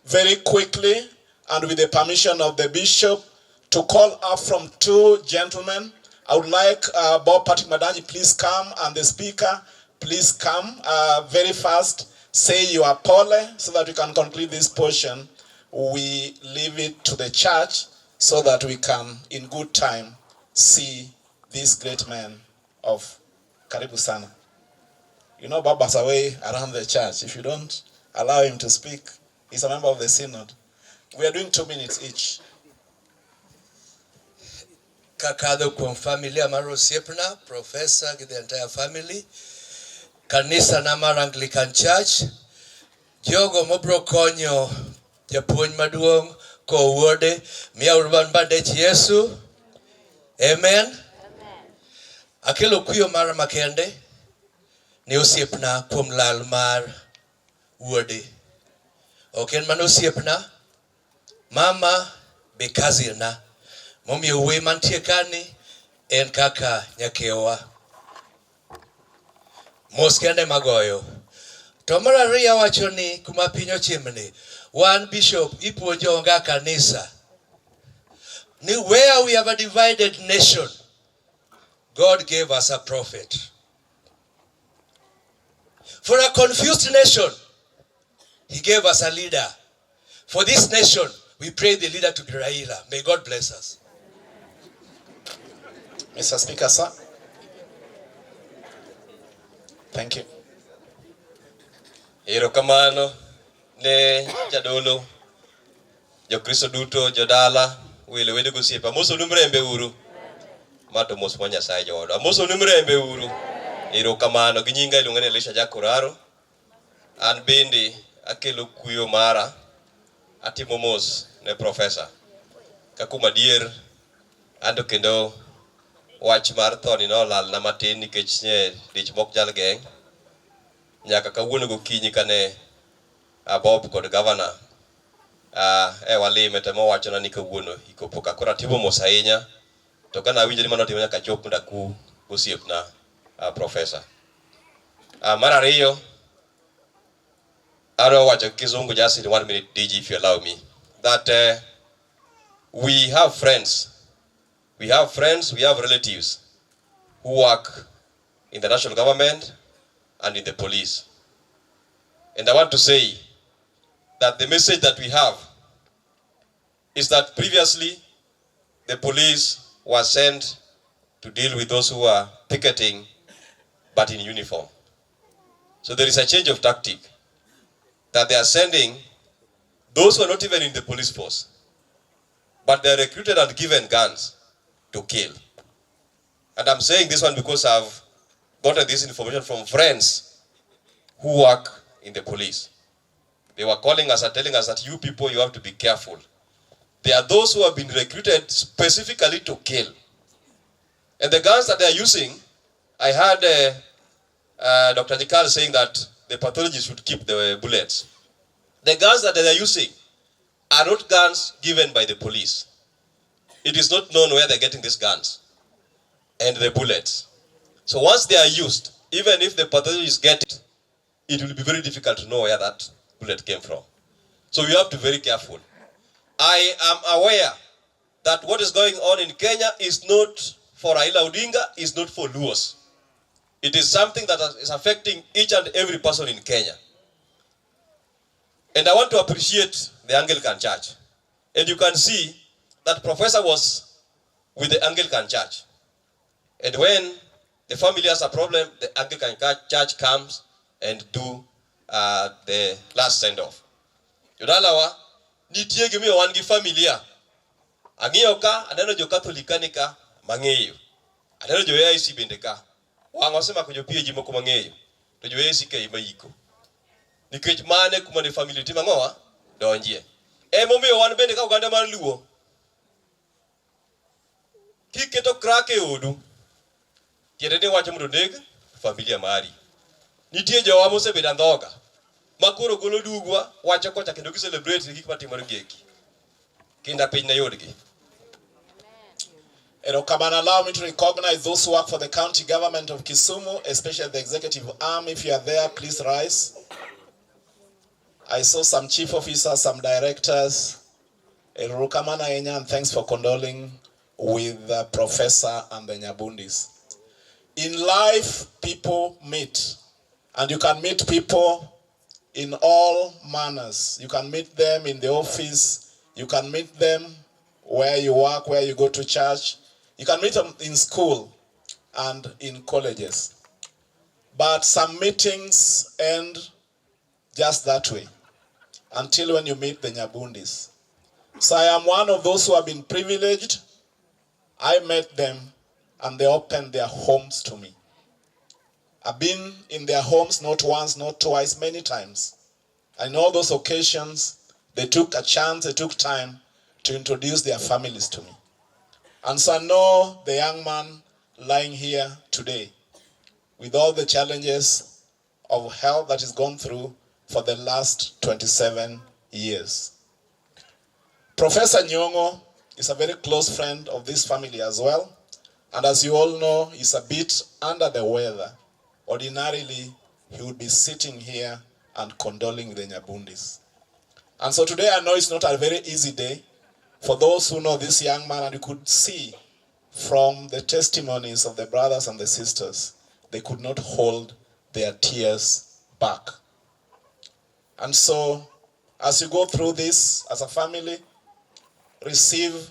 very quickly, and with the permission of the bishop, to call up from 2 gentlemen. I would like Bob Patrick Madanji, please come, and the speaker, please come very fast. Say your pole so that we can conclude this portion. We leave it to the church so that we can, in good time, see this great man of Karibu Sana. You know, Baba's away around the church. If you don't allow him to speak, he's a member of the synod. We are doing 2 minutes each. kakadho kuom familia mar osiepna, professor with the entire family, kanisa na mar Anglican Church, jogo mobro konyo japuonj maduong' kowuode, miya urban bandech Yesu, amen. Akelo kuyo mara makende ni osiepna kuom lal mar wuode. Ok en mana osiepna, mama be cousin-na. Momiyo wuoyi mantie kani en kaka nyakewa. Mos kende magoyo. To mar ariyo wacho ni kuma piny ochimni, wan bishop ipuonjo nga kanisa ni where we have a divided nation, God gave us a prophet. For a confused nation, He gave us a leader. For this nation, we pray the leader to be Raila. May God bless us. Mr. Speaker, sir. Thank you. Erokamano ne jadolo, jokristo duto, jodala, wile wede gosiepa. Amoso numrembe uru. Mato mos mo Nyasaye jodo. Amoso numrembe uru. Erokamano gi nyinga iluonga ni Elisha Jakoraro. An bende akelo kuyo mara. Atimo mos ne professor. Kakuma dier ando kendo wach mar thoni no lal na matin nikech nye dich mok jal geng. Nyaka kawuono gokinyi kane Bob kod governor walime temo wachona ni kawuono ikopo ka kora timo mos ahinya to kana awinjo ni mano timo nyaka chop ndaku osiepna professor. Mar ariyo aro wacho kizungu just in 1 minute DG if you allow me that we have friends, we have relatives who work in the national government and in the police. And I want to say that the message that we have is that previously the police was sent to deal with those who are picketing but in uniform. So there is a change of tactic that they are sending those who are not even in the police force, but they are recruited and given guns to kill. And I'm saying this one because I've gotten this information from friends who work in the police. They were calling us and telling us that you people, you have to be careful. There are those who have been recruited specifically to kill. And the guns that they are using, I heard Dr. Jikal saying that the pathologists should keep the bullets. The guns that they are using are not guns given by the police. It is not known where they're getting these guns and the bullets. So once they are used, even if the pathologists get it, it will be very difficult to know where that bullet came from. So we have to be very careful. I am aware that what is going on in Kenya is not for Raila Odinga, is not for Luos. It is something that is affecting each and every person in Kenya. And I want to appreciate the Anglican Church. And you can see that Professor was with the Anglican Church. And when the family has a problem, the Anglican Church comes and do the last send-off. Yodalawa, nitie gimiyo wan gi familia. Ang'iyo ka, aneno jo Katholika ka, mang'eyo. Aneno jo AIC bende ka. Wang osemako jo PAG moko mang'eyo. To jo AIC ka imayiko. Nikech mane kuma ne family tima ng'owa, donjie. Momiyo wan bende ka oganda mar Luo. Kiketo crack e odu. Tiende ni wacho mondo neg familia mari. Nitie jowa mosebedo andhoga. Makoro golo dugwa, wacho kocha kendo celebrate gik matimore geki. Kinda piny na yodgi. Come allow me to recognize those who work for the county government of Kisumu, especially the executive arm. If you are there, please rise. I saw some chief officers, some directors. Erukamana Enya, and thanks for condoling with the professor and the Nyabundis. In life, people meet. And you can meet people in all manners. You can meet them in the office. You can meet them where you work, where you go to church. You can meet them in school and in colleges. But some meetings end just that way, until when you meet the Nyabundis. So I am one of those who have been privileged I met them and they opened their homes to me. I've been in their homes not once, not twice, many times. And in all those occasions, they took a chance, they took time to introduce their families to me. And so I know the young man lying here today with all the challenges of health that he's gone through for the last 27 years. Professor Nyong'o is a very close friend of this family as well. And as you all know, he's a bit under the weather. Ordinarily, he would be sitting here and condoling with the Nyabundis. And so today I know it's not a very easy day for those who know this young man, and you could see from the testimonies of the brothers and the sisters, they could not hold their tears back. And so, as you go through this as a family, receive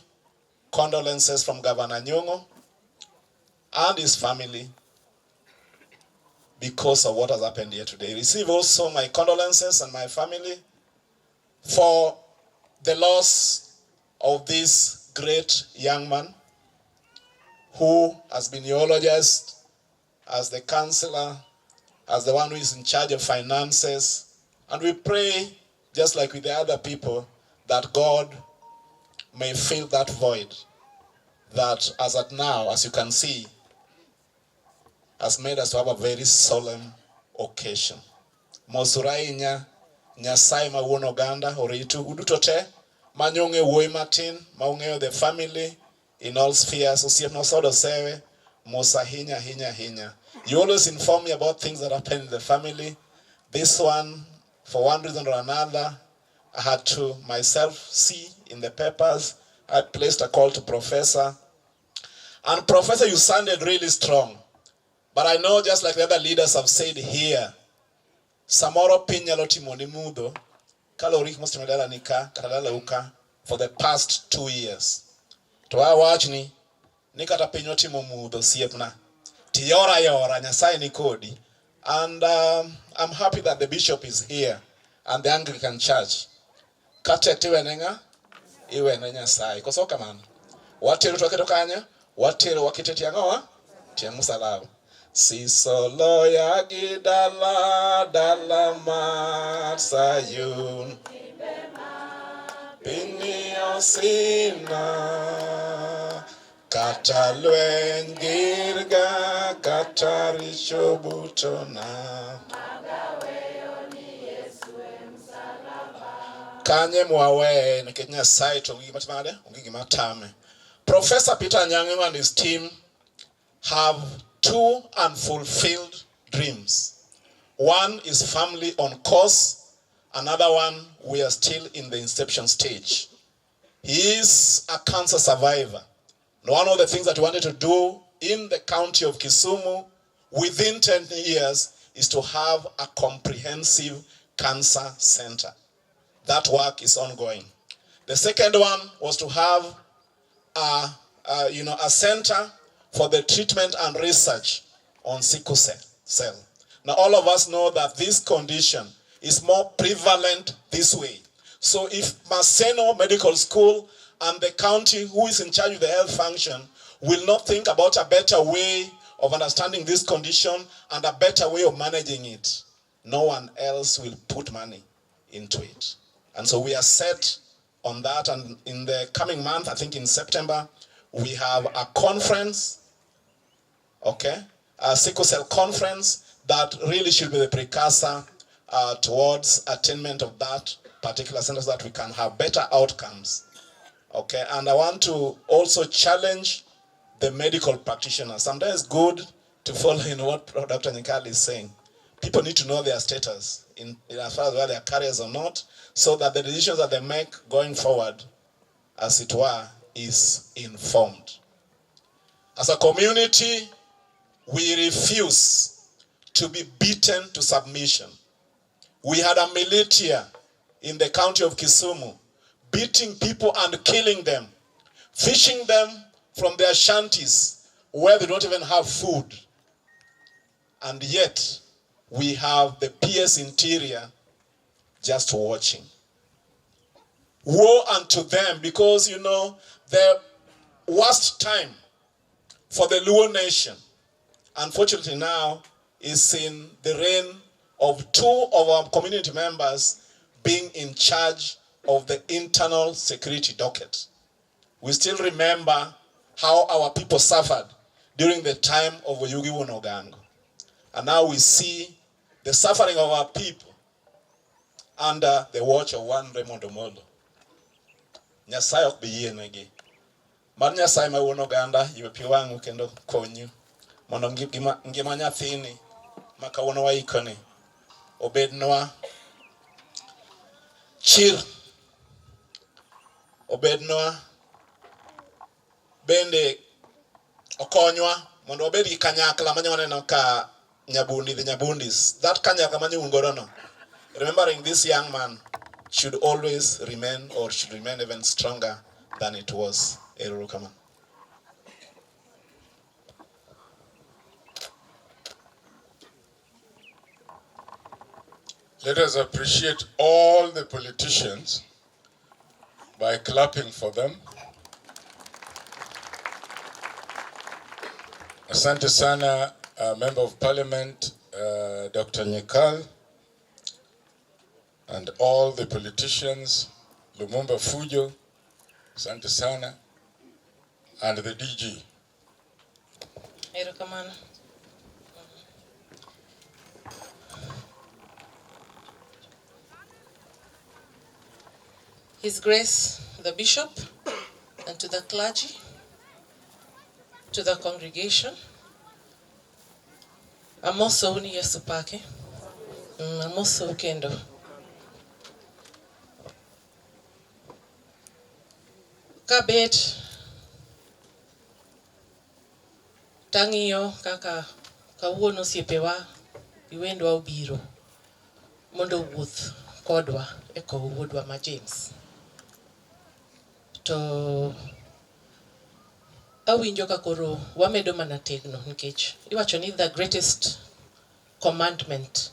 condolences from Governor Nyong'o and his family because of what has happened here today. Receive also my condolences and my family for the loss of this great young man who has been eulogized as the counselor, as the one who is in charge of finances. And we pray, just like with the other people, that God may fill that void that as at now, as you can see, has made us to have a very solemn occasion. Mosurainya Nyasai mawuon oganda oritu uduto te manyonge wuoyi matin maung'eyo the family in all spheres osiepna sodo sewe mosa hinya. You always inform me about things that happen in the family. This one, for one reason or another, I had to myself see in the papers. I placed a call to Professor. And Professor, you sounded really strong. But I know, just like the other leaders have said here, Samoro Pinyalo Timoni Mudo, Kalorik Mustimedala Nika, Katalala Uka, for the past 2 years. To our watch ni, Nikata Pinyoti Mudo, Siepna, Tiora Yora, Nyasai Nikodi. And I'm happy that the bishop is here and the Anglican Church. Kate Tiwenenga, Iwe Nyasai, Kosoka man. Watiru Toketokanya, Watiru Wakitetiangoa, Tiamusalao. Si solo ya gidala dala matsayun Pini osina Katalwen girga kataricho butona Kanye mwawe na Kenya site ungi matame. Professor Peter Nyang'o and his team have 2 unfulfilled dreams. One is family on course. Another one, we are still in the inception stage. He is a cancer survivor. And one of the things that we wanted to do in the county of Kisumu within 10 years is to have a comprehensive cancer center. That work is ongoing. The second one was to have a center for the treatment and research on sickle cell. Now, all of us know that this condition is more prevalent this way. So if Maseno Medical School and the county who is in charge of the health function will not think about a better way of understanding this condition and a better way of managing it, no one else will put money into it. And so we are set on that, and in the coming month, I think in September, we have a conference, a sickle cell conference that really should be the precursor towards attainment of that particular center so that we can have better outcomes. And I want to also challenge the medical practitioners. Sometimes it's good to follow in what Dr. Nikali is saying. People need to know their status in as far as whether they are carriers or not, so that the decisions that they make going forward, as it were, is informed. As a community, we refuse to be beaten to submission. We had a militia in the county of Kisumu beating people and killing them, fishing them from their shanties where they don't even have food. And yet, we have the PS Interior just watching. Woe unto them, because, the worst time for the Luo nation, unfortunately now, is in the reign of 2 of our community members being in charge of the internal security docket. We still remember how our people suffered during the time of Oyugi Wonogango. And now we see the suffering of our people under the watch of one Raymond Omolo. Nyasaye ok bi yienegi. Mar Nyasaye ma wuon oganda ywe pi wang'u kendo konyu mondo ngima nyathini ma kawuono waikoni obednwa chir, obednwa bende okonywa mondo wabed gi kanyakla manya waneno ka Nyabundi, the Nyabundis, that kanyakla manya un godo no, remembering this young man should always remain, or should remain even stronger than it was. Erurukaman. Let us appreciate all the politicians by clapping for them. Asante sana, Member of Parliament, Dr. Nyekal, and all the politicians, Lumumba Fujo, asante sana, and the DG. Erokamano. His Grace the Bishop, and to the clergy, to the congregation, amoso uni Yesu pake, amoso ukendo. Kabet tang'iyo kaka kawuono osiepewa iwendwa obiro mondo wuoth kodwa e kowo wuodwa ma James. To awinjo ka koro wamedo mana tegno nikech iwacho ni the greatest commandment,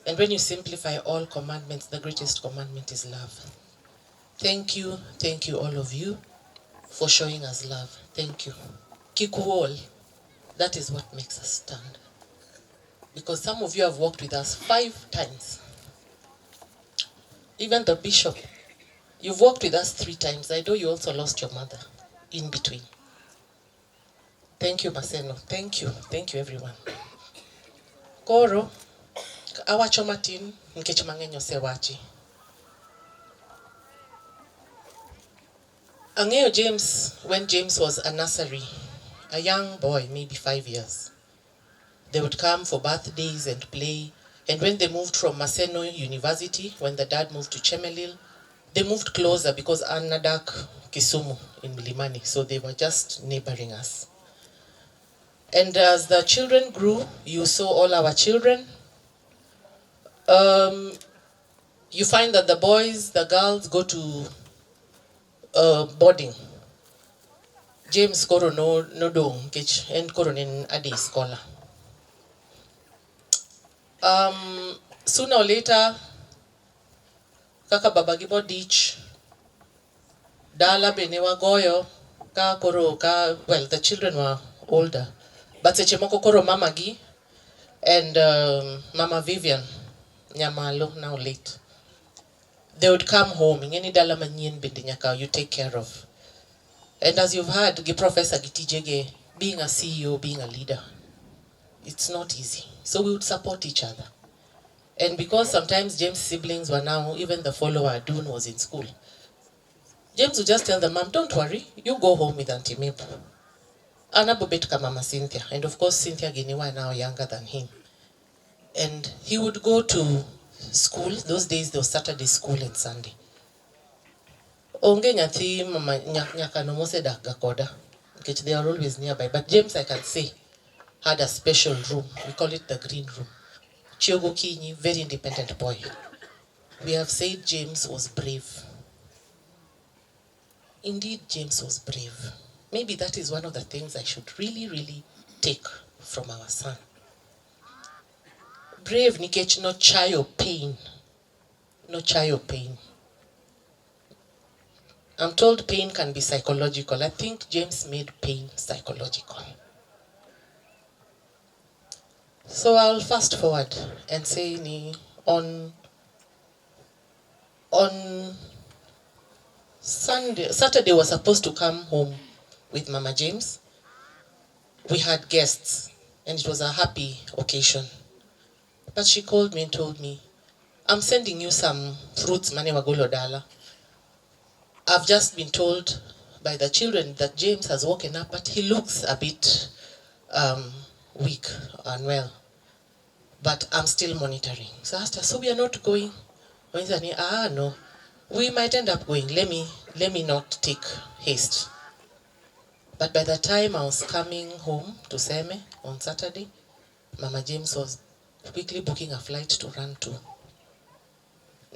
and when you simplify all commandments, the greatest commandment is love. Thank you all of you for showing us love. Thank you. Kikuol, that is what makes us stand. Because some of you have walked with us 5 times. Even the bishop, you've walked with us 3 times. I know you also lost your mother in between. Thank you, Maseno. Thank you everyone. Koro, awacho matin, nikech mang'eny osewachi. Ang'eyo James when James was a nursery, a young boy, maybe 5 years. They would come for birthdays and play. And when they moved from Maseno University, when the dad moved to Chemelil, they moved closer because Anadak Kisumu in Milimani. So they were just neighboring us. And as the children grew, you saw all our children. You find that the boys, the girls go to boarding. James koro no dong kech en koro nen a day scholar. Sooner or later, kaka baba gibo ditch, dala bene wagoyo, ka koro ka, well, the children were older. But seche moko koro mama gi and Mama Vivian Nyamalo, now late, they would come home. Ingeni dala manyien bende nyaka you take care of. And as you've heard, Professor Gitijege, being a CEO, being a leader, it's not easy. So we would support each other. And because sometimes James' siblings were now, even the follower, Dune was in school, James would just tell the mom, don't worry, you go home with Auntie Mabel. Ana Bobetka Mama Cynthia. And of course, Cynthia Giniwa now younger than him. And he would go to school. Those days, there was Saturday school and Sunday. Onge nyathi mama nyaka no mose dak gakoda. Because they are always nearby. But James, I can say, had a special room. We call it the green room. Chiogo Kinyi, very independent boy. We have said James was brave. Indeed, James was brave. Maybe that is one of the things I should really take from our son. Brave nikech no chayo pain. No chayo pain. I'm told pain can be psychological. I think James made pain psychological. So I'll fast forward and say on Saturday was supposed to come home with Mama James. We had guests and it was a happy occasion. But she called me and told me, I'm sending you some fruits, mane wagolo dala. I've just been told by the children that James has woken up, but he looks a bit weak and well. But I'm still monitoring. So I asked her, so we are not going? No. We might end up going. Let me not take haste. But by the time I was coming home to Seme on Saturday, Mama James was quickly booking a flight to run to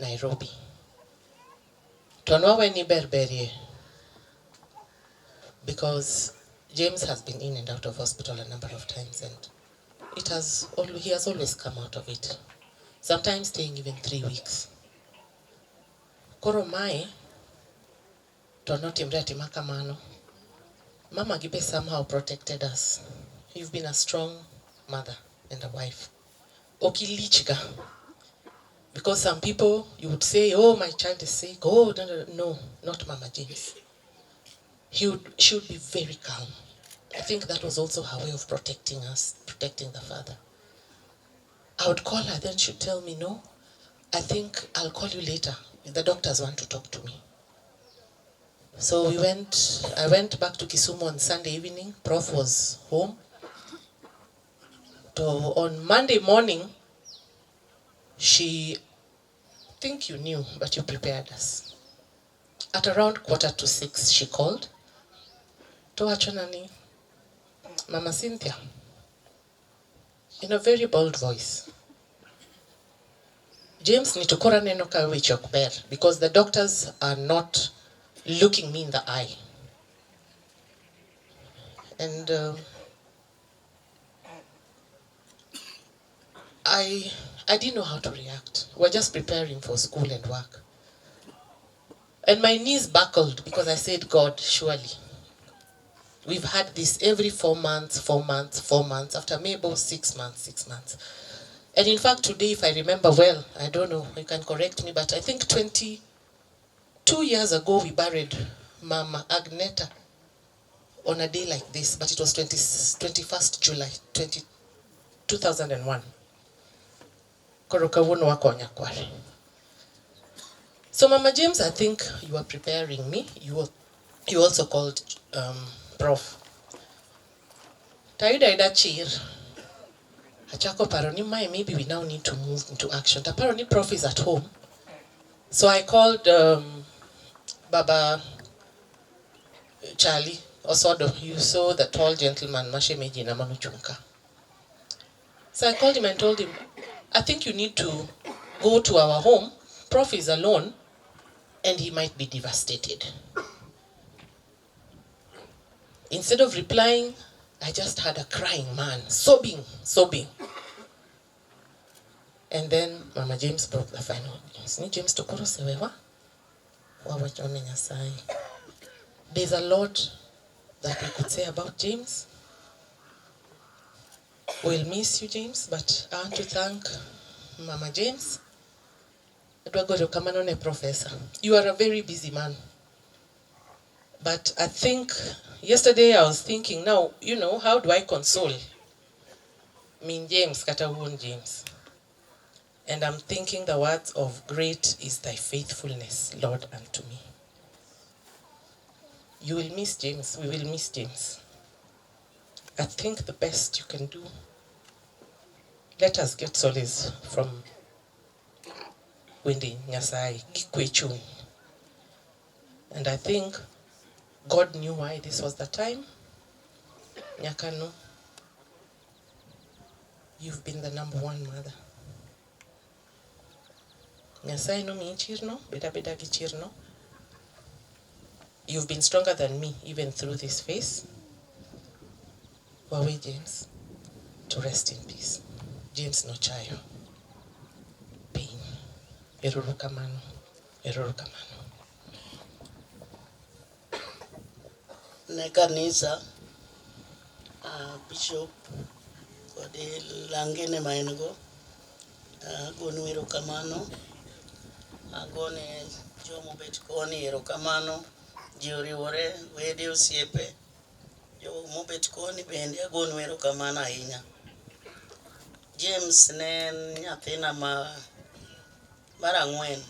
Nairobi. Tonwawe ni berberie. Because James has been in and out of hospital a number of times and he has always come out of it. Sometimes staying even 3 weeks. Koro mae, tonotimre makamano. Mama Gibe somehow protected us. You've been a strong mother and a wife. Okilichga. Because some people, you would say, oh, my child is sick. Oh, no, not Mama James. She would be very calm. I think that was also her way of protecting us, protecting the father. I would call her, then she'd tell me, no, I think I'll call you later. The doctors want to talk to me. So I went back to Kisumu on Sunday evening. Prof was home. So on Monday morning, I think you knew, but you prepared us. At around 5:45, she called. Toachonani, Mama Cynthia, in a very bold voice. James nitukora neno kawe chokber, because the doctors are not looking me in the eye. And I didn't know how to react. We're just preparing for school and work. And my knees buckled because I said, God, surely. We've had this every 4 months, 4 months, 4 months. After maybe 6 months, 6 months. And in fact, today, if I remember well, I don't know, you can correct me, but I think 22 years ago, we buried Mama Agneta on a day like this, but it was 21st July 2001. So Mama James, I think you are preparing me. You also called Prof. Tayuda ida chir. Achako paroni mai, maybe we now need to move into action. Apparently Prof is at home. So I called Baba Charlie Osodo. You saw the tall gentleman, Mashemeji na Manuchunka. So I called him and told him, I think you need to go to our home. Prof is alone and he might be devastated. Instead of replying, I just had a crying man, sobbing. And then Mama James broke the final news. Ni James tokoro sewewa? Wawachone Nyasai. There's a lot that we could say about James. We'll miss you, James, but I want to thank Mama James. Professor. You are a very busy man. But I think yesterday I was thinking, now, how do I console? James, Katawun James. And I'm thinking the words of great is thy faithfulness, Lord, unto me. You will miss James. We will miss James. I think the best you can do, let us get solace from Wendy Nyasai, Kikwechun. And I think God knew why this was the time. Nyakano, you've been the number one mother. Nyasai no mi chirno, beda gichirno. You've been stronger than me, even through this phase. Wawe James, to rest in peace. James no chayo. Pain. Erurukamano. ne kanisa bishop kod langene ma en go, agonu erokamano, agone jomo bet koni erokamano, ji oriwore, wede osiepe, jogo mobet koni bende agonu erokamano ahinya. James ne en nyathina mar ang'wen.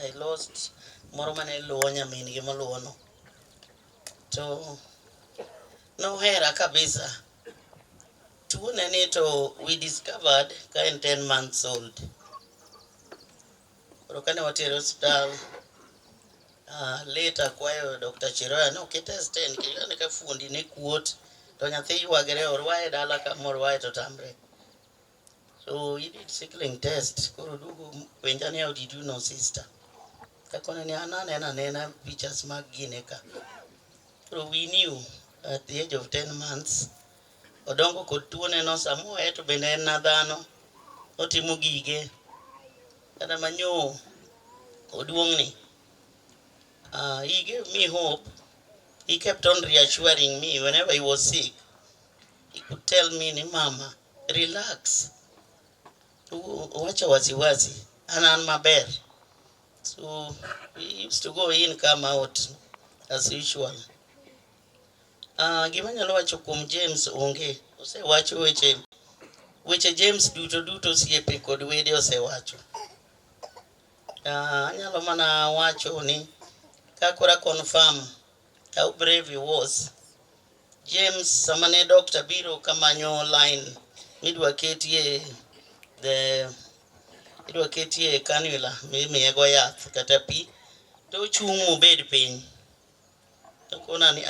I lost moro mane luwo nyamingi moluwono. To nohera kabisa. Tuone ni to we discovered ka en 10 months old. Koro kane watere hospital, later kwayo Dr. Chiroya no kitest en kile ka fuondi ne kuot to nyathi ywagre orwaye dala kamoro waye to tamre. So he did sickling test. Koro dugo penja ni how did you know sister? Kakone ni anena pictures mag gineka. So we knew at the age of 10 months odongo kod tuone no samoe to bende en dhano otimo gige kata manyo oduong'ni. He gave me hope. He kept on reassuring me whenever he was sick. He could tell me, ni mama, relax. Wacha wasiwasi. Anan maber. So we used to go in, come out as usual. Gima nyalo wacho kuom James onge. Osewacho weche James duto siepe kod wede osewacho. Anyalo mana wacho ni kakora confirm how brave he was. James samane doctor biro kamanyo line midwa ketie cannula miyego yath kata pi to chung' mobed piny. To kona ni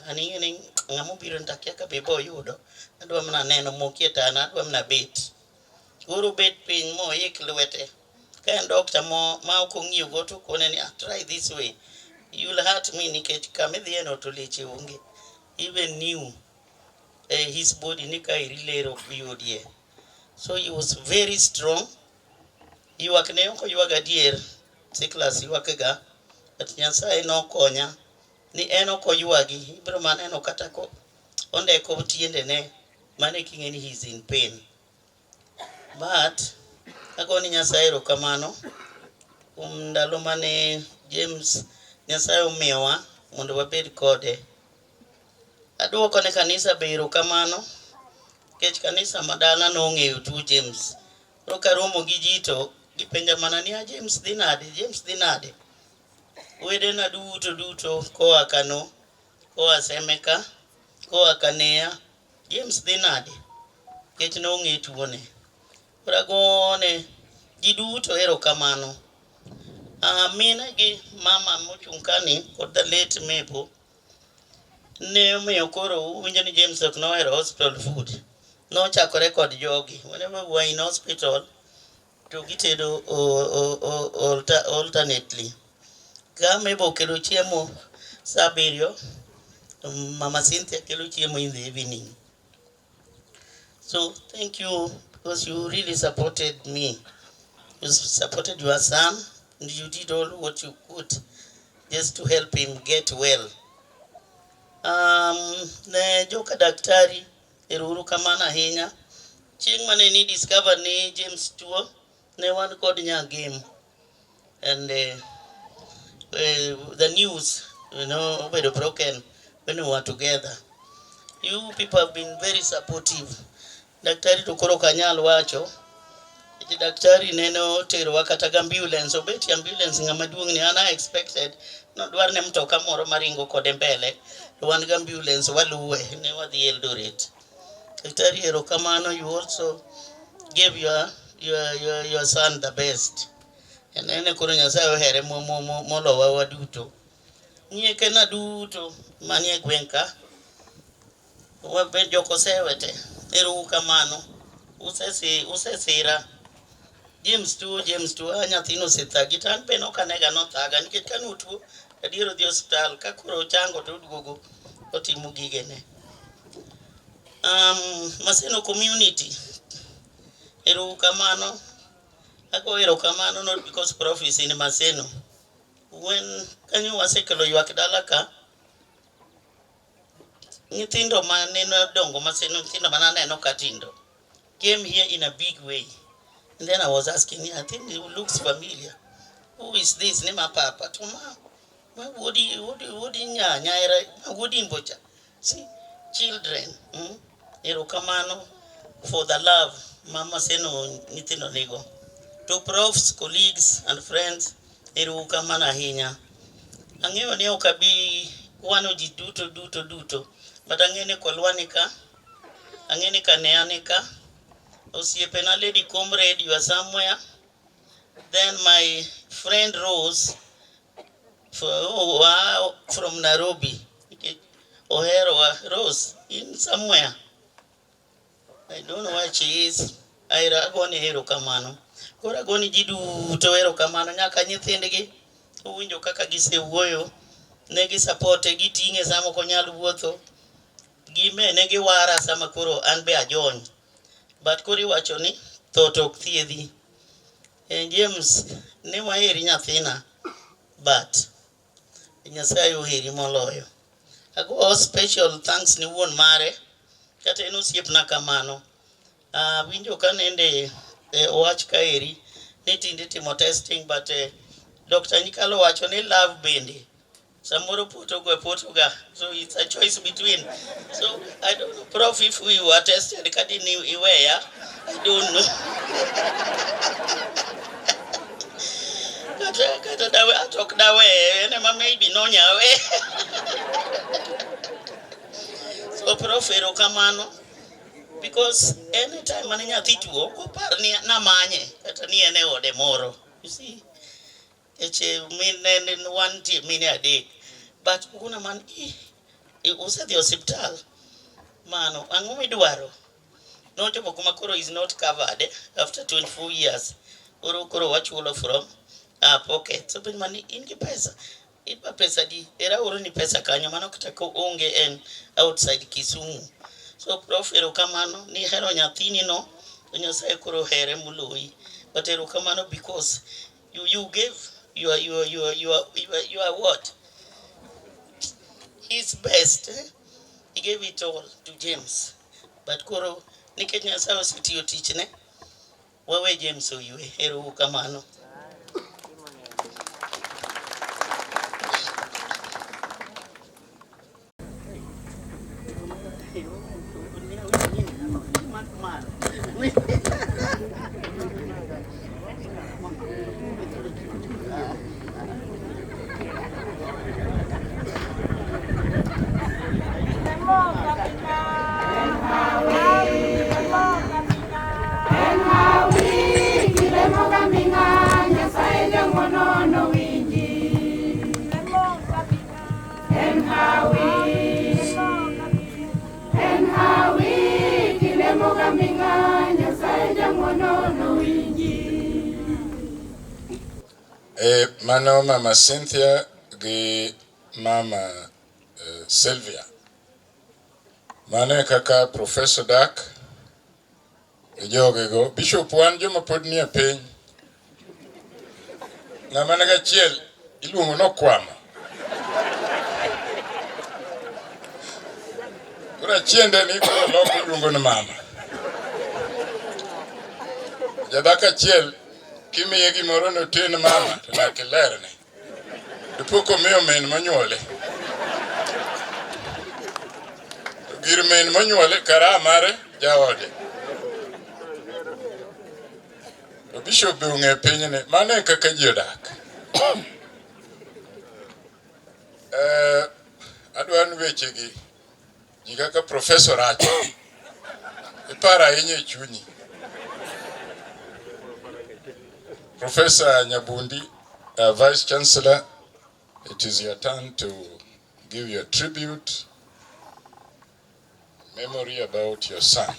ani ng'eni ng'amo biro ntakia ka be boyudo. Adwa mana neno mokietana, adwa mana bet. Koro bet piny moik lwete. Ka en doctor ma ok ong'iyo go to kone ni try this way. You'll hurt me nikech kamidhieno to leche onge. Even knew his body nika irilero biyodie. So he was very strong. Yuak ne oko yuaga dier. Siklas yuakega. But Nyasaye no konya. Ni eno ko yuagi. Ibro maneno kata ko onde ko tiende ne. Mane kingeni he's in pain. But agoni Nyasaye erokamano. Ndalo mane James Nyasaye omiyowa mondo wabed kode. Aduoko ne kanisa be erokamano. Kech kanisa madala no ong'eyo tuo James. Koro karomo gi ji to gipenja mana ni James dhi nade, James dhi nade. Wedena duto koa Kano, koa Semeka, koa Kanea, James dhi nade. Kech no ong'e tuone. Koro agone ji duto erokamano. Mine gi mama mochung' kani kod the late Mepo ne omiyo koro uwinjo ni James ok nohero hospital food. No chakore kod jogi. Whenever we were in hospital, to gitedo alternately. Game bo kelo chiemo saa 7, Mama Cynthia kelo chiemo in the evening. So thank you because you really supported me. You supported your son and you did all what you could just to help him get well. Ne joka daktari eruru kamana ahinya. Chieng' mane ni discover ni James tuo ne wan kod nyagim. And the news, were broken when we were together. You people have been very supportive. Daktari to koro kanyal wacho. Iti daktari neno tero wakata ambulance. Obeti ambulance ngama duong' ni ana expected. No dwar ne mtoka moro maringo kode mbele. Wan ambulance waluwe ne wadhi Eldoret. Daktari erokamano, you also gave your son the best. And ene koro Nyasaye ohere molowa waduto. Nyieke na duto manie gwenka. Wabed joko sewete. Erokamano. Usesira. James tuo nyathino osethagi tan be nokanega nothaga nikech kanu tuo adiero dhi hospital ka koro chango to duogo otimo gigene. Maseno community. Erokamano. Ago erokamano not because Prof is in Maseno. When kanyo wasekelo ywak dala ka nyithindo maneno dongo maseno nyithindo mananeno katindo came here in a big way. And then I was asking, I think it looks familiar. Who is this? Name papa. Tuma. Woody Nyaira. Woody Mbocha. See, children. Erokamano for the love. Mama seno nitino nego. To profs, colleagues, and friends. Erokamana hinya. Angeo ni okabi wano ji duto. But angene kolwanika. Angene kaneanika. Osiepena lady comrade, you are somewhere. Then my friend Rose from Nairobi. Ohero Rose in somewhere. I don't know where she is. I ragoni hero kamano. Kora goni jidu to hero kamano nyaka nyithindgi. Uwinjo kaka gise wuoyo. Negi support gi tinge samo konyal wuotho. Gime negi wara sama koro anbe ajony. But kuri wacho ni thotok thiedhi. And James ne waheri nyathina, but Nyasaye oheri moloyo. I go special thanks ni wuon mare kata en osiepna kamano. Winjo ka nende wach kaeri ni tinde timo testing, but Dr. Nyikalo wacho ni love bende samoro potoga, so it's a choice between. So I don't know, Prof, if we were tested kadi ni iweya, I don't know. Kata dawe atok dawe ene ma maybe no nyawe. So Prof erokamano, because anytime mane nyathi tuo kopar ni na manye kata ni ene ode moro, you see. Eche mine one team mine adek, but kuna man use the hospital mano ang'o midwaro no chopo kuma koro is not covered after 24 years koro wachulo from pocket. So ben mani ingi pesa ipa pesa di era oro ni pesa kanyo mano kata ko onge en outside Kisumu. So Prof erokamano ni hero nyathini no Nyasaye koro here muloi, but erokamano because you gave you are what his best. He gave it all to James, but koro nikech Nyasaye osetiyo tichne wawe James oywe. Erokamano. Mano Mama Cynthia gi Mama Sylvia. Mane kaka Professor Dak jogego Bishop wan joma pod nie piny. Ng'ama ne gachiel iluongo nokwamo. Kura chiende ni koro loko iluongo ni mama. Jadaka chiel kimiye gimoro noten mama to nyaka ilerne. Dipoko miyo min monyuole. To gir min monyuole kara mare jaode. To Bishop be ong'e pinyni, mano e kaka ji odak. Adwa ni wechegi ji kaka Professor Racha iparo ahinya e chunyi. Professor Nyabundi, Vice Chancellor, it is your turn to give your tribute, memory about your son.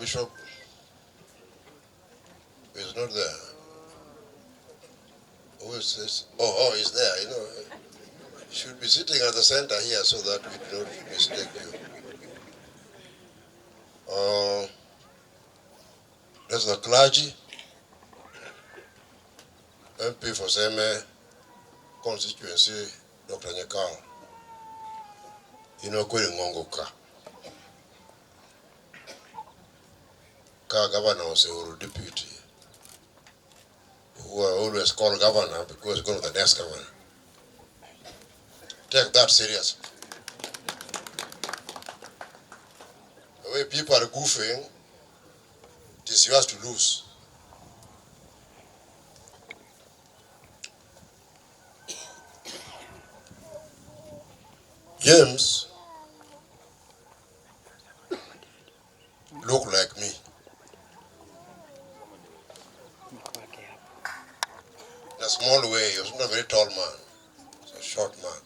Bishop is not there. Who is this? Oh, he's there. You know, he should be sitting at the center here so that we do not mistake you. That's the clergy, MP for Seme constituency, Dr. Nyakao. You know, Kweli Ngongoka. Ka governor was a deputy, who are always called governor because go to the next governor. Take that serious. The way people are goofing, it is yours to lose. James looked like me. In a small way, he was not a very tall man. He was a short man.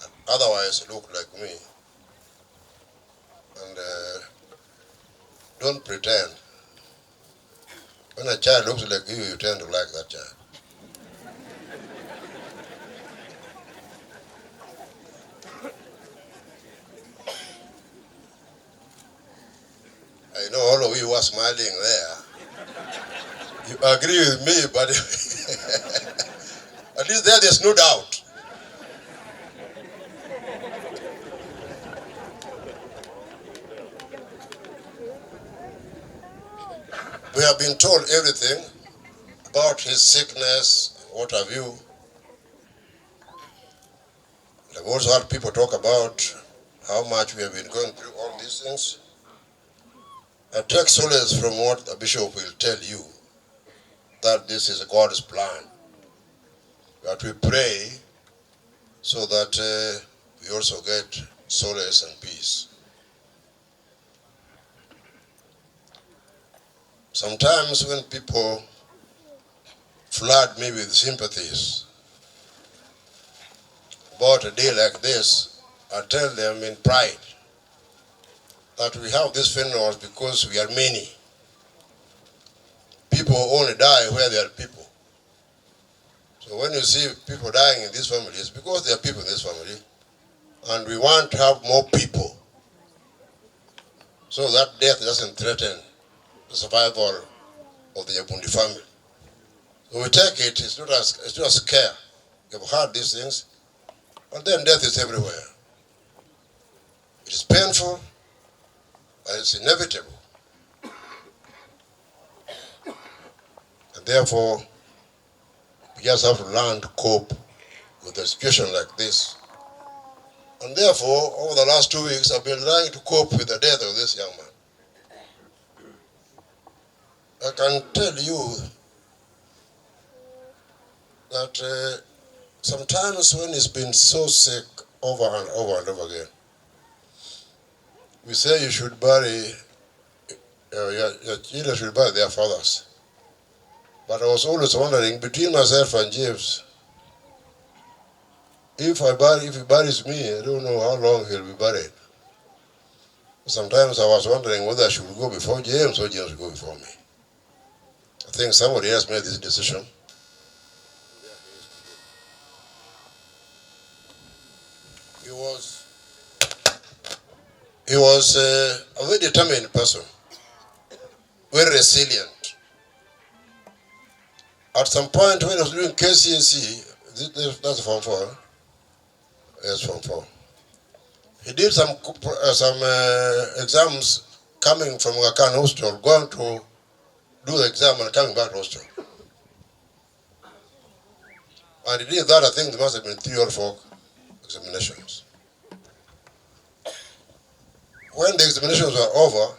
And otherwise, he looked like me. And don't pretend. When a child looks like you, you tend to like that child. I know all of you are smiling there. You agree with me, but at least there's no doubt. We have been told everything about his sickness, what have you. I've also heard people talk about how much we have been going through all these things. I take solace from what the bishop will tell you, that this is God's plan. That we pray so that we also get solace and peace. Sometimes when people flood me with sympathies about a day like this, I tell them in pride that we have these funerals because we are many. People only die where there are people. So when you see people dying in this family, it's because there are people in this family, and we want to have more people so that death doesn't threaten the survival of the Nyabundi family. So we take it, it's not a scare. You've heard these things, and then death is everywhere. It is painful, but it's inevitable. And therefore, we just have to learn to cope with a situation like this. And therefore, over the last 2 weeks, I've been trying to cope with the death of this young man. I can tell you that sometimes when he's been so sick over and over and over again, we say you should bury, your children should bury their fathers. But I was always wondering, between myself and James, if he buries me, I don't know how long he'll be buried. Sometimes I was wondering whether I should go before James or James should go before me. I think somebody else made this decision. He was a very determined person, very resilient. At some point when I was doing KCSE, that's Form 4, yes, Form 4. He did some exams coming from Wakan Hostel, going to do the exam and coming back to hostel. And he did that, I think there must have been 3 or 4 examinations. When the examinations were over,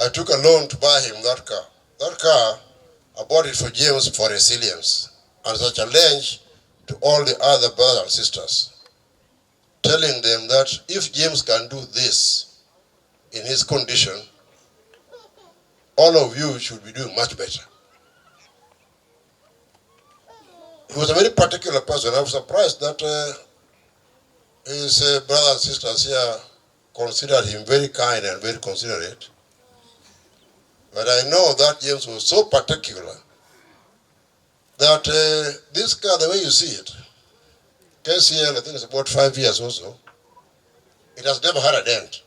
I took a loan to buy him that car. That car, I bought it for James for resilience and as a challenge to all the other brothers and sisters, telling them that if James can do this in his condition, all of you should be doing much better. He was a very particular person. I was surprised that his brothers and sisters here considered him very kind and very considerate. But I know that James was so particular that this car, the way you see it, KCL, I think it's about 5 years or so, it has never had a dent.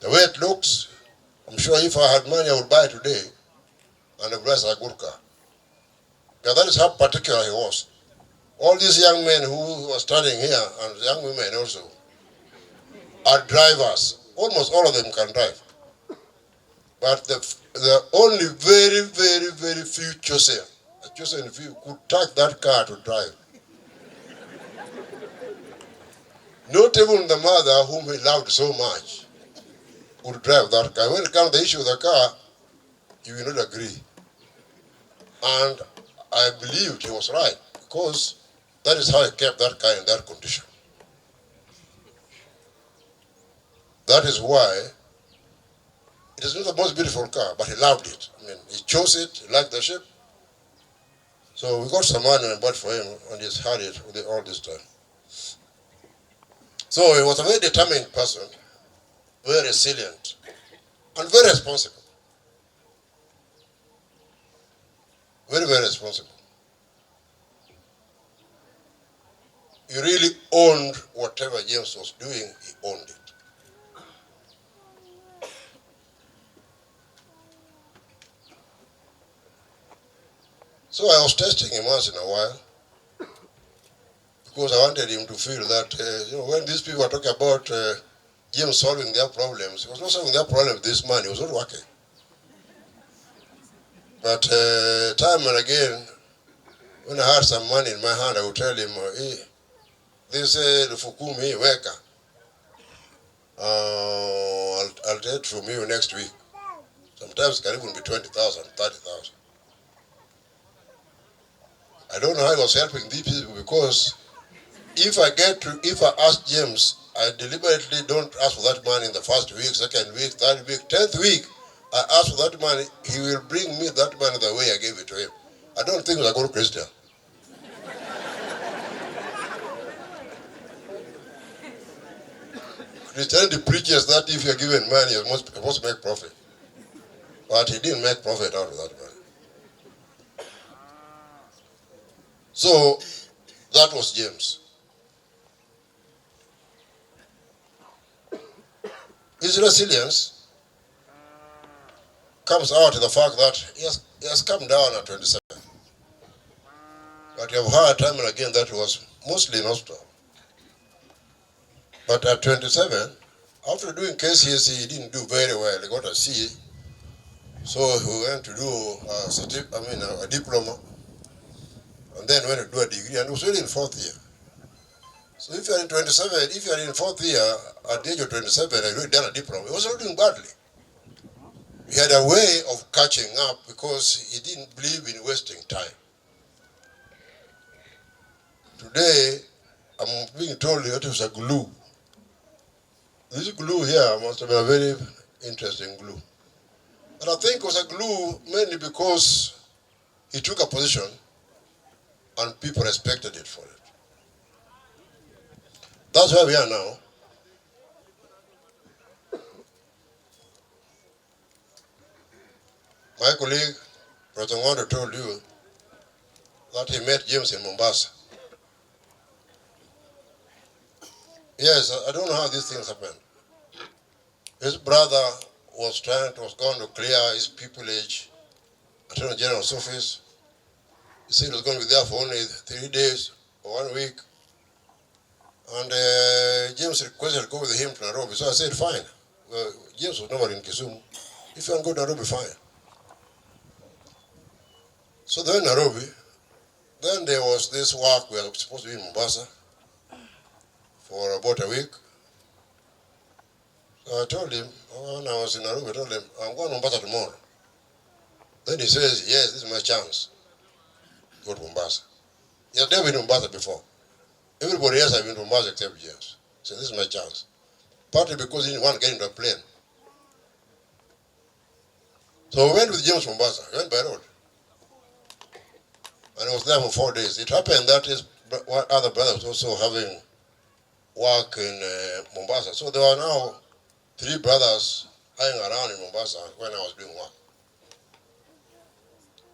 The way it looks, I'm sure if I had money, I would buy it today and it was a good car. Because that is how particular he was. All these young men who are standing here, and young women also, are drivers. Almost all of them can drive. But the only very, very, very few chosen few could take that car to drive. Not even the mother whom he loved so much would drive that car. When it comes to the issue of the car, he will not agree. And I believed he was right, because that is how he kept that car in that condition. That is why it is not the most beautiful car, but he loved it. I mean, he chose it, he liked the shape. So we got some money and bought for him, and he's had it all this time. So he was a very determined person, very resilient, and very responsible. Very, very responsible. He really owned whatever James was doing, he owned it. So I was testing him once in a while, because I wanted him to feel that, when these people are talking about James solving their problems, he was not solving their problem with this man, he was not working. But time and again, when I had some money in my hand, I would tell him, hey, this Fukumi Weka, I'll take it from you next week. Sometimes it can even be 20,000, 30,000. I don't know how I was helping these people, because if I ask James, I deliberately don't ask for that money in the first week, second week, third week, 10th week. I ask for that money, he will bring me that money the way I gave it to him. I don't think he's a good Christian. Christianity preaches that if you're given money, you're supposed to make profit. But he didn't make profit out of that money. So, that was James. His resilience comes out in the fact that he has come down at 27. But you have heard time and again that he was mostly in hospital. But at 27, after doing KCSE, he didn't do very well. He got a C. So he went to do a diploma. And then went to do a degree, and he was really in 4th year. So if you're in 27, if you're in 4th year, at the age of 27, and you had done a diploma, he was not doing badly. He had a way of catching up because he didn't believe in wasting time. Today, I'm being told that it was a glue. This glue here must have been a very interesting glue. And I think it was a glue mainly because he took a position and people respected it for it. That's where we are now. My colleague, President Omondi, told you that he met James in Mombasa. Yes, I don't know how these things happen. His brother was going to clear his pupillage at Attorney General's office. He said he was going to be there for only 3 days or 1 week. And James requested to go with him to Nairobi. So I said, fine. Well, James was never in Kisumu. If you want to go to Nairobi, fine. So they went to Nairobi. Then there was this work. We were supposed to be in Mombasa for about a week. So I told him, when I was in Nairobi, I told him, I'm going to Mombasa tomorrow. Then he says, yes, this is my chance. Go to Mombasa. He had never been to Mombasa before. Everybody else had been to Mombasa except James. So this is my chance. Partly because he didn't want to get into a plane. So we went with James to Mombasa. We went by road. And he was there for 4 days. It happened that his other brother was also having work in Mombasa. So there were now 3 brothers hanging around in Mombasa when I was doing work.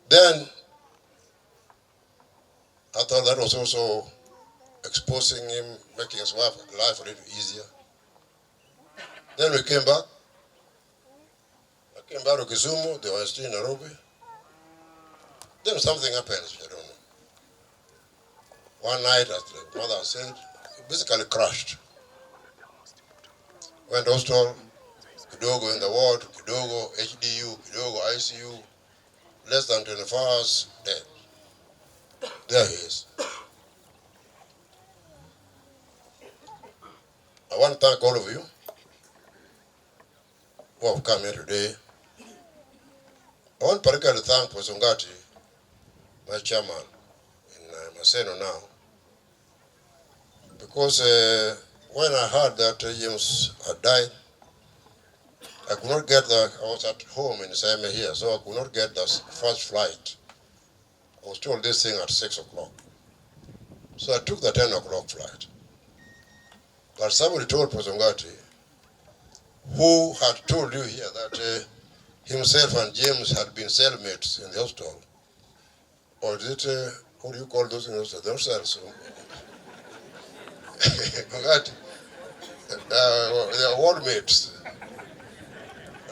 Then I thought that was also exposing him, making his life a little easier. Then we came back. I came back to Kisumu, they were still in Nairobi. Then something happens, I don't know. One night, as the mother said, he basically crashed. Went hospital, Kidogo in the ward, Kidogo HDU, Kidogo ICU, less than 24 hours, dead. There he is. I want to thank all of you who have come here today. I want particularly to thank Posongati, my chairman in Maseno now, because when I heard that James had died, I could not get I was at home in Same here, so I could not get the first flight. I was told this thing at 6 o'clock. So I took the 10 o'clock flight. But somebody told Posongati, who had told you here that himself and James had been cellmates in the hospital. Or is it, what do you call those things? Those cells. They are ward mates.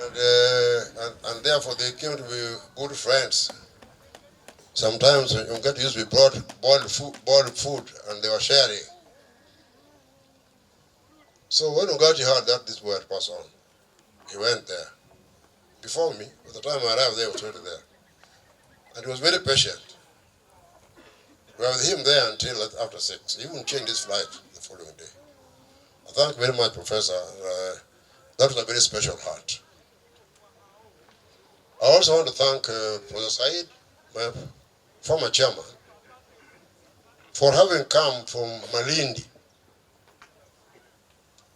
And therefore they came to be good friends. Sometimes Ungati used to be brought boiled food and they were sharing. So when Ungati heard that this boy had passed on, he went there. Before me, by the time I arrived there, he was already there. And he was very patient. We were with him there until after 6. He wouldn't change his flight the following day. I thank you very much, Professor. That was a very special heart. I also want to thank Professor Said, my former chairman, for having come from Malindi.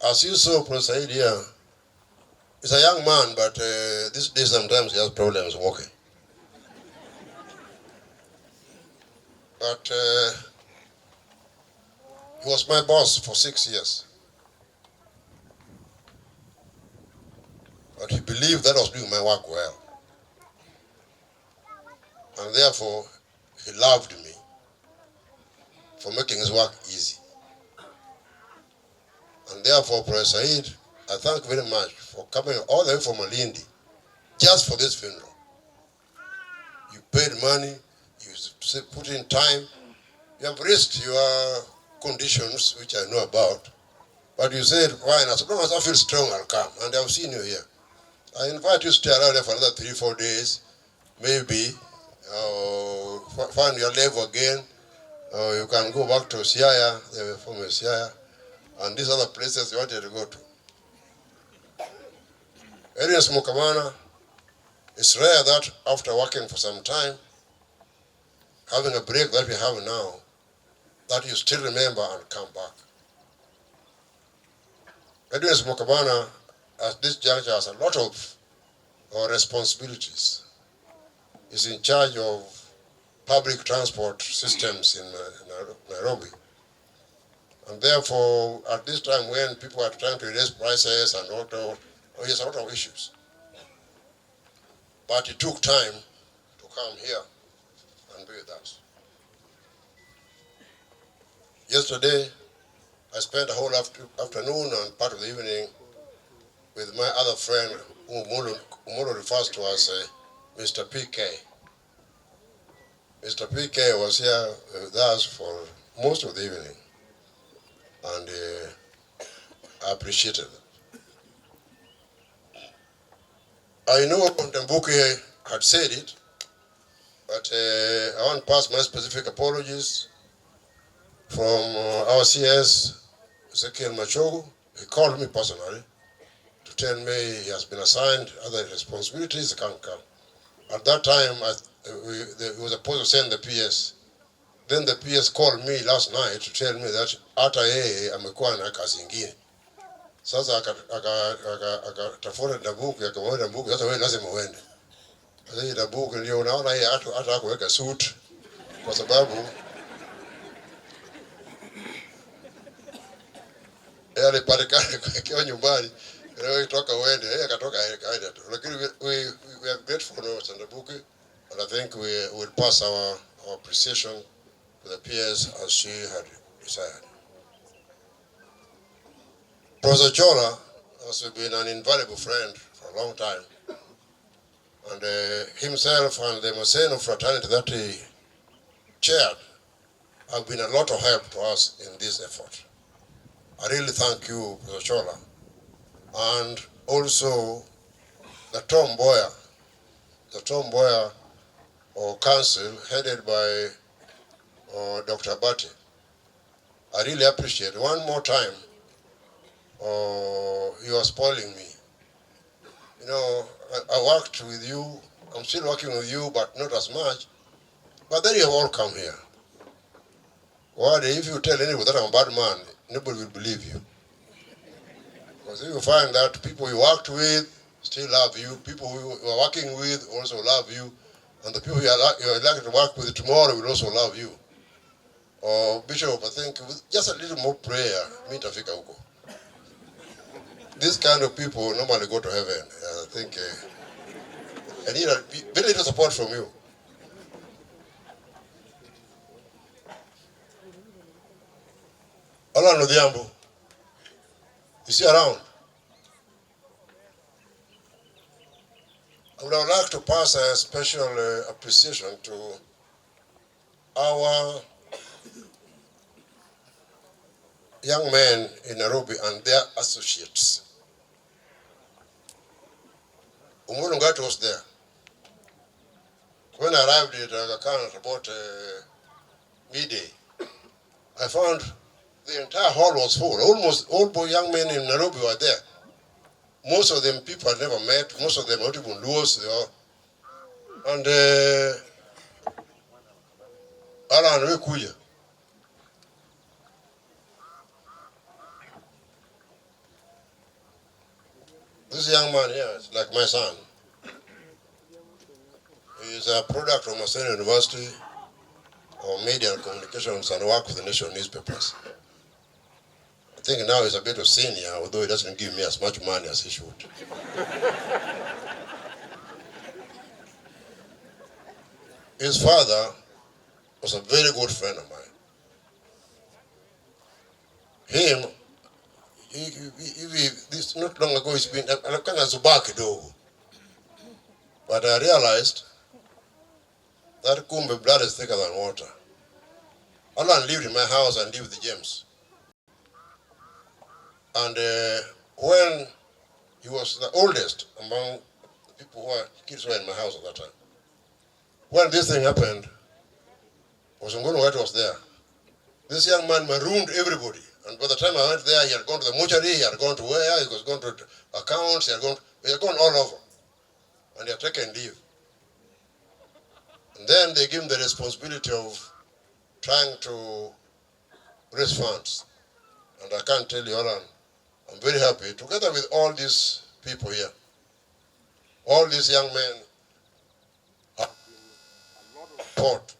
As you saw, Professor Said here, he's a young man, but these days sometimes he has problems walking. But he was my boss for 6 years. But he believed that I was doing my work well. And therefore, he loved me for making his work easy. And therefore, Professor Said, I thank you very much for coming all the way from Malindi just for this funeral. You paid money, you put in time, you have risked your conditions, which I know about. But you said, fine, as long as I feel strong, I'll come. And I've seen you here. I invite you to stay around there for another 3-4 days, maybe. Find your level again. You can go back to Siaya, the former Siaya, and these other places you wanted to go to. Areas Mukamana, it's rare that after working for some time, having a break that we have now, that you still remember and come back. Edwin Mukamana, at this juncture, has a lot of responsibilities. He's in charge of public transport systems in Nairobi. And therefore, at this time when people are trying to raise prices and he has a lot of issues. But he took time to come here and be with us. Yesterday, I spent a whole afternoon and part of the evening with my other friend, whom Molo refers to as Mr. PK. Mr. PK was here with us for most of the evening, and I appreciated it. I know Nyabundi had said it, but I want to pass my specific apologies from our CS, Ezekiel Machogo. He called me personally to tell me he has been assigned other responsibilities, he can't come. At that time, he was supposed to send the PS. Then the PS called me last night to tell me that hata yeye amekuwa na kazi ingine. Sasa akatafuta Nyabundi, akamwona Nyabundi, sasa wewe lazima uende. Sasa Nyabundi ndio unaona yeye hata hakuweka suit kwa sababu Yeye alipatikana kwa nyumbani. Leo toka uende, yeye akatoka kaida tu. Lakini we are grateful for Sandabuki, and I think we will pass our appreciation to the peers as she had desired. Professor Chola has been an invaluable friend for a long time, and himself and the Maseno fraternity that he chaired have been a lot of help to us in this effort. I really thank you, Professor Chola, and also the Tom Boyer or Council headed by Dr. Abati. I really appreciate it. One more time, you are spoiling me. You know, I worked with you, I'm still working with you, but not as much. But then you have all come here. Well, if you tell anyone that I'm a bad man, nobody will believe you. Because if you find that people you worked with still love you, people who you are working with also love you, and the people you are likely to work with tomorrow will also love you. Or Bishop, I think with just a little more prayer, mitafika huko. These kind of people normally go to heaven. I think I need a very little support from you. Alan Odhiambo, is he around? I would like to pass a special appreciation to our young men in Nairobi and their associates. Umondi Ngati was there. When I arrived at Aga Khan at about midday, I found the entire hall was full. Almost all young men in Nairobi were there. Most of them people had never met. Most of them not even Luos. And Alan Wekuya. This young man here is like my son. He is a product of Maseno University of Media and Communications and work with the national newspapers. I think now he's a bit of senior, although he doesn't give me as much money as he should. His father was a very good friend of mine. Him, this not long ago, he's been a kind of Zubaki though. But I realized that Kumbe blood is thicker than water. Alan lived in my house and lived with James. And when he was the oldest among the people who were kids who were in my house at that time, when this thing happened, Osungunu White was there. This young man marooned everybody. And by the time I went there, he had gone to the mortuary, he had gone to where, he was going to accounts, he had gone all over. And he had taken leave. And then they gave him the responsibility of trying to raise funds. And I can't tell you, Alan, I'm very happy, together with all these people here, all these young men have fought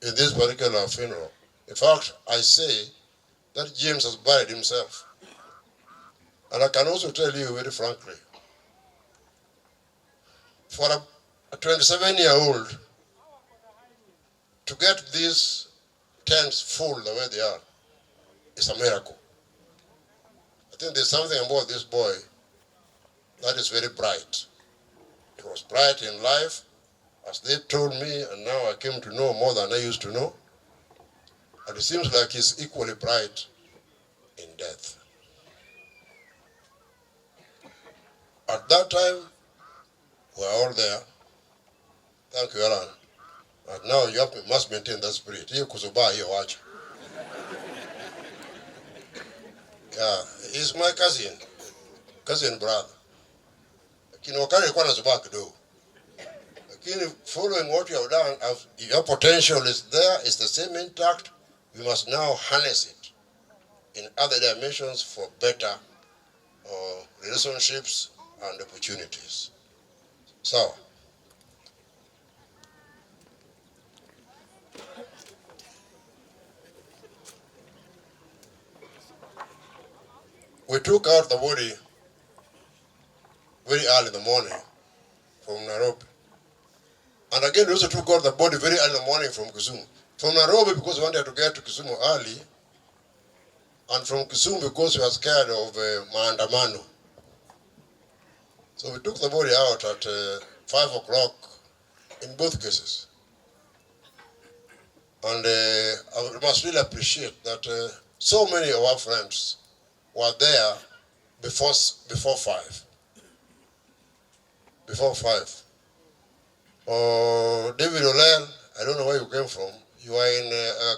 in this particular funeral. In fact, I say that James has buried himself. And I can also tell you very frankly, for a 27-year-old to get these tents full the way they are is a miracle. I think there's something about this boy that is very bright. He was bright in life, as they told me, and now I came to know more than I used to know. And it seems like he's equally bright in death. At that time, we were all there. Thank you, Alan. And now you must maintain that spirit. Yeah, he's my cousin brother. Following what you have done, your potential is there, it's the same intact. We must now harness it in other dimensions for better relationships and opportunities. So, We took out the body very early in the morning from Nairobi. And again, we also took out the body very early in the morning from Kisumu. From Nairobi because we wanted to get to Kisumu early, and from Kisumu because we were scared of maandamano. So we took the body out at 5 o'clock in both cases. And I must really appreciate that so many of our friends were there before 5. Before 5. David Olel, I don't know where you came from. You are in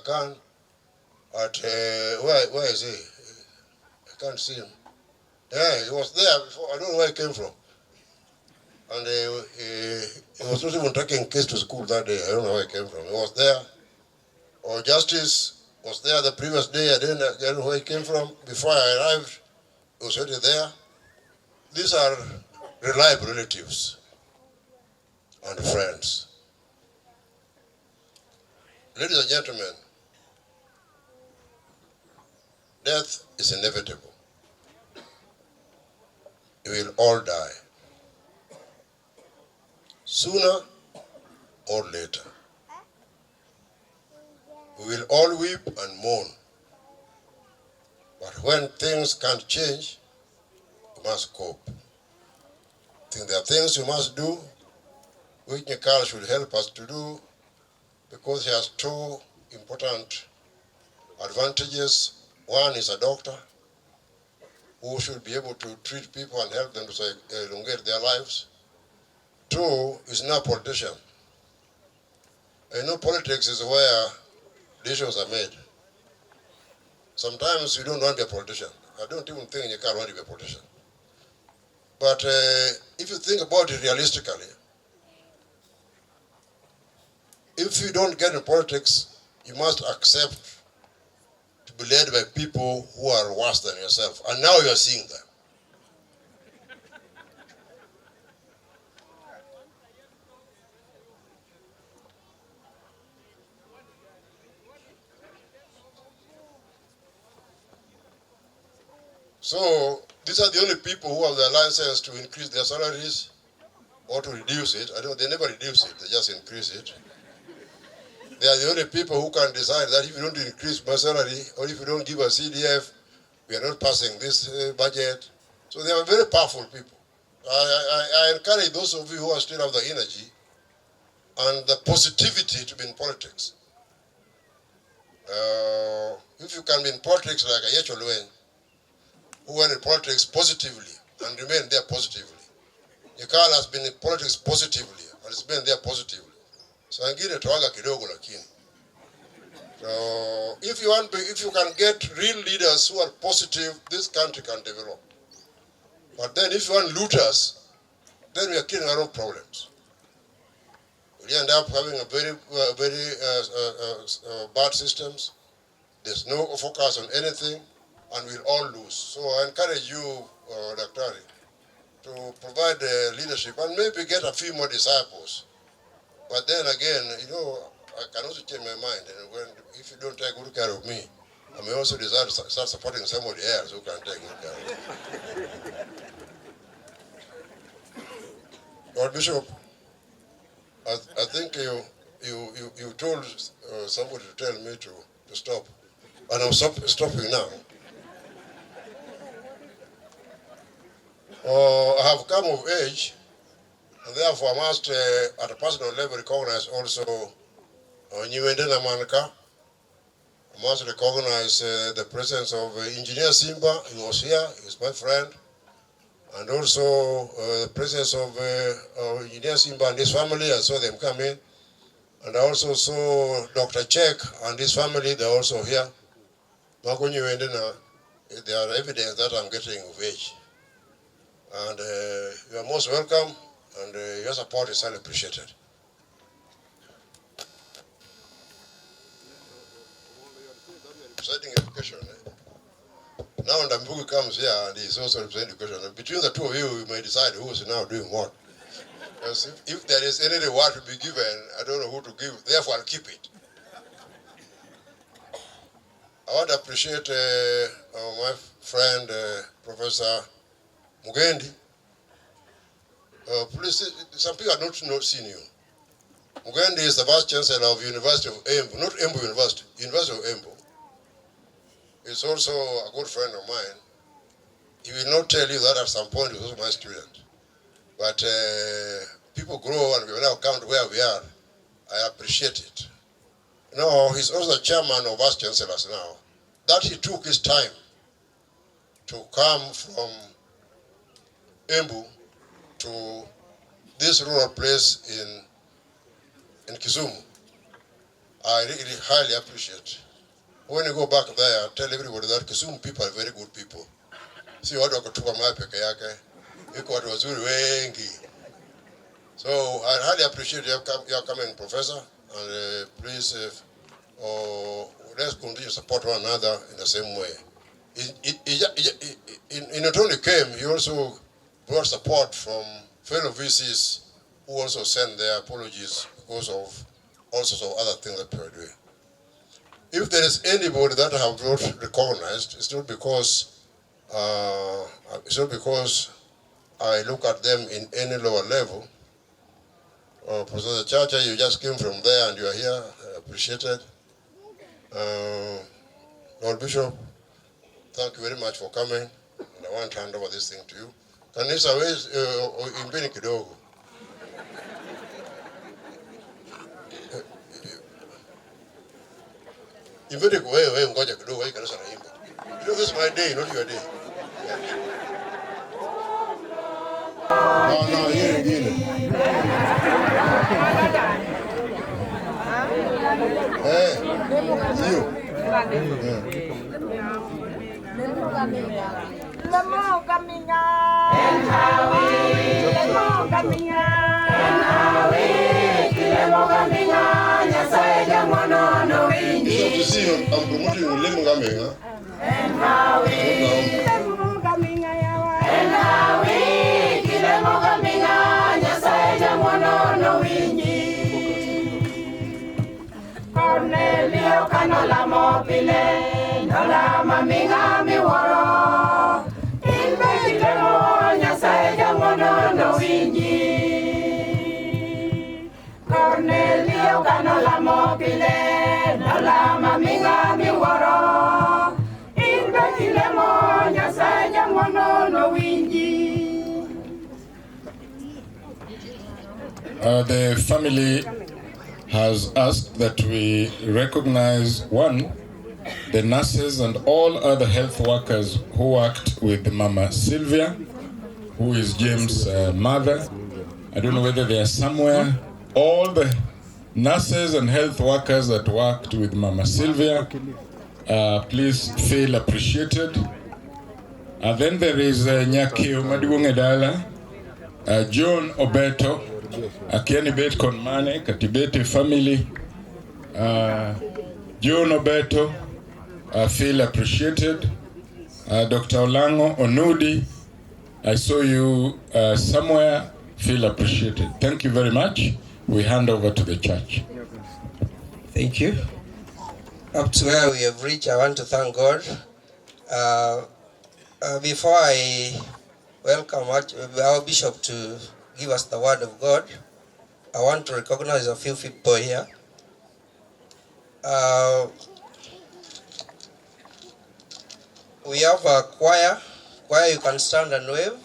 Akan at, where is he? I can't see him. Yeah, he was there before. I don't know where he came from. And he was not even taking case to school that day. I don't know where he came from. He was there. Or Justice was there the previous day. I don't know where he came from. Before I arrived, he was already there. These are reliable relatives and friends. Ladies and gentlemen, death is inevitable. We will all die, sooner or later. We will all weep and mourn. But when things can't change, we must cope. I think there are things we must do, which Nikal should help us to do, because he has 2 important advantages. One is a doctor who should be able to treat people and help them to elongate their lives. 2 is not a politician. I know politics is where decisions are made. Sometimes you don't want to be a politician. I don't even think you can't want to be a politician. But if you think about it realistically, if you don't get in politics, you must accept to be led by people who are worse than yourself. And now you are seeing them. So these are the only people who have the license to increase their salaries or to reduce it. They never reduce it, they just increase it. They are the only people who can decide that if you don't increase my salary or if you don't give a CDF, we are not passing this budget. So they are very powerful people. I encourage those of you who are still have the energy and the positivity to be in politics. If you can be in politics like Ayesha Luen, who went in politics positively and remained there positively. Yekal has been in politics positively and has been there positively. So angine toaga kidogo lakini. So if you can get real leaders who are positive, this country can develop. But then if you want looters, then we are killing our own problems. We end up having a very bad systems. There's no focus on anything, and we'll all lose. So I encourage you, Daktari, to provide leadership and maybe get a few more disciples. But then again, I can also change my mind. And if you don't take good care of me, I may also decide to start supporting somebody else who can take good care of me. Lord Bishop, I think you told somebody to tell me to stop. And I'm stopping now. I have come of age, and therefore I must, at a personal level, recognize also Nyabundi Manka. I must recognize the presence of Engineer Simba. He was here. He's my friend. And also the presence of Engineer Simba and his family. I saw them come in. And I also saw Dr. Chek and his family. They're also here. There are evidence that I'm getting of age. And you are most welcome, and your support is highly appreciated. Representing education. Now Ndambugu comes here and he's also representing education. Between the two of you, you may decide who is now doing what. Because if there is any reward to be given, I don't know who to give. Therefore, I'll keep it. I want to appreciate my friend Professor Mugendi. Please, some people are not seen you. Mugendi is the Vice Chancellor of University of Embu, not Embu University, University of Embu. He's also a good friend of mine. He will not tell you that at some point he was also my student. But people grow and we will now come to where we are. I appreciate it. No, he's also the chairman of Vice Chancellors now. That he took his time to come from Embu to this rural place in Kisumu. I really highly appreciate. When you go back there, tell everybody that Kisumu people are very good people. See what I kutupa mapeke yake. Iko watu wazuri wengi. So I highly appreciate your coming, Professor, and please let's continue to support one another in the same way. He not only came, he also brought support from fellow VCs who also sent their apologies because of all sorts of other things that we are doing. If there is anybody that I have not recognized, it's not because I look at them in any lower level. Professor Chacha, you just came from there and you are here. I appreciate it. Lord Bishop, thank you very much for coming. And I want to hand over this thing to you. Kanisa imbeni kidogo. Imbeni wewe ngoja kidogo hii kanisa naimba. You know, this is my day, not your day. No, you. You see, I'm promoting Lemugame. Cornelio canola mobile, nola maminga mi woro. Invece moña saja mono no wingi. Cornelio canola mobile, nola maminga mi woro. Invece moña saja mono no wingi. The family has asked that we recognize the nurses and all other health workers who worked with Mama Sylvia, who is James' mother. I don't know whether they are somewhere. All the nurses and health workers that worked with Mama Sylvia, please feel appreciated. And then there is Nyakio Maduongedala, John Obeto, Akiani Bet Konmane, Katibete family, John Obeto, feel appreciated. Dr. Olango Onudi, I saw you somewhere, feel appreciated. Thank you very much. We hand over to the church. Thank you. Up to where we have reached, I want to thank God. Before I welcome our bishop to give us the word of God, I want to recognize a few people here. We have a choir. Choir, you can stand and wave.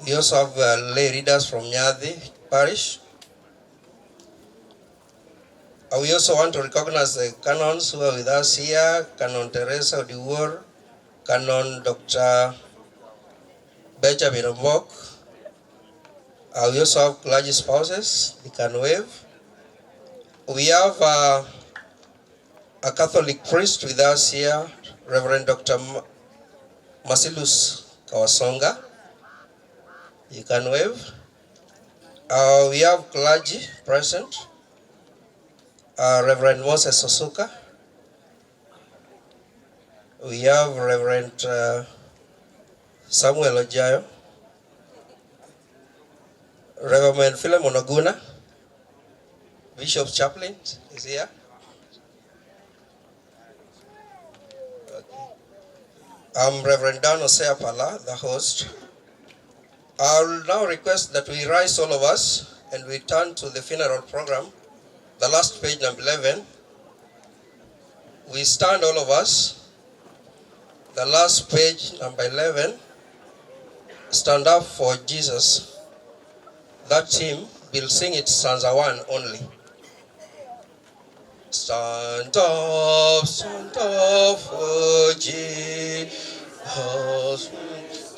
We also have lay readers from Nyadi Parish. We also want to recognize the canons who are with us here, Canon Teresa Odiwuor, Canon Dr. Benjamin Ombok. We also have clergy spouses, they can wave. We have a Catholic priest with us here, Reverend Dr. Masilus Kawasonga. You can wave. We have clergy present. Reverend Moses Osuka. We have Reverend Samuel Ojayo. Reverend Philemon Oguna. Bishop Chaplain is here. I'm Reverend Dan Oseapala, the host. I'll now request that we rise, all of us, and we turn to the funeral program, the last page, number 11. We stand, all of us, the last page, number 11. Stand up for Jesus. That team will sing it stanza 1 only. Stand up for Jesus,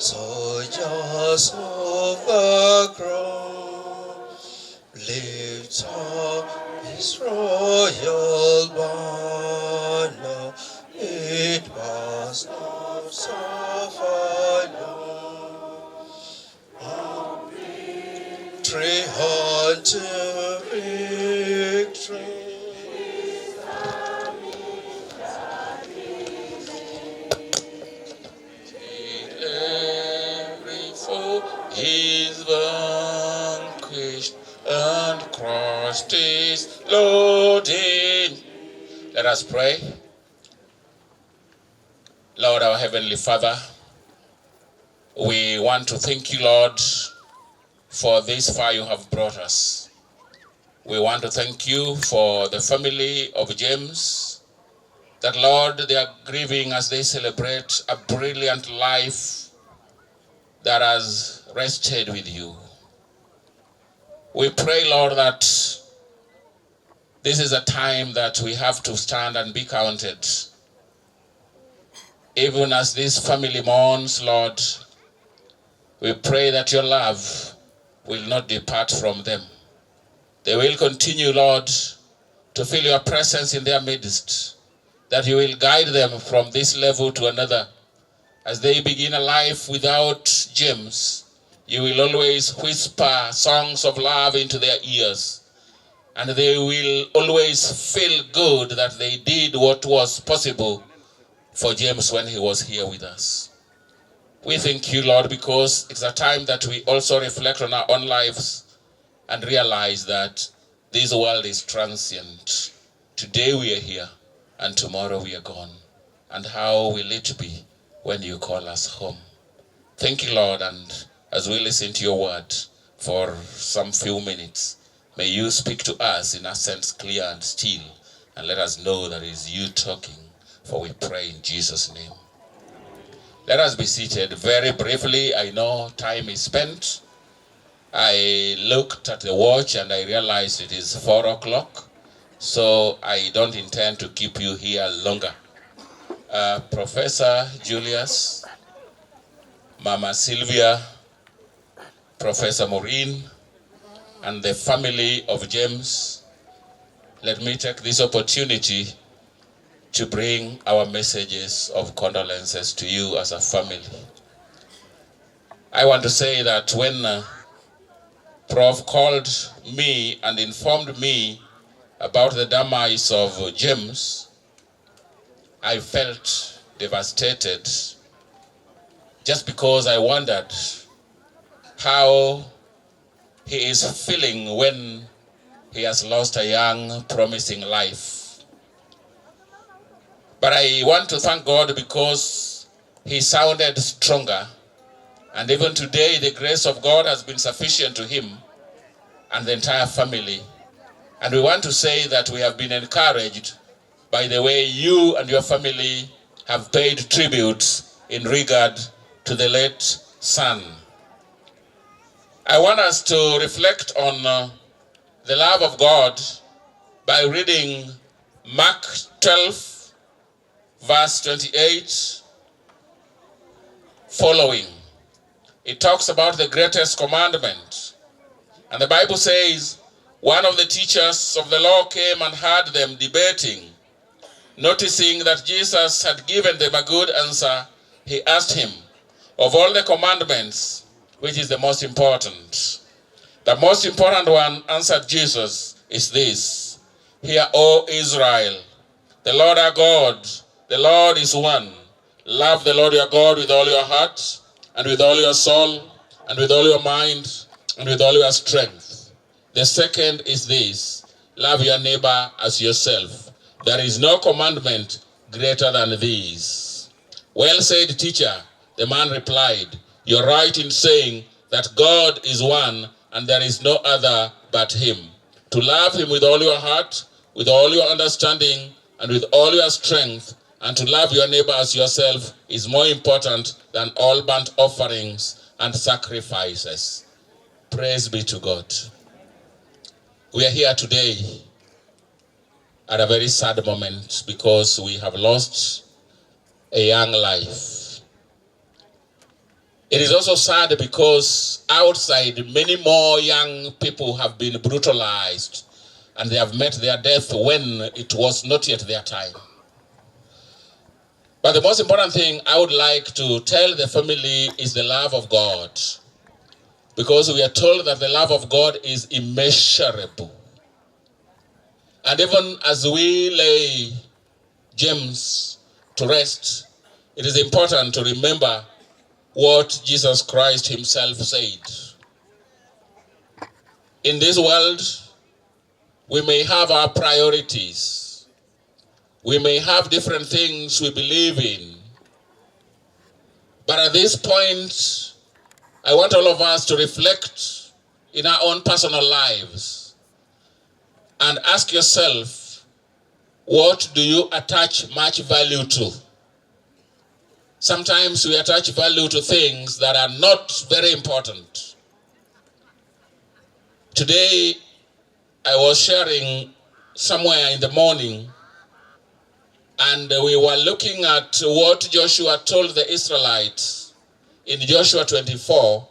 soldiers of the cross, lift up his royal banner, it must not suffer long. Victory unto victory. Is vanquished and Christ is loaded. Let us pray. Lord, our Heavenly Father, we want to thank you, Lord, for this far you have brought us. We want to thank you for the family of James, that, Lord, they are grieving as they celebrate a brilliant life that has rested with you. We pray, Lord, that this is a time that we have to stand and be counted. Even as this family mourns, Lord, we pray that your love will not depart from them. They will continue, Lord, to feel your presence in their midst, that you will guide them from this level to another. As they begin a life without James, you will always whisper songs of love into their ears. And they will always feel good that they did what was possible for James when he was here with us. We thank you, Lord, because it's a time that we also reflect on our own lives and realize that this world is transient. Today we are here and tomorrow we are gone. And how will it be when you call us home? Thank you, Lord, and as we listen to your word for some few minutes, may you speak to us in accents clear and still, and let us know that it is you talking, for we pray in Jesus' name. Let us be seated very briefly. I know time is spent. I looked at the watch and I realized it is 4 o'clock, so I don't intend to keep you here longer. Professor Julius, Mama Sylvia, Professor Maureen, and the family of James, let me take this opportunity to bring our messages of condolences to you as a family. I want to say that when Prof called me and informed me about the demise of James, I felt devastated just because I wondered how he is feeling when he has lost a young, promising life. But I want to thank God because he sounded stronger. And even today, the grace of God has been sufficient to him and the entire family. And we want to say that we have been encouraged by the way you and your family have paid tribute in regard to the late son. I want us to reflect on the love of God by reading Mark 12, verse 28 following. It talks about the greatest commandment. And the Bible says, one of the teachers of the law came and heard them debating. Noticing that Jesus had given them a good answer, he asked him, of all the commandments, which is the most important? The most important one, answered Jesus, is this: Hear, O Israel, the Lord our God, the Lord is one. Love the Lord your God with all your heart, and with all your soul, and with all your mind, and with all your strength. The second is this: love your neighbor as yourself. There is no commandment greater than these. Well said, teacher, the man replied. You're right in saying that God is one and there is no other but him. To love him with all your heart, with all your understanding, and with all your strength, and to love your neighbor as yourself is more important than all burnt offerings and sacrifices. Praise be to God. We are here today at a very sad moment because we have lost a young life. It is also sad because outside many more young people have been brutalized and they have met their death when it was not yet their time. But the most important thing I would like to tell the family is the love of God. Because we are told that the love of God is immeasurable. And even as we lay James to rest, it is important to remember what Jesus Christ himself said. In this world, we may have our priorities. We may have different things we believe in. But at this point, I want all of us to reflect in our own personal lives and ask yourself, what do you attach much value to? Sometimes we attach value to things that are not very important. Today, I was sharing somewhere in the morning, and we were looking at what Joshua told the Israelites in Joshua 24,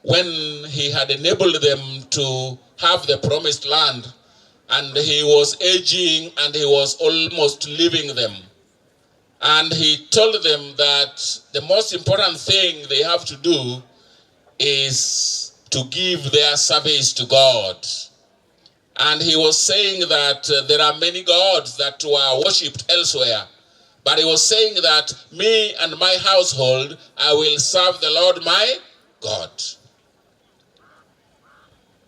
when he had enabled them to have the promised land, and he was aging and he was almost leaving them. And he told them that the most important thing they have to do is to give their service to God. And he was saying that there are many gods that were worshipped elsewhere. But he was saying that me and my household, I will serve the Lord my God.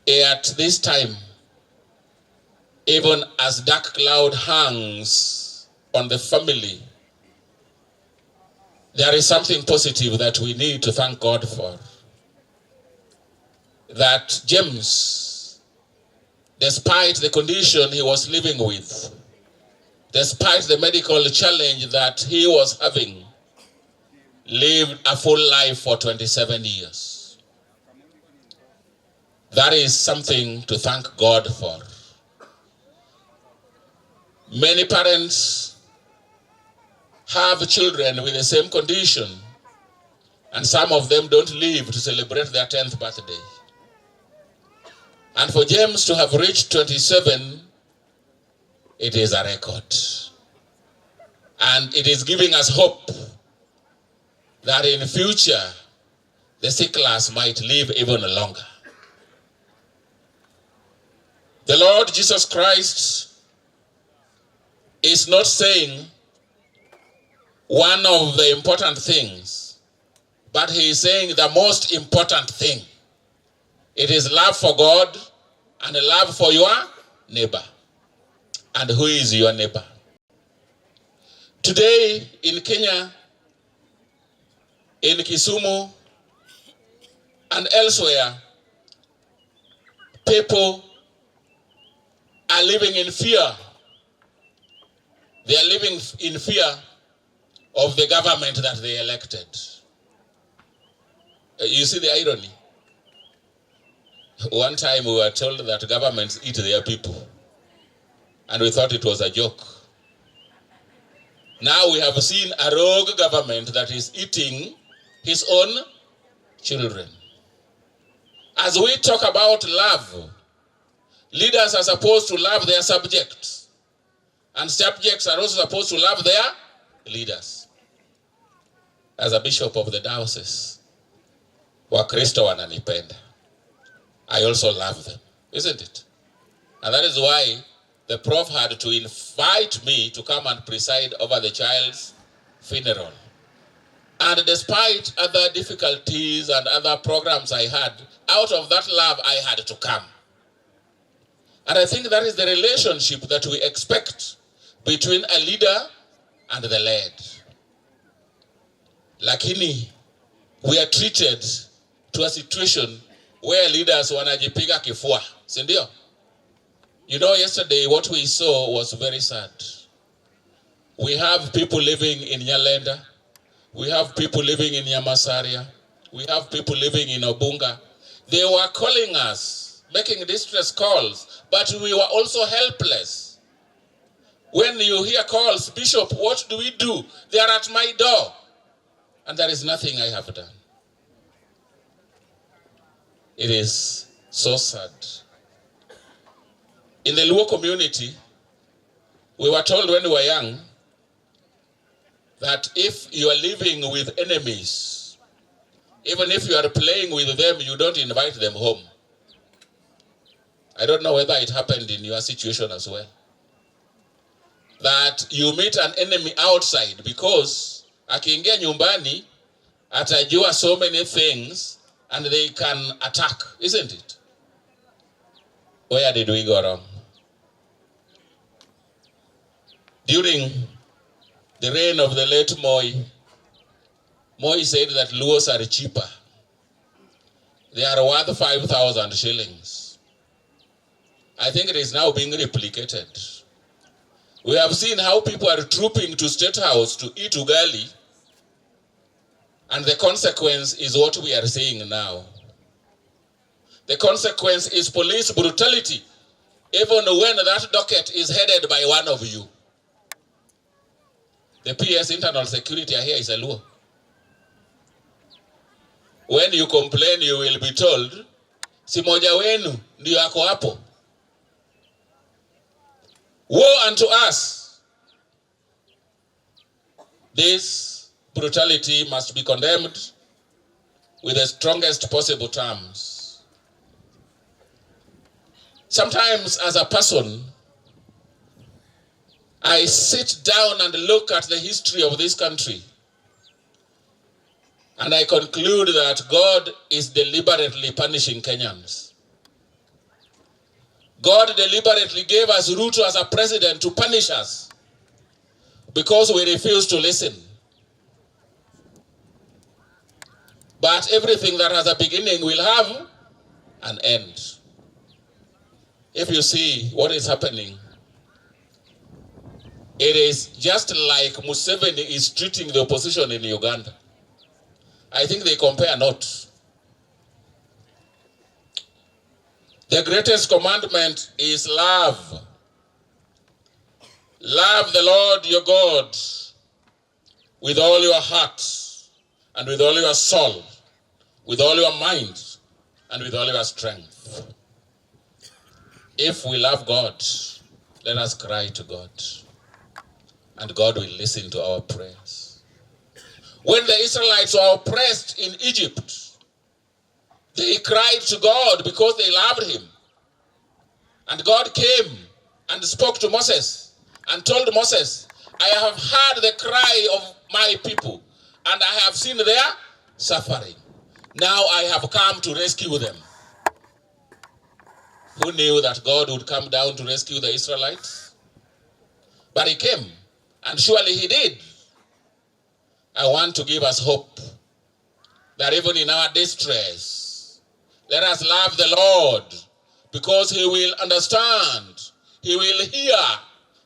At this time, even as dark cloud hangs on the family, there is something positive that we need to thank God for. That James, despite the condition he was living with, despite the medical challenge that he was having, lived a full life for 27 years. That is something to thank God for. Many parents have children with the same condition, and some of them don't live to celebrate their 10th birthday. And for James to have reached 27, it is a record. And it is giving us hope that in future, the sicklers might live even longer. The Lord Jesus Christ is not saying one of the important things, but he is saying the most important thing. It is love for God and love for your neighbor. And who is your neighbor? Today in Kenya, in Kisumu, and elsewhere, people are living in fear. They are living in fear of the government that they elected. You see the irony? One time we were told that governments eat their people, and we thought it was a joke. Now we have seen a rogue government that is eating his own children. As we talk about love, leaders are supposed to love their subjects, and subjects are also supposed to love their leaders. As a bishop of the diocese, Wakristo wananipenda. I also love them, isn't it? And that is why the Prof had to invite me to come and preside over the child's funeral. And despite other difficulties and other programs I had, out of that love I had to come. And I think that is the relationship that we expect between a leader and the led. Lakini we are treated to a situation where leaders wanajipiga kifua, si ndio? You know, yesterday what we saw was very sad. We have people living in Nyalenda. We have people living in Yamasaria. We have people living in Obunga. They were calling us, making distress calls, but we were also helpless. When you hear calls, Bishop, what do we do? They are at my door. And there is nothing I have done. It is so sad. In the Luo community, we were told when we were young that if you are living with enemies, even if you are playing with them, you don't invite them home. I don't know whether it happened in your situation as well. That you meet an enemy outside because akiingia nyumbani atajua so many things and they can attack, isn't it? Where did we go wrong? During the reign of the late Moi, Moi said that Luos are cheaper. They are worth 5,000 shillings. I think it is now being replicated. We have seen how people are trooping to State House to eat ugali, and the consequence is what we are seeing now. The consequence is police brutality, even when that docket is headed by one of you. The PS internal security here is a Luo. When you complain, you will be told, si moja wenu ndio ako hapo. Woe unto us. This brutality must be condemned with the strongest possible terms. Sometimes as a person, I sit down and look at the history of this country, and I conclude that God is deliberately punishing Kenyans. God deliberately gave us Ruto as a president to punish us because we refuse to listen. But everything that has a beginning will have an end. If you see what is happening, it is just like Museveni is treating the opposition in Uganda. I think they compare not. The greatest commandment is love. Love the Lord your God with all your heart and with all your soul, with all your mind and with all your strength. If we love God, let us cry to God, and God will listen to our prayers. When the Israelites were oppressed in Egypt, they cried to God because they loved him. And God came and spoke to Moses and told Moses, I have heard the cry of my people and I have seen their suffering. Now I have come to rescue them. Who knew that God would come down to rescue the Israelites? But he came, and surely he did. I want to give us hope that even in our distress, let us love the Lord, because he will understand, he will hear,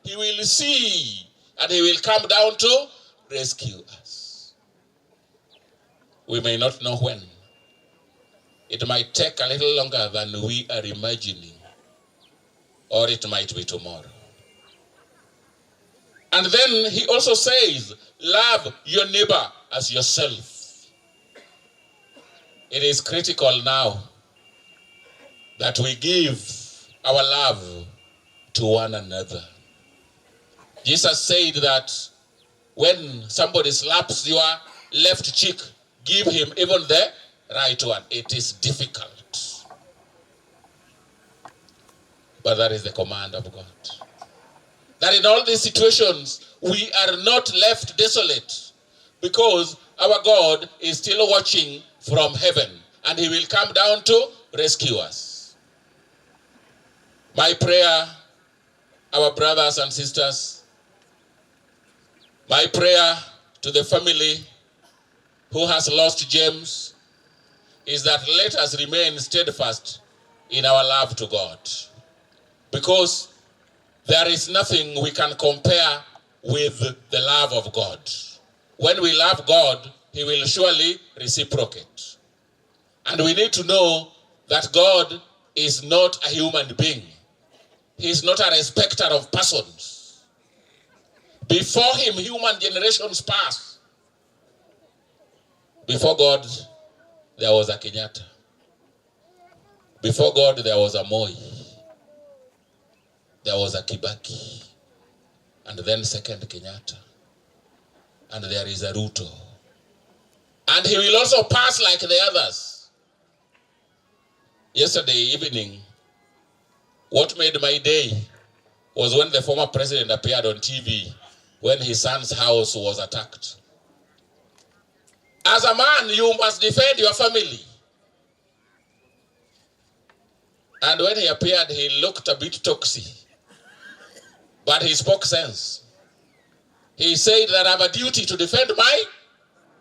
he will see, and he will come down to rescue us. We may not know when. It might take a little longer than we are imagining, or it might be tomorrow. And then he also says, love your neighbor as yourself. It is critical now that we give our love to one another. Jesus said that when somebody slaps your left cheek, give him even the right one. It is difficult, but that is the command of God. That in all these situations, we are not left desolate, because our God is still watching from heaven, and he will come down to rescue us. My prayer, our brothers and sisters, my prayer to the family who has lost James is that let us remain steadfast in our love to God. Because there is nothing we can compare with the love of God. When we love God, He will surely reciprocate. And we need to know that God is not a human being. He is not a respecter of persons. Before Him, human generations pass. Before God, there was a Kenyatta. Before God, there was a Moi. There was a Kibaki. And then second Kenyatta. And there is a Ruto. And he will also pass like the others. Yesterday evening, what made my day was when the former president appeared on TV when his son's house was attacked. As a man, you must defend your family. And when he appeared, he looked a bit toxic. But he spoke sense. He said that I have a duty to defend my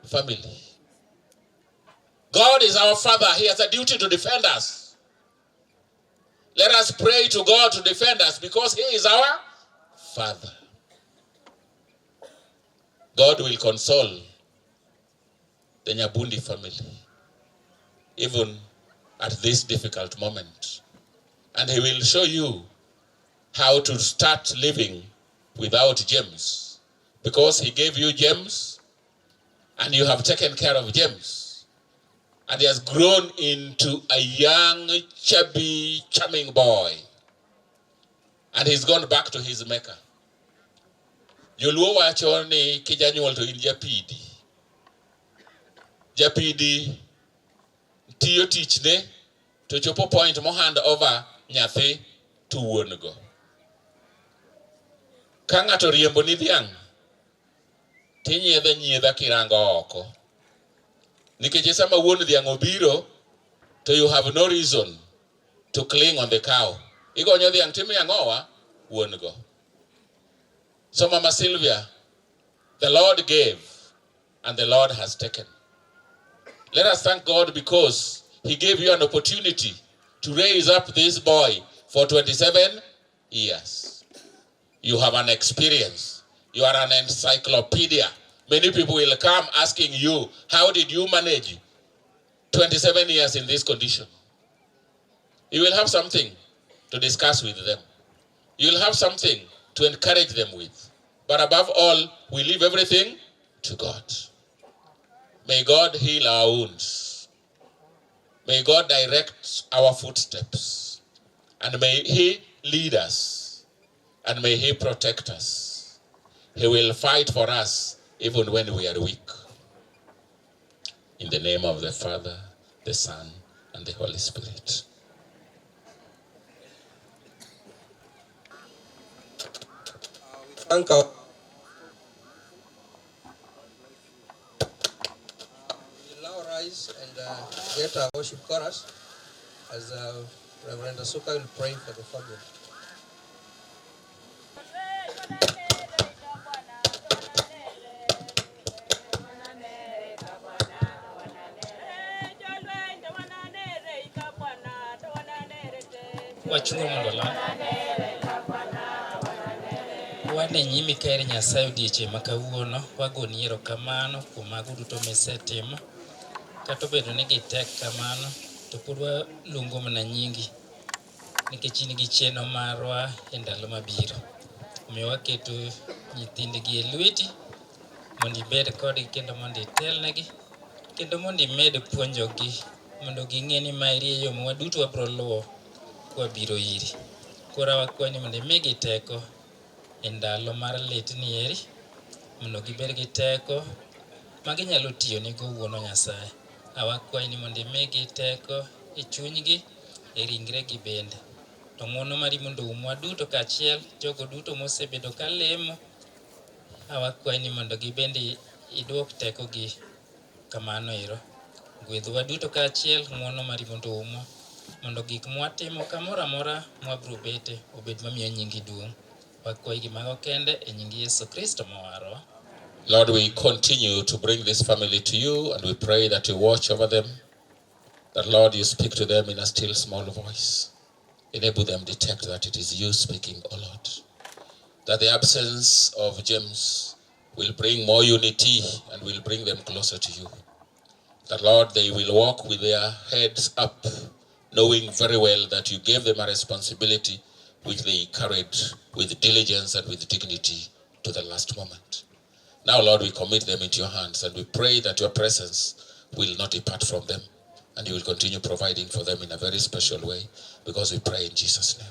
family. God is our Father. He has a duty to defend us. Let us pray to God to defend us because He is our Father. God will console the Nyabundi family, even at this difficult moment. And He will show you how to start living without James. Because He gave you James, and you have taken care of James. And he has grown into a young, chubby, charming boy. And he's gone back to his maker. Joluo wacho ni kijanyuol to in japidi. Japidi tiyo tichne to chopo point mo hand over nyathi to wuon go. Ka ng'ato riembo ni dhiang', tinyiedhe nyiedha kirango oko. Nikech sama wuon dhiang' obiro, to you have no reason to cling on the cow. Igonyo dhiang' timi ang'owa wuon go. So Mama Sylvia, the Lord gave and the Lord has taken. Let us thank God because He gave you an opportunity to raise up this boy for 27 years. You have an experience. You are an encyclopedia. Many people will come asking you, how did you manage 27 years in this condition? You will have something to discuss with them. You will have something to encourage them with. But above all, we leave everything to God. May God heal our wounds. May God direct our footsteps. And may He lead us. And may He protect us. He will fight for us even when we are weak. In the name of the Father, the Son, and the Holy Spirit. Thank our we'll now rise and get our worship chorus as Reverend Asuka will pray for the family. Wachungo mondola. Wane nyimi kairi Nyasaye odiechieng' ma kawuono, wagoni erokamano kuom mago duto misetimo. Kata obedo ni gitek kamano, to pod waluongo mana nyingi nikech in gi chenro marwa e ndalo mabiro. Omiyo waketo nyithindgi e lweti mondo ibed kodgi kendo mondo itelnegi kendo mondo imed puonjogi mondo ging'e ni ma iri e yo ma waduto wabiro luwo kwabiro iri. Koro wakwanyi mondo imigi teko e ndalo mar litni eri mondo gibed gi teko ma ginyalo tiyonigo wuono Nyasaye. Awakwayi ni mondo imigi teko e chunygi, e ringregi bende. To ng'wono mari mondo umwa duto kaachiel, jogo duto mosebedo ka lemo, awakwayi ni mondo gibende idwok tekogi kamano ero. Gwedhwa duto kaachiel, ng'wono mari mondo umwa. mondo gik mwatimo kamoro amora mwabro bete obed mamiyo nyingi duong'. Wakwayi gimago kende e nying Yesu Kristo mawarwa. Lord, we continue to bring this family to you, and we pray that you watch over them, that Lord, you speak to them in a still small voice. Enable them detect that it is you speaking, O Lord. That the absence of James will bring more unity and will bring them closer to you. That, Lord, they will walk with their heads up, knowing very well that you gave them a responsibility which they carried with diligence and with dignity to the last moment. Now, Lord, we commit them into your hands, and we pray that your presence will not depart from them, and you will continue providing for them in a very special way, because we pray in Jesus' name.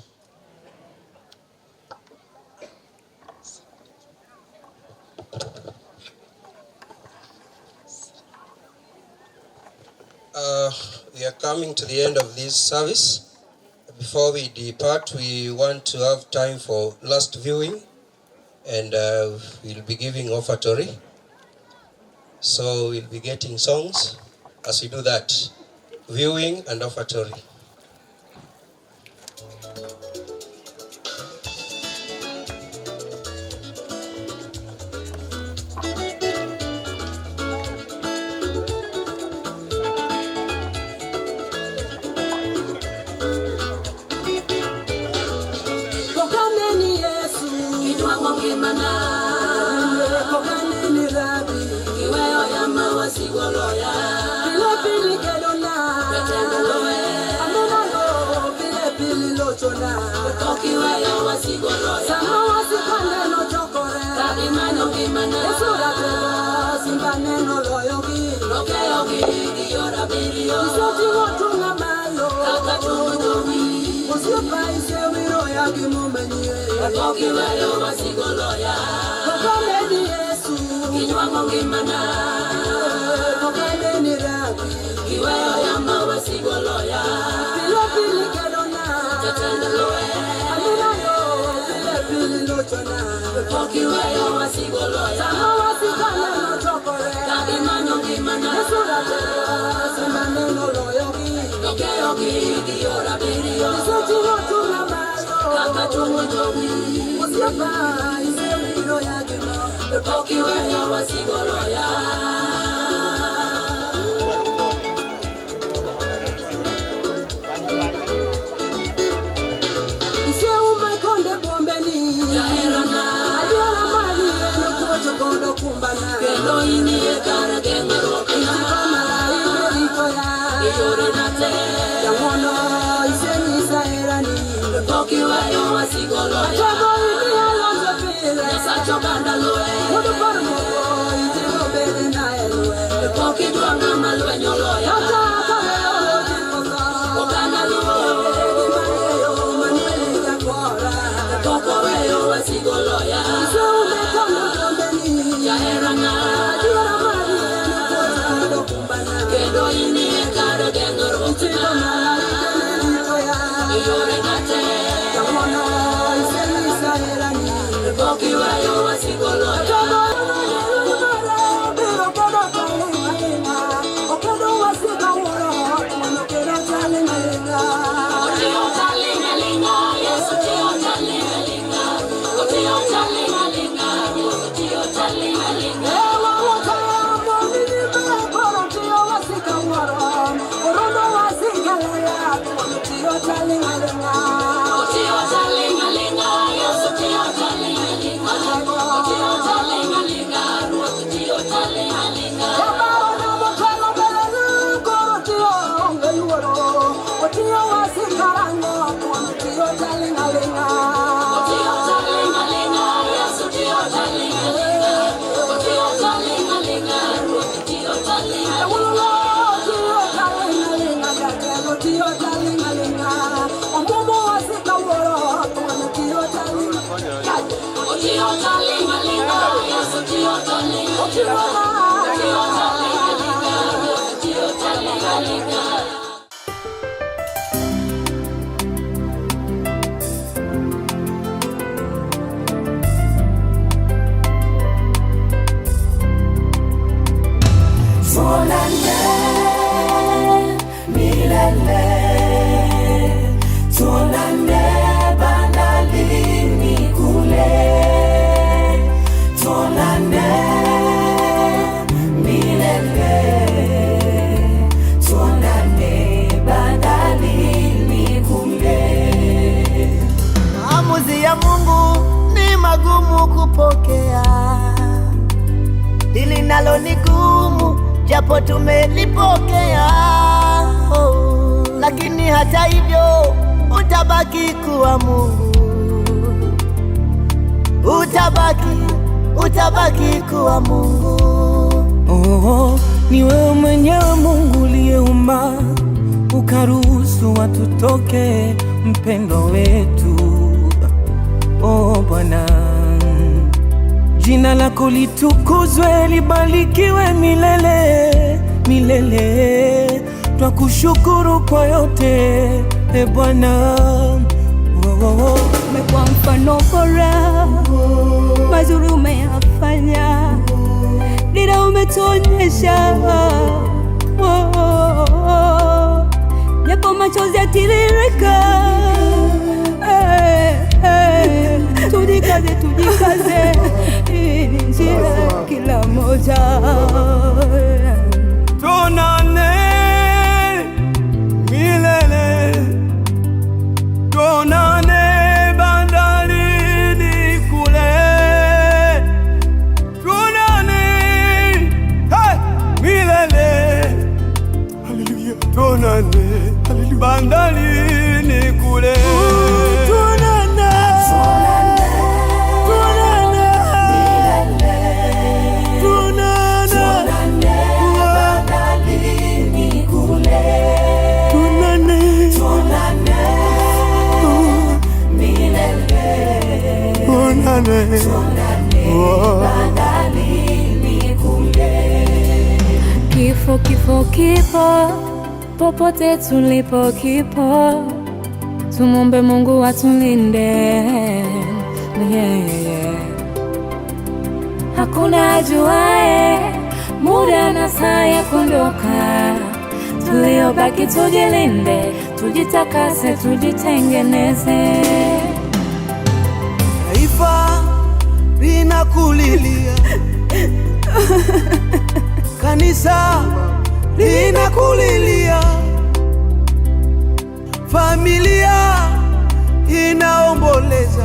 We are coming to the end of this service. Before we depart, we want to have time for last viewing, and we'll be giving offertory. So we'll be getting songs as we do that, viewing and offertory. Milele japo tumelipokea, lakini hata hivyo utabaki kuwa Mungu, utabaki kuwa Mungu. Oh, ni wewe mwenyewe Mungu uliyeumba, ukaruhusu watu toke, mpendo wetu. Oh Bwana, jina lako litukuzwe, libarikiwe milele milele. Twakushukuru kwa yote Bwana. Umekuwa mfano bora, mazuri umeyafanya, dira umetuonyesha, japo machozi yatiririka, tujikaze, hii ni njia kila moja. Tuonane milele, tuonane bandarini kule, tuonane milele, haleluya, tuonane bandarini kule. Kifo kipo, popote tulipo kipo, tumombe Mungu atulinde. Hakuna ajuaye muda na saa ya kuondoka, tuliobaki tujilinde, tujitakase, tujitengeneze. Taifa linakulilia, kanisa linakulilia, familia inaomboleza.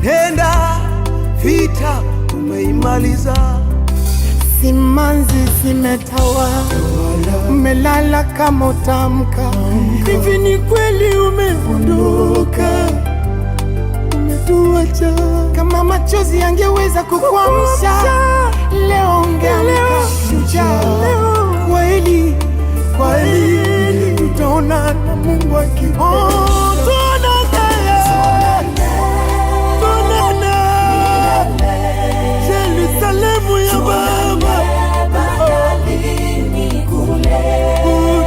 Nenda, vita umeimaliza, simanzi zimetawa, umelala kama utamka. Hivi ni kweli umeondoka, umetuacha. Kama machozi yangeweza kukuamsha, leo ungeamka shujaa. Kweli tutaona na Mungu akiona. Yerusalemu ya Baba,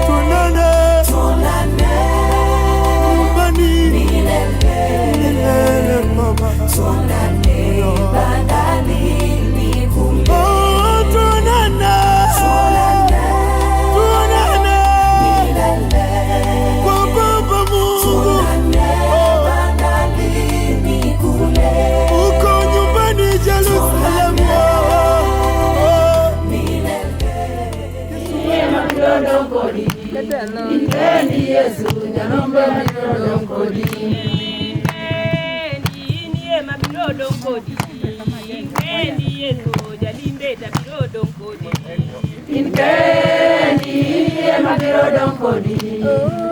tuonane nyumbani milele Baba, tuonane bandarini kule. Tuonane milele kwa Baba Mungu, bandarini kule, uko nyumbani Yerusalemu. Nikendi Yesu, nyanombe mirodo nkodi. Niye mabirodo nkodi. Nikendi Yesu, jalinde tabirodo nkodi. Nikendi niye mabirodo nkodi.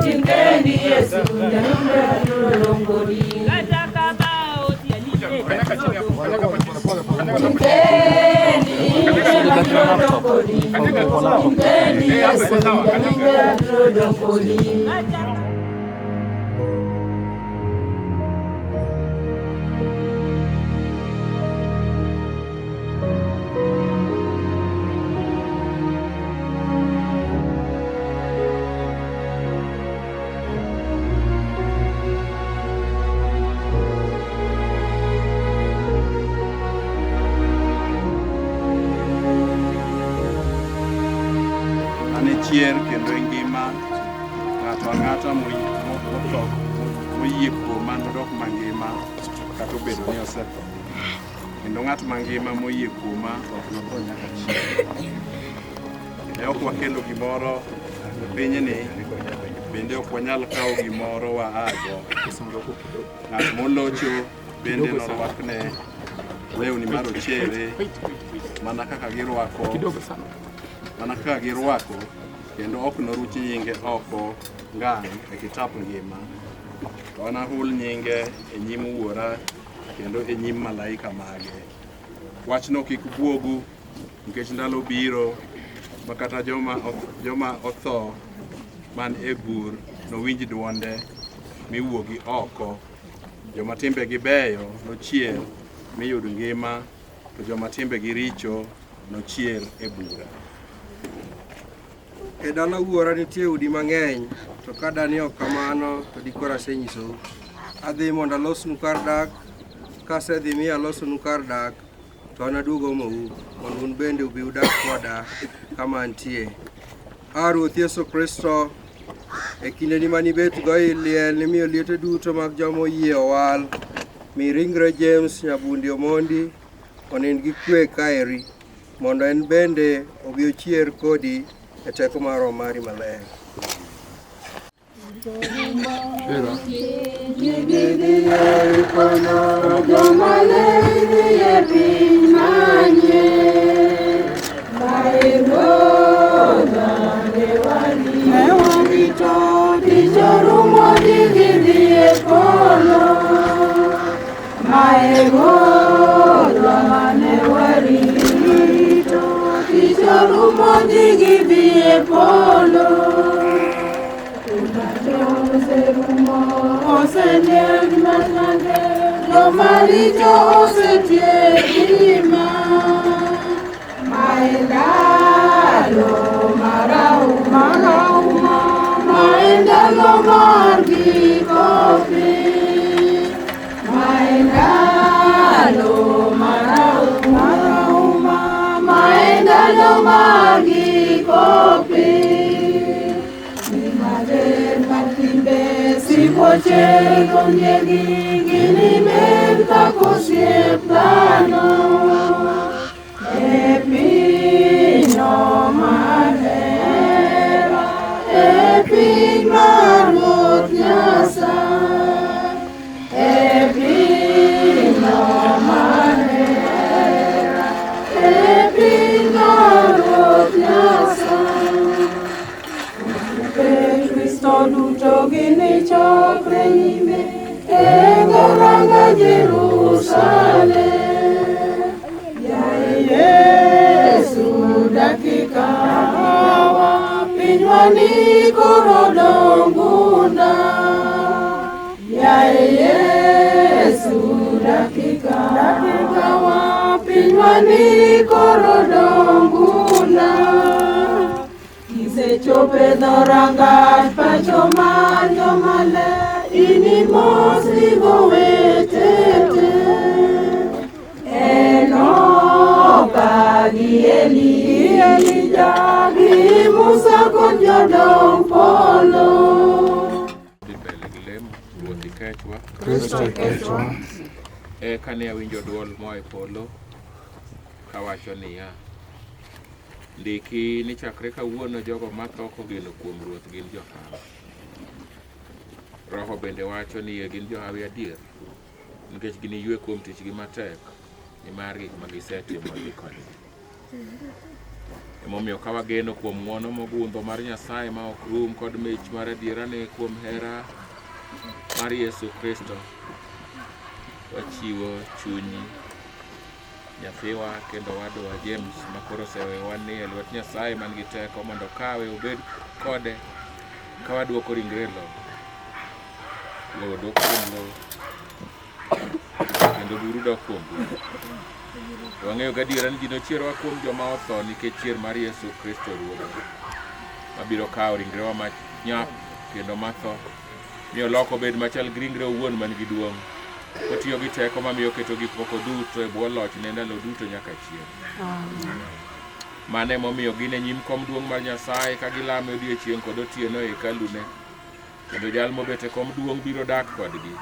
Nikendi Yesu, nyanombe mirodo nkodi. Kataka bao jalinde tabirodo nkodi. Nikendi niye mabirodo nkodi. Nikendi Yesu, nyanombe mirodo nkodi. Chier kendo ngima ng'ato ang'ata moyie kuoma nodok mangima kata obedo ni osetho, kendo ng'at mangima moyie kuoma ok notho nyaka chieng'. Ne ok wakelo gimoro e pinyni, bende ok wanyal kawo gimoro waago. Ng'at molocho bende norwakne lewni marochere mana kaka girwako kendo ok noruch nyinge oko ngang' e kitap ngima. To anahul nyinge e nyim Wuora kendo e nyim malaika mage. Wachno kik buogu nikech ndalo biro ma kata joma otho man e bur nowinj dwonde miwuogi oko. Joma timbegi beyo nochier miyud ngima, to joma timbegi richo nochier e bura. E dala Wuora nitie udi mang'eny, to ka dani ok kamano to dikora asenyisou. Adhi mondo alosnu kar dak, kasedhi mi alosonu kar dak, to anaduogo omou, mondo un bende ubi udak koda kama antie. Ruoth Yesu Kristo, e kindeni manibet go i liel nimiyo liete duto mag joma oyie owal, mi ringre James Nyabundi Omondi onind gi kwe kaeri, mondo en bende obi ochier kodi e teko mar Roho mari maler. Kane awinjo duol moa e polo kawacho niya, ndiki ni chakre kawuono jogo matho kogeno kuom Ruoth gin johawi. Roho bende wacho ni gin johawi adier, nikech giniywe kuom tichgi matek nimar gik magisetimo gi kodgi. Emomiyo ka wageno kuom ng'wono mogundho mar Nyasaye ma ok rum kod mich mar adierane kuom hera mar Yesu Kristo, wachiwo chunyi nyathiwa kendo wadwa James makoro osewewa ni e lwet Nyasaye man gi teko mondo kawe obed kode ka waduoko ringre lo dok kuom lo kendo buru dok kuom buru. Wang'eyo gadiera ni ji nochierowa kuom joma otho nikech chier mar Yesu Kristo Ruodhwa, mabiro kawo ringrewa manyap kendo matho miyo loko bed machal gi ringre owuon man gi duong', kotiyo gi teko mamiyo keto gik moko duto e bwo loch ne ndalo duto nyaka chieng'. Mane momiyo gin e nyim kom duong' mar Nyasaye ka gilame odiechieng' kod otieno e hekalune, kendo jal mobet e kom duong' biro dak kodgi.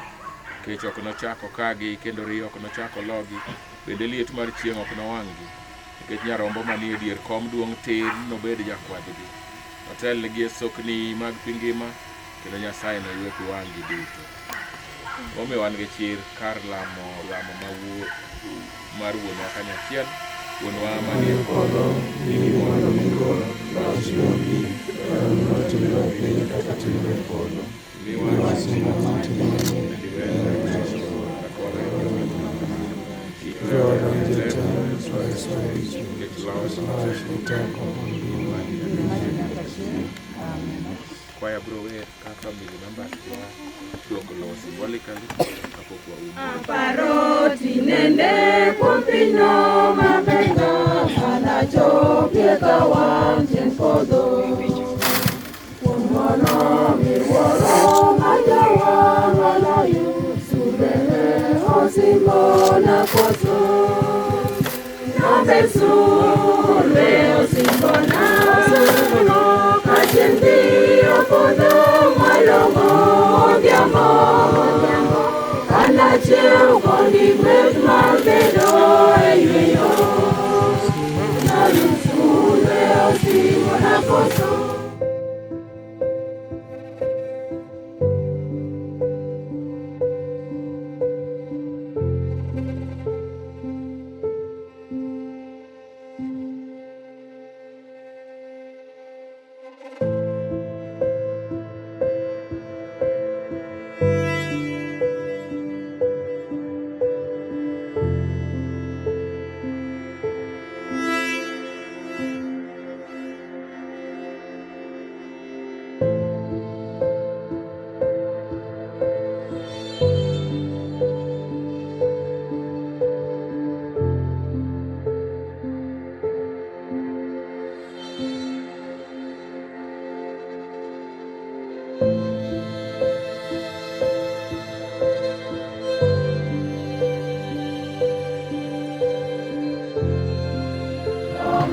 Kech ok nochako kagi kendo riyo ok nochako logi, bende liet mar chieng' ok nowang'gi, nikech nyarombo manie dier kom duong' tir nobed jakwadhgi. Otelnegi e sokni mag pi ngima, kendo Nyasaye noywe pi wang'gi duto. Ome wan gi chir kar lamo mawuo mar wuonwa kanyachiel. Wuonwa manie polo, nigi mondo migolo, lochiogi, notimre piny kata timre polo. Miwa wasima matima, ndiwena Kristo, kakwara Kwaya bro wer ka family members kwa duogo los symbolically kapok waumo. Paroti nende kumpino mabenga anacho pieka wanchen kodo. Kumono miworo majawa walayu subele osimona koso. Nobesu le osimona kachendi opodo malongo diamo. Anacheo kondi gwet mabedo eyweyo. Nalusule osimona koso.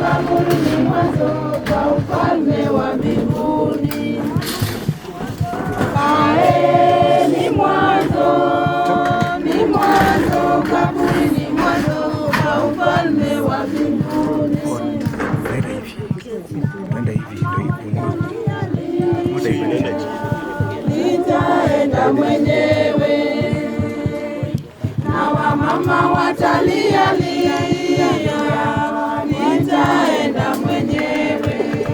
Kaburi ni mwanzo kwa ufalme wa mbinguni. Ae ni mwanzo, kaburi ni mwanzo kwa ufalme wa mbinguni. Nitaenda mwenyewe na wamama watalia lia. Nitaenda mwenyewe.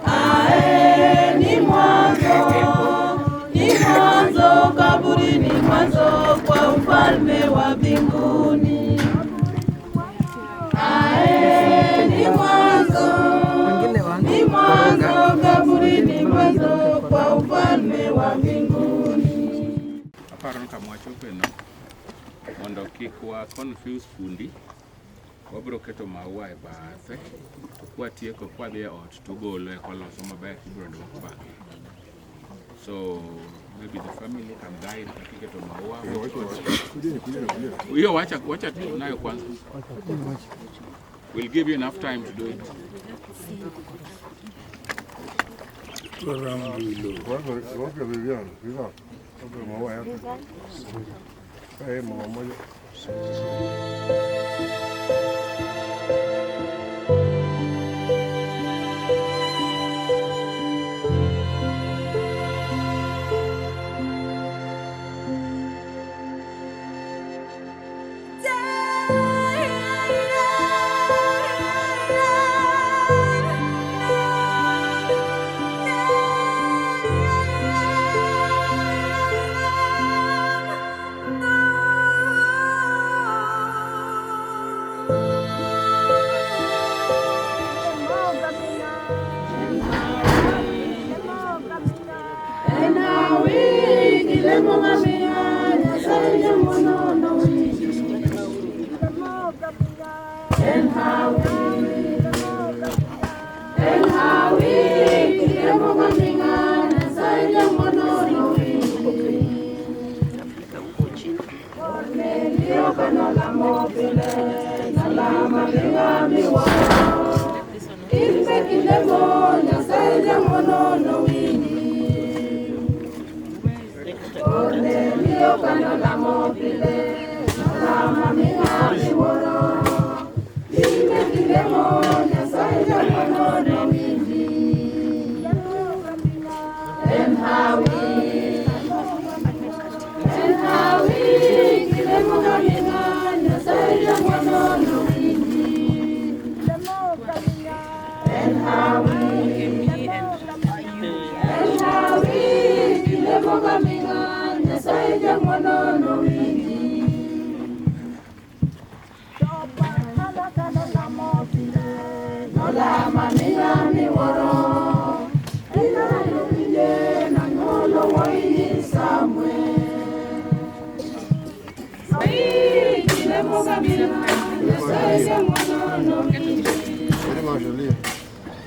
Ae ni mwanzo, kaburi ni mwanzo kwa ufalme wa mbinguni. Ae ni mwanzo, kaburi ni mwanzo kwa ufalme wa mbinguni. Aparo kama wachopeno mondo kik wa confuse fundi. Wabro keto maua e bathe, to kwatieko kwadhi e ot tugolo e koloso maber ibro dwok bang'e. So maybe the family can guide kakiketo maua. Hiyo wacha nayo kwanza. We'll give you enough time to do it.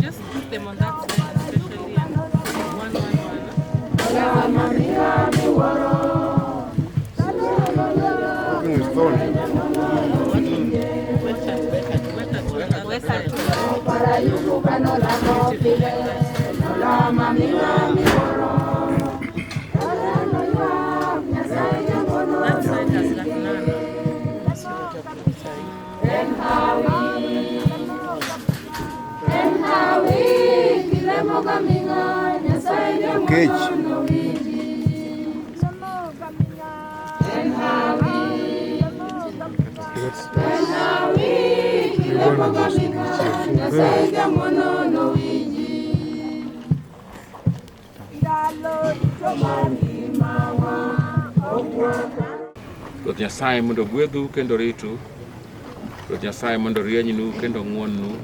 Just put them on that side, especially and one. Ruoth Nyasaye mondo gwedhu kendo ritu. Ruoth Nyasaye mondo rienynu kendo ng'uonnu.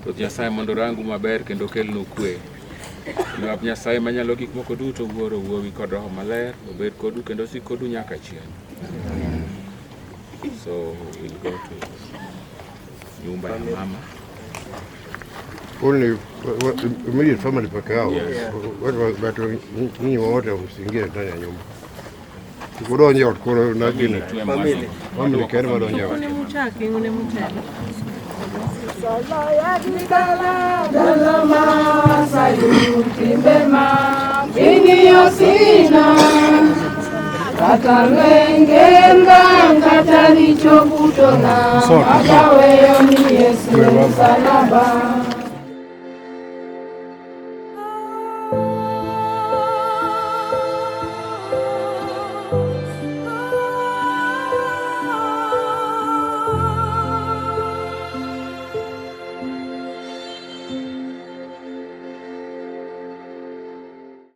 Ruoth Nyasaye mondo rangu maber kendo kelnu kwe. Ruoth Nyasaye manyalo gik moko duto, Wuoro, Wuowi kod Roho Maler obed kodu kendo sik kodu nyaka chieng'. So we'll go to nyumba ya mama. Only immediate family peke yao. Watu nyinyi wote msiingie ndani ya nyumba. Kudonje watu kuna na jina. Family kani madonje watu. Une mutaki. Sala ya gidala dalama sayuti bema bini yosina katalwengenga katalicho kutona akawe yoni Yesu salaba